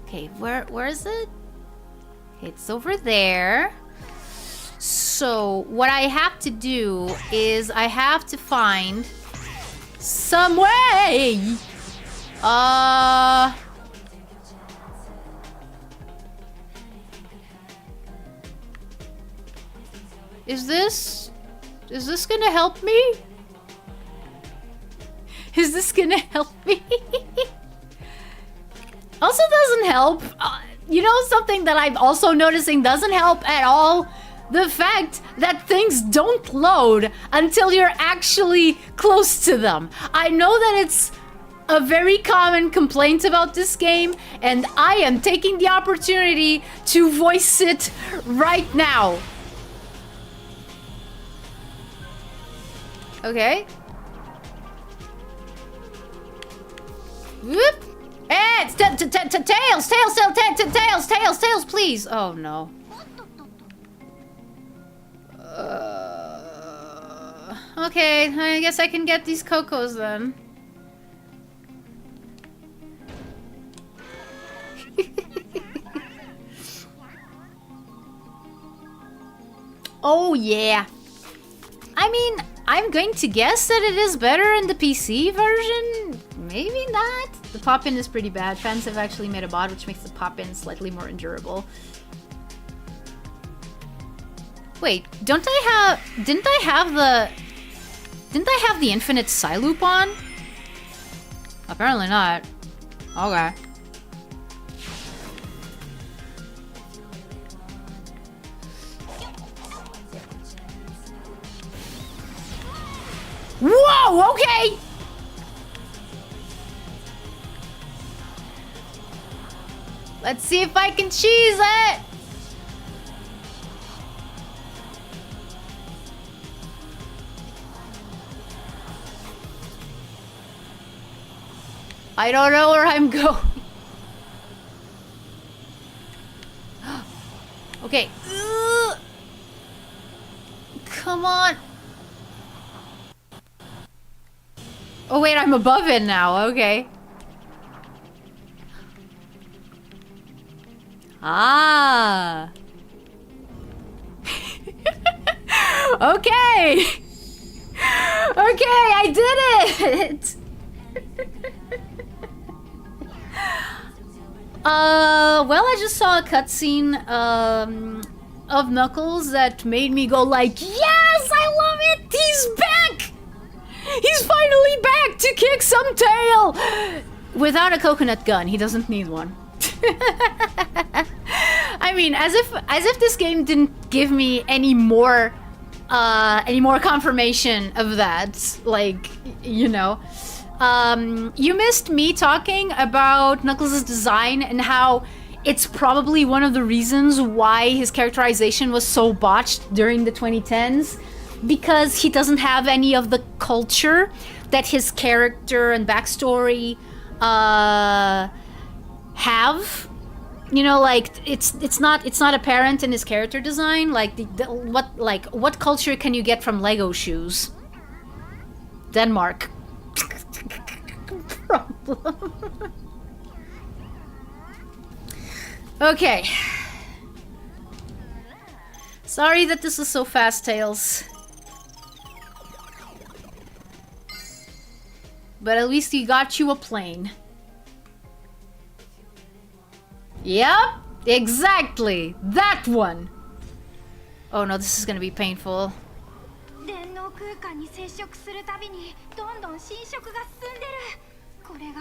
Okay, where is it? Okay, it's over there. So what I have to do is I have to find some way. Is this gonna help me? Is this gonna help me? Also doesn't help. You know something that I'm also noticing doesn't help at all? The fact that things don't load until you're actually close to them. I know that it's a very common complaint about this game, and I am taking the opportunity to voice it right now. Okay. Whoop. Hey, it's tails, please. Oh no. Okay, I guess I can get these Cocos then. Oh yeah. I mean, I'm going to guess that it is better in the PC version. Maybe not. The pop-in is pretty bad. Fans have actually made a mod which makes the pop-in slightly more endurable. Wait, didn't I have the infinite Psyloop on? Apparently not. Okay. Whoa, okay! Let's see if I can cheese it! I don't know where I'm going. Okay. Come on. Oh wait, I'm above it now. Okay. Ah. Okay. Okay, I did it. Well, I just saw a cutscene of Knuckles that made me go like, yes, I love it. He's back. He's finally back to kick some tail! Without a coconut gun, he doesn't need one. I mean, as if this game didn't give me any more confirmation of that. Like, you know. You missed me talking about Knuckles' design and how it's probably one of the reasons why his characterization was so botched during the 2010s. Because he doesn't have any of the culture that his character and backstory have. You know, like it's not apparent in his character design. Like what culture can you get from Lego shoes? Denmark. Problem. Okay. Sorry that this is so fast, Tails. But at least he got you a plane. Yep, exactly. That one. Oh no, this is gonna be painful. 電脳空間に接触するたびにどんどん侵食が進んでる。これが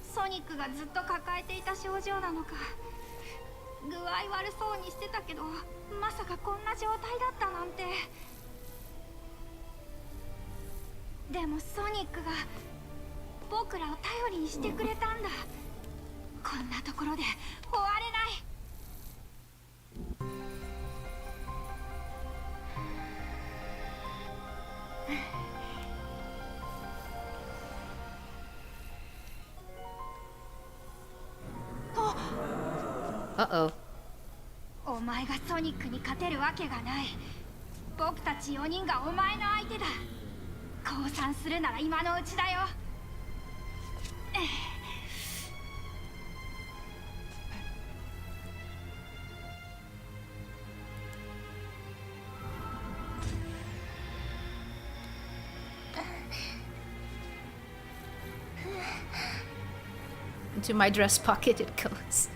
ソニックがずっと抱えていた症状なのか。具合悪そうにしてたけど、まさかこんな状態だったなんて。でもソニックが僕らを頼りにしてくれたんだ。こんなところで終われない。Uh-oh. お前がソニックに勝てるわけがない。僕たち4人がお前の相手だ。降参するなら今のうちだよ。Into my dress pocket it goes.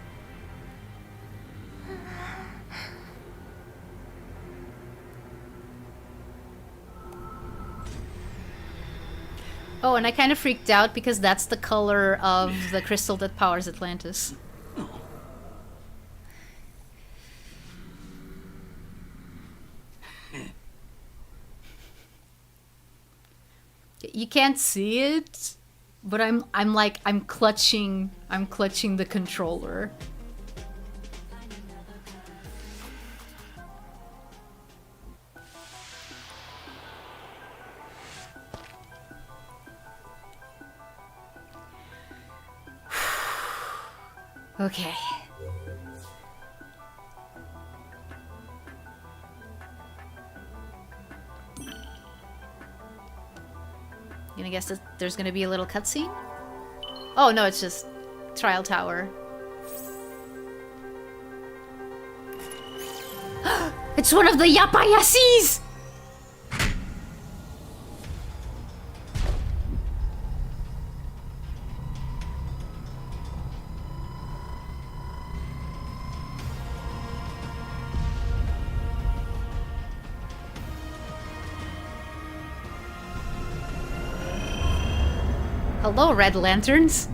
Oh, and I kind of freaked out because that's the color of the crystal that powers Atlantis. You can't see it, but I'm clutching the controller. Okay. Gonna guess that there's gonna be a little cutscene? Oh no, it's just Trial Tower. It's one of the Yappaya seas! Hello, Red Lanterns.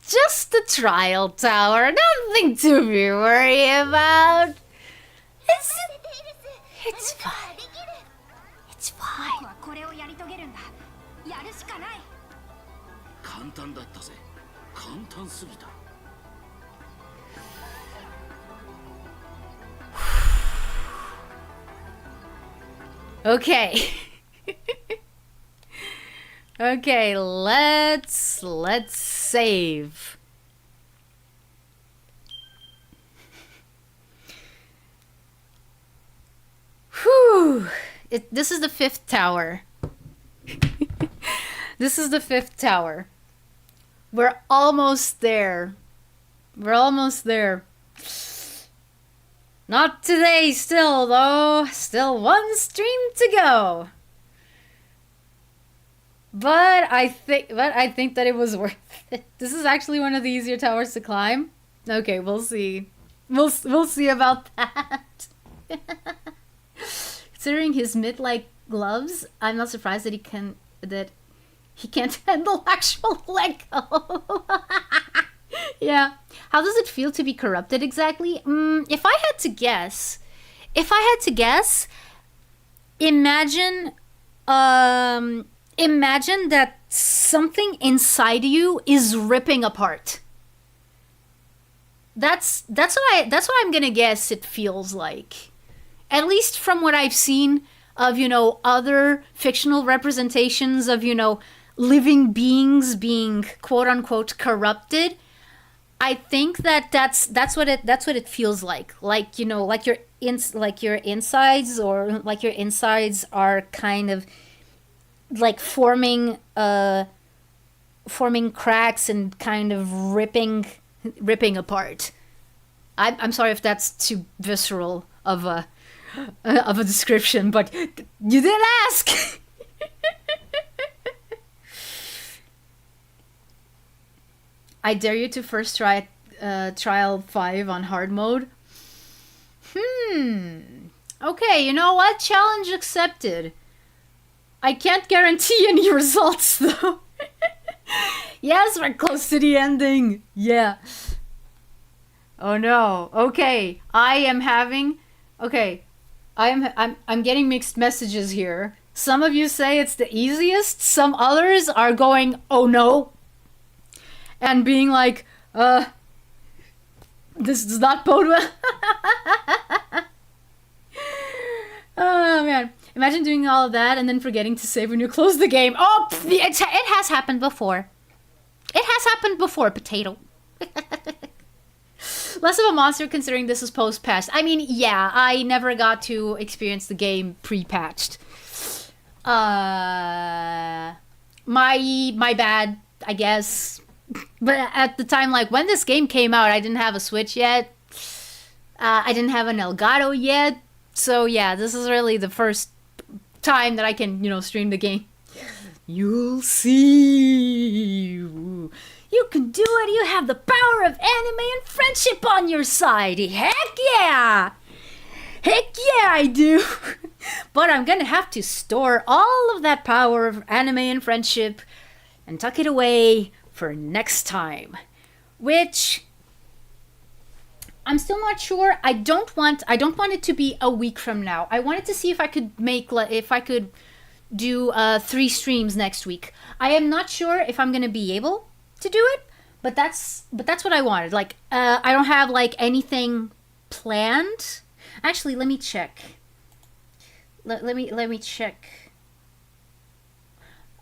Just the trial tower, nothing to be worried about. It's fine. It's fine. これをやり遂げるんだ。やるしかない。簡単だったぜ。簡単すぎた。Okay. Okay, let's save. Whew. This is the 5th tower. This is the 5th tower. We're almost there. We're almost there. Not today still, though. Still one stream to go. But I think that it was worth it. This is actually one of the easier towers to climb. Okay, we'll see. We'll see about that. Considering his mid-like gloves, I'm not surprised that he can't handle actual Lego. Yeah. How does it feel to be corrupted exactly? If I had to guess, imagine that something inside you is ripping apart. That's what I'm gonna guess it feels like. At least from what I've seen of, other fictional representations of, living beings being quote unquote corrupted. I think that's what it feels like. Like, like your insides are kind of like forming cracks and kind of ripping apart. I'm sorry if that's too visceral of of a description, but you didn't ask. I dare you to first try trial 5 on hard mode. Okay, you know what? Challenge accepted. I can't guarantee any results though. Yes, we're close to the ending. Yeah. Oh no. Okay, I'm getting mixed messages here. Some of you say it's the easiest, some others are going, "Oh no." And being like, this does not bode well. Oh man. Imagine doing all of that and then forgetting to save when you close the game. Oh, It has happened before. It has happened before, potato. less of a monster considering this is post-patched. I mean, yeah, I never got to experience the game pre-patched. My bad, I guess. But at the time, like, when this game came out, I didn't have a Switch yet. I didn't have an Elgato yet. So, yeah, this is really the first time that I can, stream the game. You'll see. You can do it. You have the power of anime and friendship on your side. Heck yeah. Heck yeah, I do. But I'm gonna have to store all of that power of anime and friendship and tuck it away for next time. Which I'm still not sure. I don't want it to be a week from now. I wanted to see if I could do 3 streams next week. I am not sure if I'm gonna be able to do it, but that's what I wanted. Like, I don't have like anything planned. Actually, let me check. Let me check.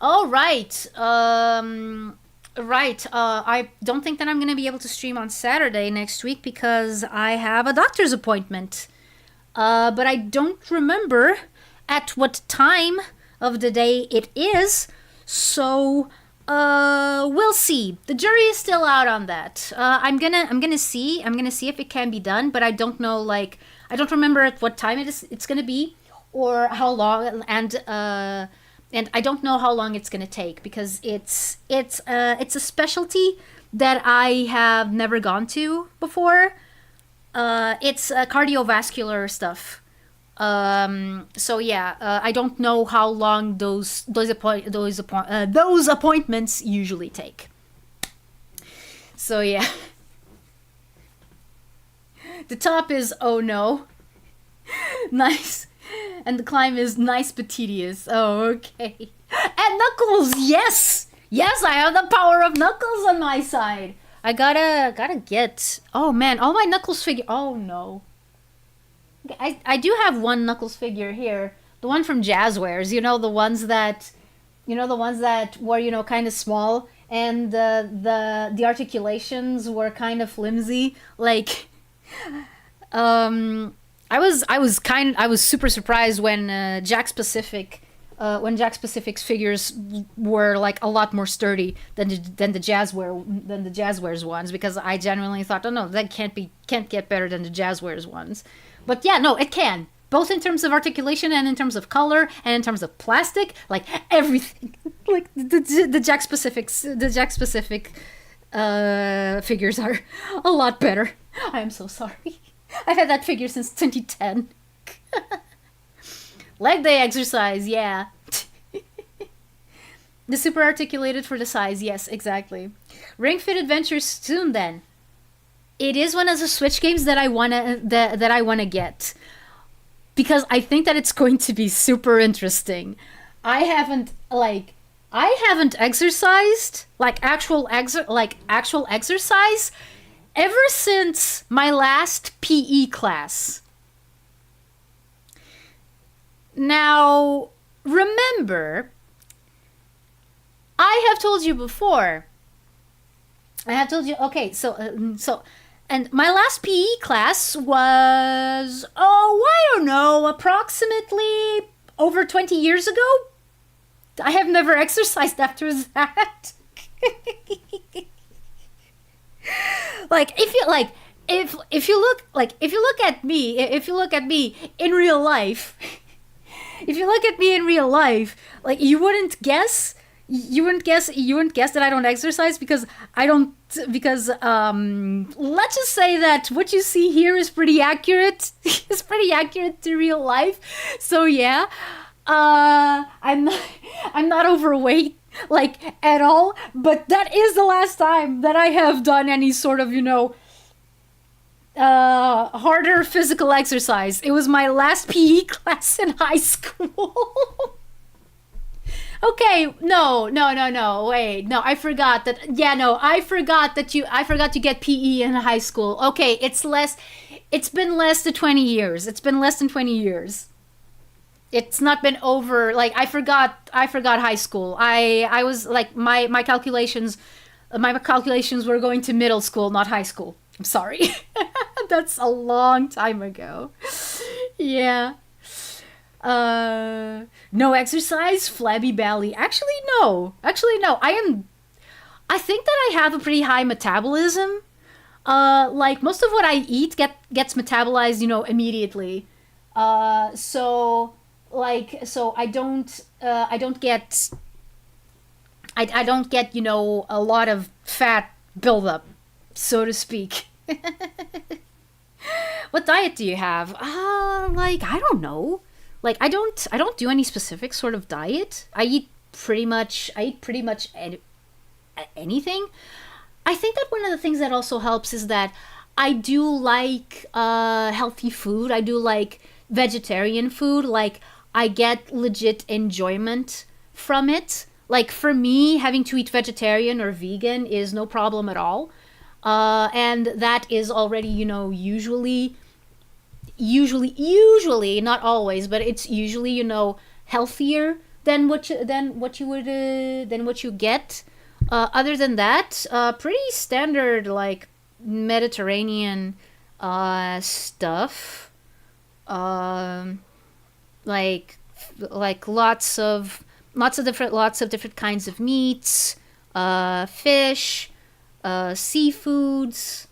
All right. Right. I don't think that I'm gonna be able to stream on Saturday next week because I have a doctor's appointment. But I don't remember at what time of the day it is. So we'll see. The jury is still out on that. I'm gonna see if it can be done, but I don't know, like, I don't remember at what time it's gonna be or how long, and I don't know how long it's gonna take because it's a specialty that I have never gone to before. It's cardiovascular stuff. So yeah, I don't know how long those appointments usually take. So yeah. The top is oh no. Nice. And the climb is nice but tedious. Oh, okay. And Knuckles, yes! Yes, I have the power of Knuckles on my side. I gotta get, oh man, all my Knuckles figure, oh no. I do have one Knuckles figure here. The one from Jazzwares, the ones that were, kind of small and the articulations were kind of flimsy. Like, I was super surprised when Jack Pacific's figures were like a lot more sturdy than the Jazzwares ones, because I genuinely thought, oh no, that can't get better than the Jazzwares ones. But yeah, no, it can. Both in terms of articulation and in terms of color and in terms of plastic, like everything. Like the Jack Pacific figures are a lot better. I am so sorry. I've had that figure since 2010. Leg day exercise, yeah. The super articulated for the size, yes, exactly. Ring Fit Adventures soon then. It is one of the Switch games that I wanna get, because I think that it's going to be super interesting. I haven't exercised actual exercise ever since my last PE class. Now, remember, I have told you before. Okay, so, and my last PE class was, I don't know, approximately over 20 years ago. I have never exercised after that. if you look at me, if you look at me in real life, if you look at me in real life, like you wouldn't guess that I don't exercise because let's just say that what you see here is pretty accurate. It's pretty accurate to real life. So yeah, I'm not overweight like at all, but that is the last time that I have done any sort of, harder physical exercise. It was my last PE class in high school. Okay, no, wait, no, I forgot that, I forgot to get PE in high school. Okay, it's been less than 20 years. It's been less than 20 years. It's not been over, like, I forgot high school. I was, like, my calculations were going to middle school, not high school. I'm sorry. That's a long time ago. Yeah. No exercise, flabby belly. Actually, no. I think that I have a pretty high metabolism. Like, most of what I eat gets metabolized, immediately. So I don't get, a lot of fat buildup, so to speak. What diet do you have? I don't know. Like, I don't do any specific sort of diet. I eat pretty much anything. I think that one of the things that also helps is that I do like healthy food. I do like vegetarian food. Like, I get legit enjoyment from it. Like, for me, having to eat vegetarian or vegan is no problem at all. And that is already, usually, not always, but it's usually, healthier than what you get. Other than that, pretty standard, like, Mediterranean stuff. Like lots of different kinds of meats, fish, seafoods,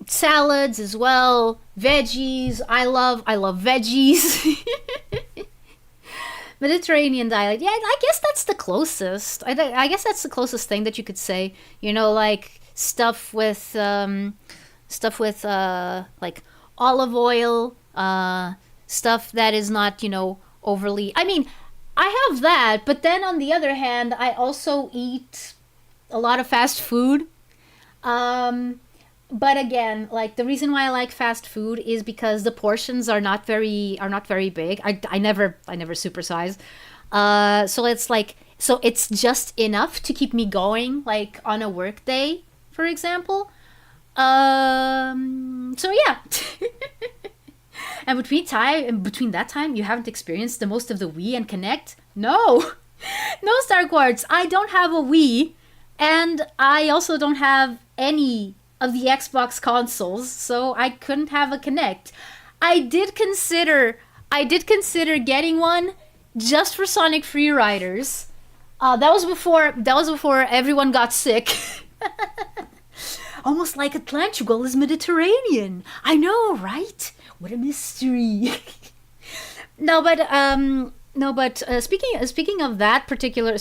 salads as well, veggies. I love veggies. Mediterranean diet. Yeah, I guess that's the closest. I guess that's the closest thing that you could say. Like stuff with like olive oil, stuff that is not, overly. I mean, I have that, but then on the other hand, I also eat a lot of fast food. But again, like, the reason why I like fast food is because the portions are not very big. I never supersize. So it's just enough to keep me going, like, on a work day, for example. So yeah. And between that time, you haven't experienced the most of the Wii and Connect? No. No, Star Quartz. I don't have a Wii, and I also don't have any of the Xbox consoles, so I couldn't have a Kinect. I did consider getting one just for Sonic Free Riders. That was before everyone got sick. Almost like Atlantugal is Mediterranean. I know, right? What a mystery. No, but speaking of that particularly,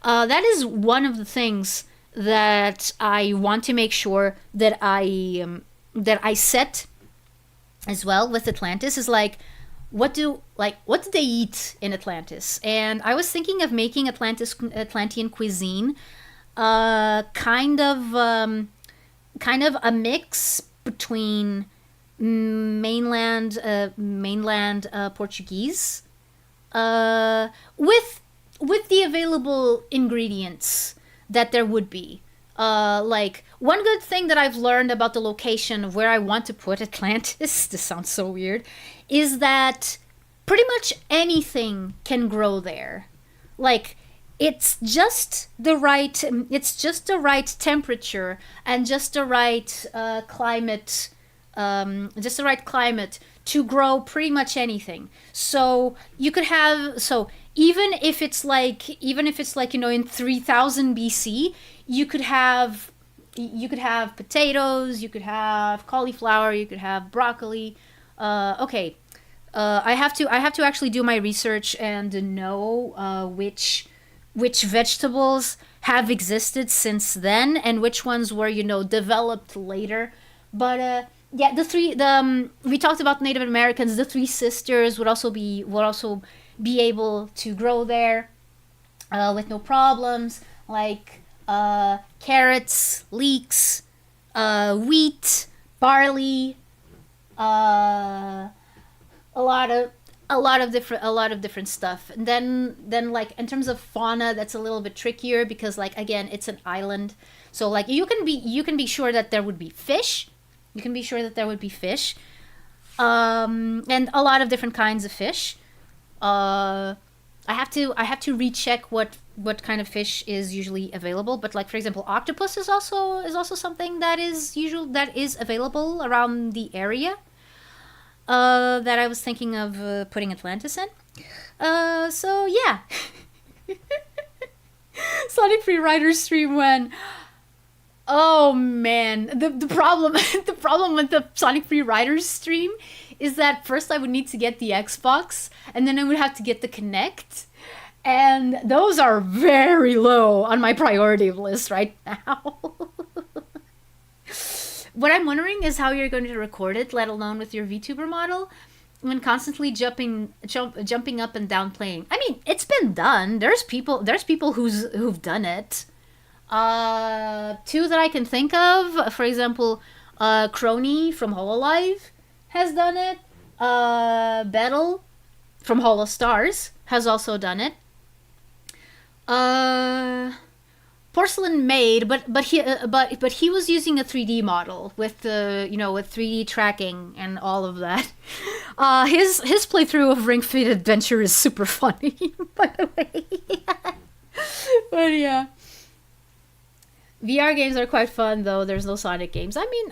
that is one of the things that I want to make sure that I set as well with Atlantis is like, what do they eat in Atlantis? And I was thinking of making Atlantean cuisine, kind of a mix between mainland Portuguese, with the available ingredients that there would be. Like, one good thing that I've learned about the location of where I want to put Atlantis, this sounds so weird, is that pretty much anything can grow there. Like, it's just the right temperature and just the right climate, to grow pretty much anything. So you could have, even if it's like, you know, in 3000 BC, you could have potatoes, you could have cauliflower, you could have broccoli. Okay, I have to actually do my research and know which vegetables have existed since then and which ones were, you know, developed later. But yeah, we talked about Native Americans. The three sisters would also be able to grow there with no problems, like carrots, leeks, wheat, barley, a lot of different stuff. And then like in terms of fauna, that's a little bit trickier because, like, again, it's an island, so like you can be sure that there would be fish. You can be sure that there would be fish, and a lot of different kinds of fish. I have to recheck what kind of fish is usually available. But like, for example, octopus is also something that is available around the area that I was thinking of putting Atlantis in. So yeah. Sonic Free Rider stream when. Oh man, the problem with the Sonic Free Riders stream is that first I would need to get the Xbox, and then I would have to get the Kinect, and those are very low on my priority list right now. What I'm wondering is how you're going to record it, let alone with your VTuber model, when constantly jumping up and down playing. I mean, it's been done. There's people who've done it. Two that I can think of, for example, Crony from Hololive has done it. Battle from Holo Stars has also done it. Porcelain Maid, but he was using a 3D model with the with 3D tracking and all of that. His playthrough of Ring Fit Adventure is super funny, by the way. But yeah. VR games are quite fun, though. There's no Sonic games. I mean,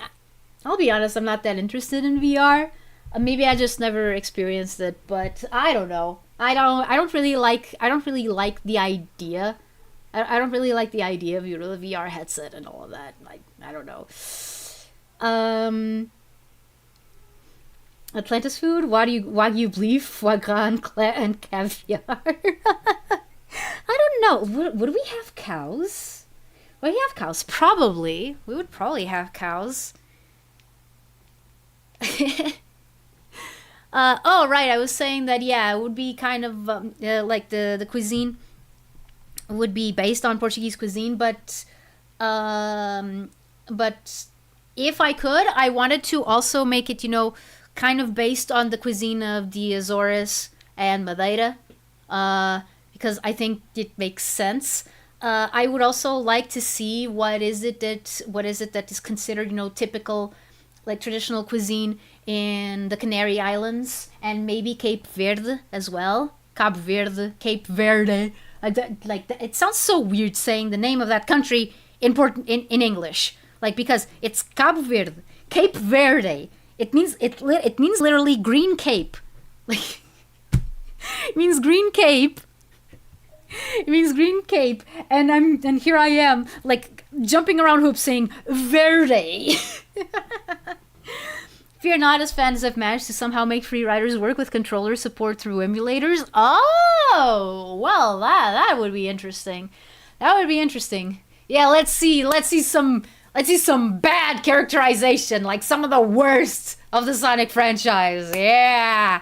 I'll be honest, I'm not that interested in VR. Maybe I just never experienced it, but I don't know. I don't really like the idea. I don't really like the idea of the VR headset and all of that. Like, I don't know. Atlantis food? Wagyu beef, foie gras, and caviar. I don't know. Would we have cows? Would we have cows? Probably. We would probably have cows. Oh, right. I was saying that, yeah, it would be kind of like the cuisine would be based on Portuguese cuisine, but if I could, I wanted to also make it, kind of based on the cuisine of the Azores and Madeira, because I think it makes sense. I would also like to see what is it that is considered, typical, like traditional cuisine in the Canary Islands and maybe Cape Verde as well. Cape Verde. It sounds so weird saying the name of that country in English, like, because it's Cape Verde. It means literally green cape. Like, it means green cape. It means green cape, and here I am, like, jumping around hoops saying Verde. Fear not, as fans have managed to somehow make Free Riders work with controller support through emulators. Oh, well, that would be interesting. That would be interesting. Yeah, let's see some bad characterization, like some of the worst of the Sonic franchise. Yeah.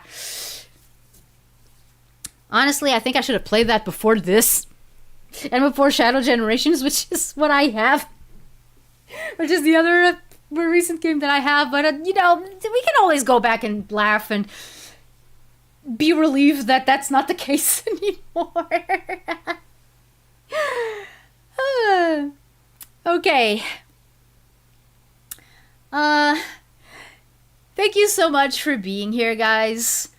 Honestly, I think I should have played that before this. And before Shadow Generations, which is what I have. Which is the other more recent game that I have. But, we can always go back and laugh and be relieved that that's not the case anymore. Okay. Thank you so much for being here, guys.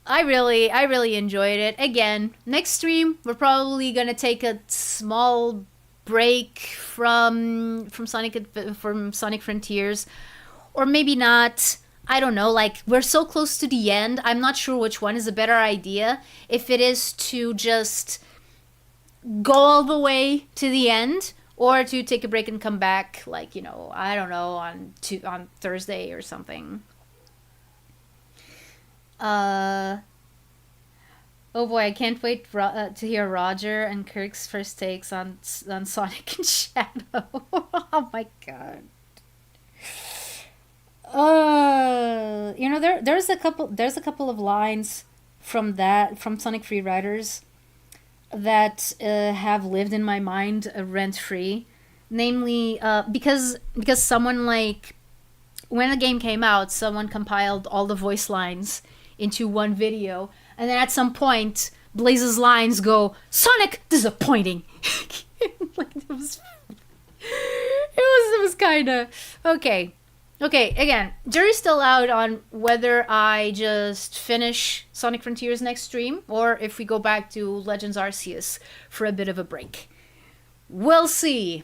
I really enjoyed it. Again, next stream we're probably gonna take a small break from Sonic Frontiers, or maybe not. I don't know, like, we're so close to the end. I'm not sure which one is a better idea. If it is to just go all the way to the end, or to take a break and come back, like, you know, I don't know, on Thursday or something. Oh boy, I can't wait to hear Roger and Kirk's first takes on Sonic and Shadow. Oh my god. You know, there's a couple of lines from Sonic Free Riders that have lived in my mind rent free. Namely, because someone, like, when the game came out, someone compiled all the voice lines into one video, and then at some point, Blaze's lines go, "Sonic disappointing." Like, it was kind of okay. Okay, again, jury's still out on whether I just finish Sonic Frontiers next stream, or if we go back to Legends Arceus for a bit of a break. We'll see.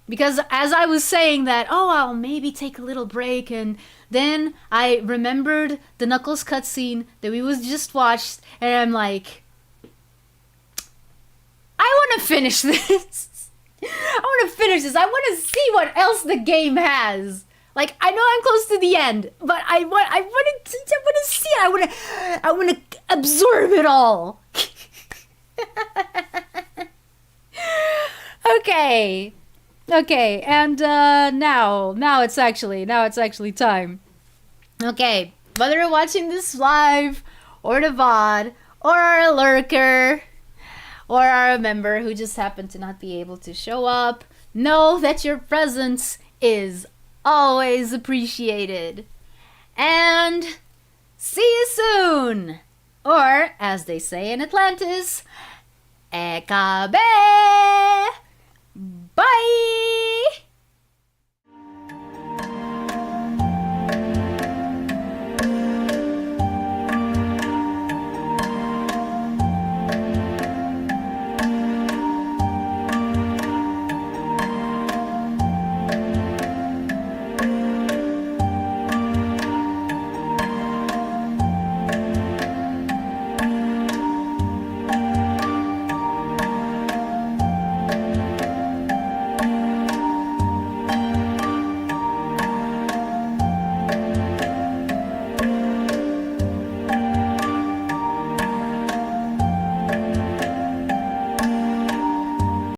Because as I was saying that, oh, I'll maybe take a little break, and then I remembered the Knuckles cutscene that we just watched, and I'm like, I want to finish this. I want to finish this. I want to see what else the game has. Like, I know I'm close to the end, but I want to see it. I want to absorb it all. Okay, and now it's actually time. Okay, whether you're watching this live, or the VOD, or a lurker, or our member who just happened to not be able to show up, know that your presence is always appreciated. And see you soon! Or, as they say in Atlantis, Ekabe!